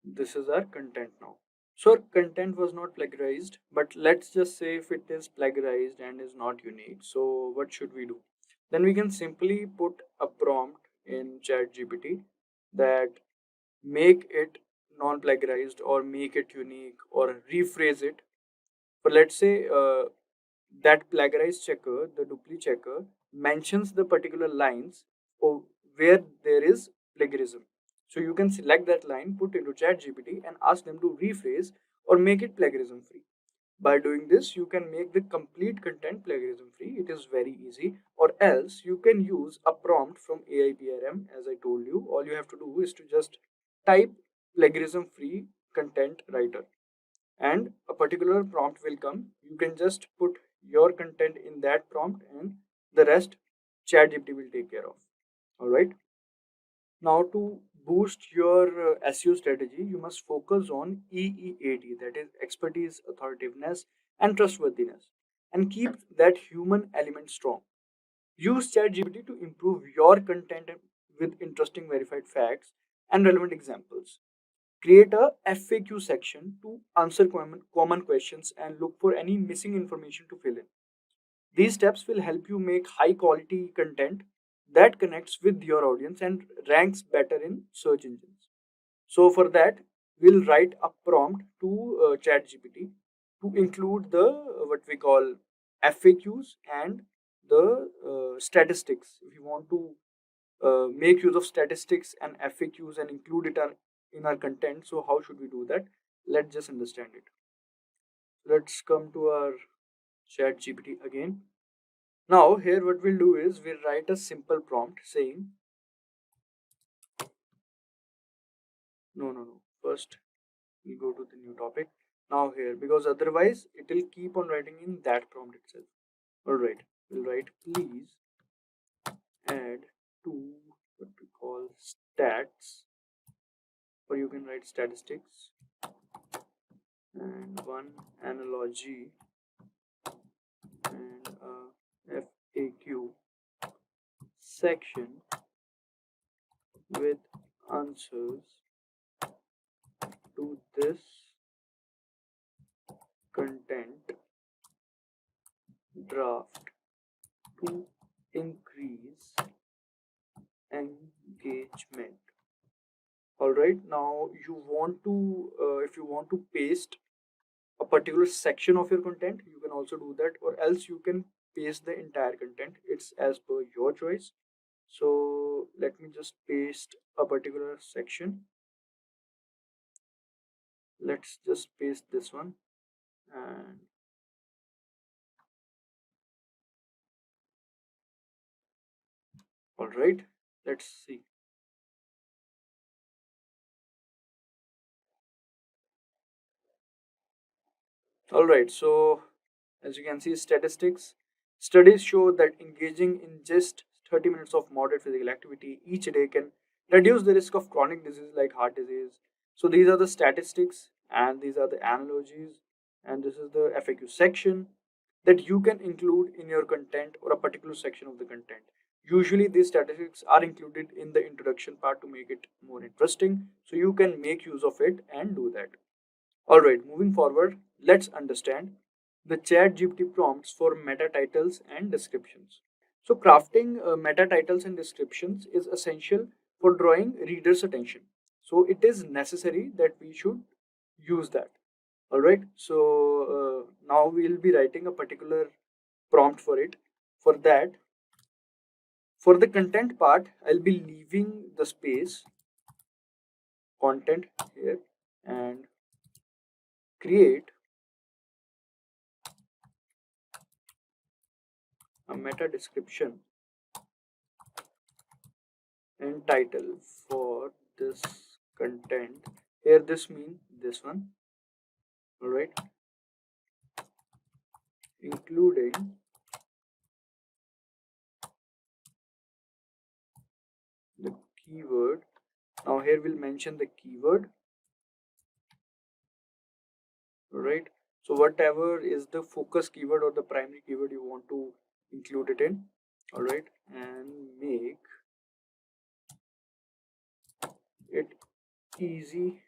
this is our content now. So our content was not plagiarized, but let's just say if it is plagiarized and is not unique. So what should we do? Then we can simply put a prompt in ChatGPT that make it non-plagiarized or make it unique or rephrase it. But let's say that plagiarized checker, the duplicate checker, mentions the particular lines where there is plagiarism. So you can select that line, put into ChatGPT, and ask them to rephrase or make it plagiarism free. By doing this, you can make the complete content plagiarism free. It is very easy. Or else you can use a prompt from AIPRM. As I told you, all you have to do is to just type plagiarism free content writer, and a particular prompt will come. You can just put your content in that prompt, and the rest ChatGPT will take care of. All right. Now, to boost your SEO strategy, you must focus on EEAT, that is expertise, authoritativeness, and trustworthiness, and keep that human element strong. Use ChatGPT to improve your content with interesting verified facts and relevant examples. Create a FAQ section to answer common questions and look for any missing information to fill in. These steps will help you make high quality content that connects with your audience and ranks better in search engines. So for that, we'll write a prompt to ChatGPT to include the what we call FAQs and the statistics. If you want to make use of statistics and FAQs and include it in our content, so how should we do that? Let's just understand it. Let's come to our ChatGPT again. Now here what we'll do is we'll write a simple prompt saying no. First we'll go to the new topic. Now here, because otherwise it will keep on writing in that prompt itself. Alright, we'll write please add to what we call stats, or you can write statistics, and one analogy and a FAQ section with answers to this content draft to increase engagement. All right, now you want to if you want to paste a particular section of your content, you can also do that, or else you can paste the entire content. It's as per your choice. So let me just paste a particular section. Let's just paste this one, and all right, let's see. All right, so as you can see, statistics. Studies show that engaging in just 30 minutes of moderate physical activity each day can reduce the risk of chronic disease like heart disease. So these are the statistics, and these are the analogies, and this is the FAQ section that you can include in your content or a particular section of the content. Usually these statistics are included in the introduction part to make it more interesting, so you can make use of it and do that. Alright, moving forward, let's understand the ChatGPT prompts for meta titles and descriptions. So crafting meta titles and descriptions is essential for drawing readers' attention. So it is necessary that we should use that. Alright, so now we'll be writing a particular prompt for it. For that, for the content part, I'll be leaving the space content here and create a meta description and title for this content. Here this means this one. All right, including the keyword. Now here we'll mention the keyword. All right, so whatever is the focus keyword or the primary keyword you want to include it in. All right, and make it easy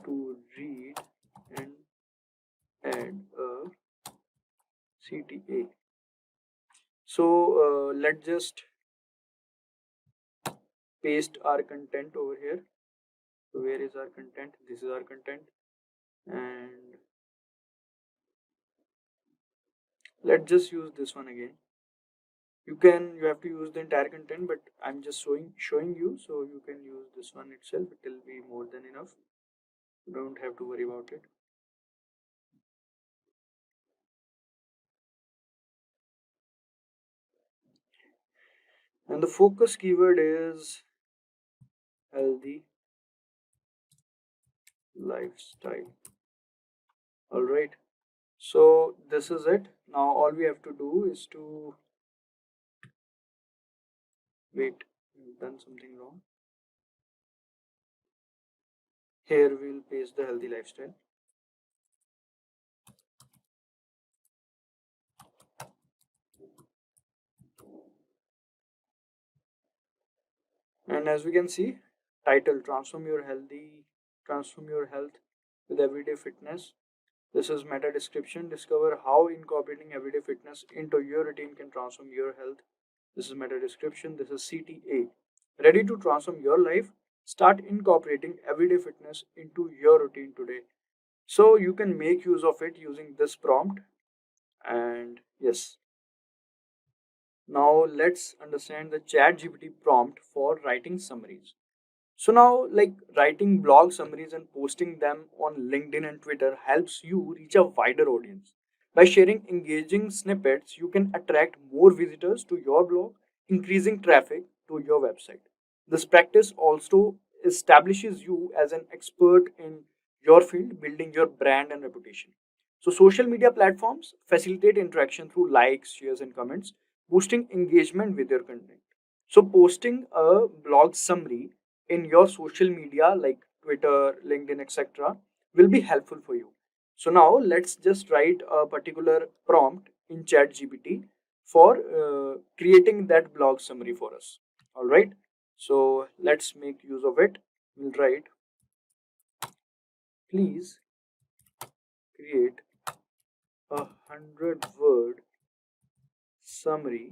to read and add a CTA. So let's just paste our content over here. So where is our content? This is our content, and let's just use this one again. You have to use the entire content, but I'm just showing you, so you can use this one itself. It will be more than enough. You don't have to worry about it. And the focus keyword is healthy lifestyle. All right, so this is it. Now all we have to do is to Wait, we've done something wrong. Here we'll paste the healthy lifestyle. And as we can see, title, transform your health with everyday fitness. This is meta description. Discover how incorporating everyday fitness into your routine can transform your health. This is meta description. This is CTA. Ready to transform your life? Start incorporating everyday fitness into your routine today. So you can make use of it using this prompt. And yes, now let's understand the ChatGPT prompt for writing summaries. So now, like writing blog summaries and posting them on LinkedIn and Twitter helps you reach a wider audience. By sharing engaging snippets, you can attract more visitors to your blog, increasing traffic to your website. This practice also establishes you as an expert in your field, building your brand and reputation. So, social media platforms facilitate interaction through likes, shares, and comments, boosting engagement with your content. So, posting a blog summary in your social media like Twitter, LinkedIn, etc., will be helpful for you. So now let's just write a particular prompt in ChatGPT for creating that blog summary for us. All right. So let's make use of it. We'll write, please create 100-word summary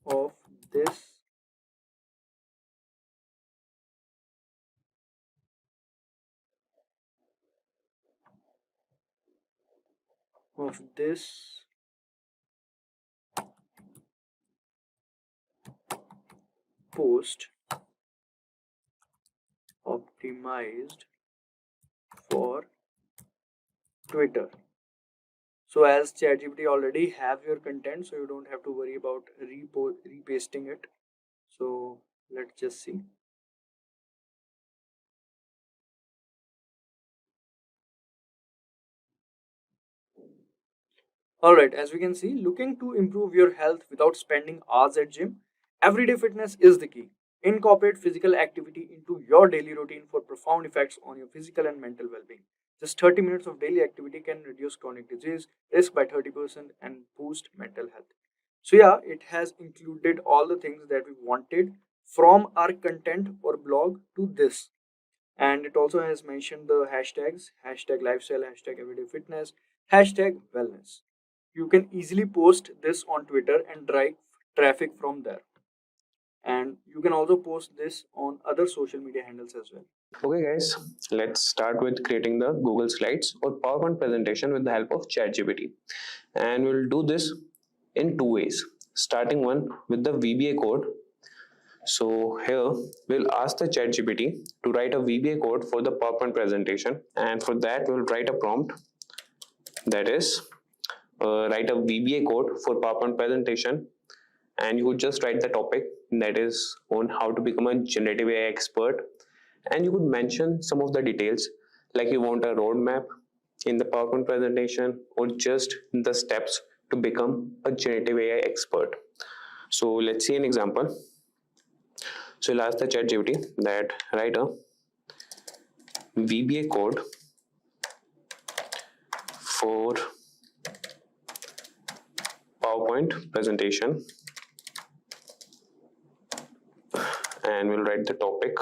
of this of this post optimized for Twitter. So as ChatGPT already have your content, so you don't have to worry about repasting it. So let's just see. Alright, as we can see, looking to improve your health without spending hours at gym, everyday fitness is the key. Incorporate physical activity into your daily routine for profound effects on your physical and mental well-being. Just 30 minutes of daily activity can reduce chronic disease risk by 30% and boost mental health. So yeah, it has included all the things that we wanted from our content or blog to this. And it also has mentioned the hashtags, hashtag lifestyle, hashtag everyday fitness, hashtag wellness. You can easily post this on Twitter and drive traffic from there. And you can also post this on other social media handles as well. Okay guys, let's start with creating the Google Slides or PowerPoint presentation with the help of ChatGPT. And we'll do this in two ways. Starting one with the VBA code. So here we'll ask the ChatGPT to write a VBA code for the PowerPoint presentation, and for that we'll write a prompt that is write a VBA code for PowerPoint presentation, and you would just write the topic that is on how to become a generative AI expert, and you could mention some of the details like you want a roadmap in the PowerPoint presentation or just the steps to become a generative AI expert. So let's see an example. So I'll ask the ChatGPT that write a VBA code for PowerPoint presentation, and we'll write the topic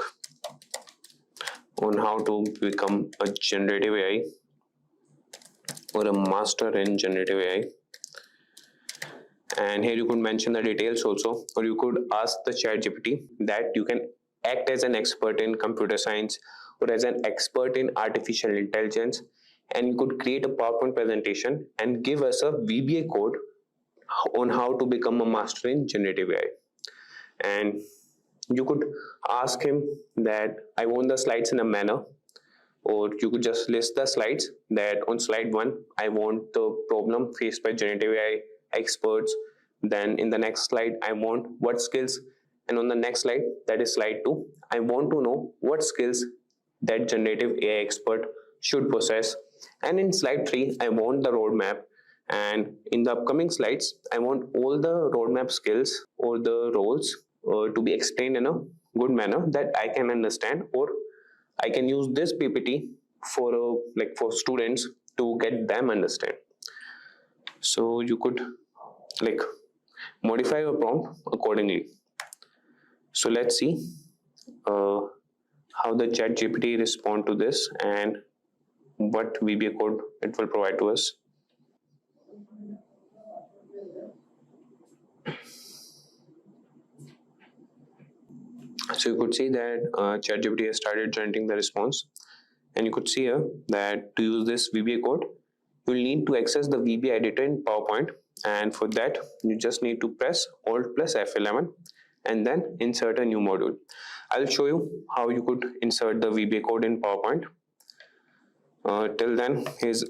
on how to become a generative AI or a master in generative AI. And here you could mention the details also, or you could ask the ChatGPT that you can act as an expert in computer science or as an expert in artificial intelligence, and you could create a PowerPoint presentation and give us a VBA code on how to become a master in generative AI. And you could ask him that I want the slides in a manner, or you could just list the slides that on slide 1 I want the problem faced by generative AI experts, then in the next slide I want what skills, and on the next slide, that is slide 2, I want to know what skills that generative AI expert should possess, and in slide 3 I want the roadmap, and in the upcoming slides I want all the roadmap skills or the roles to be explained in a good manner that I can understand, or I can use this PPT for for students to get them understand. So you could modify your prompt accordingly. So let's see how the ChatGPT respond to this and what VBA code it will provide to us. So you could see that ChatGPT has started generating the response, and you could see here that to use this VBA code, you'll need to access the VBA editor in PowerPoint, and for that you just need to press Alt plus F11 and then insert a new module. I'll show you how you could insert the VBA code in PowerPoint. Till then, here's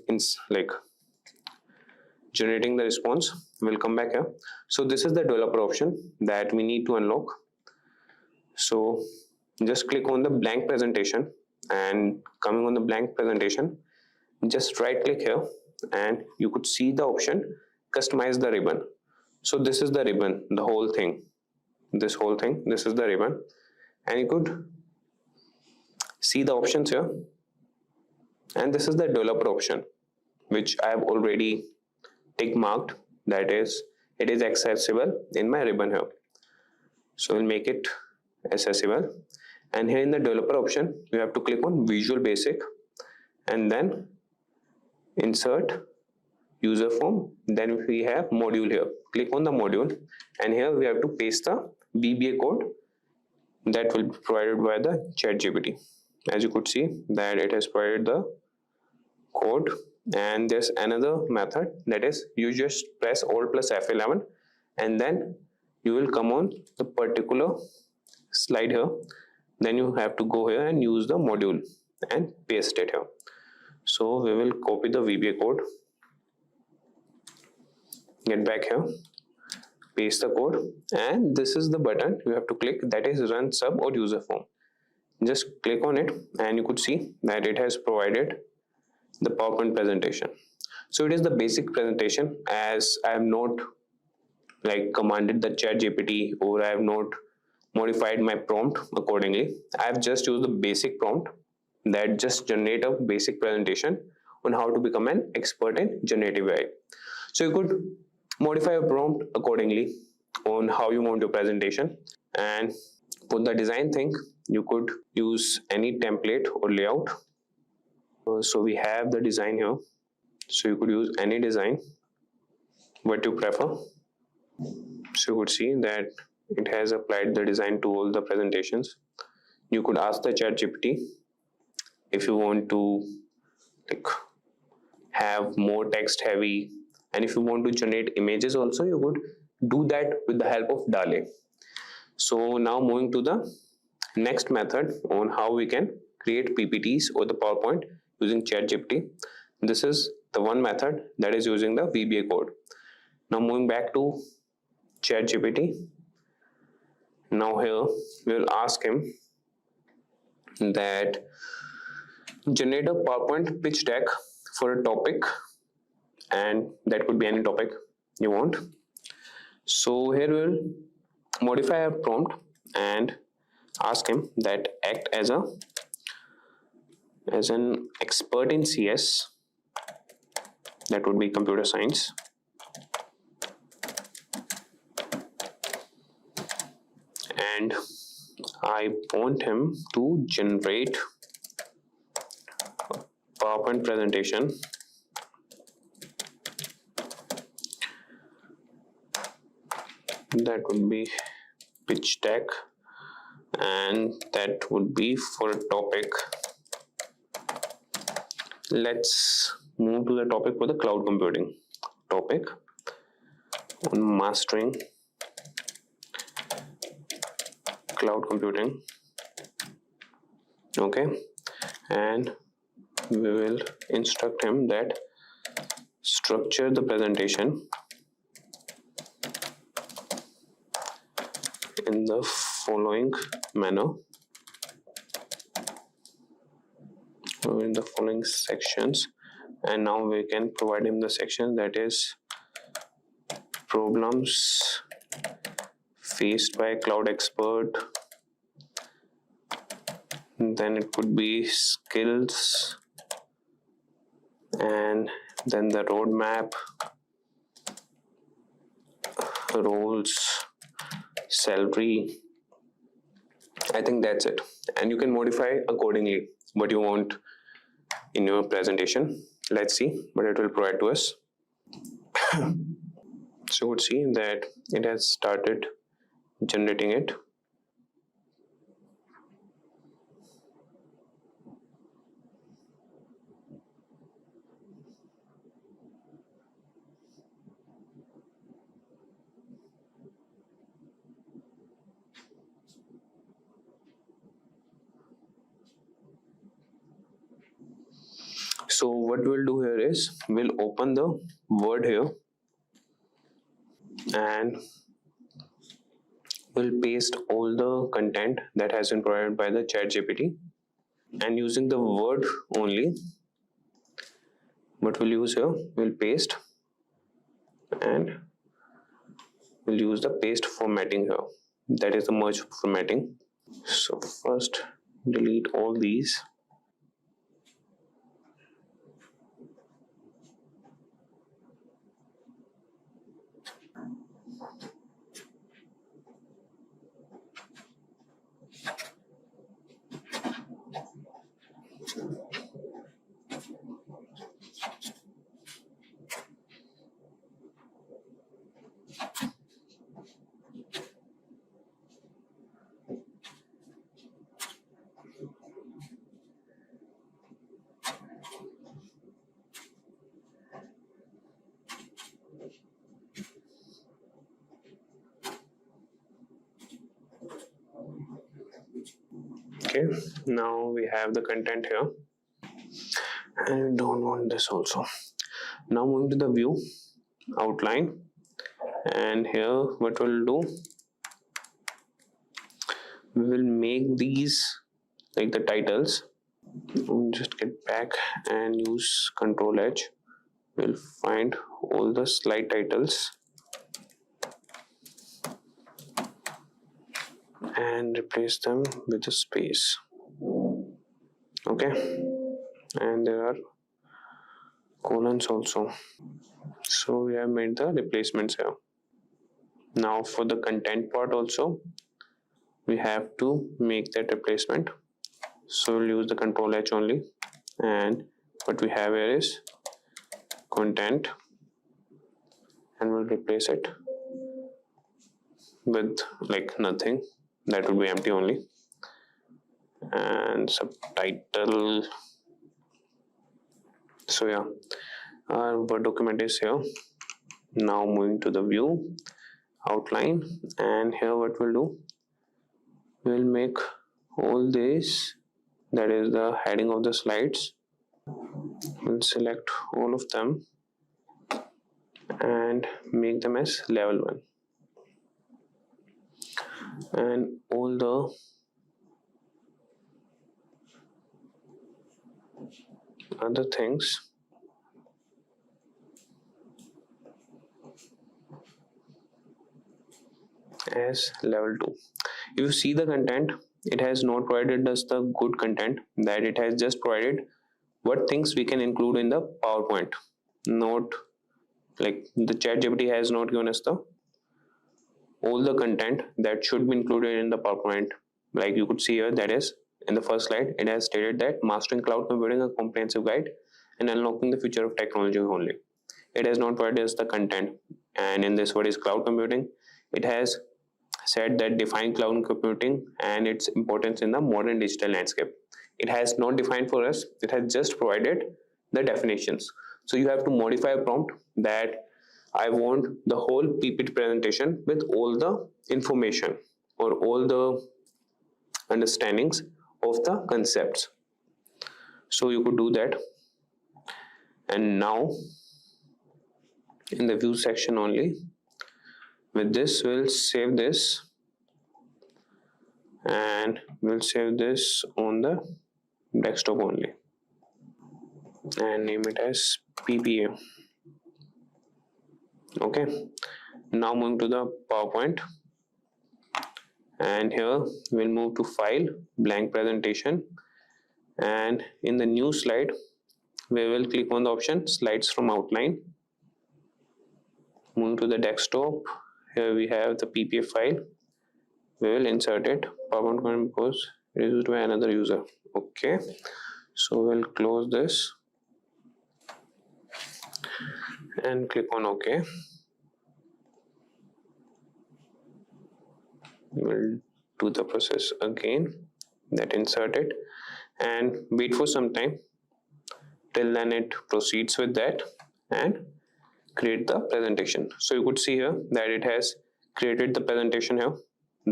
generating the response. We'll come back here. So this is the developer option that we need to unlock. So just click on the blank presentation, and coming on the blank presentation, just right click here and you could see the option customize the ribbon. So this is the ribbon, the whole thing, this is the ribbon, and you could see the options here. And this is the developer option, which I have already tick marked, that is it is accessible in my ribbon here. So we'll make it accessible, and here in the developer option you have to click on Visual Basic and then insert user form. Then we have module here, click on the module, and here we have to paste the VBA code that will be provided by the ChatGPT. As you could see that it has provided the code, and there's another method, that is you just press Alt plus F11 and then you will come on the particular slide here. Then you have to go here and use the module and paste it here. So we will copy the VBA code, get back here, paste the code, and this is the button you have to click, that is run sub or user form. Just click on it and you could see that it has provided the PowerPoint presentation. So it is the basic presentation, as I have not commanded the ChatGPT, or I have not modified my prompt accordingly. I have just used the basic prompt that just generate a basic presentation on how to become an expert in generative AI. So you could modify your prompt accordingly on how you want your presentation. And for the design thing, you could use any template or layout. So we have the design here, so you could use any design what you prefer. So you could see that it has applied the design to all the presentations. You could ask the ChatGPT if you want to have more text heavy, and if you want to generate images also, you could do that with the help of DALL-E. So now moving to the next method on how we can create PPTs or the PowerPoint using ChatGPT. This is the one method that is using the VBA code. Now moving back to ChatGPT. Now here we will ask him that generate a PowerPoint pitch deck for a topic, and that could be any topic you want. So here we will modify our prompt and ask him that act as an expert in CS, that would be computer science, and I want him to generate a PowerPoint presentation that would be pitch deck, and that would be for a topic. Let's move to the topic for the cloud computing topic on mastering cloud computing. Okay, and we will instruct him that structure the presentation in the following manner, or in the following sections. And now we can provide him the section, that is problems faced by cloud expert. Then it could be skills, and then the roadmap, roles, salary. I think that's it, and you can modify accordingly what you want in your presentation. Let's see what it will provide to us. So we'll see that it has started generating it. So what we'll do here is we'll open the Word here and we'll paste all the content that has been provided by the ChatGPT, and using the Word only, what we'll use here, we'll paste and we'll use the paste formatting here, that is the merge formatting. So first delete all these. Okay, now we have the content here, and we don't want this also. Now moving to the view outline, and here what we'll do, we will make these like the titles. We'll just get back and use Control H. We'll find all the slide titles and replace them with a space. Okay, and there are colons also. So we have made the replacements here. Now for the content part also, we have to make that replacement. So we'll use the Control H only, and what we have here is content, and we'll replace it with like nothing, that will be empty only, and subtitle. So yeah, our Word document is here. Now moving to the view outline, and here what we'll do, we'll make all this, that is the heading of the slides. We'll select all of them and make them as level 1, and all the other things as level 2. If you see the content, it has not provided us the good content, that it has just provided what things we can include in the PowerPoint. Not like the ChatGPT has not given us the all the content that should be included in the PowerPoint. Like you could see here, that is in the first slide, it has stated that mastering cloud computing, a comprehensive guide and unlocking the future of technology only. It has not provided us the content. And in this, what is cloud computing, it has said that define cloud computing and its importance in the modern digital landscape. It has not defined for us, it has just provided the definitions. So you have to modify a prompt that I want the whole PPT presentation with all the information or all the understandings of the concepts. So you could do that. And now in the view section only, with this we'll save this, and we'll save this on the desktop only and name it as PPA. Okay, now moving to the PowerPoint. And here we'll move to File, Blank Presentation, and in the new slide we will click on the option Slides from Outline. Move to the desktop. Here we have the PPA file. We will insert it. PowerPoint can because it is used by another user. Okay, so we'll close this and click on OK. We'll do the process again, that insert it and wait for some time till then it proceeds with that and create the presentation. So you could see here that it has created the presentation here,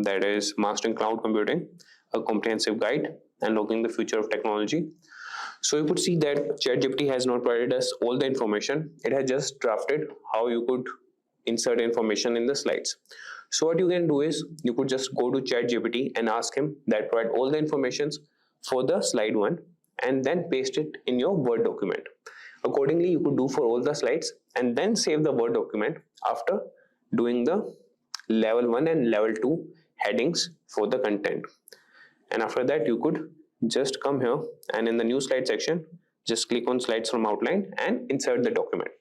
that is Mastering Cloud Computing, a comprehensive guide and looking the future of technology. So you could see that ChatGPT has not provided us all the information. It has just drafted how you could insert information in the slides. So what you can do is you could just go to ChatGPT and ask him that provide all the informations for the slide 1 and then paste it in your Word document. Accordingly, you could do for all the slides and then save the Word document after doing the level 1 and level 2 headings for the content. And after that, you could just come here and in the new slide section, just click on Slides from Outline and insert the document.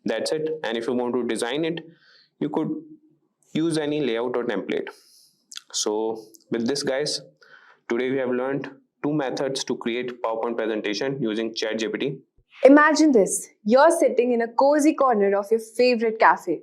That's it. And if you want to design it, you could use any layout or template. So with this, guys, today we have learned 2 methods to create PowerPoint presentation using ChatGPT. Imagine this, you're sitting in a cozy corner of your favorite cafe,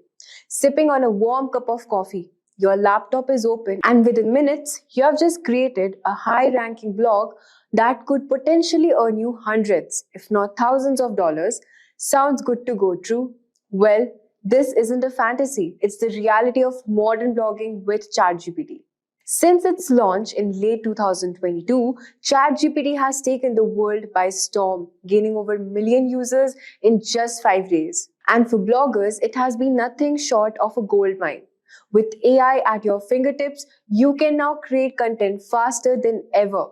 sipping on a warm cup of coffee. Your laptop is open and within minutes, you have just created a high-ranking blog that could potentially earn you hundreds, if not thousands of dollars. Sounds good to go true? Well, this isn't a fantasy, it's the reality of modern blogging with ChatGPT. Since its launch in late 2022, ChatGPT has taken the world by storm, gaining over a million users in just 5 days. And for bloggers, it has been nothing short of a gold mine. With AI at your fingertips, you can now create content faster than ever,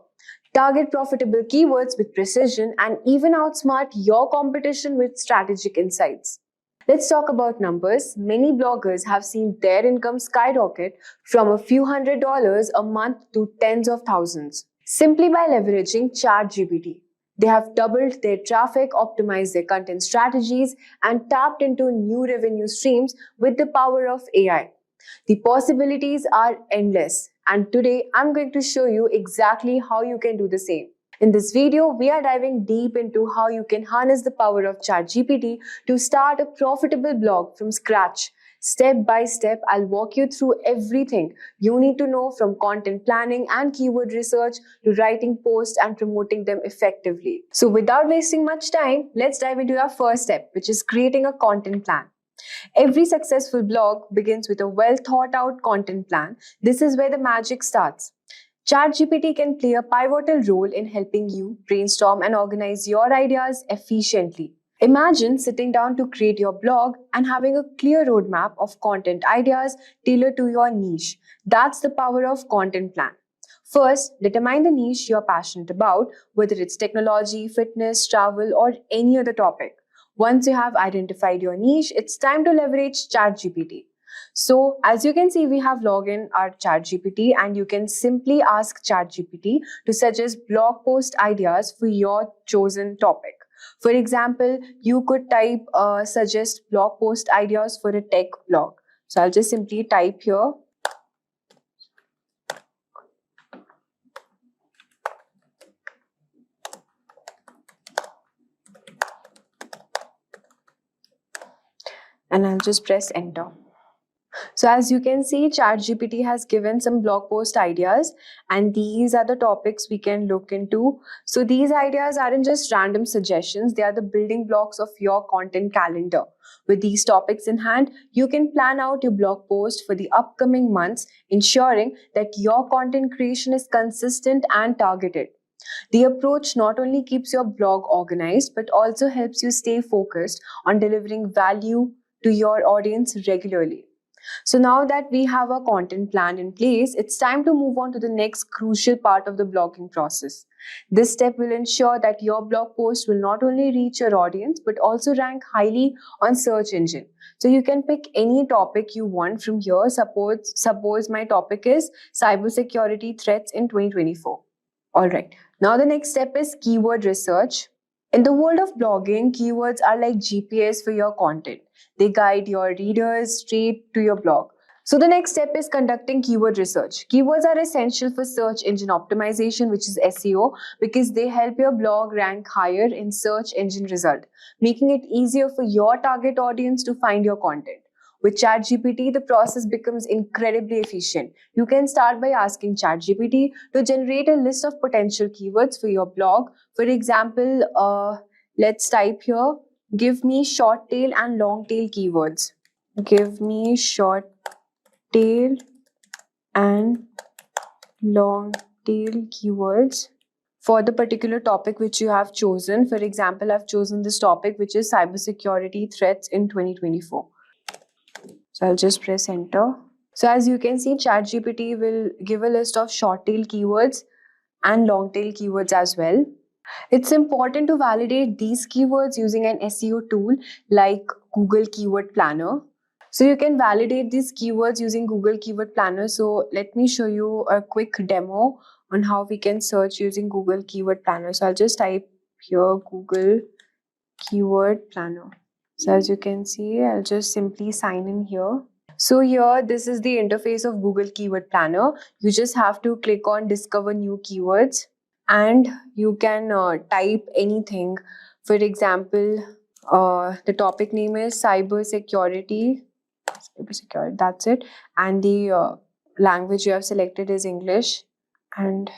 target profitable keywords with precision, and even outsmart your competition with strategic insights. Let's talk about numbers. Many bloggers have seen their income skyrocket from a few $100s a month to tens of thousands, simply by leveraging ChatGPT. They have doubled their traffic, optimized their content strategies, and tapped into new revenue streams with the power of AI. The possibilities are endless, and today I'm going to show you exactly how you can do the same. In this video, we are diving deep into how you can harness the power of ChatGPT to start a profitable blog from scratch. Step by step, I'll walk you through everything you need to know, from content planning and keyword research to writing posts and promoting them effectively. So without wasting much time, let's dive into our first step, which is creating a content plan. Every successful blog begins with a well thought out content plan. This is where the magic starts. ChatGPT can play a pivotal role in helping you brainstorm and organize your ideas efficiently. Imagine sitting down to create your blog and having a clear roadmap of content ideas tailored to your niche. That's the power of content plan. First, determine the niche you're passionate about, whether it's technology, fitness, travel, or any other topic. Once you have identified your niche, it's time to leverage ChatGPT. So as you can see, we have logged in our ChatGPT and you can simply ask ChatGPT to suggest blog post ideas for your chosen topic. For example, you could type suggest blog post ideas for a tech blog. So I'll just simply type here. And I'll just press enter. So as you can see, ChatGPT has given some blog post ideas and these are the topics we can look into. So these ideas aren't just random suggestions, they are the building blocks of your content calendar. With these topics in hand, you can plan out your blog post for the upcoming months, ensuring that your content creation is consistent and targeted. The approach not only keeps your blog organized, but also helps you stay focused on delivering value to your audience regularly. So now that we have a content plan in place, it's time to move on to the next crucial part of the blogging process, This step will ensure that your blog post will not only reach your audience but also rank highly on search engine. So you can pick any topic you want from here. Suppose my topic is cybersecurity threats in 2024. All right. Now the next step is keyword research. In the world of blogging, keywords are like GPS for your content. They guide your readers straight to your blog. So the next step is conducting keyword research. Keywords are essential for search engine optimization, which is SEO, because they help your blog rank higher in search engine result, making it easier for your target audience to find your content. With ChatGPT, the process becomes incredibly efficient. You can start by asking ChatGPT to generate a list of potential keywords for your blog. For example, let's type here, give me short tail and long tail keywords. Give me short tail and long tail keywords for the particular topic which you have chosen. For example, I've chosen this topic, which is cybersecurity threats in 2024. So I'll just press enter. So as you can see, ChatGPT will give a list of short tail keywords and long tail keywords as well. It's important to validate these keywords using an SEO tool like Google Keyword Planner. So you can validate these keywords using Google Keyword Planner. So let me show you a quick demo on how we can search using Google Keyword Planner. So I'll just type here Google Keyword Planner. So as you can see, I'll just simply sign in here. So here, this is the interface of Google Keyword Planner. You just have to click on Discover New Keywords and you can type anything. For example, the topic name is cybersecurity. That's it. And the language you have selected is English. And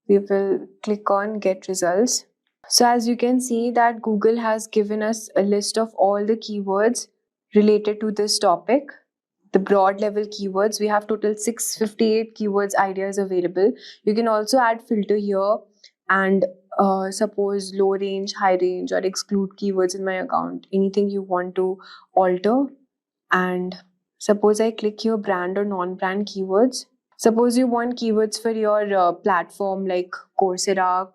we will click on Get Results. So as you can see that Google has given us a list of all the keywords related to this topic. The broad level keywords, we have total 658 keywords ideas available. You can also add filter here and suppose low range, high range, or exclude keywords in my account. Anything you want to alter. And suppose I click here brand or non-brand keywords. Suppose you want keywords for your platform like Coursera,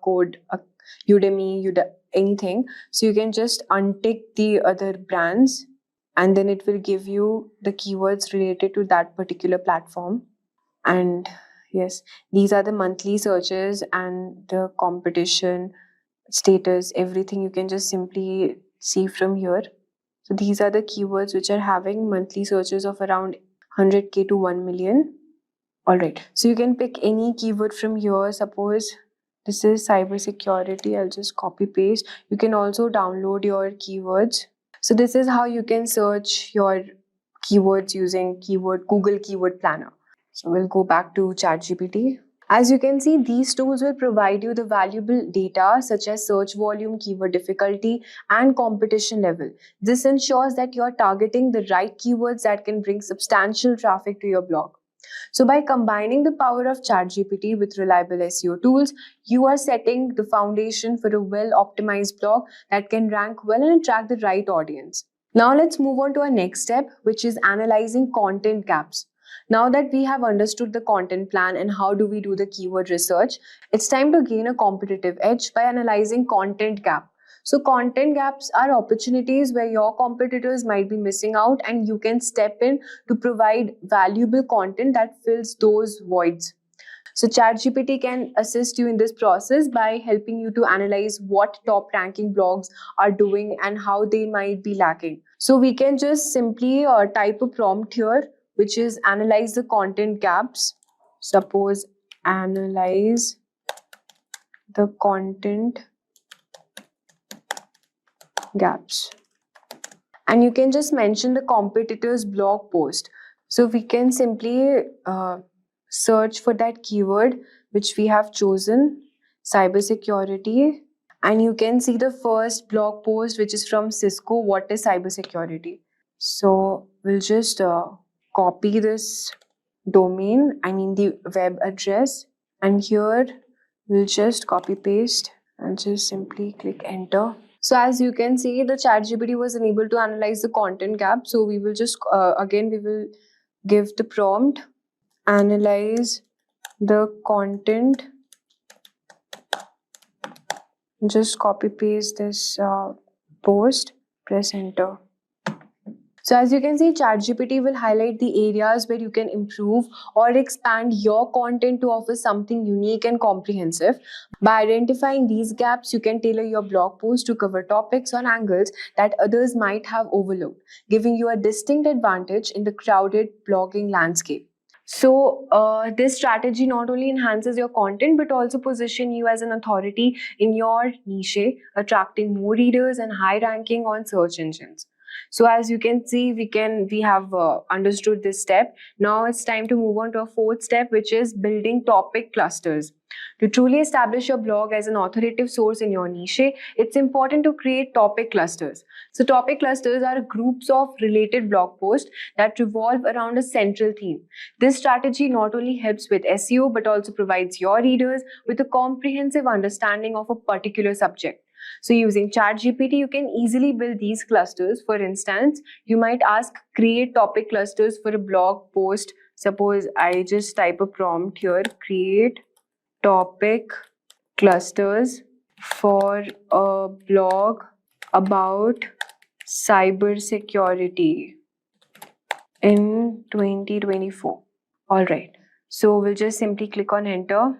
Udemy, anything. So you can just untick the other brands and then it will give you the keywords related to that particular platform. And yes, these are the monthly searches and the competition status, everything you can just simply see from here. So these are the keywords which are having monthly searches of around 100k to 1 million. All right, so you can pick any keyword from here. Suppose this is cybersecurity. I'll just copy paste. You can also download your keywords. So this is how you can search your keywords using Google Keyword Planner. So we'll go back to ChatGPT. As you can see, these tools will provide you the valuable data such as search volume, keyword difficulty, and competition level. This ensures that you're targeting the right keywords that can bring substantial traffic to your blog. So by combining the power of ChatGPT with reliable SEO tools, you are setting the foundation for a well-optimized blog that can rank well and attract the right audience. Now let's move on to our next step, which is analyzing content gaps. Now that we have understood the content plan and how do we do the keyword research, it's time to gain a competitive edge by analyzing content gap. So content gaps are opportunities where your competitors might be missing out and you can step in to provide valuable content that fills those voids. So ChatGPT can assist you in this process by helping you to analyze what top ranking blogs are doing and how they might be lacking. So we can just simply type a prompt here, which is analyze the content gaps. Suppose analyze the content gaps. And you can just mention the competitor's blog post. So we can simply search for that keyword which we have chosen, cybersecurity. And you can see the first blog post which is from Cisco, what is cybersecurity. So we'll just copy this domain, the web address. And here we'll just copy paste and just simply click enter. So as you can see, the ChatGPT was unable to analyze the content gap. So we will just, again, we will give the prompt, analyze the content Just copy paste this post, press enter. So as you can see, ChatGPT will highlight the areas where you can improve or expand your content to offer something unique and comprehensive. By identifying these gaps, you can tailor your blog post to cover topics or angles that others might have overlooked, giving you a distinct advantage in the crowded blogging landscape. So this strategy not only enhances your content but also position you as an authority in your niche, attracting more readers and high ranking on search engines. So as you can see, we have understood this step. Now it's time to move on to a fourth step, which is building topic clusters. To truly establish your blog as an authoritative source in your niche, it's important to create topic clusters. So topic clusters are groups of related blog posts that revolve around a central theme. This strategy not only helps with SEO but also provides your readers with a comprehensive understanding of a particular subject. So using ChatGPT, you can easily build these clusters. For instance, you might ask create topic clusters for a blog post. Suppose I just type a prompt here, create topic clusters for a blog about cybersecurity in 2024. All right. So we'll just simply click on enter.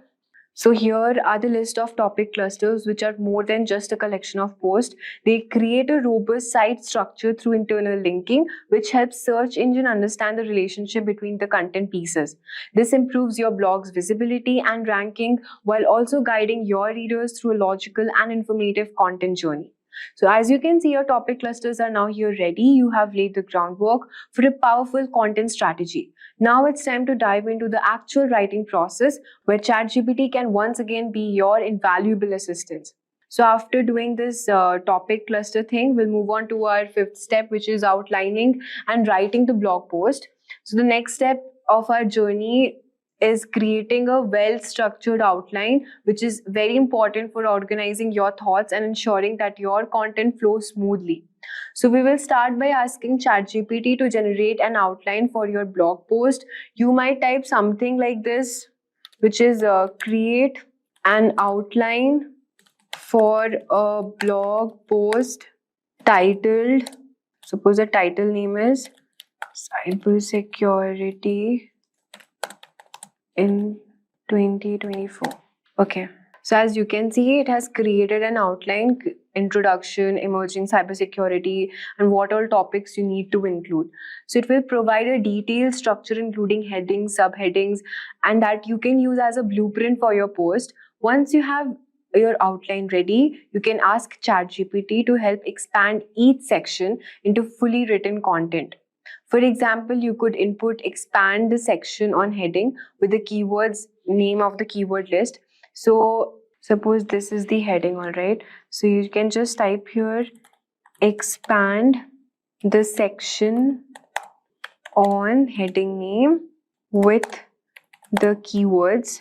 So here are the list of topic clusters, which are more than just a collection of posts. They create a robust site structure through internal linking, which helps search engine understand the relationship between the content pieces. This improves your blog's visibility and ranking while also guiding your readers through a logical and informative content journey. So as you can see, your topic clusters are now here ready. You have laid the groundwork for a powerful content strategy. Now it's time to dive into the actual writing process, where ChatGPT can once again be your invaluable assistant. So after doing this topic cluster thing, we'll move on to our fifth step, which is outlining and writing the blog post. So the next step of our journey is creating a well-structured outline, which is very important for organizing your thoughts and ensuring that your content flows smoothly. So we will start by asking ChatGPT to generate an outline for your blog post. You might type something like this, which is create an outline for a blog post titled, suppose the title name is Cybersecurity in 2024. Okay. So as you can see, it has created an outline, introduction, emerging cybersecurity, and what all topics you need to include. So it will provide a detailed structure, including headings, subheadings, and that you can use as a blueprint for your post. Once you have your outline ready, you can ask ChatGPT to help expand each section into fully written content. For example, you could input expand the section on heading with the keywords, name of the keyword list. So suppose this is the heading, all right. So you can just type here, expand the section on heading name with the keywords.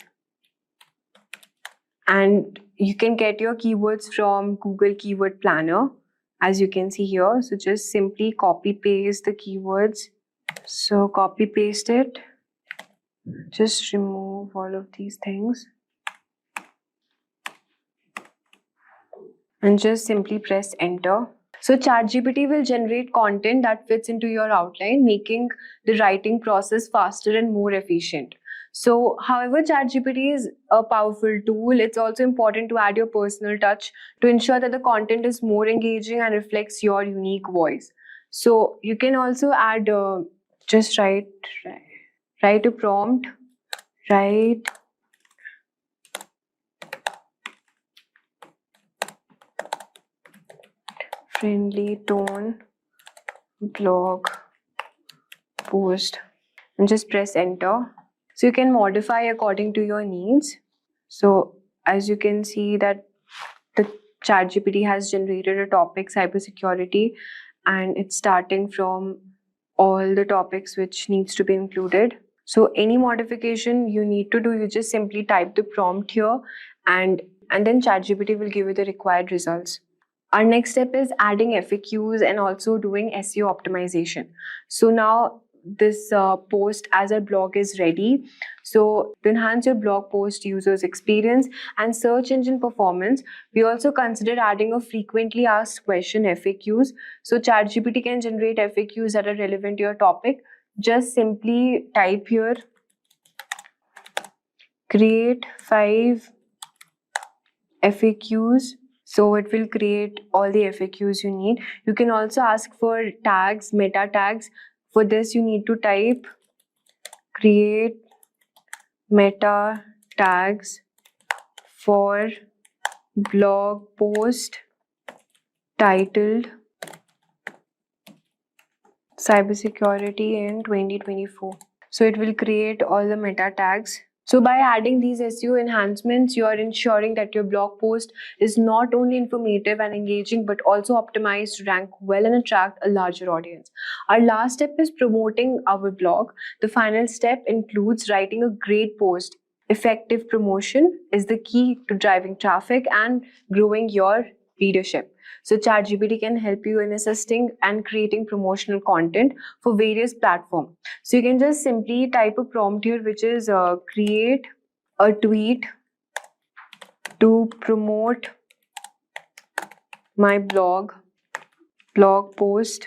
And you can get your keywords from Google Keyword Planner, as you can see here. So just simply copy paste the keywords. So copy paste it. Just remove all of these things. And just simply press enter. So ChatGPT will generate content that fits into your outline, making the writing process faster and more efficient. So however ChatGPT is a powerful tool, it's also important to add your personal touch to ensure that the content is more engaging and reflects your unique voice. So you can also add, just write a prompt, write friendly tone blog post and just press enter. So you can modify according to your needs. So as you can see that the ChatGPT has generated a topic cybersecurity, and it's starting from all the topics which needs to be included. So any modification you need to do, you just simply type the prompt here, and then ChatGPT will give you the required results. Our next step is adding FAQs and also doing SEO optimization. So now this post as our blog is ready. So to enhance your blog post users experience and search engine performance, we also consider adding a frequently asked question FAQs. So ChatGPT can generate FAQs that are relevant to your topic. Just simply type here, create 5 FAQs. So it will create all the FAQs you need. You can also ask for tags, meta tags. For this, you need to type create meta tags for blog post titled Cybersecurity in 2024. So it will create all the meta tags. So by adding these SEO enhancements, you are ensuring that your blog post is not only informative and engaging, but also optimized to rank well and attract a larger audience. Our last step is promoting our blog. The final step includes writing a great post. Effective promotion is the key to driving traffic and growing your readership. So ChatGPT can help you in assisting and creating promotional content for various platforms. So you can just simply type a prompt here, which is create a tweet to promote my blog post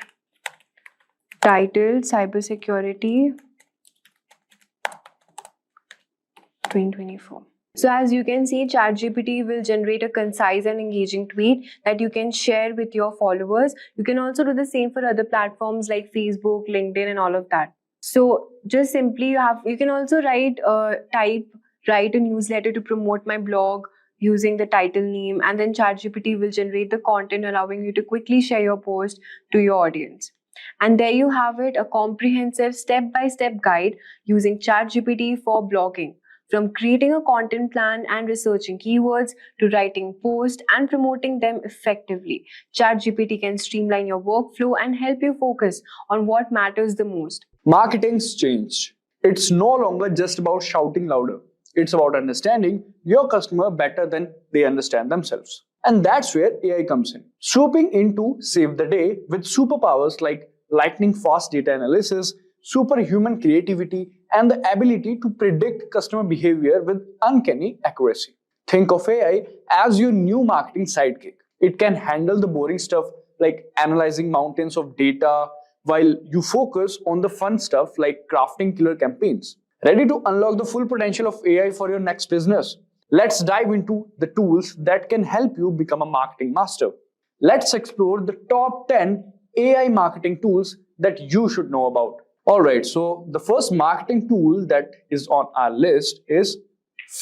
titled Cybersecurity 2024. So as you can see, ChatGPT will generate a concise and engaging tweet that you can share with your followers. You can also do the same for other platforms like Facebook, LinkedIn, and all of that. So just simply you can also write a newsletter to promote my blog using the title name, and then ChatGPT will generate the content allowing you to quickly share your post to your audience. And there you have it, a comprehensive step-by-step guide using ChatGPT for blogging. From creating a content plan and researching keywords to writing posts and promoting them effectively, ChatGPT can streamline your workflow and help you focus on what matters the most. Marketing's changed. It's no longer just about shouting louder. It's about understanding your customer better than they understand themselves. And that's where AI comes in, swooping in to save the day with superpowers like lightning fast data analysis, superhuman creativity, and the ability to predict customer behavior with uncanny accuracy. Think of AI as your new marketing sidekick. It can handle the boring stuff like analyzing mountains of data, while you focus on the fun stuff like crafting killer campaigns. Ready to unlock the full potential of AI for your next business? Let's dive into the tools that can help you become a marketing master. Let's explore the top 10 AI marketing tools that you should know about. Alright, so the first marketing tool that is on our list is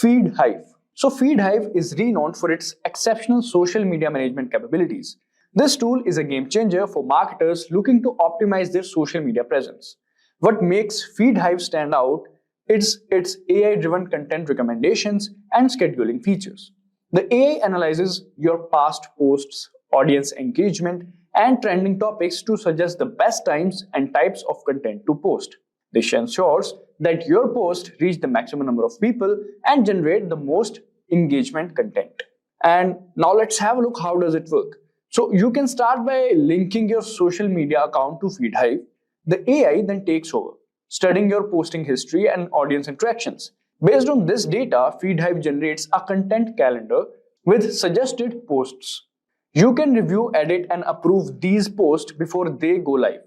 FeedHive. So FeedHive is renowned for its exceptional social media management capabilities. This tool is a game changer for marketers looking to optimize their social media presence. What makes FeedHive stand out is its AI-driven content recommendations and scheduling features. The AI analyzes your past posts, audience engagement, and trending topics to suggest the best times and types of content to post. This ensures that your posts reach the maximum number of people and generate the most engagement content. And now let's have a look, how does it work? So you can start by linking your social media account to FeedHive. The AI then takes over, studying your posting history and audience interactions. Based on this data, FeedHive generates a content calendar with suggested posts. You can review, edit, and approve these posts before they go live.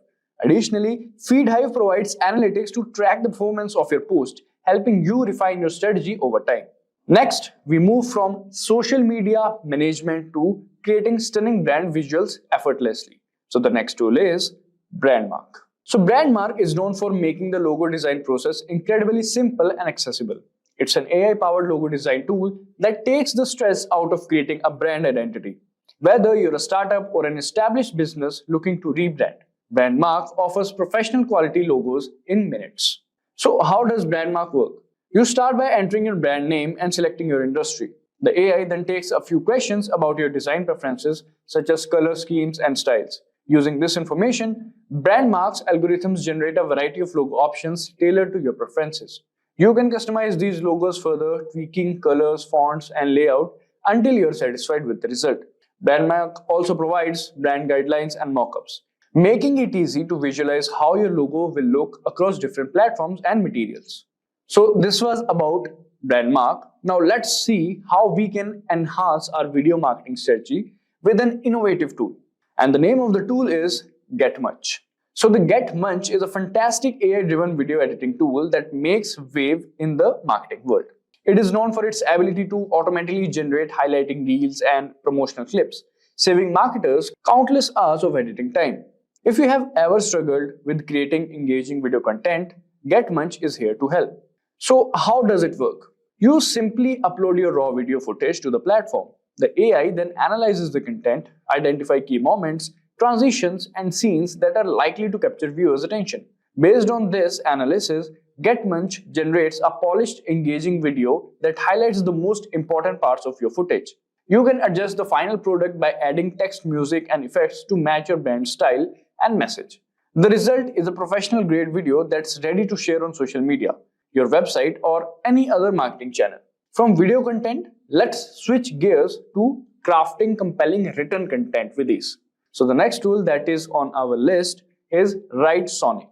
Additionally, FeedHive provides analytics to track the performance of your post, helping you refine your strategy over time. Next, we move from social media management to creating stunning brand visuals effortlessly. So the next tool is Brandmark. So Brandmark is known for making the logo design process incredibly simple and accessible. It's an AI-powered logo design tool that takes the stress out of creating a brand identity. Whether you're a startup or an established business looking to rebrand, Brandmark offers professional quality logos in minutes. So how does Brandmark work? You start by entering your brand name and selecting your industry. The AI then takes a few questions about your design preferences, such as color schemes and styles. Using this information, Brandmark's algorithms generate a variety of logo options tailored to your preferences. You can customize these logos further, tweaking colors, fonts, and layout until you're satisfied with the result. Brandmark also provides brand guidelines and mockups. making it easy to visualize how your logo will look across different platforms and materials. So this was about Brandmark. Now let's see how we can enhance our video marketing strategy with an innovative tool. And the name of the tool is GetMuch. So the GetMuch is a fantastic AI-driven video editing tool that makes wave in the marketing world. It is known for its ability to automatically generate highlighting reels and promotional clips, saving marketers countless hours of editing time. If you have ever struggled with creating engaging video content, GetMuch is here to help. So how does it work? You simply upload your raw video footage to the platform. The AI then analyzes the content, identify key moments, transitions, and scenes that are likely to capture viewers' attention. Based on this analysis, GetMuch generates a polished, engaging video that highlights the most important parts of your footage. You can adjust the final product by adding text, music, and effects to match your brand style and message. The result is a professional-grade video that's ready to share on social media, your website, or any other marketing channel. From video content, let's switch gears to crafting compelling written content with ease. So the next tool that is on our list is WriteSonic.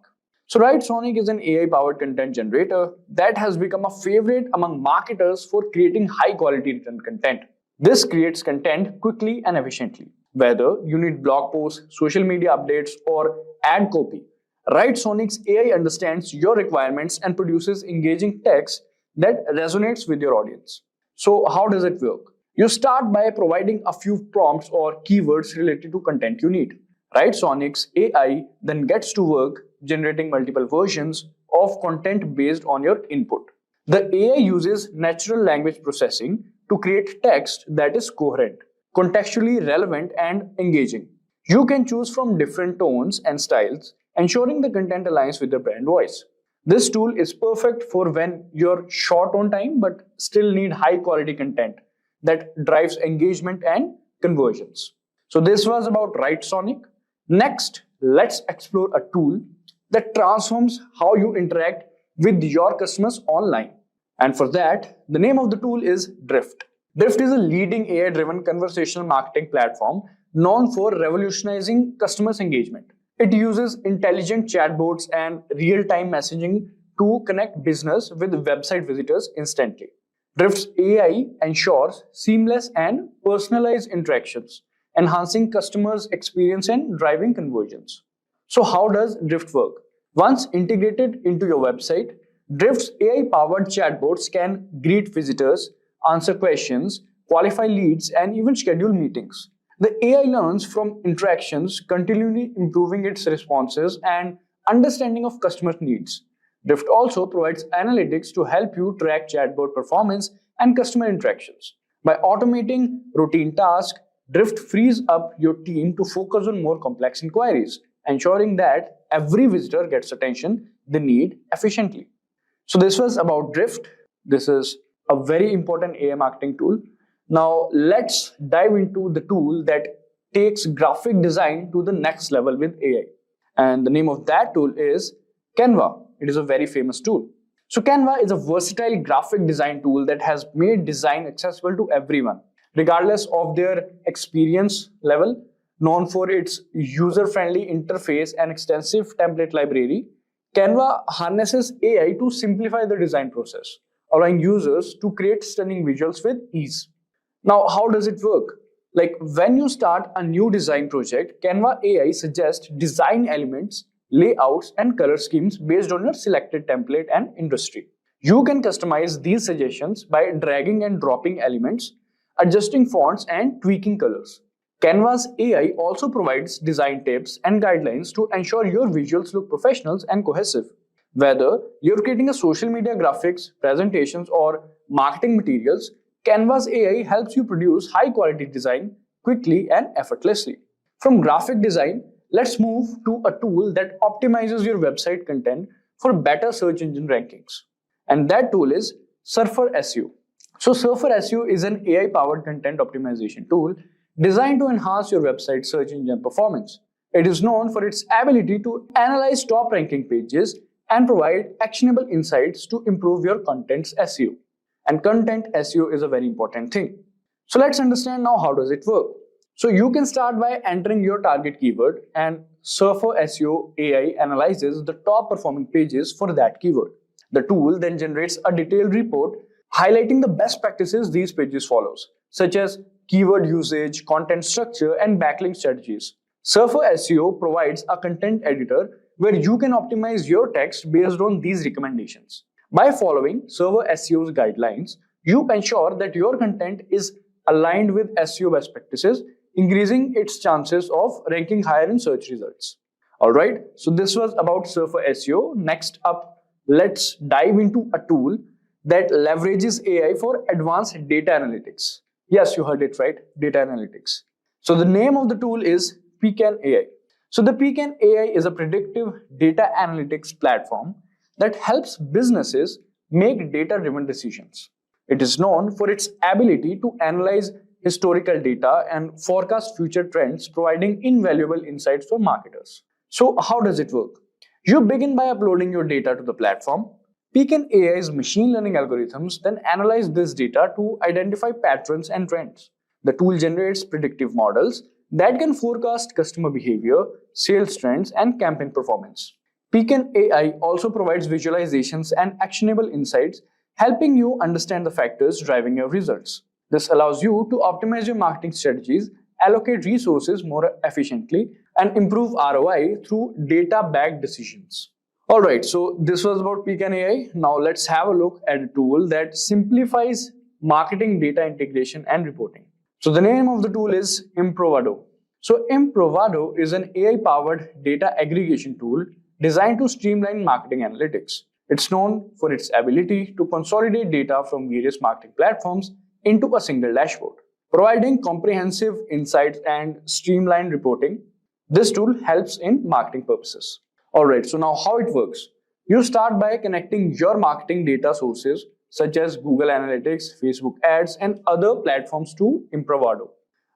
So WriteSonic is an AI-powered content generator that has become a favorite among marketers for creating high-quality written content. This creates content quickly and efficiently. Whether you need blog posts, social media updates, or ad copy, WriteSonic's AI understands your requirements and produces engaging text that resonates with your audience. So how does it work? You start by providing a few prompts or keywords related to content you need. WriteSonic's AI then gets to work generating multiple versions of content based on your input. The AI uses natural language processing to create text that is coherent, contextually relevant, and engaging. You can choose from different tones and styles, ensuring the content aligns with your brand voice. This tool is perfect for when you're short on time but still need high quality content that drives engagement and conversions. So this was about WriteSonic. Next, let's explore a tool that transforms how you interact with your customers online. And for that, the name of the tool is Drift. Drift is a leading AI-driven conversational marketing platform known for revolutionizing customers' engagement. It uses intelligent chatbots and real-time messaging to connect business with website visitors instantly. Drift's AI ensures seamless and personalized interactions, enhancing customers' experience and driving conversions. So how does Drift work? Once integrated into your website, Drift's AI-powered chatbots can greet visitors, answer questions, qualify leads, and even schedule meetings. The AI learns from interactions, continually improving its responses and understanding of customers' needs. Drift also provides analytics to help you track chatbot performance and customer interactions. By automating routine tasks, Drift frees up your team to focus on more complex inquiries, ensuring that every visitor gets attention they need efficiently. So this was about Drift. This is a very important AI marketing tool. Now let's dive into the tool that takes graphic design to the next level with AI. And the name of that tool is Canva. It is a very famous tool. So Canva is a versatile graphic design tool that has made design accessible to everyone, regardless of their experience level. Known for its user-friendly interface and extensive template library, Canva harnesses AI to simplify the design process, allowing users to create stunning visuals with ease. Now, how does it work? Like when you start a new design project, Canva AI suggests design elements, layouts, and color schemes based on your selected template and industry. You can customize these suggestions by dragging and dropping elements, adjusting fonts, and tweaking colors. Canva's AI also provides design tips and guidelines to ensure your visuals look professional and cohesive. Whether you're creating a social media graphics, presentations, or marketing materials, Canva's AI helps you produce high-quality design quickly and effortlessly. From graphic design, let's move to a tool that optimizes your website content for better search engine rankings. And that tool is Surfer SEO. So Surfer SEO is an AI-powered content optimization tool designed to enhance your website search engine performance. It is known for its ability to analyze top ranking pages and provide actionable insights to improve your content's SEO. And content SEO is a very important thing. So let's understand now how does it work. So you can start by entering your target keyword and Surfer SEO AI analyzes the top performing pages for that keyword. The tool then generates a detailed report highlighting the best practices these pages follows, such as keyword usage, content structure, and backlink strategies. Surfer SEO provides a content editor where you can optimize your text based on these recommendations. By following Surfer SEO's guidelines, you ensure that your content is aligned with SEO best practices, increasing its chances of ranking higher in search results. Alright, so this was about Surfer SEO. Next up, let's dive into a tool that leverages AI for advanced data analytics. Yes, you heard it right, data analytics. So the name of the tool is Pecan AI. So the Pecan AI is a predictive data analytics platform that helps businesses make data-driven decisions. It is known for its ability to analyze historical data and forecast future trends, providing invaluable insights for marketers. So how does it work? You begin by uploading your data to the platform. Pecan AI's machine learning algorithms then analyze this data to identify patterns and trends. The tool generates predictive models that can forecast customer behavior, sales trends, and campaign performance. Pecan AI also provides visualizations and actionable insights, helping you understand the factors driving your results. This allows you to optimize your marketing strategies, allocate resources more efficiently, and improve ROI through data-backed decisions. Alright, so this was about Pecan AI. Now let's have a look at a tool that simplifies marketing data integration and reporting. So the name of the tool is Improvado. So Improvado is an AI-powered data aggregation tool designed to streamline marketing analytics. It's known for its ability to consolidate data from various marketing platforms into a single dashboard. Providing comprehensive insights and streamlined reporting, this tool helps in marketing purposes. Alright, so now how it works. You start by connecting your marketing data sources such as Google Analytics, Facebook ads, and other platforms to Improvado.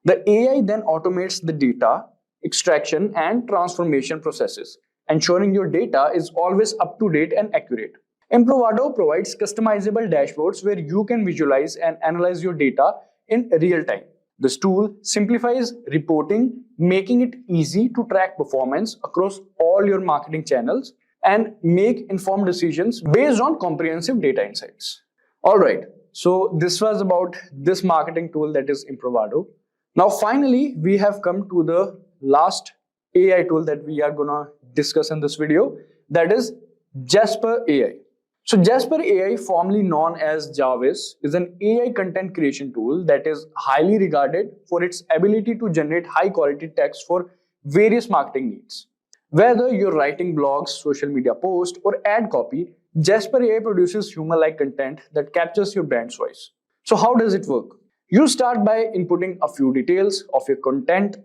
The AI then automates the data extraction and transformation processes, ensuring your data is always up to date and accurate. Improvado provides customizable dashboards where you can visualize and analyze your data in real time. This tool simplifies reporting, making it easy to track performance across all your marketing channels and make informed decisions based on comprehensive data insights. Alright, so this was about this marketing tool, that is Improvado. Now finally, we have come to the last AI tool that we are gonna discuss in this video, that is Jasper AI. So Jasper AI, formerly known as Jarvis, is an AI content creation tool that is highly regarded for its ability to generate high quality text for various marketing needs. Whether you're writing blogs, social media posts, or ad copy, Jasper AI produces human-like content that captures your brand's voice. So how does it work? You start by inputting a few details of your content,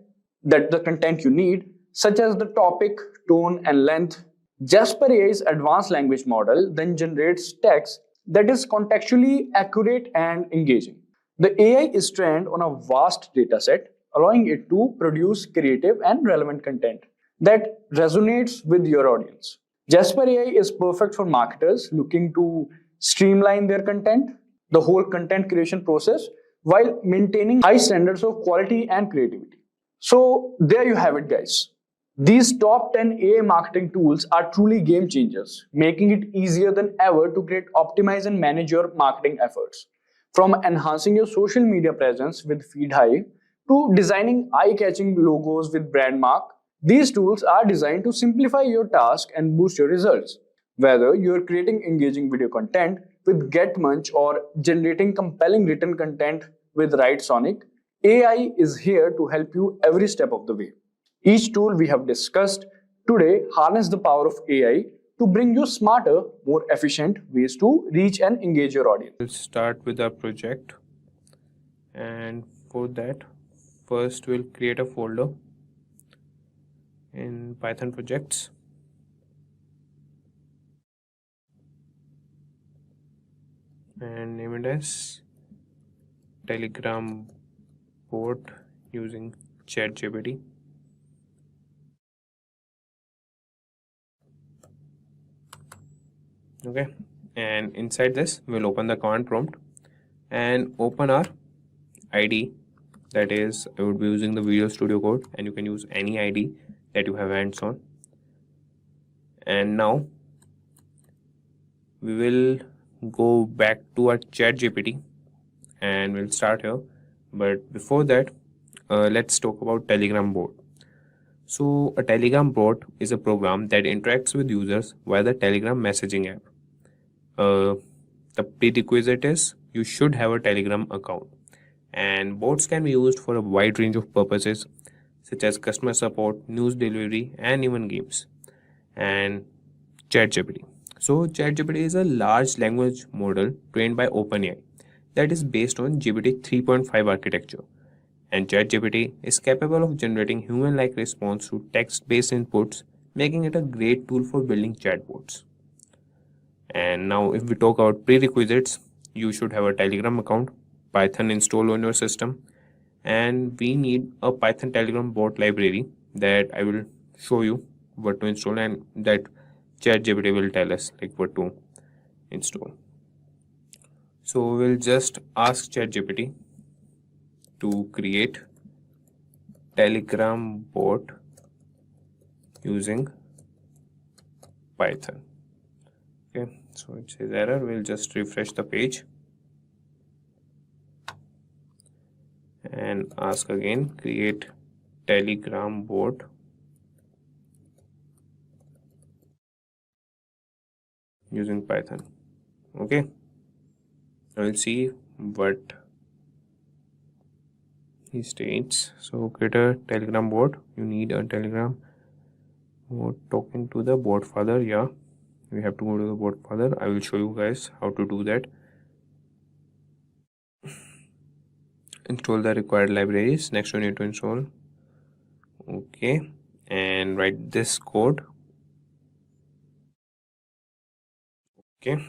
the content you need, such as the topic, tone, and length. Jasper AI's advanced language model then generates text that is contextually accurate and engaging. The AI is trained on a vast dataset, allowing it to produce creative and relevant content that resonates with your audience. Jasper AI is perfect for marketers looking to streamline their content, the whole content creation process, while maintaining high standards of quality and creativity. So there you have it, guys. These top 10 AI marketing tools are truly game changers, making it easier than ever to create, optimize, and manage your marketing efforts. From enhancing your social media presence with FeedHive to designing eye-catching logos with Brandmark, these tools are designed to simplify your task and boost your results. Whether you're creating engaging video content with GetMunch or generating compelling written content with WriteSonic, AI is here to help you every step of the way. Each tool we have discussed today harness the power of AI to bring you smarter, more efficient ways to reach and engage your audience. We'll start with our project, and for that, first we'll create a folder in Python projects. And name it as Telegram bot using ChatGPT. Okay, and inside this we'll open the command prompt and open our ID. That is, I would be using the Visual Studio Code, and you can use any ID that you have hands on. And now we will go back to our ChatGPT and we'll start here. But before that, let's talk about Telegram bot. So a Telegram bot is a program that interacts with users via the Telegram messaging app. The prerequisite is you should have a Telegram account, and bots can be used for a wide range of purposes such as customer support, news delivery, and even games. And ChatGPT. So ChatGPT is a large language model trained by OpenAI that is based on GPT 3.5 architecture. And ChatGPT is capable of generating human-like response to text-based inputs, making it a great tool for building chatbots. And now if we talk about prerequisites, you should have a Telegram account, Python installed on your system, and we need a Python Telegram bot library that I will show you what to install, and that ChatGPT will tell us like what to install. So we'll just ask ChatGPT to create Telegram bot using Python. Okay, so it says error. We'll just refresh the page and ask again, create Telegram bot using Python. Okay, I will see what he states. So create a Telegram bot. You need a Telegram bot talking to the bot father. Yeah, we have to go to the bot father. I will show you guys how to do that. Install the required libraries. Next, you need to install. Okay, and write this code. Okay,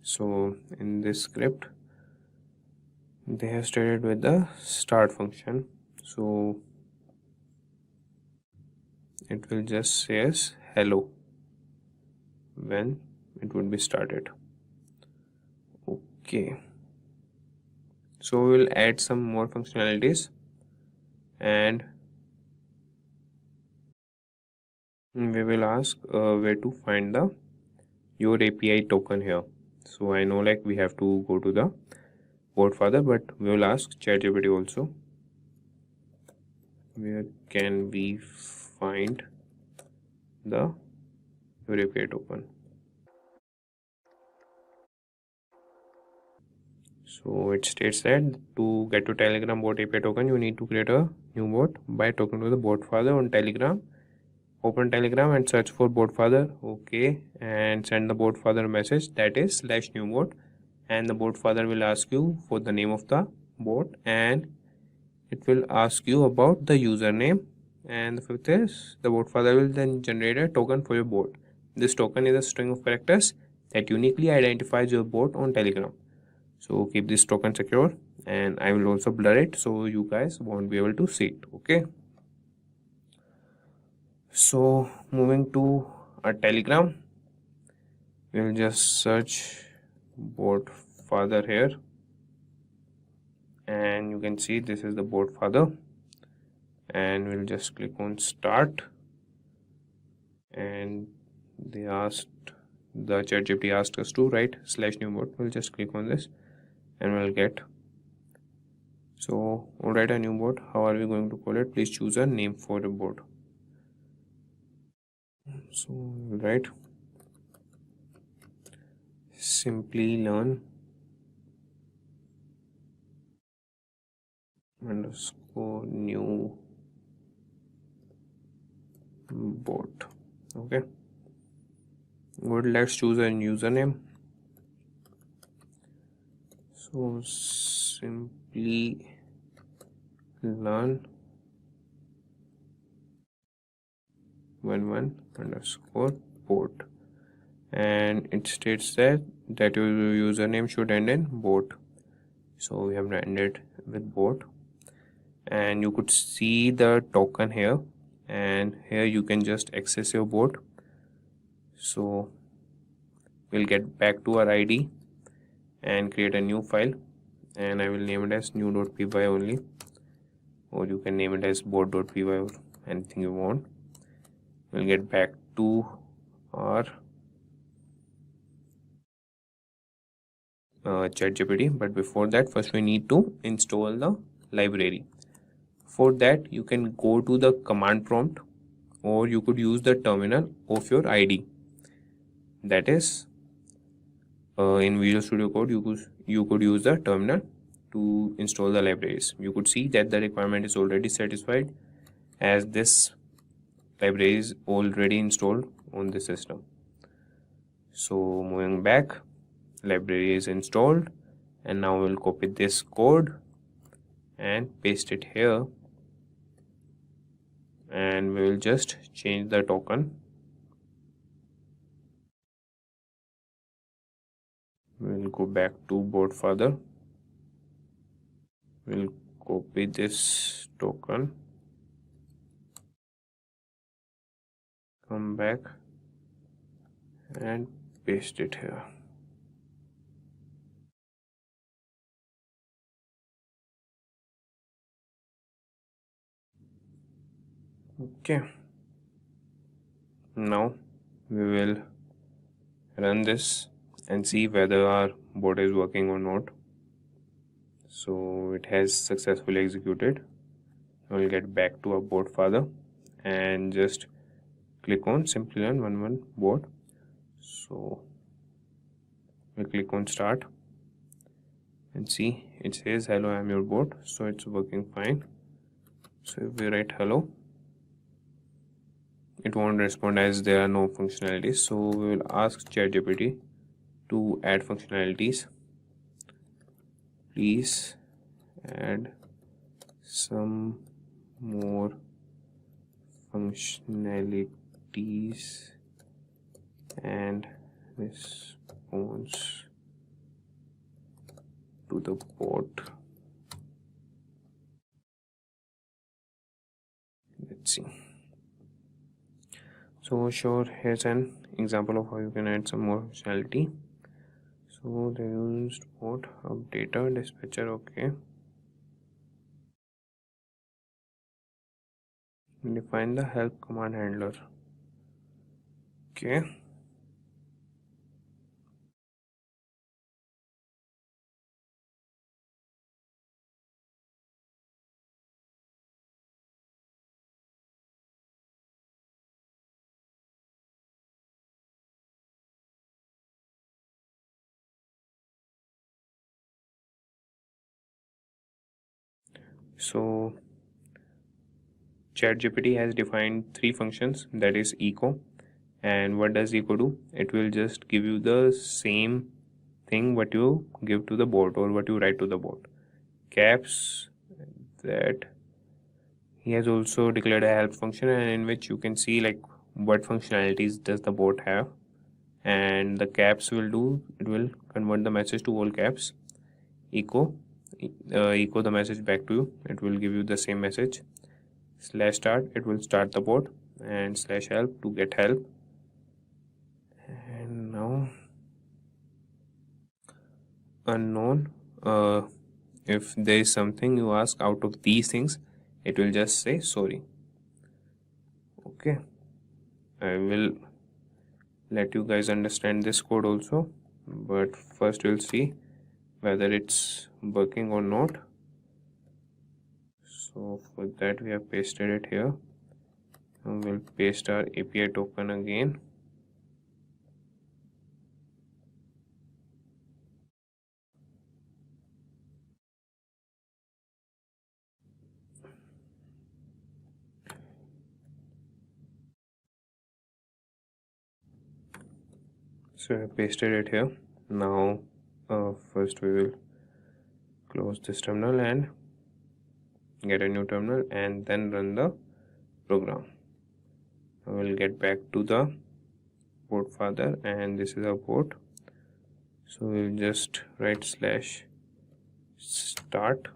so in this script they have started with the start function, so it will just say as hello when it would be started. Okay, so we will add some more functionalities, and we will ask where to find the your API token here. So I know like we have to go to the bot father, but we will ask ChatGPT also, where can we find the your API token. So it states that to get to Telegram bot API token, you need to create a new bot by talking to the bot father on Telegram. Open Telegram and search for bot father. Okay, and send the bot father message, that is /new bot, and the bot father will ask you for the name of the bot, and it will ask you about the username, and the fifth is the bot father will then generate a token for your bot. This token is a string of characters that uniquely identifies your bot on Telegram. So keep this token secure, and I will also blur it so you guys won't be able to see it. Okay, so moving to a Telegram, we'll just search bot father here, and you can see this is the bot father, and we'll just click on start, and they asked, the ChatGPT asked us to write /new bot. We'll just click on this and we'll get, so we'll write a new bot. How are we going to call it? Please choose a name for the bot. So we'll write Simplilearn _ new bot. Okay, good, let's choose a username. So Simplilearn _bot, and it states that your username should end in bot, so we have ended with bot, and you could see the token here, and here you can just access your bot. So we'll get back to our ID and create a new file, and I will name it as new.py only, or you can name it as board.py or anything you want. We'll get back to our ChatGPT, but before that, first we need to install the library. For that, you can go to the command prompt, or you could use the terminal of your IDE. That is, in Visual Studio Code, you could use the terminal to install the libraries. You could see that the requirement is already satisfied, as this library is already installed on the system. So moving back, library is installed, and now we'll copy this code and paste it here, and we will just change the token. We'll go back to board father. We'll copy this token, come back and paste it here. Okay, now we will run this and see whether our bot is working or not. So it has successfully executed. We'll get back to our bot father and just click on Simplilearn 1.1 bot. So we click on start and see it says hello, I am your bot. So it's working fine. So if we write hello, it won't respond as there are no functionalities. So we will ask ChatGPT to add functionalities. Please add some more functionalities and response to the bot. Let's see. So sure, here's an example of how you can add some more functionality. So they used bot updater dispatcher. Okay, define the help command handler. Okay, so ChatGPT has defined 3 functions, that is echo. And what does echo do? It will just give you the same thing what you give to the bot or what you write to the bot. Caps, that he has also declared a help function, and in which you can see like what functionalities does the bot have, and the caps will do, it will convert the message to all caps. Echo the message back to you, it will give you the same message. /start, it will start the bot, and /help to get help. And now unknown, if there is something you ask out of these things, it will just say sorry. Okay, I will let you guys understand this code also, but first we'll see whether it's working or not. So for that we have pasted it here, and we'll paste our API token again. So I pasted it here. Now first we will close this terminal and get a new terminal, and then run the program. I will get back to the bot father, and this is our bot. So we'll just write /start,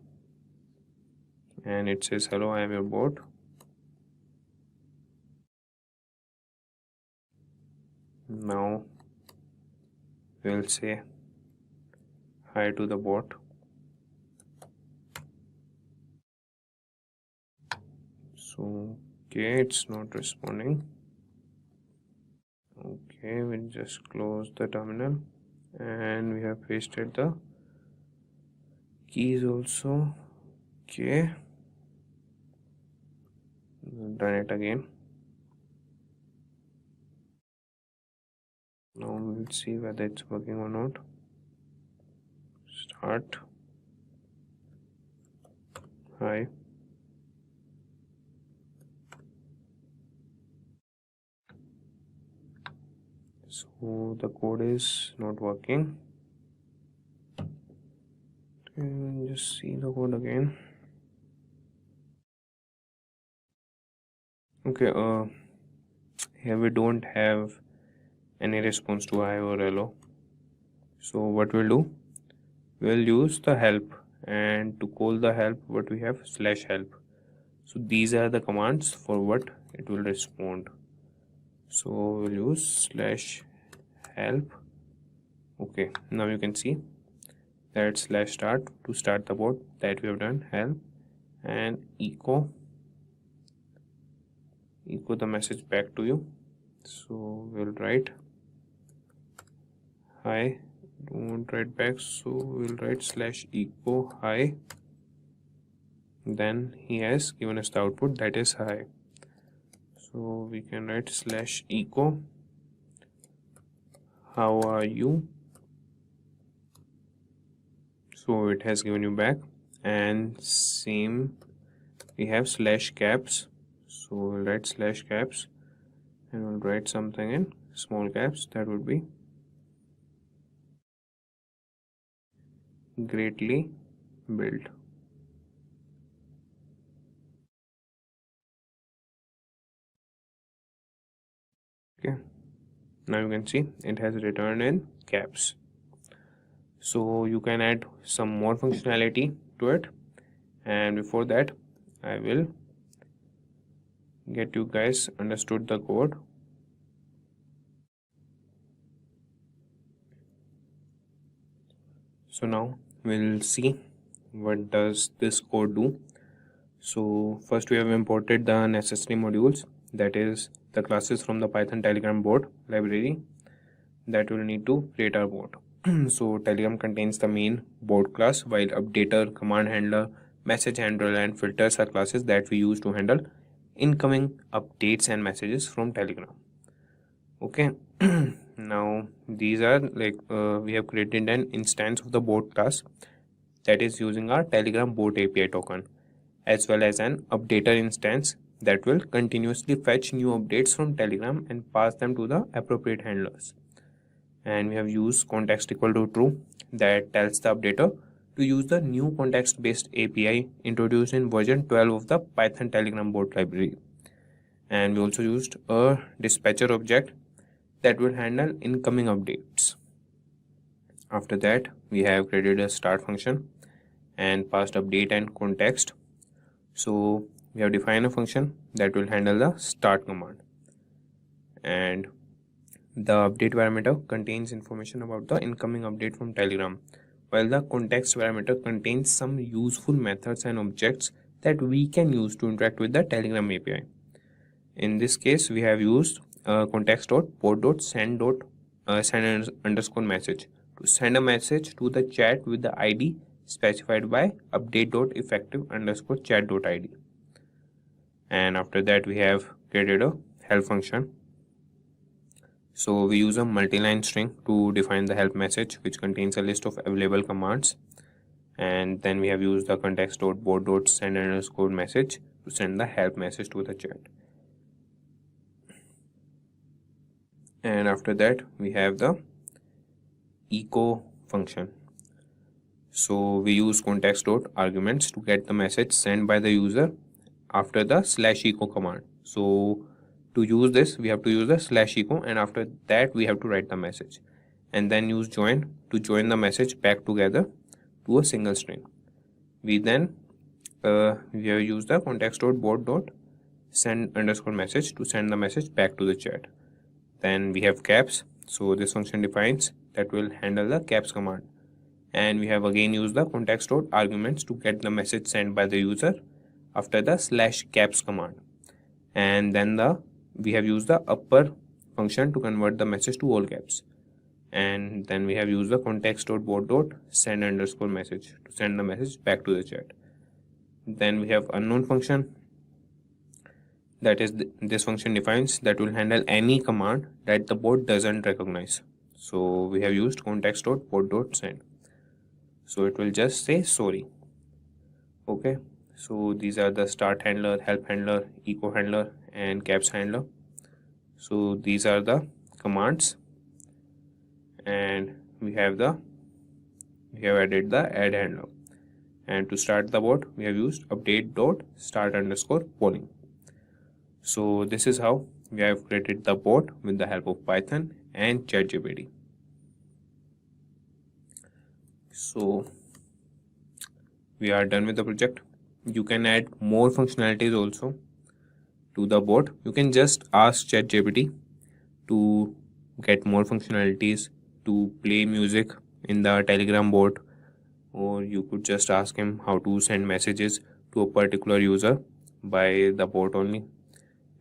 and it says hello, I am your bot. Now we'll say hi to the bot. So okay, it's not responding. Okay, we'll just close the terminal, and we have pasted the keys also. Okay, we'll run it again. Now we'll see whether it's working or not. Start. Hi. So the code is not working. And just see the code again. Okay, here we don't have any response to hi or hello. So what we'll do, we'll use the help, and to call the help, what we have /help. So these are the commands for what it will respond. So we'll use /help. Okay, now you can see that /start to start the bot that we have done, help, and echo the message back to you. So we'll write hi, don't write back, so we'll write /echo hi. Then he has given us the output, that is hi. So we can write /echo how are you. So it has given you back. And same, we have /caps. So we'll write /caps, and we'll write something in small caps. That would be greatly built. Okay, now you can see it has returned in caps. So you can add some more functionality to it, and before that I will get you guys understood the code. So now we'll see what does this code do. So first we have imported the necessary modules, that is the classes from the Python Telegram bot library that will need to create our bot. So Telegram contains the main bot class, while updater, command handler, message handler, and filters are classes that we use to handle incoming updates and messages from Telegram. Okay, now these are like we have created an instance of the bot class that is using our Telegram bot API token, as well as an updater instance that will continuously fetch new updates from Telegram and pass them to the appropriate handlers. And we have used context equal to true, that tells the updater to use the new context based API introduced in version 12 of the Python Telegram bot library. And we also used a dispatcher object that will handle incoming updates. After that, we have created a start function and passed update and context. So we have defined a function that will handle the start command, and the update parameter contains information about the incoming update from Telegram, while the context parameter contains some useful methods and objects that we can use to interact with the Telegram API. In this case, we have used context.port.send underscore message to send a message to the chat with the ID specified by update.effective underscore chat.id. And after that, we have created a help function. So we use a multi-line string to define the help message, which contains a list of available commands. And then we have used the context.board.send underscore message to send the help message to the chat. And after that, we have the echo function. So we use context.arguments to get the message sent by the user after the /echo command. So to use this, we have to use the /echo, and after that we have to write the message, and then use join to join the message back together to a single string. We then we have used the context.board.send underscore message to send the message back to the chat. Then we have caps. So this function defines that will handle the caps command, and we have again used the context.arguments to get the message sent by the user after the /caps command, and then we have used the upper function to convert the message to all caps, and then we have used the context.bot.send_message to send the message back to the chat. Then we have unknown function, that is this function defines that will handle any command that the bot doesn't recognize. So we have used context.bot.send, so it will just say sorry. Okay, so these are the start handler, help handler, echo handler, and caps handler. So these are the commands, and we have added the add handler, and to start the bot we have used update.start_polling. So this is how we have created the bot with the help of Python and ChatGPT. So we are done with the project. You can add more functionalities also to the bot. You can just ask ChatGPT to get more functionalities, to play music in the Telegram bot, or you could just ask him how to send messages to a particular user by the bot only.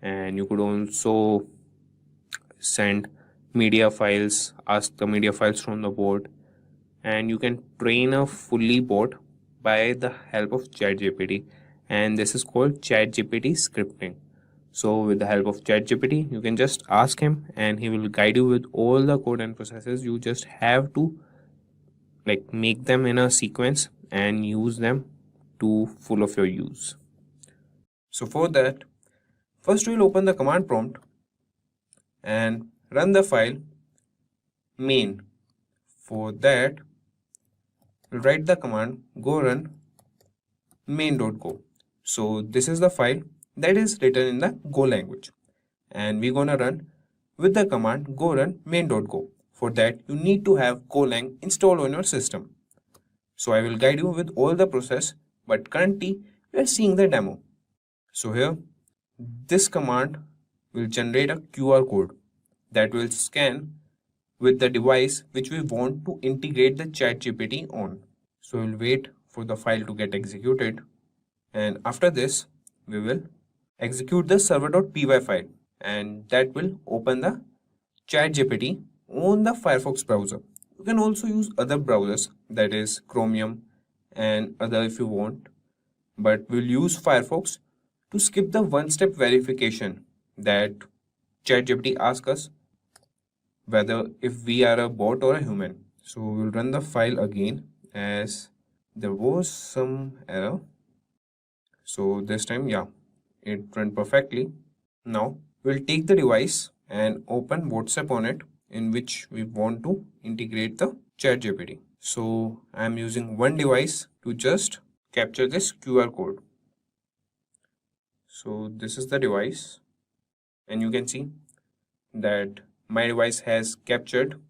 And you could also send media files, ask the media files from the bot, and you can train a fully bot by the help of ChatGPT, and this is called ChatGPT scripting. So with the help of ChatGPT, you can just ask him and he will guide you with all the code and processes. You just have to make them in a sequence and use them to full of your use. So for that, first we'll open the command prompt and run the file main. For that, we'll write the command go run main.go. So this is the file that is written in the Go language, and we're gonna run with the command go run main.go. For that, you need to have Golang installed on your system. So I will guide you with all the process, but currently we are seeing the demo. So here, this command will generate a QR code that will scan with the device which we want to integrate the ChatGPT on. So we'll wait for the file to get executed, and after this we will execute the server.py file, and that will open the ChatGPT on the Firefox browser. You can also use other browsers, that is Chromium and other if you want, but we'll use Firefox to skip the one-step verification that ChatGPT asks us whether if we are a bot or a human. So we'll run the file again, as there was some error. So this time, yeah, it ran perfectly. Now we'll take the device and open WhatsApp on it, in which we want to integrate the ChatGPT. So I'm using one device to just capture this QR code. So this is the device, and you can see that my device has captured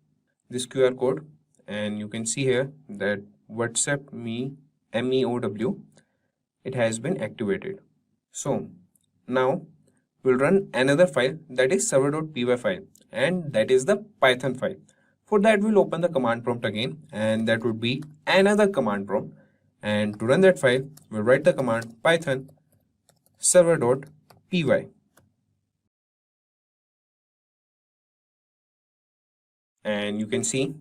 this QR code, and you can see here that WhatsApp me MEOW, it has been activated. So now we'll run another file, that is server.py file, and that is the Python file. For that, we'll open the command prompt again, and that would be another command prompt. And to run that file, we'll write the command python server.py. And you can see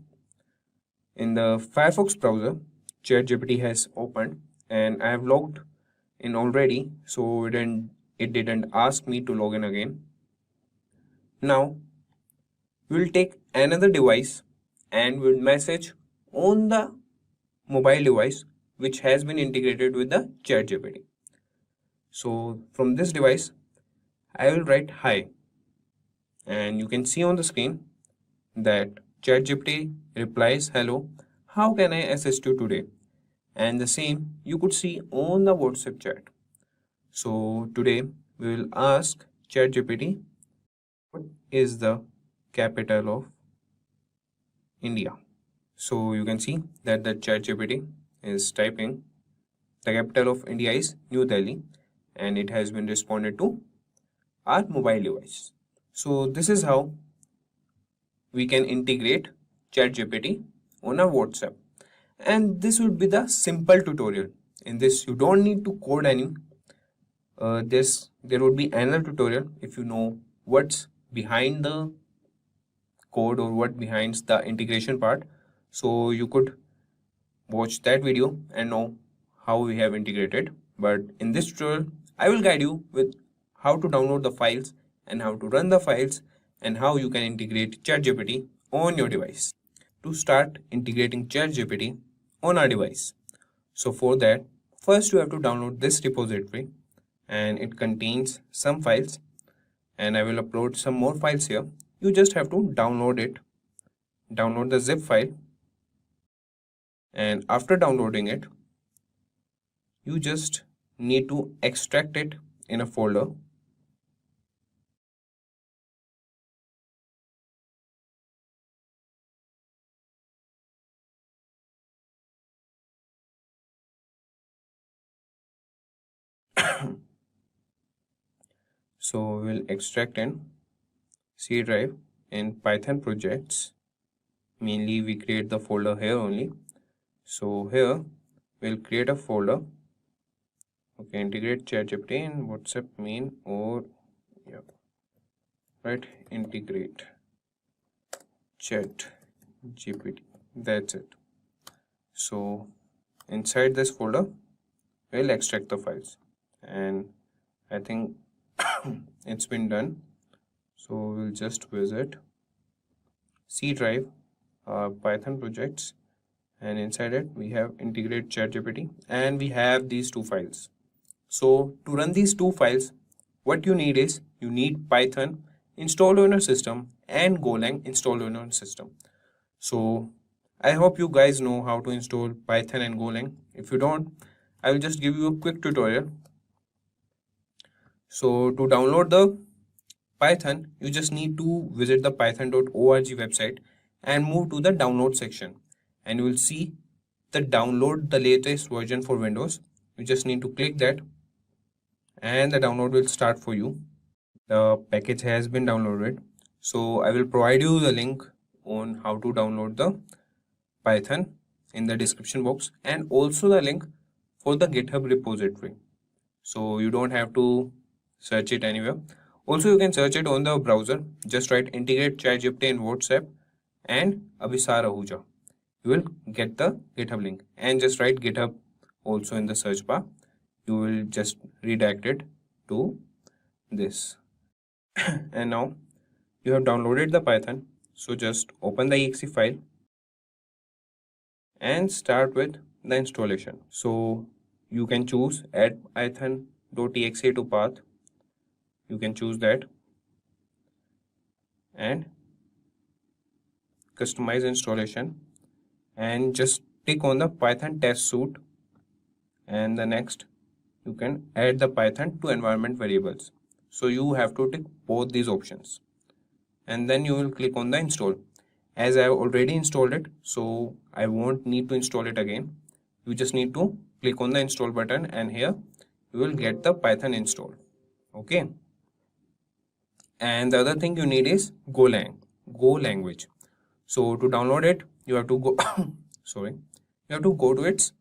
in the Firefox browser, ChatGPT has opened, and I have logged in already, so it didn't ask me to log in again. Now we'll take another device and we'll message on the mobile device which has been integrated with the ChatGPT. So from this device, I will write hi, and you can see on the screen that ChatGPT replies, hello, how can I assist you today? And the same you could see on the WhatsApp chat. So today we will ask ChatGPT, what is the capital of India? So you can see that the ChatGPT is typing the capital of India is New Delhi, and it has been responded to our mobile device. So this is how we can integrate ChatGPT on our WhatsApp. And this would be the simple tutorial. In this, you don't need to code any. there would be another tutorial if you know what's behind the code or what behind the integration part. So you could watch that video and know how we have integrated. But in this tutorial, I will guide you with how to download the files and how to run the files and how you can integrate ChatGPT on your device. To start integrating ChatGPT on our device. So for that, first you have to download this repository, and it contains some files, and I will upload some more files here. You just have to download it, download the zip file, and after downloading it, you just need to extract it in a folder. So we'll extract in C drive in Python projects. Mainly we create the folder here only. So here we'll create a folder. Okay, integrate ChatGPT in WhatsApp main, or right, integrate ChatGPT. That's it. So inside this folder we'll extract the files, and I think it's been done. So we'll just visit C drive, Python projects, and inside it we have integrate ChatGPT, and we have these two files. So to run these two files, what you need is you need Python installed on your system and Golang installed on your system. So I hope you guys know how to install Python and Golang. If you don't, I will just give you a quick tutorial. So to download the Python, you just need to visit the python.org website and move to the download section, and you will see the download the latest version for Windows. You just need to click that and the download will start for you. The package has been downloaded. So I will provide you the link on how to download the Python in the description box, and also the link for the GitHub repository. So you don't have to search it anywhere. Also, you can search it on the browser. Just write integrate ChatGPT in WhatsApp and Abhisar Ahuja. You will get the GitHub link, and just write GitHub also in the search bar. You will just redirect it to this. And now you have downloaded the Python. So just open the exe file and start with the installation. So you can choose add python.exe to path. You can choose that and customize installation, and just click on the Python test suite, and the next you can add the Python to environment variables. So you have to tick both these options, and then you will click on the install. As I have already installed it, so I won't need to install it again. You just need to click on the install button, and here you will get the Python installed. Okay. And the other thing you need is Go language. So to download it, you have to go you have to go to its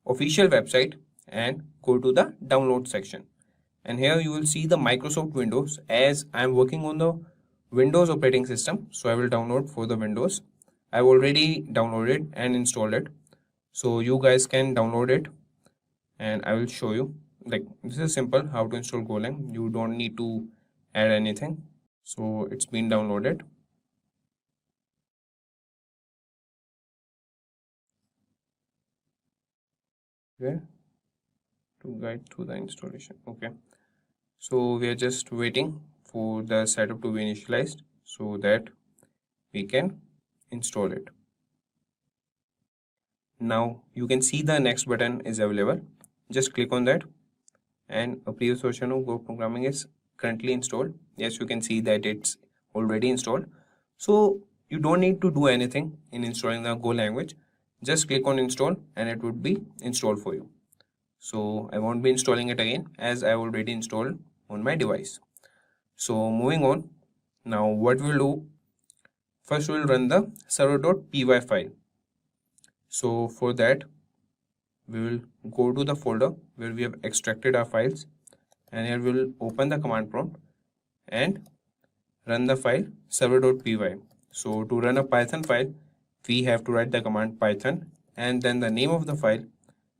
official website and go to the download section. And here you will see the Microsoft Windows. As I am working on the Windows operating system, so I will download for the Windows. I've already downloaded and installed it. So you guys can download it, and I will show you. Like, this is simple how to install Golang. You don't need to add anything. So it's been downloaded. Okay, to guide through the installation. Okay, so we are just waiting for the setup to be initialized so that we can install it. Now you can see the next button is available. Just click on that, and a previous version of Go programming is currently installed. Yes, you can see that it's already installed. So you don't need to do anything in installing the Go language. Just click on install and it would be installed for you. So I won't be installing it again, as I already installed on my device. So moving on, now what we'll do, first we'll run the server.py file. So for that, we will go to the folder where we have extracted our files, and here we'll open the command prompt and run the file server.py. So to run a Python file, we have to write the command python and then the name of the file,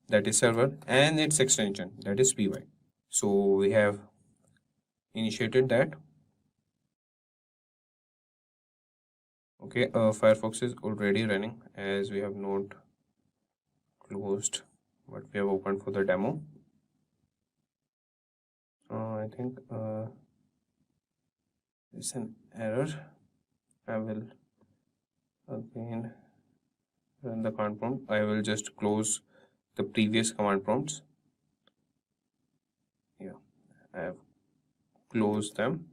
that is server, and its extension, that is py. So we have initiated that. Okay, Firefox is already running as we have not closed what we have opened for the demo. I think it's an error. I will again run the command prompt. I will just close the previous command prompts. Yeah, I have closed them.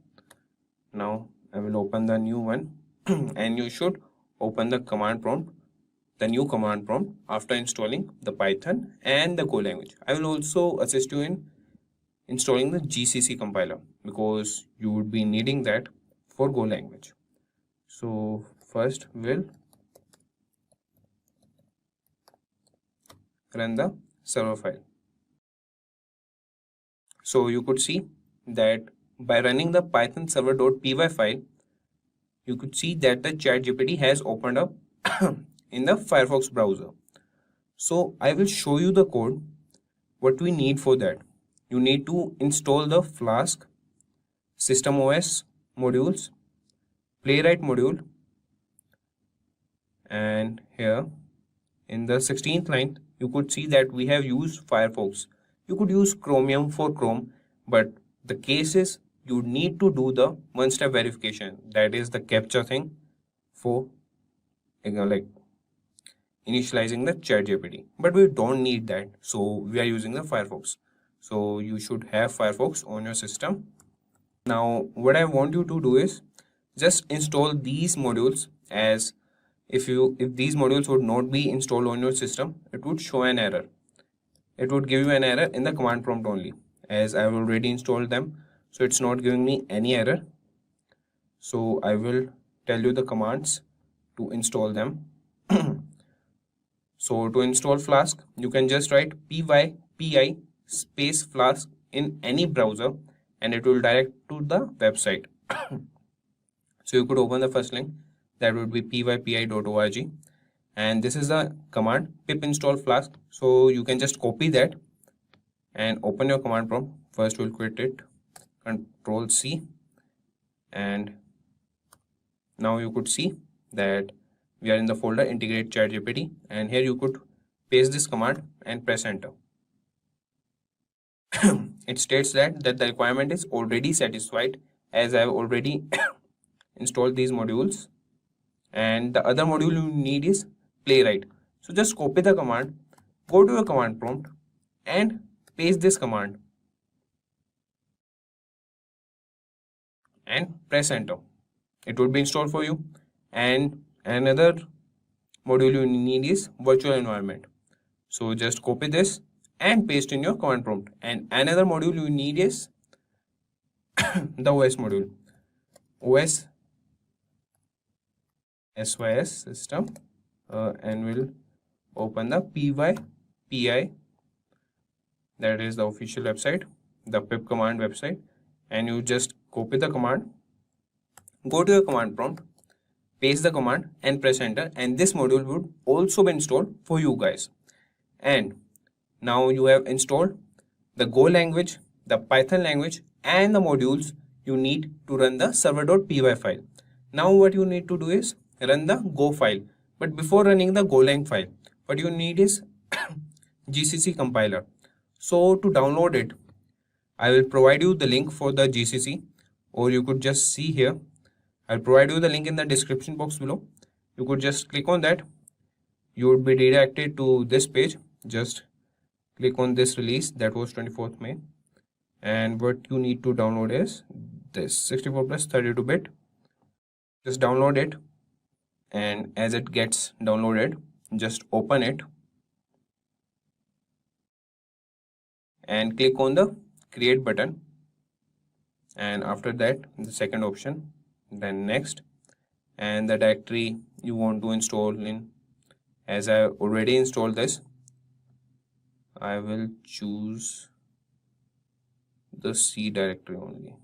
Now I will open the new one and you should open the command prompt, the new command prompt, after installing the Python and the Go language. I will also assist you in installing the GCC compiler because you would be needing that for Go language. So first we'll run the server file. So you could see that by running the python server.py file, you could see that the ChatGPT has opened up in the Firefox browser. So I will show you the code, what we need for that. You need to install the Flask, System OS modules, Playwright module, and here in the 16th line, you could see that we have used Firefox. You could use Chromium for Chrome, but the case is you need to do the one-step verification, that is the captcha thing for like initializing the ChatGPT. But we don't need that, so we are using the Firefox. So you should have Firefox on your system. Now what I want you to do is just install these modules, as if these modules would not be installed on your system, it would show an error. It would give you an error in the command prompt only, as I have already installed them, so it's not giving me any error. So I will tell you the commands to install them. So to install Flask, you can just write py space Flask in any browser and it will direct to the website. So you could open the first link, that would be pypi.org, and this is the command pip install Flask. So you can just copy that and open your command prompt. First we'll quit it, Control C, and now you could see that we are in the folder integrate ChatGPT, and here you could paste this command and press enter. It states that the requirement is already satisfied, as I have already installed these modules, and the other module you need is Playwright. So just copy the command, go to your command prompt and paste this command and press enter. It would be installed for you. And another module you need is virtual environment. So just copy this and paste in your command prompt. And another module you need is the OS module, OS SYS system, and we'll open the PY, that is the official website, the pip command website, and you just copy the command, go to your command prompt, paste the command and press enter, and this module would also be installed for you guys. And now you have installed the Go language, the Python language, and the modules you need to run the server.py file. Now what you need to do is run the Go file. But before running the Golang file, what you need is GCC compiler. So to download it, I will provide you the link for the GCC, or you could just see here. I'll provide you the link in the description box below. You could just click on that. You would be redirected to this page. Just click on this release, that was 24th May. And what you need to download is this 64 plus 32-bit. Just download it, and as it gets downloaded, just open it and click on the create button, and after that the second option, then next, and the directory you want to install in. As I already installed this, I will choose the C directory only.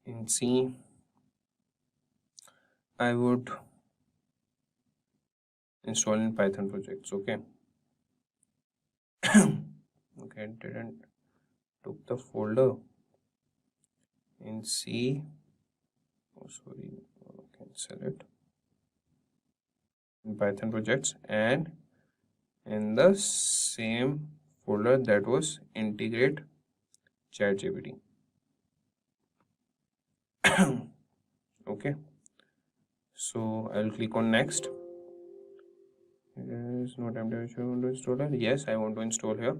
In C, I would install in Python projects. Okay. Okay, didn't took the folder in C. Oh, sorry, cancel it. In Python projects, and in the same folder that was integrate ChatGPT. Okay, so I'll click on next. There is no time to install it. Yes, I want to install here,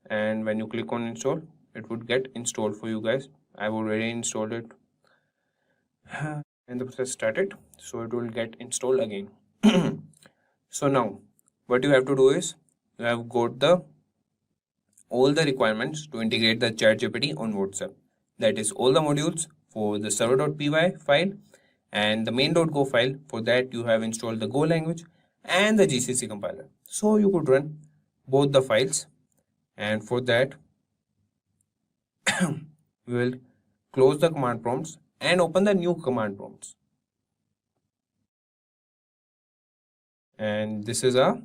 and when you click on install, it would get installed for you guys. I've already installed it and the process started, so it will get installed again. So now what you have to do is you have got all the requirements to integrate the ChatGPT on WhatsApp. That is all the modules for the server.py file and the main.go file. For that you have installed the Go language and the GCC compiler. So you could run both the files, and for that we will close the command prompts and open the new command prompts. And this is a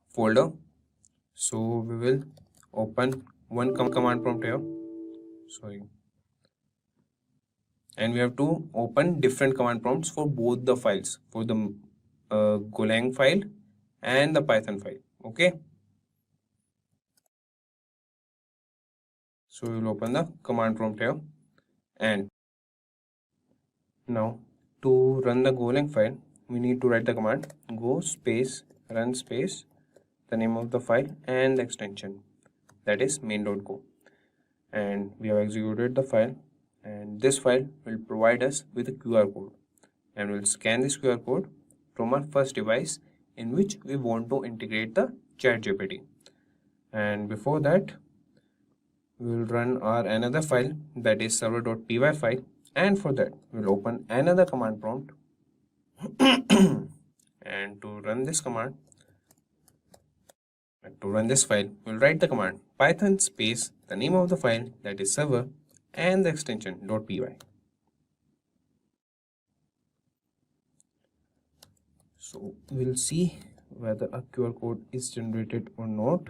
folder, so we will open one command prompt here. Sorry. And we have to open different command prompts for both the files, for the Golang file and the Python file. Okay. So we will open the command prompt here, and now to run the Golang file, we need to write the command go space run space the name of the file and the extension, that is main.go, and we have executed the file, and this file will provide us with a QR code, and we'll scan this QR code from our first device in which we want to integrate the ChatGPT. And before that, we will run our another file, that is server.py file, and for that we'll open another command prompt and to run this command, to run this file, we'll write the command python space the name of the file, that is server, and the extension .py. So we'll see whether a QR code is generated or not,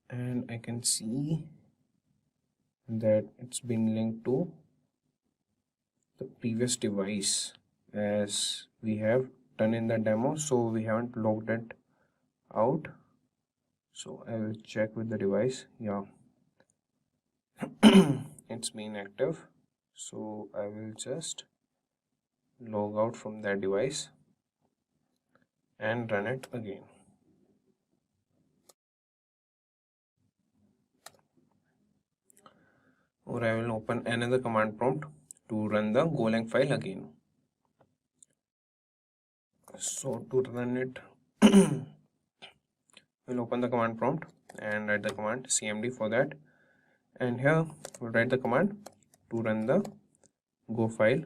and I can see that it's been linked to the previous device as we have done in the demo, so we haven't logged it out. So I will check with the device. Yeah, it's been active, so I will just log out from that device and run it again. Or I will open another command prompt to run the Golang file again. So to run it, we'll open the command prompt and write the command cmd for that, and here we'll write the command to run the Go file,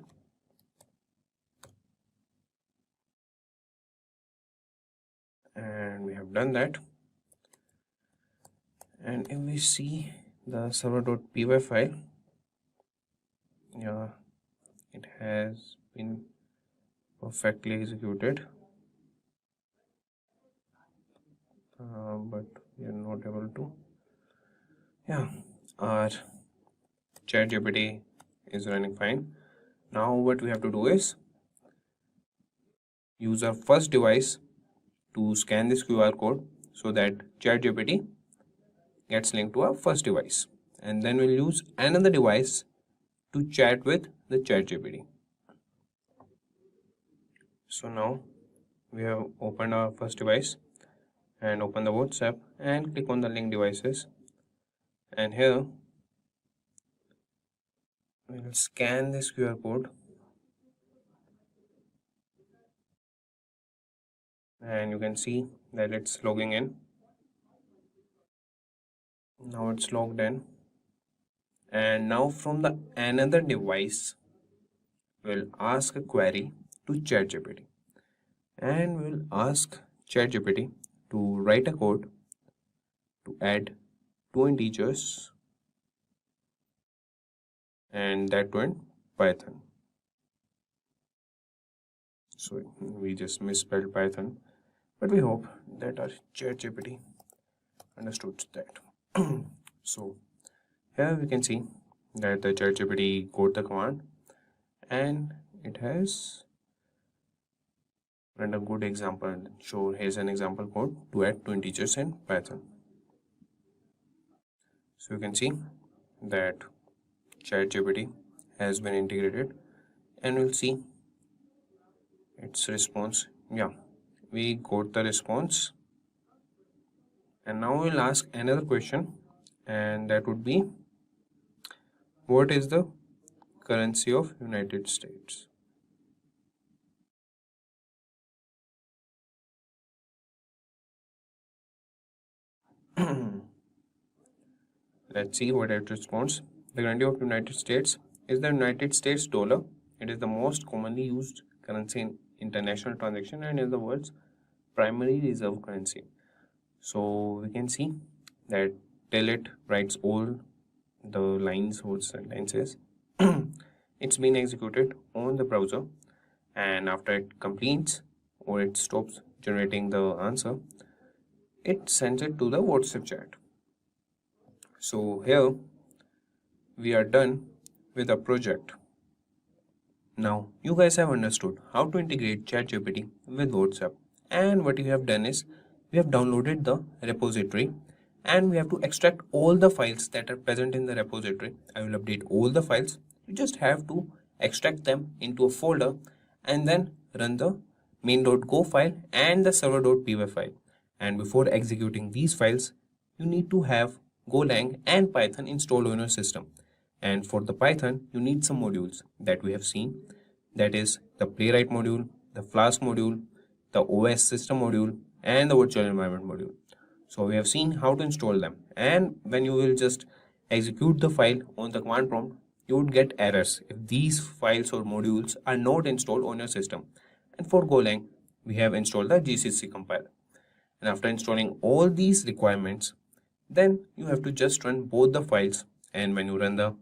and we have done that. And if we see the server.py file, yeah, it has been perfectly executed, but we are not able to. Yeah, our ChatGPT is running fine. Now what we have to do is use our first device to scan this QR code so that ChatGPT gets linked to our first device, and then we'll use another device to chat with the ChatGPT. So now we have opened our first device and open the WhatsApp and click on the link devices, and here we will scan this QR code, and you can see that it's logging in. Now it's logged in, and now from the another device we'll ask a query to ChatGPT, and we'll ask ChatGPT to write a code to add two integers and that to in Python. So we just misspelled Python, but we hope that our ChatGPT understood that. So here we can see that the ChatGPT code the command and it has run a good example. So here's an example code to add two integers in Python. So you can see that ChatGPT has been integrated and we'll see its response. Yeah, we got the response, and now we'll ask another question, and that would be, what is the currency of United States? Let's see what it responds. The currency of United States is the United States dollar. It is the most commonly used currency in international transaction and is the world's primary reserve currency. So we can see that till it writes all the lines or sentences, it's been executed on the browser, and after it completes or it stops generating the answer, it sends it to the WhatsApp chat. So here we are done with the project. Now you guys have understood how to integrate ChatGPT with WhatsApp, and what you have done is we have downloaded the repository and we have to extract all the files that are present in the repository. I will update all the files. You just have to extract them into a folder and then run the main.go file and the server.py file. And before executing these files, you need to have Golang and Python installed on your system. And for the Python, you need some modules that we have seen. That is the Playwright module, the Flask module, the OS system module, and the virtual environment module. So we have seen how to install them. And when you will just execute the file on the command prompt, you would get errors if these files or modules are not installed on your system. And for Golang, we have installed the GCC compiler. And after installing all these requirements, then you have to just run both the files. And when you run the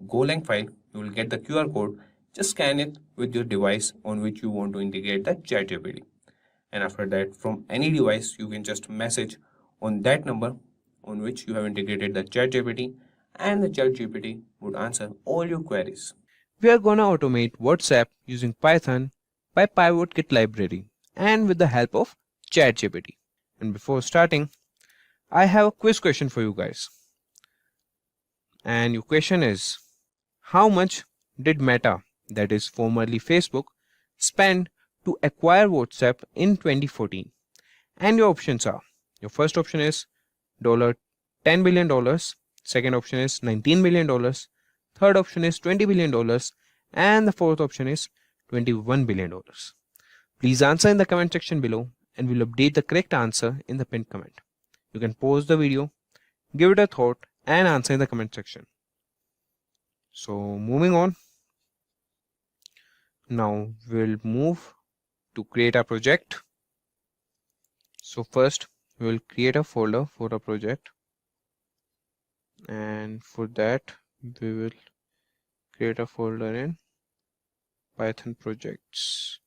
Golang file, you will get the QR code. Just scan it with your device on which you want to integrate the ChatGPT. And after that, from any device, you can just message on that number on which you have integrated the ChatGPT, and the ChatGPT would answer all your queries. We are gonna automate WhatsApp using Python by PivotKit library and with the help of ChatGPT. And before starting, I have a quiz question for you guys. And your question is, how much did Meta, that is formerly Facebook, spend to acquire WhatsApp in 2014? And your options are, your first option is $10 billion, second option is $19 billion, third option is $20 billion, and the fourth option is $21 billion. Please answer in the comment section below and we'll update the correct answer in the pinned comment. You can pause the video, give it a thought, and answer in the comment section. So moving on, now we'll move to create a project. So first we will create a folder for a project, and for that we will create a folder in Python projects.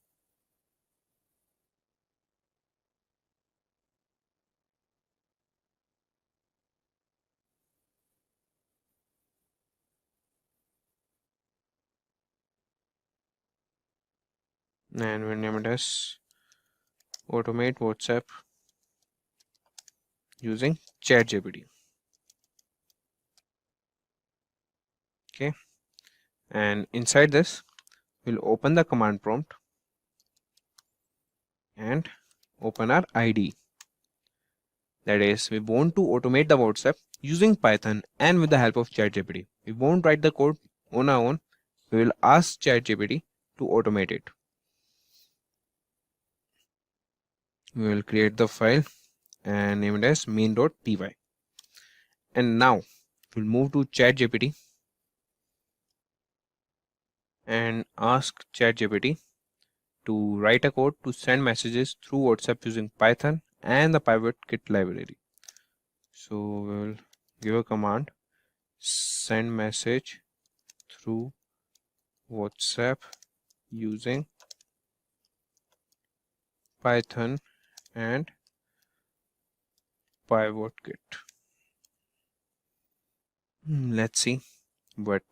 And we'll name it as Automate WhatsApp using ChatGPT. Okay, and inside this we'll open the command prompt and open our IDE. That is, we want to automate the WhatsApp using Python and with the help of ChatGPT. We won't write the code on our own. We will ask ChatGPT to automate it. We will create the file and name it as main.py. And now we'll move to ChatGPT and ask ChatGPT to write a code to send messages through WhatsApp using Python and the PivotKit library. So we'll give a command, send message through WhatsApp using Python and PivotKit. Let's see what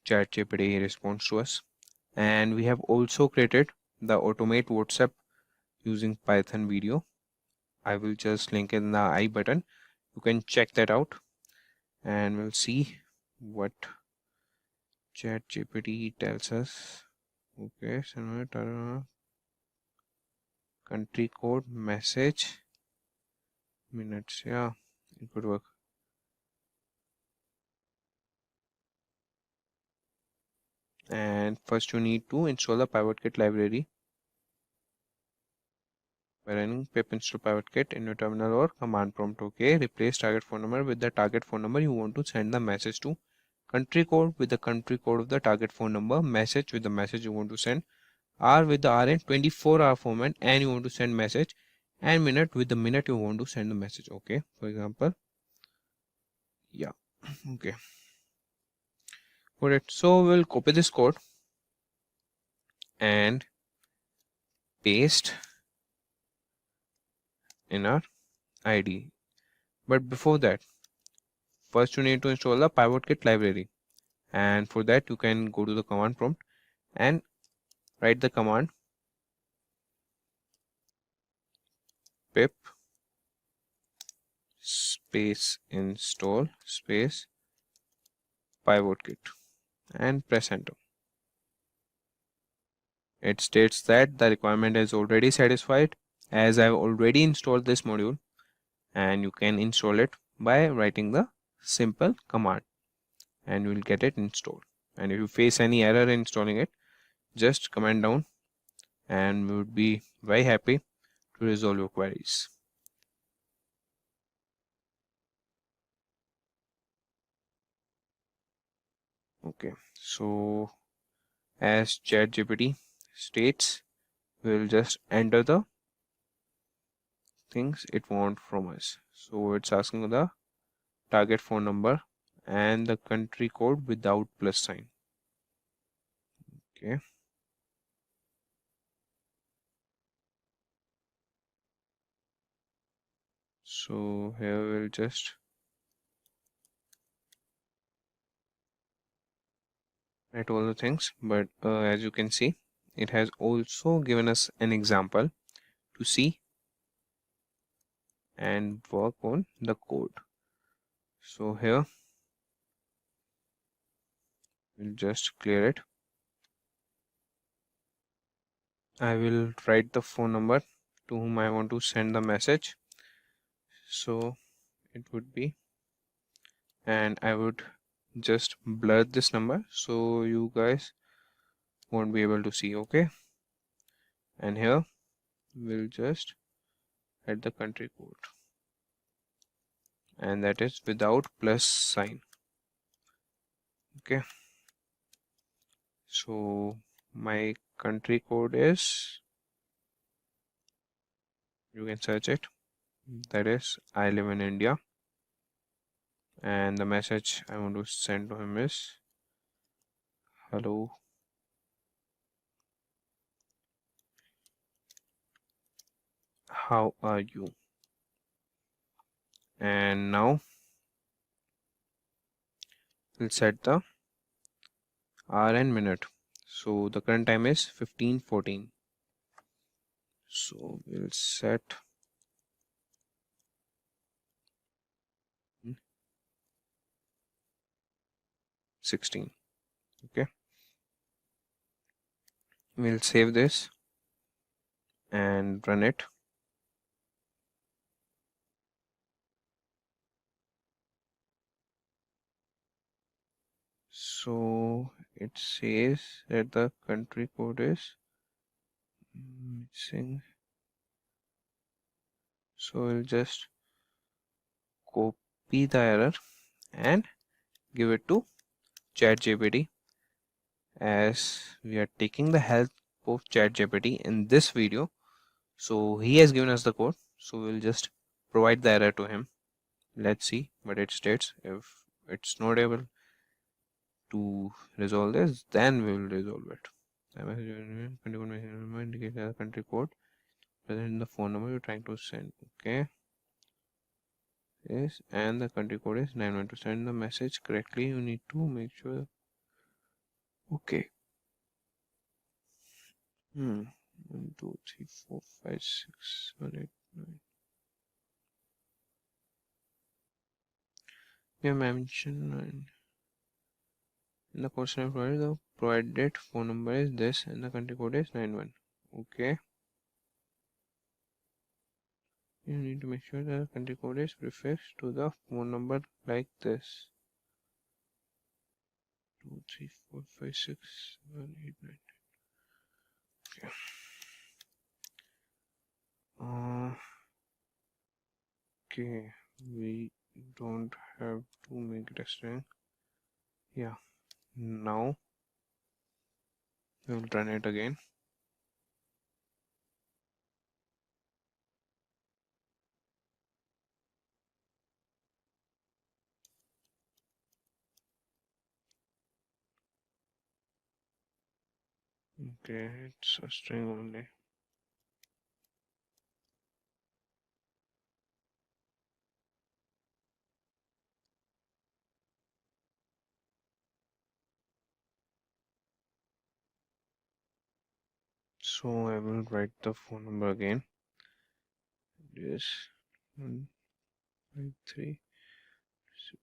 ChatGPT responds to us. And we have also created the automate WhatsApp using Python video. I will just link in the I button. You can check that out and we'll see what ChatGPT tells us. Okay, so country code, message, minutes. Yeah, it could work. And first you need to install the PivotKit library by running pip install PivotKit in your terminal or command prompt. Okay, replace target phone number with the target phone number you want to send the message to, country code with the country code of the target phone number, message with the message you want to send, hour with the hour in 24-hour format and you want to send message, and minute with the minute you want to send the message. Okay, for example, yeah. Okay, got it. So we'll copy this code and paste in our IDE. But before that, first you need to install the PivotKit library, and for that you can go to the command prompt and write the command pip space install space PivotKit and press enter. It states that the requirement is already satisfied as I've already installed this module, and you can install it by writing the simple command and you will get it installed. And if you face any error in installing it, just comment down and we would be very happy to resolve your queries. Okay, so as ChatGPT states, we'll just enter the things it wants from us. So it's asking the target phone number and the country code without plus sign. Okay, so here we'll just write all the things, but as you can see, it has also given us an example to see and work on the code. So here we'll just clear it. I will write the phone number to whom I want to send the message. So it would be, and I would just blur this number so you guys won't be able to see. Okay, and here we'll just add the country code, and that is without plus sign. Okay, so my country code is, you can search it, that is I live in India, and the message I want to send to him is hello, how are you? And now we'll set the hour and minute. So the current time is 15:14. So we'll set 16. Okay, we'll save this and run it. So it says that the country code is missing. So we'll just copy the error and give it to ChatGPT, as we are taking the help of ChatGPT in this video. So he has given us the code, so we'll just provide the error to him. Let's see what it states. If it's not able to resolve this, then we will resolve it. Indicate the country code present in the phone number you're trying to send. Okay. Yes, and the country code is 91. To send the message correctly, you need to make sure. Okay. 1, 2, 3, 4, 5, 6, 7, 8, 9. We have mentioned in the question provided, the provided phone number is this and the country code is 91. Okay. You need to make sure the country code is prefixed to the phone number like this. 2, 3, 4, 5, 6, 7, 8, 9. Okay. Okay, we don't have to make it a string. Yeah, now we'll run it again. Okay, it's a string only. So I will write the phone number again. It is 1, 5, 3, 6.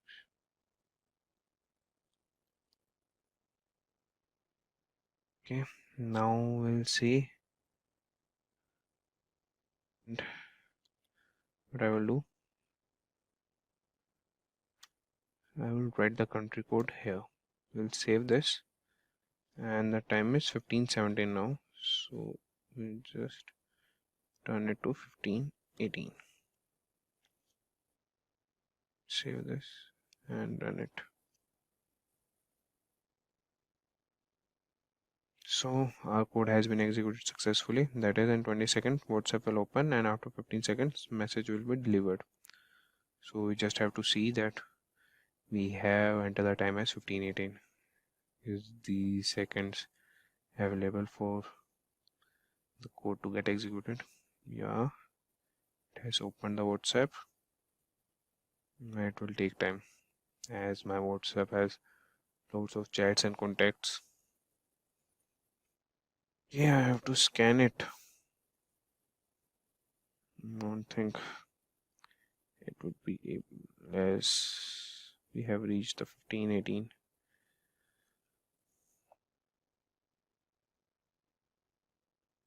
Okay, now we'll see. And what I will do, I will write the country code here. We'll save this, and the time is 15:17 now. So we'll just turn it to 15:18. Save this and run it. So our code has been executed successfully. That is, in 20 seconds WhatsApp will open and after 15 seconds message will be delivered. So we just have to see that we have entered the time as 15:18. Is the seconds available for the code to get executed? Yeah, it has opened the WhatsApp. It will take time as my WhatsApp has loads of chats and contacts. Yeah, I have to scan it. I don't think it would be able, as we have reached the 15:18.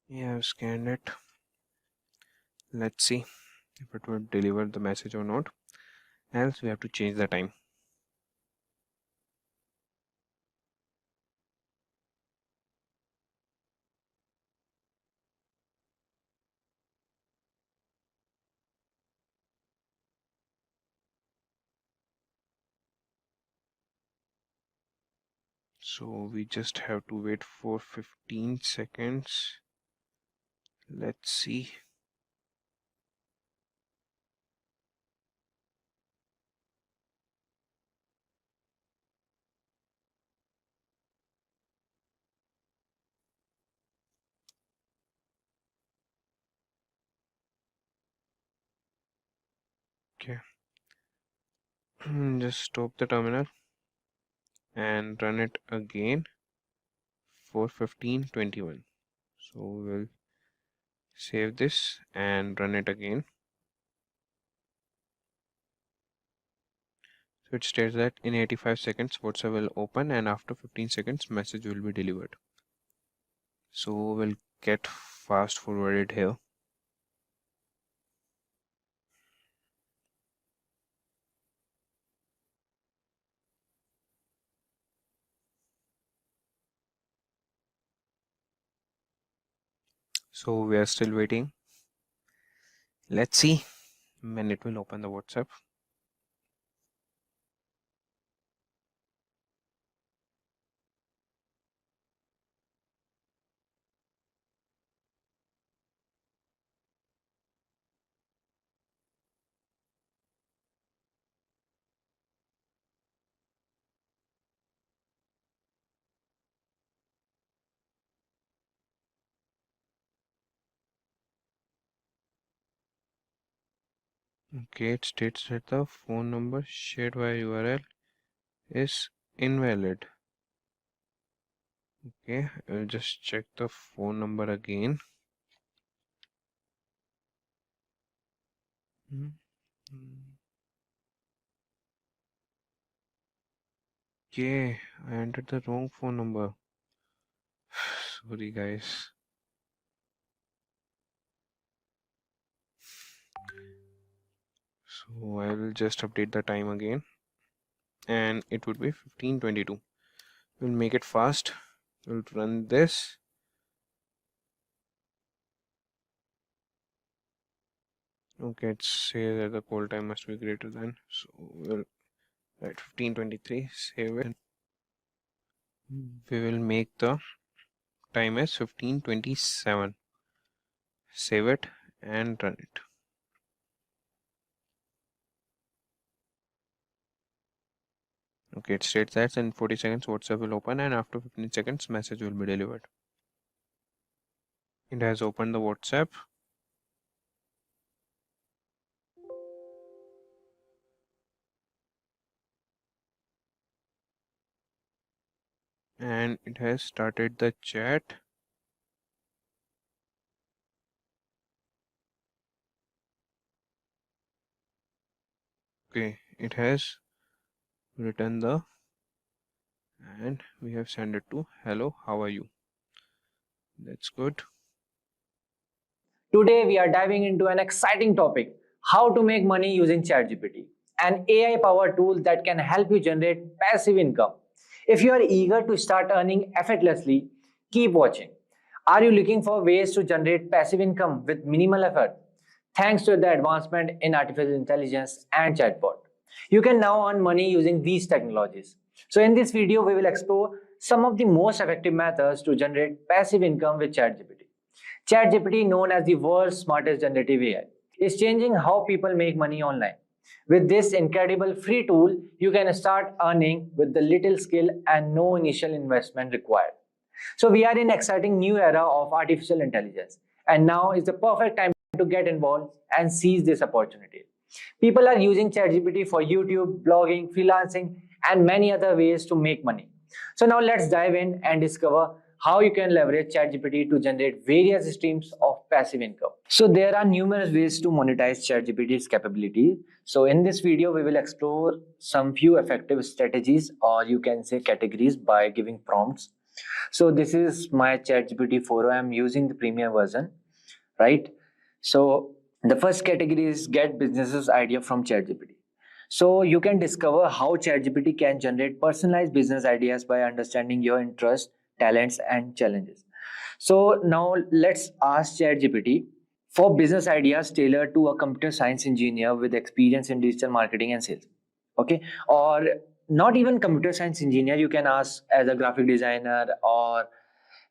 Yeah, I've scanned it. Let's see if it will deliver the message or not. Else we have to change the time. So we just have to wait for 15 seconds. Let's see. Okay. Just stop the terminal and run it again for 15:21. So we'll save this and run it again. So it states that in 85 seconds WhatsApp will open and after 15 seconds message will be delivered. So we'll get fast forwarded here. So we are still waiting. Let's see when it will open the WhatsApp. Okay, it states that the phone number shared via URL is invalid. Okay, I'll just check the phone number again. Okay, I entered the wrong phone number. Sorry, guys. So I will just update the time again, and it would be 15:22. We'll make it fast. We'll run this. Okay, it says that the call time must be greater than. So we'll write 15:23. Save it. We will make the time as 15:27. Save it and run it. Okay, it states that in 40 seconds WhatsApp will open, and after 15 seconds message will be delivered. It has opened the WhatsApp. And it has started the chat. Okay, it has written the, and we have sent it to hello, how are you? That's good. Today we are diving into an exciting topic, how to make money using ChatGPT, an AI powered tool that can help you generate passive income. If you are eager to start earning effortlessly, keep watching. Are you looking for ways to generate passive income with minimal effort? Thanks to the advancement in artificial intelligence and chatbot, you can now earn money using these technologies. So in this video, we will explore some of the most effective methods to generate passive income with ChatGPT. ChatGPT, known as the world's smartest generative AI, is changing how people make money online. With this incredible free tool, you can start earning with the little skill and no initial investment required. So we are in an exciting new era of artificial intelligence, and now is the perfect time to get involved and seize this opportunity. People are using ChatGPT for YouTube, blogging, freelancing, and many other ways to make money. So now let's dive in and discover how you can leverage ChatGPT to generate various streams of passive income. So there are numerous ways to monetize ChatGPT's capability. So in this video, we will explore some few effective strategies, or you can say categories, by giving prompts. So this is my ChatGPT 4. I'm using the premium version, right? So the first category is get businesses idea from ChatGPT. So you can discover how ChatGPT can generate personalized business ideas by understanding your interests, talents, and challenges. So now let's ask ChatGPT for business ideas tailored to a computer science engineer with experience in digital marketing and sales. Okay, or not even computer science engineer, you can ask as a graphic designer or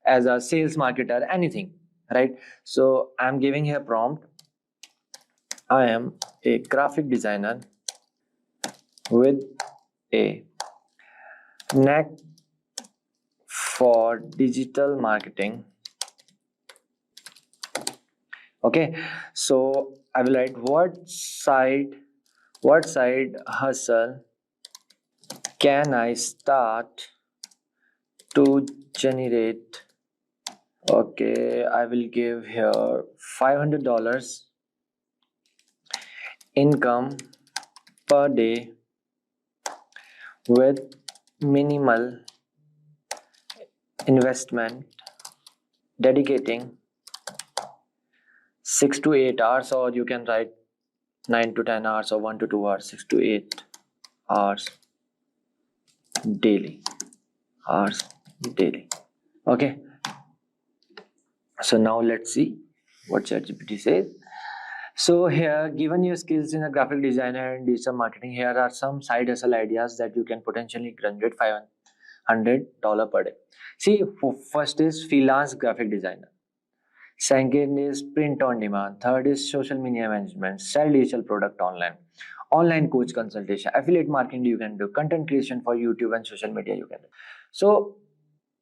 as a sales marketer, anything, right? So I'm giving here prompt. I am a graphic designer with a knack for digital marketing. Okay, so I will write what side hustle can I start to generate? Okay, I will give here $500 income per day with minimal investment, dedicating 6 to 8 hours, or you can write 9 to 10 hours, or 1 to 2 hours, 6 to 8 hours daily. Okay, so now let's see what ChatGPT says. So here, given your skills in a graphic designer and digital marketing, here are some side hustle ideas that you can potentially generate $500 per day. See, first is freelance graphic designer. Second is print on demand. Third is social media management, sell digital product online, online coach consultation, affiliate marketing you can do, content creation for YouTube and social media you can do. So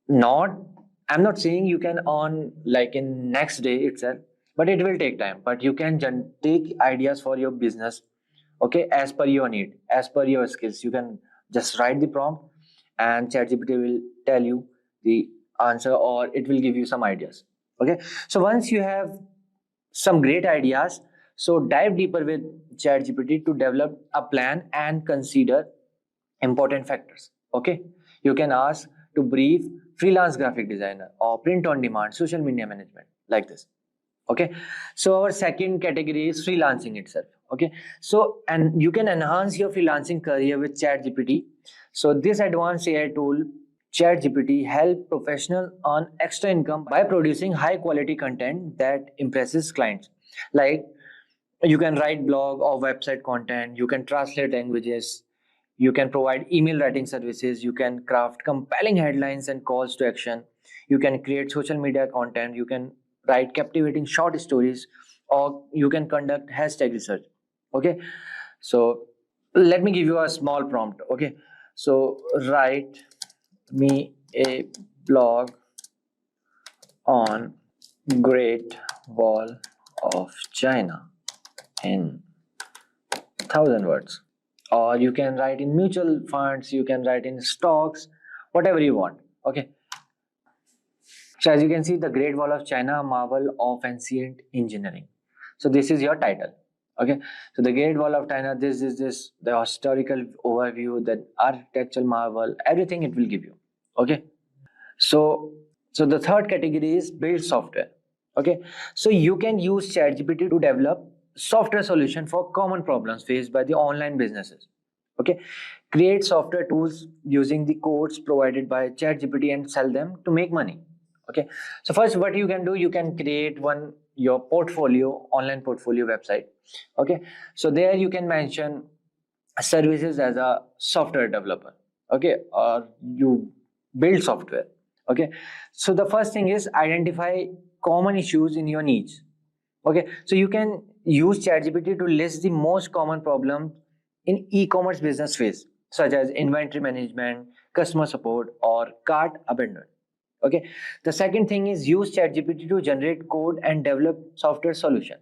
I'm not saying you can earn like in next day itself, but it will take time. But you can take ideas for your business, okay, as per your need, as per your skills. You can just write the prompt and ChatGPT will tell you the answer, or it will give you some ideas. Okay, so once you have some great ideas, so dive deeper with ChatGPT to develop a plan and consider important factors. Okay, you can ask to brief freelance graphic designer or print on demand, social media management, like this. Okay, so our second category is freelancing itself. Okay, so and you can enhance your freelancing career with ChatGPT. So this advanced AI tool ChatGPT help professionals earn extra income by producing high quality content that impresses clients. Like, you can write blog or website content, you can translate languages, you can provide email writing services, you can craft compelling headlines and calls to action, you can create social media content, you can write captivating short stories, or you can conduct hashtag research. Okay, so let me give you a small prompt. Okay, so write me a blog on Great Wall of China in 1,000 words. Or you can write in mutual funds, you can write in stocks, whatever you want. Okay, so as you can see, the Great Wall of China, a marvel of ancient engineering. So this is your title. Okay, so the Great Wall of China, this is the historical overview, the architectural marvel, everything it will give you. Okay, so the third category is build software. Okay, so you can use ChatGPT to develop software solution for common problems faced by the online businesses. Okay, create software tools using the codes provided by ChatGPT and sell them to make money. Okay, so first what you can do, you can create your portfolio, online portfolio website. Okay, so there you can mention services as a software developer. Okay, or you build software. Okay, so the first thing is identify common issues in your niche. Okay, so you can use ChatGPT to list the most common problems in e-commerce business phase, such as inventory management, customer support, or cart abandonment. Okay, the second thing is use ChatGPT to generate code and develop software solution.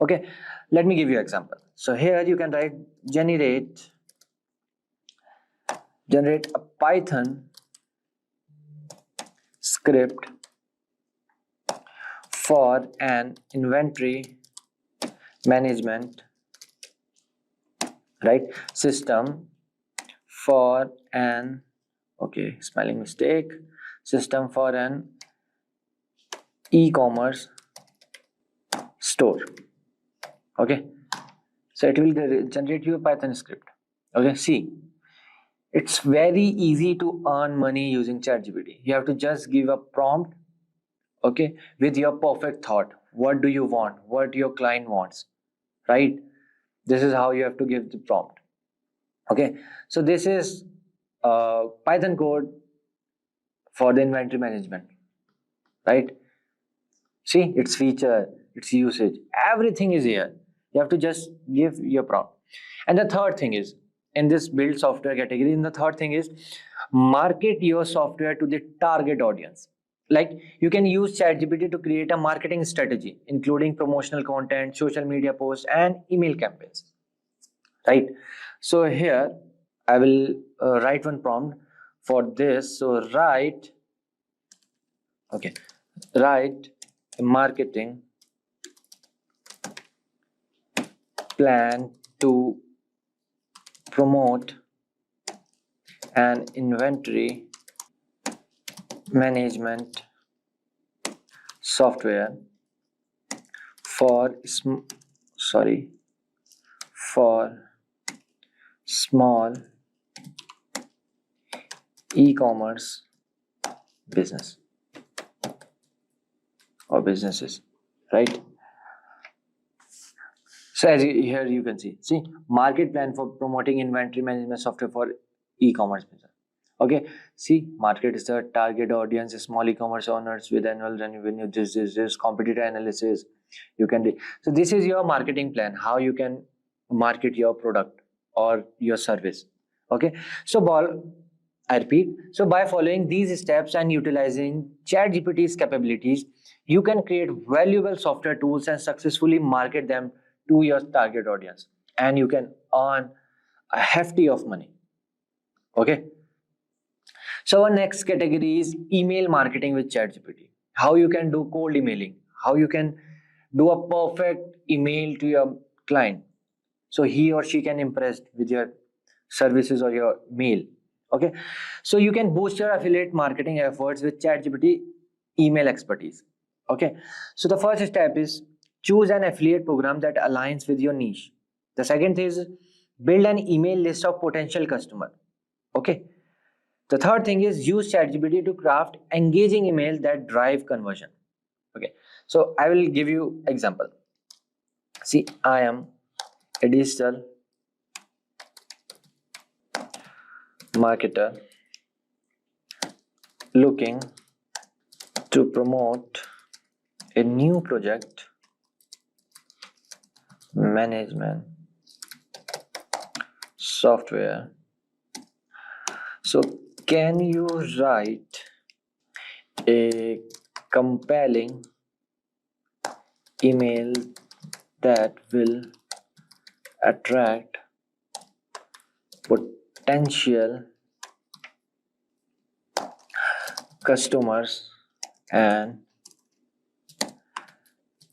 Okay, let me give you an example. So here you can write generate a Python script for an inventory management, right, system for an, okay, spelling mistake, system for an e-commerce store. Okay, so it will generate you a Python script. Okay, see, it's very easy to earn money using ChatGPT. You have to just give a prompt, okay, with your perfect thought. What do you want? What your client wants, right? This is how you have to give the prompt. Okay, so this is Python code for the inventory management, right? See, its feature, its usage, everything is here. You have to just give your prompt. And the third thing is, in this build software category, and the third thing is market your software to the target audience. Like, you can use ChatGPT to create a marketing strategy, including promotional content, social media posts, and email campaigns, right? So here I will write one prompt for this. So write a marketing plan to promote an inventory management software for small e-commerce business or businesses, right? So as here you can see market plan for promoting inventory management software for e-commerce business. Okay, see, market is the target audience, small e-commerce owners with annual revenue, this competitor analysis you can do. So this is your marketing plan, how you can market your product or your service. Okay, so I repeat, so by following these steps and utilizing ChatGPT's capabilities, you can create valuable software tools and successfully market them to your target audience, and you can earn a hefty of money. Okay. So our next category is email marketing with ChatGPT. How you can do cold emailing, how you can do a perfect email to your client, so he or she can impress with your services or your mail. Okay, so you can boost your affiliate marketing efforts with ChatGPT email expertise. Okay, so the first step is choose an affiliate program that aligns with your niche. The second is build an email list of potential customer. Okay, the third thing is use ChatGPT to craft engaging email that drive conversion. Okay, so I will give you example. See, I am a digital marketer looking to promote a new project management software. So can you write a compelling email that will attract potential customers and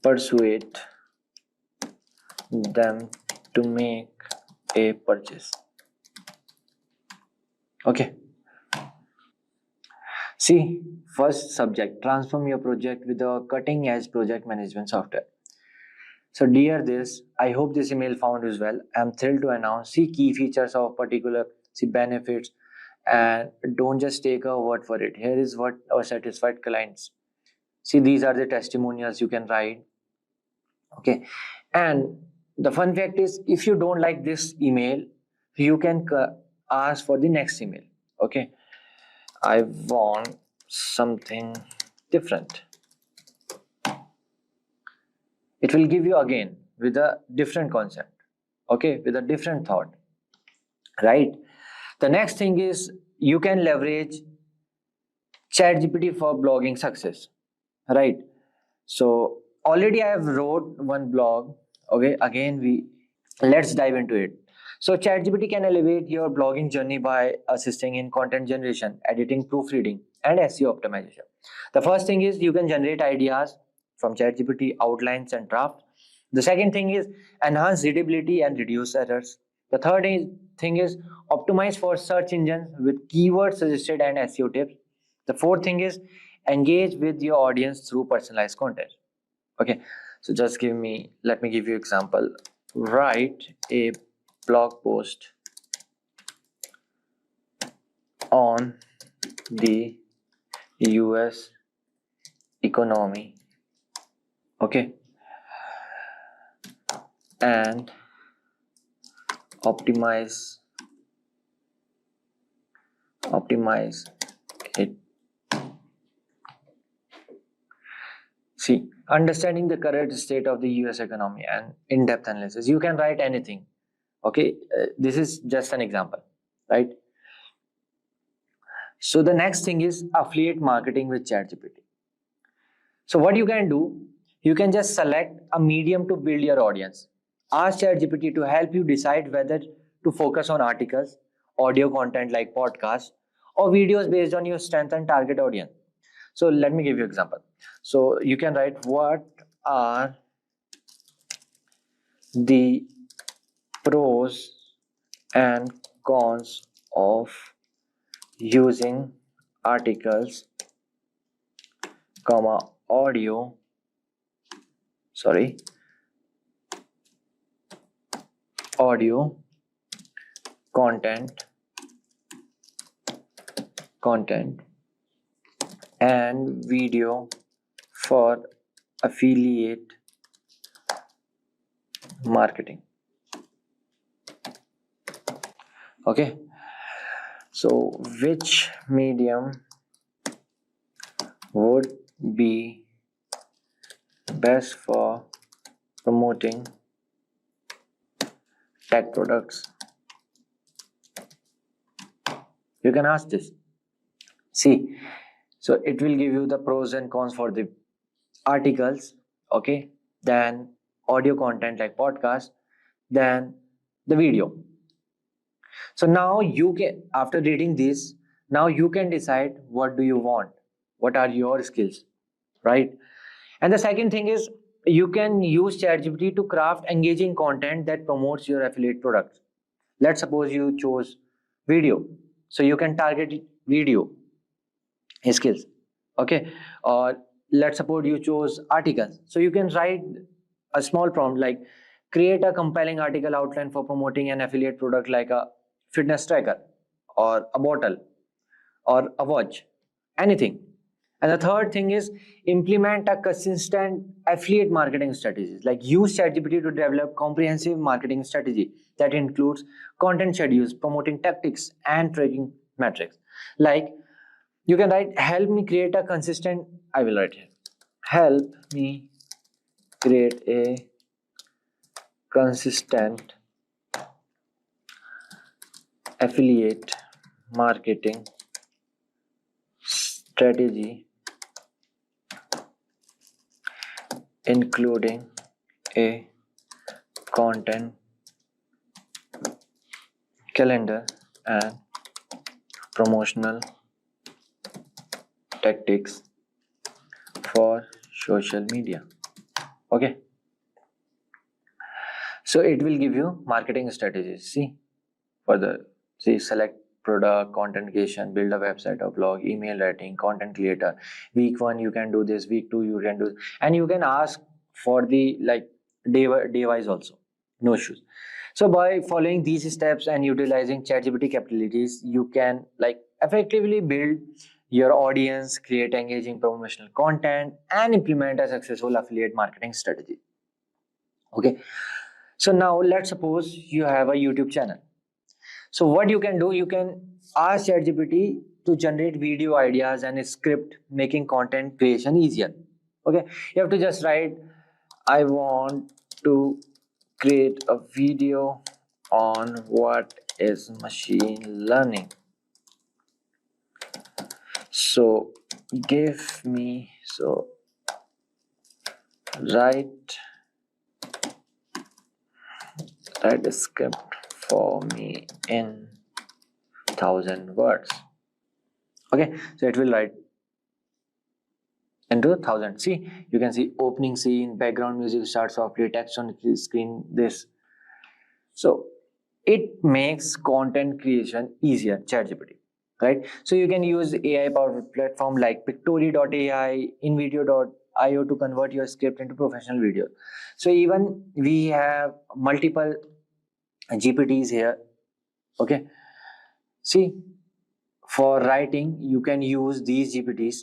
persuade them to make a purchase? Okay. See, first subject, transform your project with a cutting edge project management software. So dear this, I hope this email found you well. I'm thrilled to announce key features of particular benefits, and don't just take our word for it. Here is what our satisfied clients. See, these are the testimonials you can write. Okay, and the fun fact is, if you don't like this email, you can ask for the next email. Okay, I want something different. It will give you again with a different concept. Okay, with a different thought, right? The next thing is you can leverage ChatGPT for blogging success, right? So already I have wrote one blog. Okay, again let's dive into it. So ChatGPT can elevate your blogging journey by assisting in content generation, editing, proofreading, and SEO optimization. The first thing is you can generate ideas from ChatGPT, outlines and drafts. The second thing is enhance readability and reduce errors. The third thing is optimize for search engines with keyword suggested and SEO tips. The fourth thing is engage with your audience through personalized content. Okay, so let me give you example. Write a blog post on the US economy. Okay, and optimize it. See, understanding the current state of the US economy and in-depth analysis. You can write anything. Okay, this is just an example, right? So the next thing is affiliate marketing with ChatGPT. So what you can do, you can just select a medium to build your audience. Ask ChatGPT to help you decide whether to focus on articles, audio content like podcasts, or videos based on your strength and target audience. So let me give you an example. So you can write, what are the pros and cons of using articles, audio content and video for affiliate marketing. Okay, so which medium would be best for promoting tech products? You can ask this. See, so it will give you the pros and cons for the articles, okay, then audio content like podcast, then the video. So now you can, after reading this, now you can decide what do you want, what are your skills, right? And the second thing is you can use ChatGPT to craft engaging content that promotes your affiliate products. Let's suppose you chose video, so you can target video skills, okay? Or let's suppose you chose articles, so you can write a small prompt like create a compelling article outline for promoting an affiliate product like a fitness tracker or a bottle or a watch, anything. And the third thing is implement a consistent affiliate marketing strategies, like use ChatGPT to develop comprehensive marketing strategy that includes content schedules, promoting tactics, and tracking metrics. Like you can write, help me create a consistent, I will write here, help me create a consistent affiliate marketing strategy, including a content calendar and promotional tactics for social media. Okay, so it will give you marketing strategies. See, for the select product, content creation, build a website or blog, email writing, content creator. Week 1 you can do this, week 2 you can do, and you can ask for the like day wise also, no issues. So by following these steps and utilizing ChatGPT capabilities, you can like effectively build your audience, create engaging promotional content, and implement a successful affiliate marketing strategy. Okay, so now let's suppose you have a YouTube channel. So what you can do, you can ask ChatGPT to generate video ideas and script, making content creation easier. Okay, you have to just write, I want to create a video on what is machine learning. So give me, so write a script for me in 1,000 words. Okay, so it will write into 1,000. See, you can see opening scene, background music starts softly, text on the screen, this. So it makes content creation easier, ChatGPT, right? So you can use AI powered platform like Pictory.ai, InVideo.io to convert your script into professional video. So even we have multiple GPTs here. Okay, see, for writing you can use these GPTs.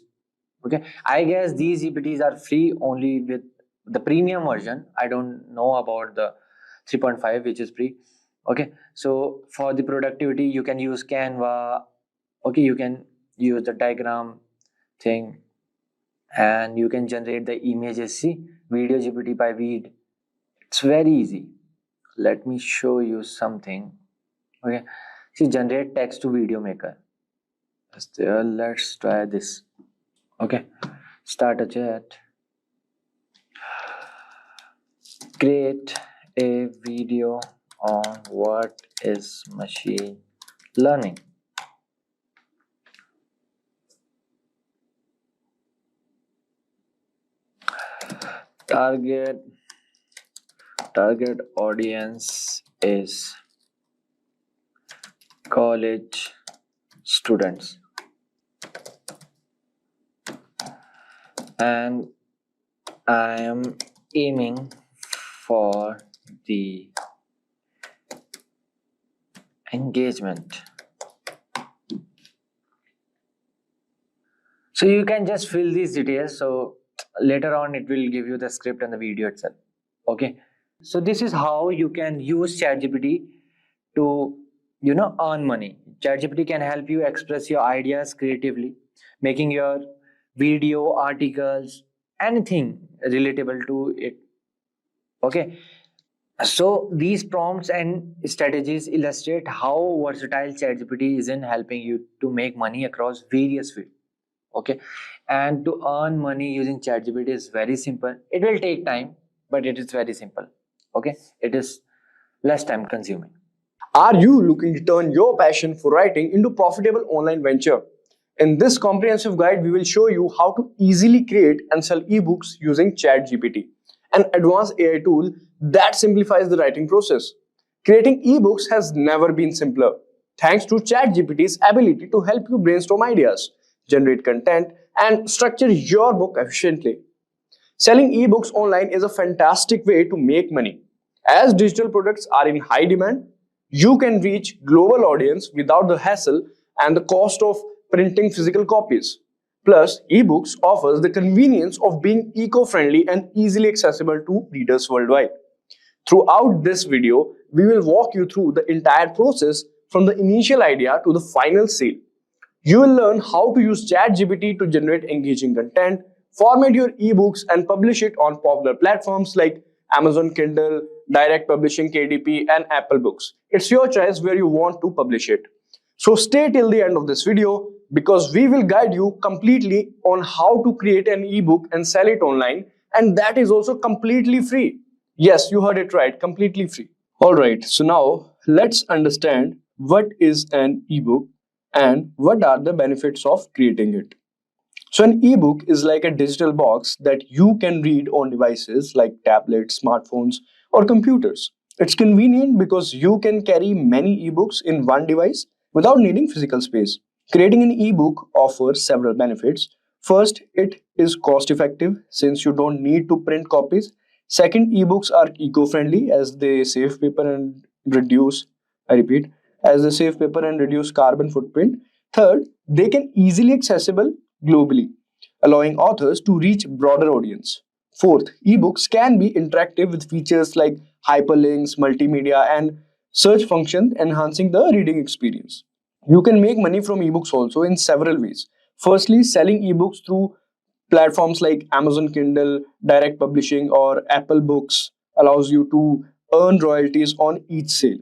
Okay, I guess these GPTs are free only with the premium version. I don't know about the 3.5 which is free. Okay, so for the productivity you can use Canva. Okay, you can use the diagram thing, and you can generate the images. See, video GPT by Veed, it's very easy. Let me show you something. Okay, see, generate text to video maker. Let's try this. Okay, start a chat. Create a video on what is machine learning. Target audience is college students, and I am aiming for the engagement. So you can just fill these details, so later on it will give you the script and the video itself. Okay, so this is how you can use ChatGPT to earn money. ChatGPT can help you express your ideas creatively, making your video, articles, anything relatable to it. Okay, so these prompts and strategies illustrate how versatile ChatGPT is in helping you to make money across various fields. Okay, And to earn money using ChatGPT is very simple. It will take time, but it is very simple. Okay, it is less time consuming. Are you looking to turn your passion for writing into profitable online venture? In this comprehensive guide, we will show you how to easily create and sell ebooks using ChatGPT, an advanced AI tool that simplifies the writing process. Creating ebooks has never been simpler, thanks to ChatGPT's ability to help you brainstorm ideas, generate content, and structure your book efficiently. Selling ebooks online is a fantastic way to make money. As digital products are in high demand, you can reach global audience without the hassle and the cost of printing physical copies. Plus, ebooks offers the convenience of being eco-friendly and easily accessible to readers worldwide. Throughout this video, we will walk you through the entire process from the initial idea to the final sale. You will learn how to use ChatGPT to generate engaging content, format your ebooks, and publish it on popular platforms like Amazon Kindle, Direct Publishing KDP, and Apple Books. It's your choice where you want to publish it. So stay till the end of this video because we will guide you completely on how to create an ebook and sell it online, and that is also completely free. Yes, you heard it right, completely free. Alright, so now let's understand what is an ebook and what are the benefits of creating it. So an ebook is like a digital box that you can read on devices like tablets, smartphones, or computers. It's convenient because you can carry many ebooks in one device without needing physical space. Creating an ebook offers several benefits. First, it is cost effective since you don't need to print copies. Second, ebooks are eco-friendly as they save paper and reduce, I repeat, as they save paper and reduce carbon footprint. Third, they can easily accessible globally, allowing authors to reach broader audience. Fourth, ebooks can be interactive with features like hyperlinks, multimedia, and search function, enhancing the reading experience. You can make money from ebooks also in several ways. Firstly, selling ebooks through platforms like Amazon Kindle, Direct Publishing, or Apple Books allows you to earn royalties on each sale.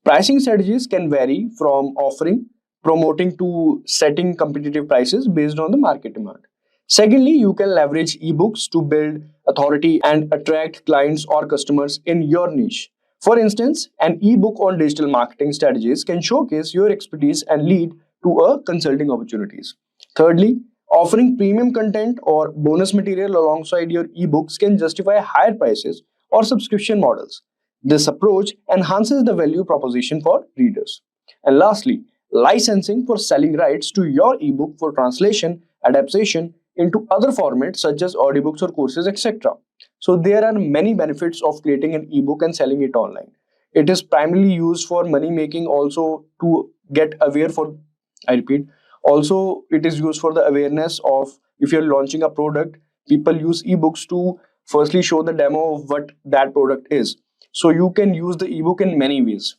Pricing strategies can vary from offering, promoting to setting competitive prices based on the market demand. Secondly, you can leverage ebooks to build authority and attract clients or customers in your niche. For instance, an ebook on digital marketing strategies can showcase your expertise and lead to a consulting opportunities. Thirdly, offering premium content or bonus material alongside your ebooks can justify higher prices or subscription models. This approach enhances the value proposition for readers. And lastly, licensing for selling rights to your ebook for translation, adaptation into other formats such as audiobooks or courses, etc. So there are many benefits of creating an ebook and selling it online. It is primarily used for money making, also to get aware for, I repeat, also it is used for the awareness of if you're launching a product, people use ebooks to firstly show the demo of what that product is. So you can use the ebook in many ways.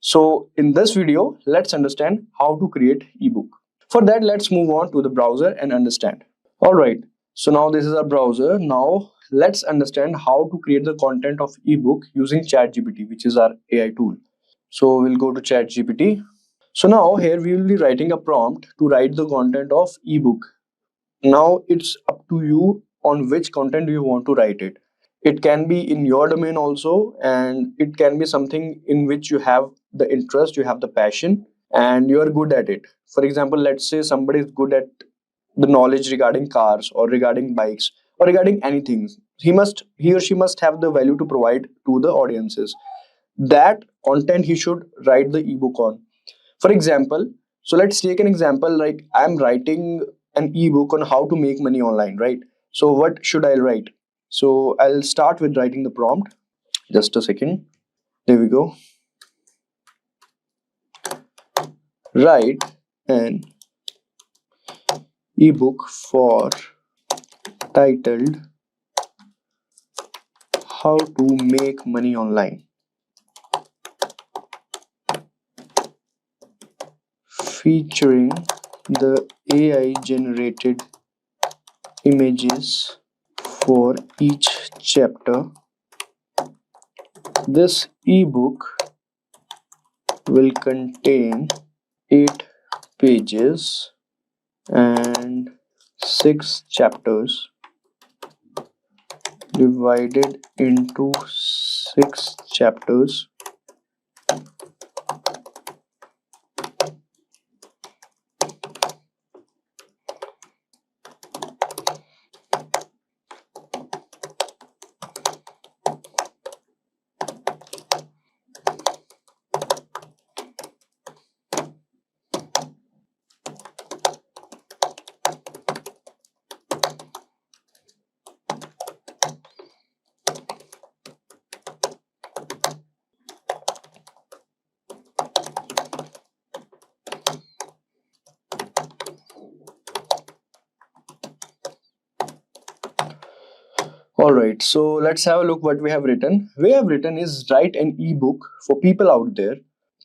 So in this video, let's understand how to create ebook. For that, let's move on to the browser and understand. All right, so now this is our browser. Now let's understand how to create the content of ebook using ChatGPT, which is our AI tool. So we'll go to ChatGPT. So now here we will be writing a prompt to write the content of ebook. Now it's up to you on which content do you want to write it. It can be in your domain also, and it can be something in which you have the interest, you have the passion, and you are good at it. For example, let's say somebody is good at the knowledge regarding cars or regarding bikes or regarding anything. He or she must have the value to provide to the audiences. That content he should write the ebook on. For example, so let's take an example like I'm writing an ebook on how to make money online, right? So what should I write? So I'll start with writing the prompt. Just a second. There we go. Write an ebook for titled How to Make Money Online, featuring the AI generated images for each chapter. This ebook will contain 8 pages and 6 chapters divided into 6 chapters. Alright, so let's have a look what we have written. We have written is write an ebook for people out there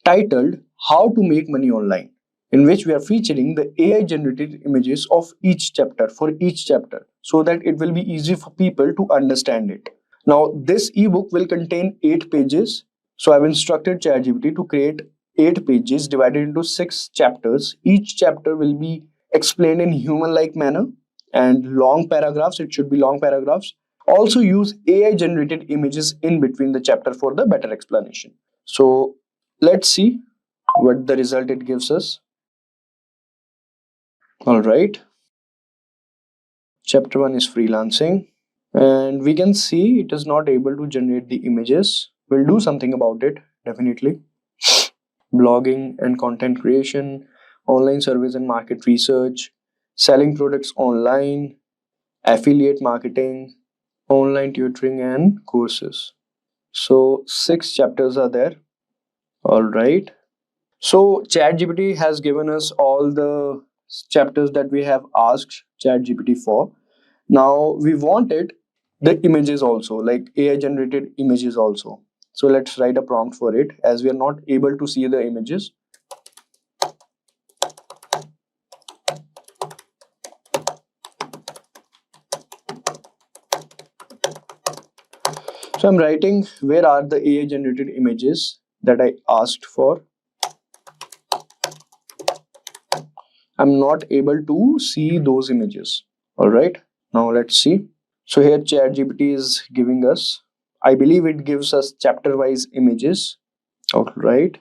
titled How to Make Money Online, in which we are featuring the AI generated images of each chapter for each chapter so that it will be easy for people to understand it. Now, this ebook will contain 8 pages. So I've instructed ChatGPT to create 8 pages divided into 6 chapters. Each chapter will be explained in human-like manner and long paragraphs. It should be long paragraphs. Also use AI generated images in between the chapter for the better explanation. So let's see what the result it gives us. All right. Chapter 1 is freelancing, and we can see it is not able to generate the images. We'll do something about it, definitely. Blogging and content creation, online service and market research, selling products online, affiliate marketing, online tutoring and courses. So 6 chapters are there. All right. So ChatGPT has given us all the chapters that we have asked ChatGPT for. Now we wanted the images also, like AI generated images also. So let's write a prompt for it as we are not able to see the images. So I'm writing where are the AI generated images that I asked for. I'm not able to see those images. All right, now let's see. So here ChatGPT is giving us, I believe it gives us chapter wise images. All right,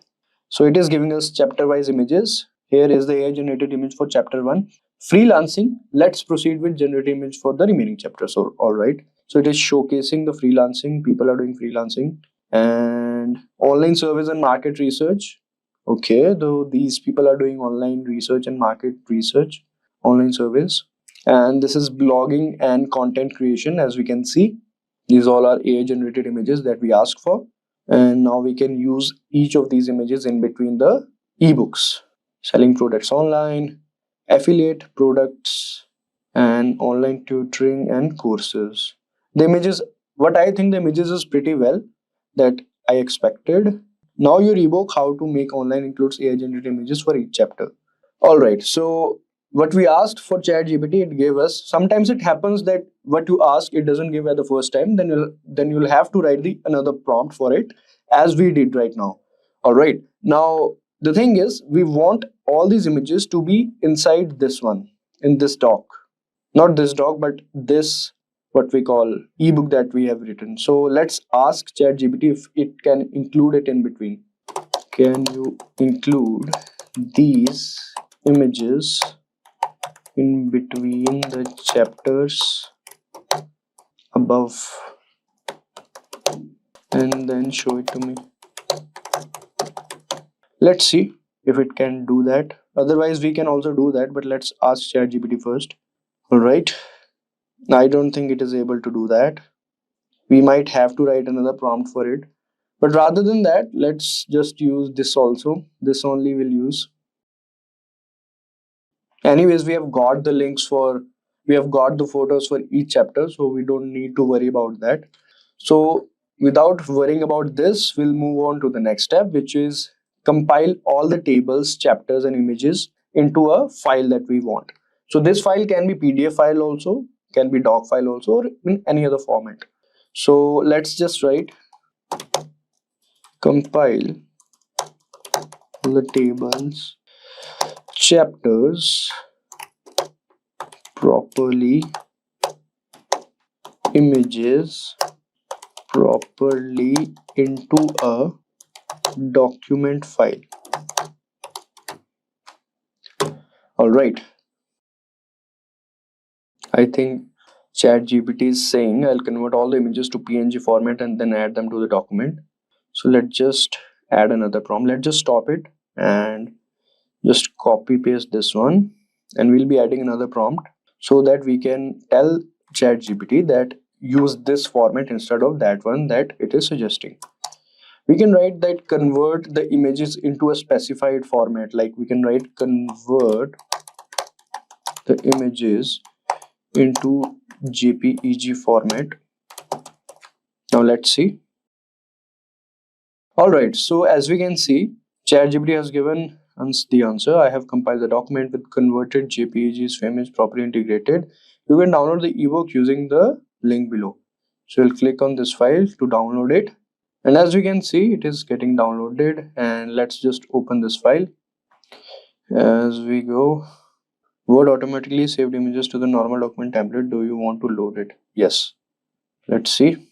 so it is giving us chapter wise images. Here is the AI generated image for chapter 1. Freelancing, let's proceed with generate image for the remaining chapters. So all right, so it is showcasing the freelancing, people are doing freelancing, and online service and market research. Okay, though these people are doing online research and market research, online service. And this is blogging and content creation. As we can see, these all are AI generated images that we asked for. And now we can use each of these images in between the ebooks. Selling products online, affiliate products, and online tutoring and courses. The images, what I think the images is pretty well that I expected. Now your ebook how to make online includes AI generated images for each chapter. All right, so what we asked for ChatGPT, it gave us. Sometimes it happens that what you ask it doesn't give at the first time. Then you'll have to write the another prompt for it, as we did right now. All right. Now the thing is, we want all these images to be inside this one, in this doc, not this doc, but this what we call ebook that we have written. So let's ask ChatGPT if it can include it in between. Can you include these images in between the chapters above and then show it to me? Let's see if it can do that. Otherwise we can also do that, but let's ask ChatGPT first. All right, I don't think it is able to do that. We might have to write another prompt for it, but rather than that, let's just use this also. This only we'll use. Anyways, we have got the links for, we have got the photos for each chapter, so we don't need to worry about that. So without worrying about this, we'll move on to the next step, which is compile all the tables, chapters and images into a file that we want. So this file can be PDF file also, can be doc file also, or in any other format. So let's just write compile the tables, chapters, properly images properly into a document file. All right. I think ChatGPT is saying I'll convert all the images to PNG format and then add them to the document. So let's just add another prompt. Let's just stop it and just copy paste this one, and we'll be adding another prompt so that we can tell ChatGPT that use this format instead of that one that it is suggesting. We can write that convert the images into a specified format. Like we can write convert the images into JPEG format. Now let's see. All right, so as we can see, ChatGPT has given us the answer. I have compiled the document with converted JPEGs to image properly integrated. You can download the ebook using the link below. So we'll click on this file to download it. And as we can see, it is getting downloaded. And let's just open this file. As we go, Word automatically saved images to the normal document template. Do you want to load it? Yes. Let's see.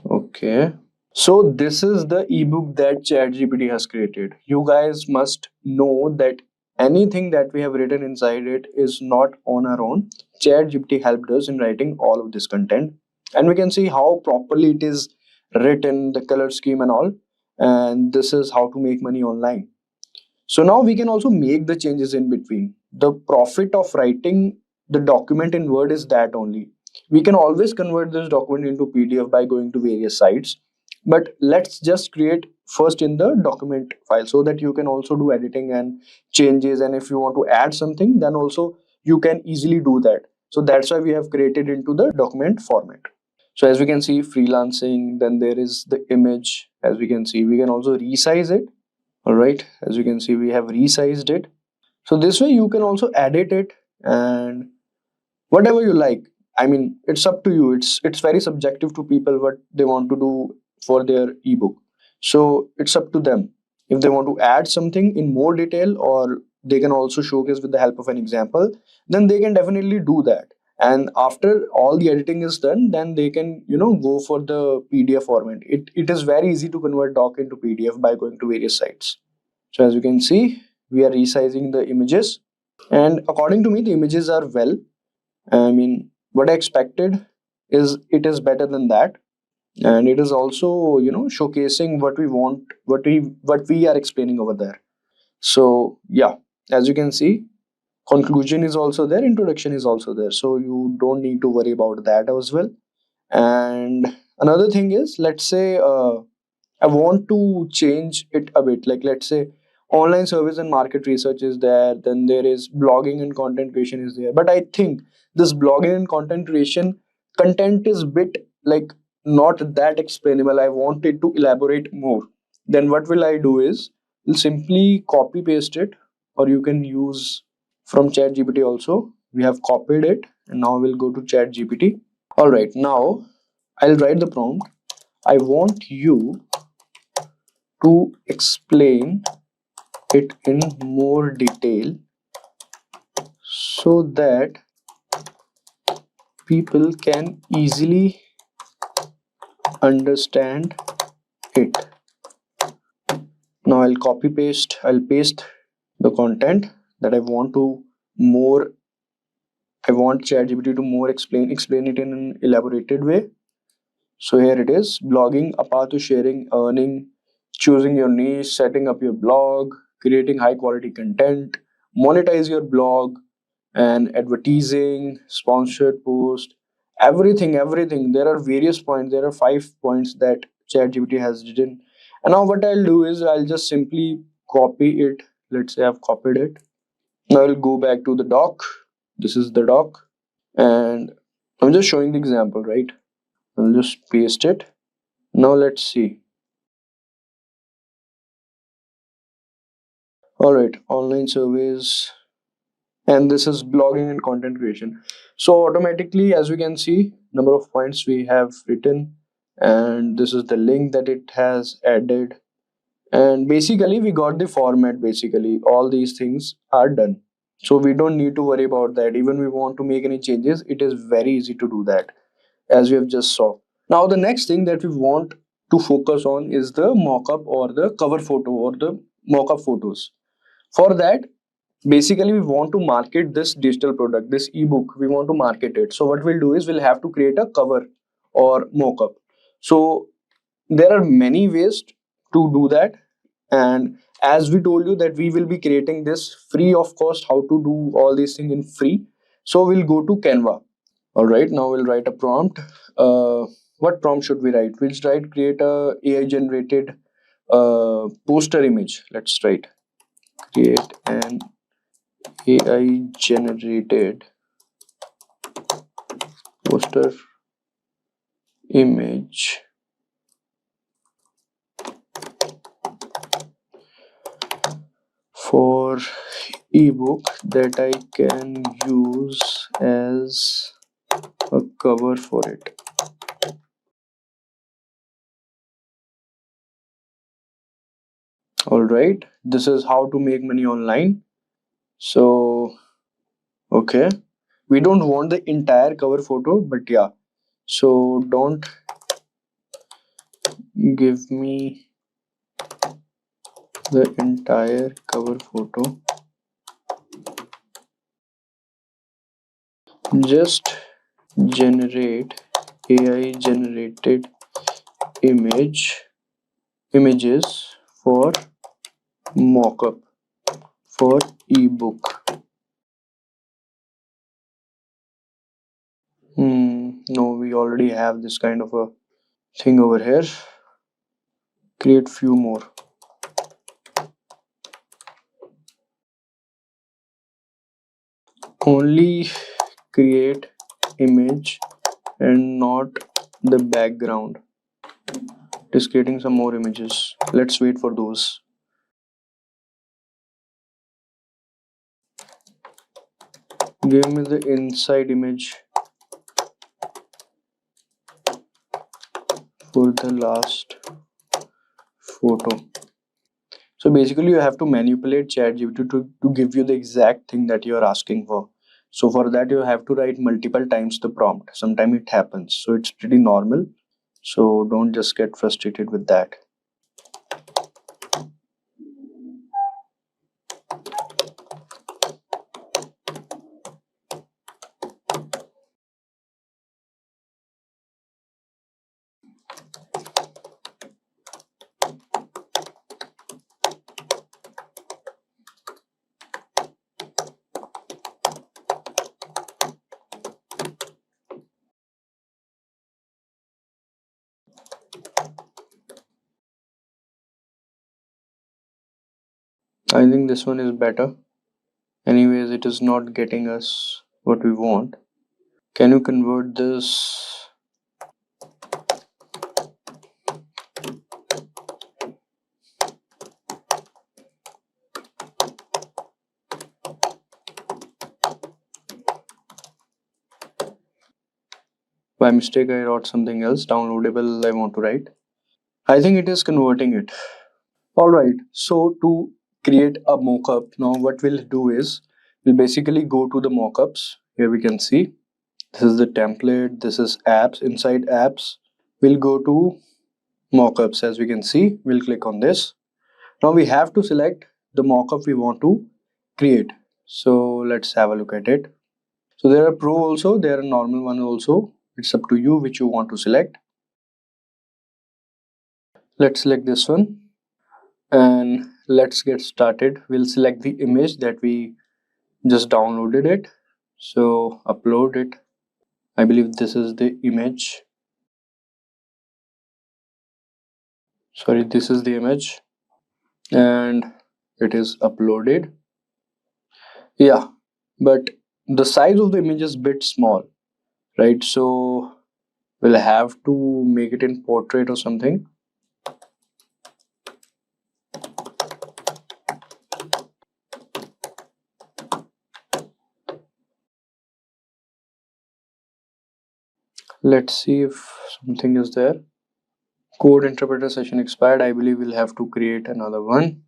Okay. So this is the ebook that ChatGPT has created. You guys must know that anything that we have written inside it is not on our own. ChatGPT helped us in writing all of this content, and we can see how properly it is written, the color scheme and all. And this is how to make money online. So now we can also make the changes in between. The profit of writing the document in Word is that only. We can always convert this document into PDF by going to various sites. But let's just create first in the document file so that you can also do editing and changes. And if you want to add something, then also you can easily do that. So that's why we have created into the document format. So as we can see, freelancing, then there is the image. As we can see, we can also resize it. All right, as you can see, we have resized it. So this way you can also edit it and whatever you like. I mean, it's up to you. It's very subjective to people what they want to do for their ebook. So it's up to them. If they want to add something in more detail, or they can also showcase with the help of an example, then they can definitely do that. And after all the editing is done, then they can, go for the PDF format. It is very easy to convert doc into PDF by going to various sites. So as you can see, we are resizing the images. And according to me, the images are well. I mean, what I expected is it is better than that. And it is also, showcasing what we want, what we are explaining over there. So yeah, as you can see, conclusion is also there, introduction is also there, so you don't need to worry about that as well. And another thing is, let's say I want to change it a bit. Like, let's say online service and market research is there, then there is blogging and content creation is there. But I think this blogging and content creation content is bit like not that explainable. I want it to elaborate more. Then what will I do is, will simply copy paste it, or you can use from ChatGPT also. We have copied it, and now we'll go to ChatGPT. All right, now I'll write the prompt. I want you to explain it in more detail so that people can easily understand it. Now I'll paste the content that I want ChatGPT to more explain it in an elaborated way. So here it is: blogging, a path to sharing, earning, choosing your niche, setting up your blog, creating high quality content, monetize your blog, and advertising, sponsored post, everything. There are various points. There are 5 points that ChatGPT has written. And now what I'll do is I'll just simply copy it. Let's say I've copied it. Now I'll go back to the doc. This is the doc. And I'm just showing the example, right? I'll just paste it. Now let's see. All right, online surveys, and this is blogging and content creation. So automatically, as we can see, number of points we have written, and this is the link that it has added. And basically we got the format. Basically all these things are done. So we don't need to worry about that. Even we want to make any changes, it is very easy to do that, as we have just saw. Now the next thing that we want to focus on is the mockup or the cover photo or the mockup photos. For that, basically we want to market this digital product, this ebook, we want to market it. So what we'll do is we'll have to create a cover or mockup. So there are many ways to do that, and as we told you that we will be creating this free of cost, how to do all these things in free. So we'll go to Canva. All right, now we'll write a prompt. What prompt should we write? We'll write create a AI generated poster image. Let's write create an AI generated poster image for ebook that I can use as a cover for it. All right, this is how to make money online. So okay, we don't want the entire cover photo, but yeah, so don't give me the entire cover photo, just generate AI generated images for mockup for ebook. No, we already have this kind of a thing over here. Create few more. Only create image and not the background. It is creating some more images. Let's wait for those. Give me the inside image for the last photo. So basically you have to manipulate ChatGPT to give you the exact thing that you are asking for. So for that you have to write multiple times the prompt. Sometimes it happens. So it's pretty normal. So don't just get frustrated with that. I think this one is better. Anyways, it is not getting us what we want. Can you convert this? By mistake, I wrote something else. Downloadable, I want to write. I think it is converting it. All right. So to create a mockup, now what we'll do is we'll basically go to the mockups. Here we can see this is the template. This is apps. Inside apps, we'll go to mockups. As we can see, we'll click on this. Now we have to select the mockup we want to create. So let's have a look at it. So there are pro also, there are normal one also. It's up to you which you want to select. Let's select this one and let's get started. We'll select the image that we just downloaded it. So upload it. I believe this is the image. Sorry, this is the image and it is uploaded. Yeah, but the size of the image is a bit small, right? So we'll have to make it in portrait or something. Let's see if something is there. Code interpreter session expired. I believe we'll have to create another one.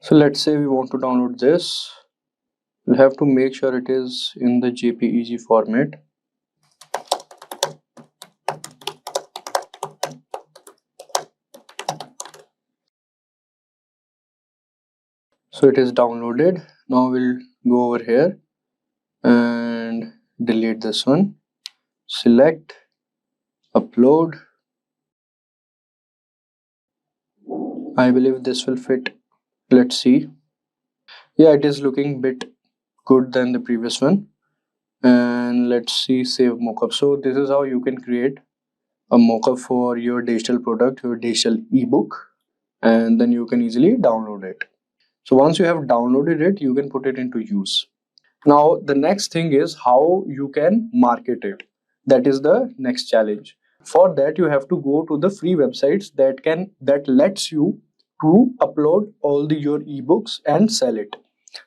So let's say we want to download this. We'll have to make sure it is in the JPEG format. So it is downloaded. Now we'll go over here and delete this one. Select, upload. I believe this will fit. Let's see. Yeah, it is looking bit good than the previous one. And let's see, save mockup. So this is how you can create a mockup for your digital product, your digital ebook, and then you can easily download it. So once you have downloaded it, you can put it into use. Now the next thing is how you can market it. That is the next challenge. For that, you have to go to the free websites that lets you to upload all your ebooks and sell it.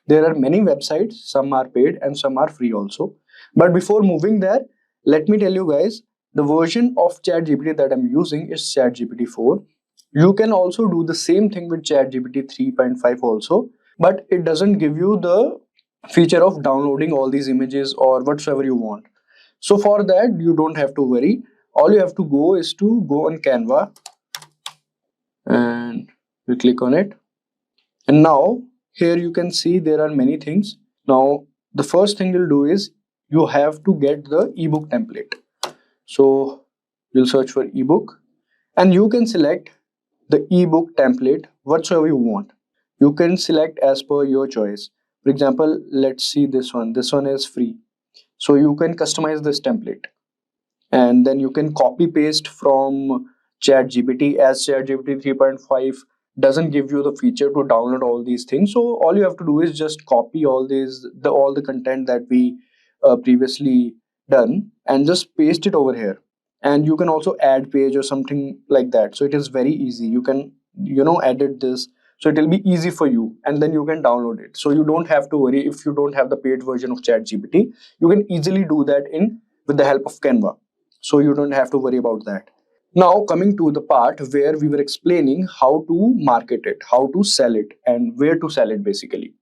There are many websites, some are paid and some are free also. But before moving there, let me tell you guys, the version of ChatGPT that I'm using is ChatGPT 4. You can also do the same thing with ChatGPT 3.5 also, but it doesn't give you the feature of downloading all these images or whatsoever you want. So for that, you don't have to worry. All you have to go is to go on Canva and we click on it. And now here you can see there are many things. Now the first thing you'll do is you have to get the ebook template. So you'll search for ebook and you can select the ebook template whatsoever you want. You can select as per your choice. For example, let's see this one. This one is free. So you can customize this template and then you can copy paste from ChatGPT, as ChatGPT 3.5 doesn't give you the feature to download all these things. So all you have to do is just copy all the content that we previously done and just paste it over here. And you can also add page or something like that. So it is very easy. You can edit this. So it will be easy for you and then you can download it. So you don't have to worry if you don't have the paid version of ChatGPT. You can easily do that with the help of Canva. So you don't have to worry about that. Now coming to the part where we were explaining how to market it, how to sell it and where to sell it basically.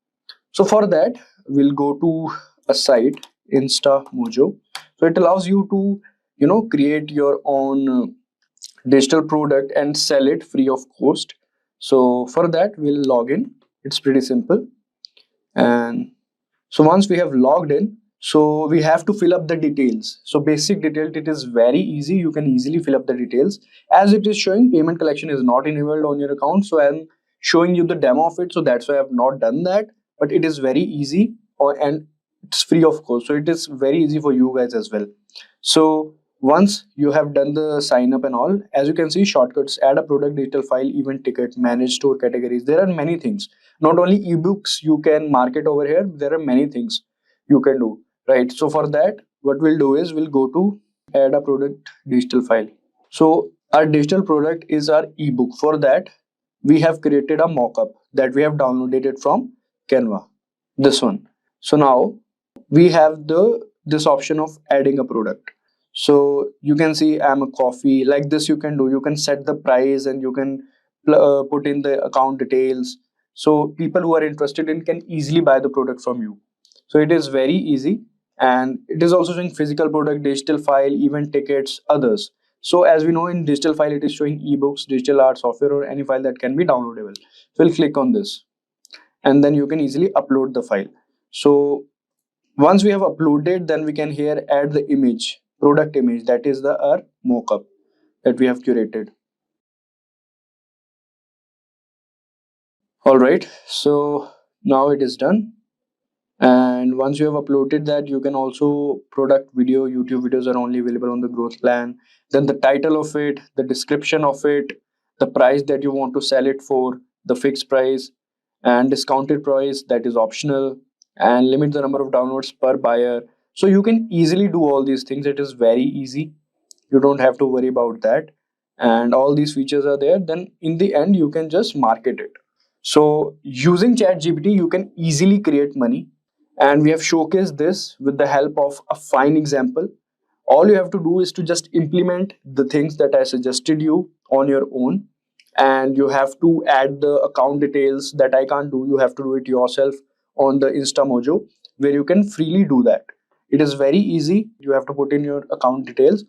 So for that, we'll go to a site, InstaMojo. So it allows you to, create your own digital product and sell it free of cost. So for that, we'll log in. It's pretty simple. And so once we have logged in, so we have to fill up the details. So basic detail, it is very easy. You can easily fill up the details. As it is showing, payment collection is not enabled on your account. So I'm showing you the demo of it. So that's why I have not done that. But it is very easy and it's free of cost. So it is very easy for you guys as well. So once you have done the sign up and all, as you can see, shortcuts, add a product, digital file, event ticket, manage store categories. There are many things. Not only ebooks you can market over here, there are many things you can do, right? So for that, what we'll do is we'll go to add a product digital file. So our digital product is our ebook. For that, we have created a mockup that we have downloaded it from Canva, this one. So now we have this option of adding a product. So you can see I'm a coffee, like this you can do. You can set the price and you can put in the account details. So people who are interested in can easily buy the product from you. So it is very easy and it is also showing physical product, digital file, event tickets, others. So as we know in digital file, it is showing ebooks, digital art, software or any file that can be downloadable. So we'll click on this and then you can easily upload the file. So once we have uploaded, then we can here add the image, product image, that is our mockup that we have curated. All right, so now it is done. And once you have uploaded that, you can also product video, YouTube videos are only available on the growth plan. Then the title of it, the description of it, the price that you want to sell it for, the fixed price and discounted price that is optional, and limit the number of downloads per buyer. So you can easily do all these things. It is very easy. You don't have to worry about that. And all these features are there. Then in the end, you can just market it. So using ChatGPT, you can easily create money. And we have showcased this with the help of a fine example. All you have to do is to just implement the things that I suggested you on your own. and you have to add the account details that I can't do. You have to do it yourself on the InstaMojo, where you can freely do that. It is very easy. You have to put in your account details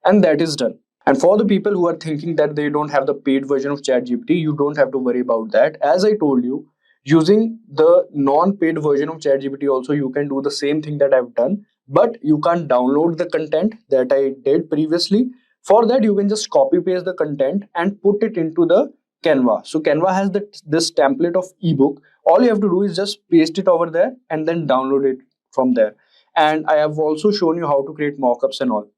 and that is done. And for the people who are thinking that they don't have the paid version of ChatGPT, you don't have to worry about that. As I told you, using the non-paid version of ChatGPT also, you can do the same thing that I've done, but you can't download the content that I did previously. For that, you can just copy paste the content and put it into the Canva. So Canva has this template of ebook. All you have to do is just paste it over there and then download it from there. And I have also shown you how to create mockups and all.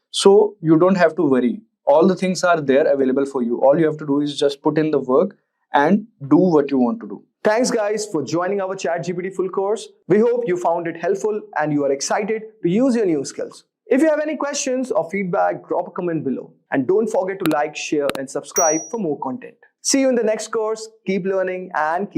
So you don't have to worry. All the things are there available for you. All you have to do is just put in the work and do what you want to do. Thanks guys for joining our ChatGPT full course. We hope you found it helpful and you are excited to use your new skills. If you have any questions or feedback, drop a comment below. And don't forget to like, share and subscribe for more content. See you in the next course. Keep learning and keep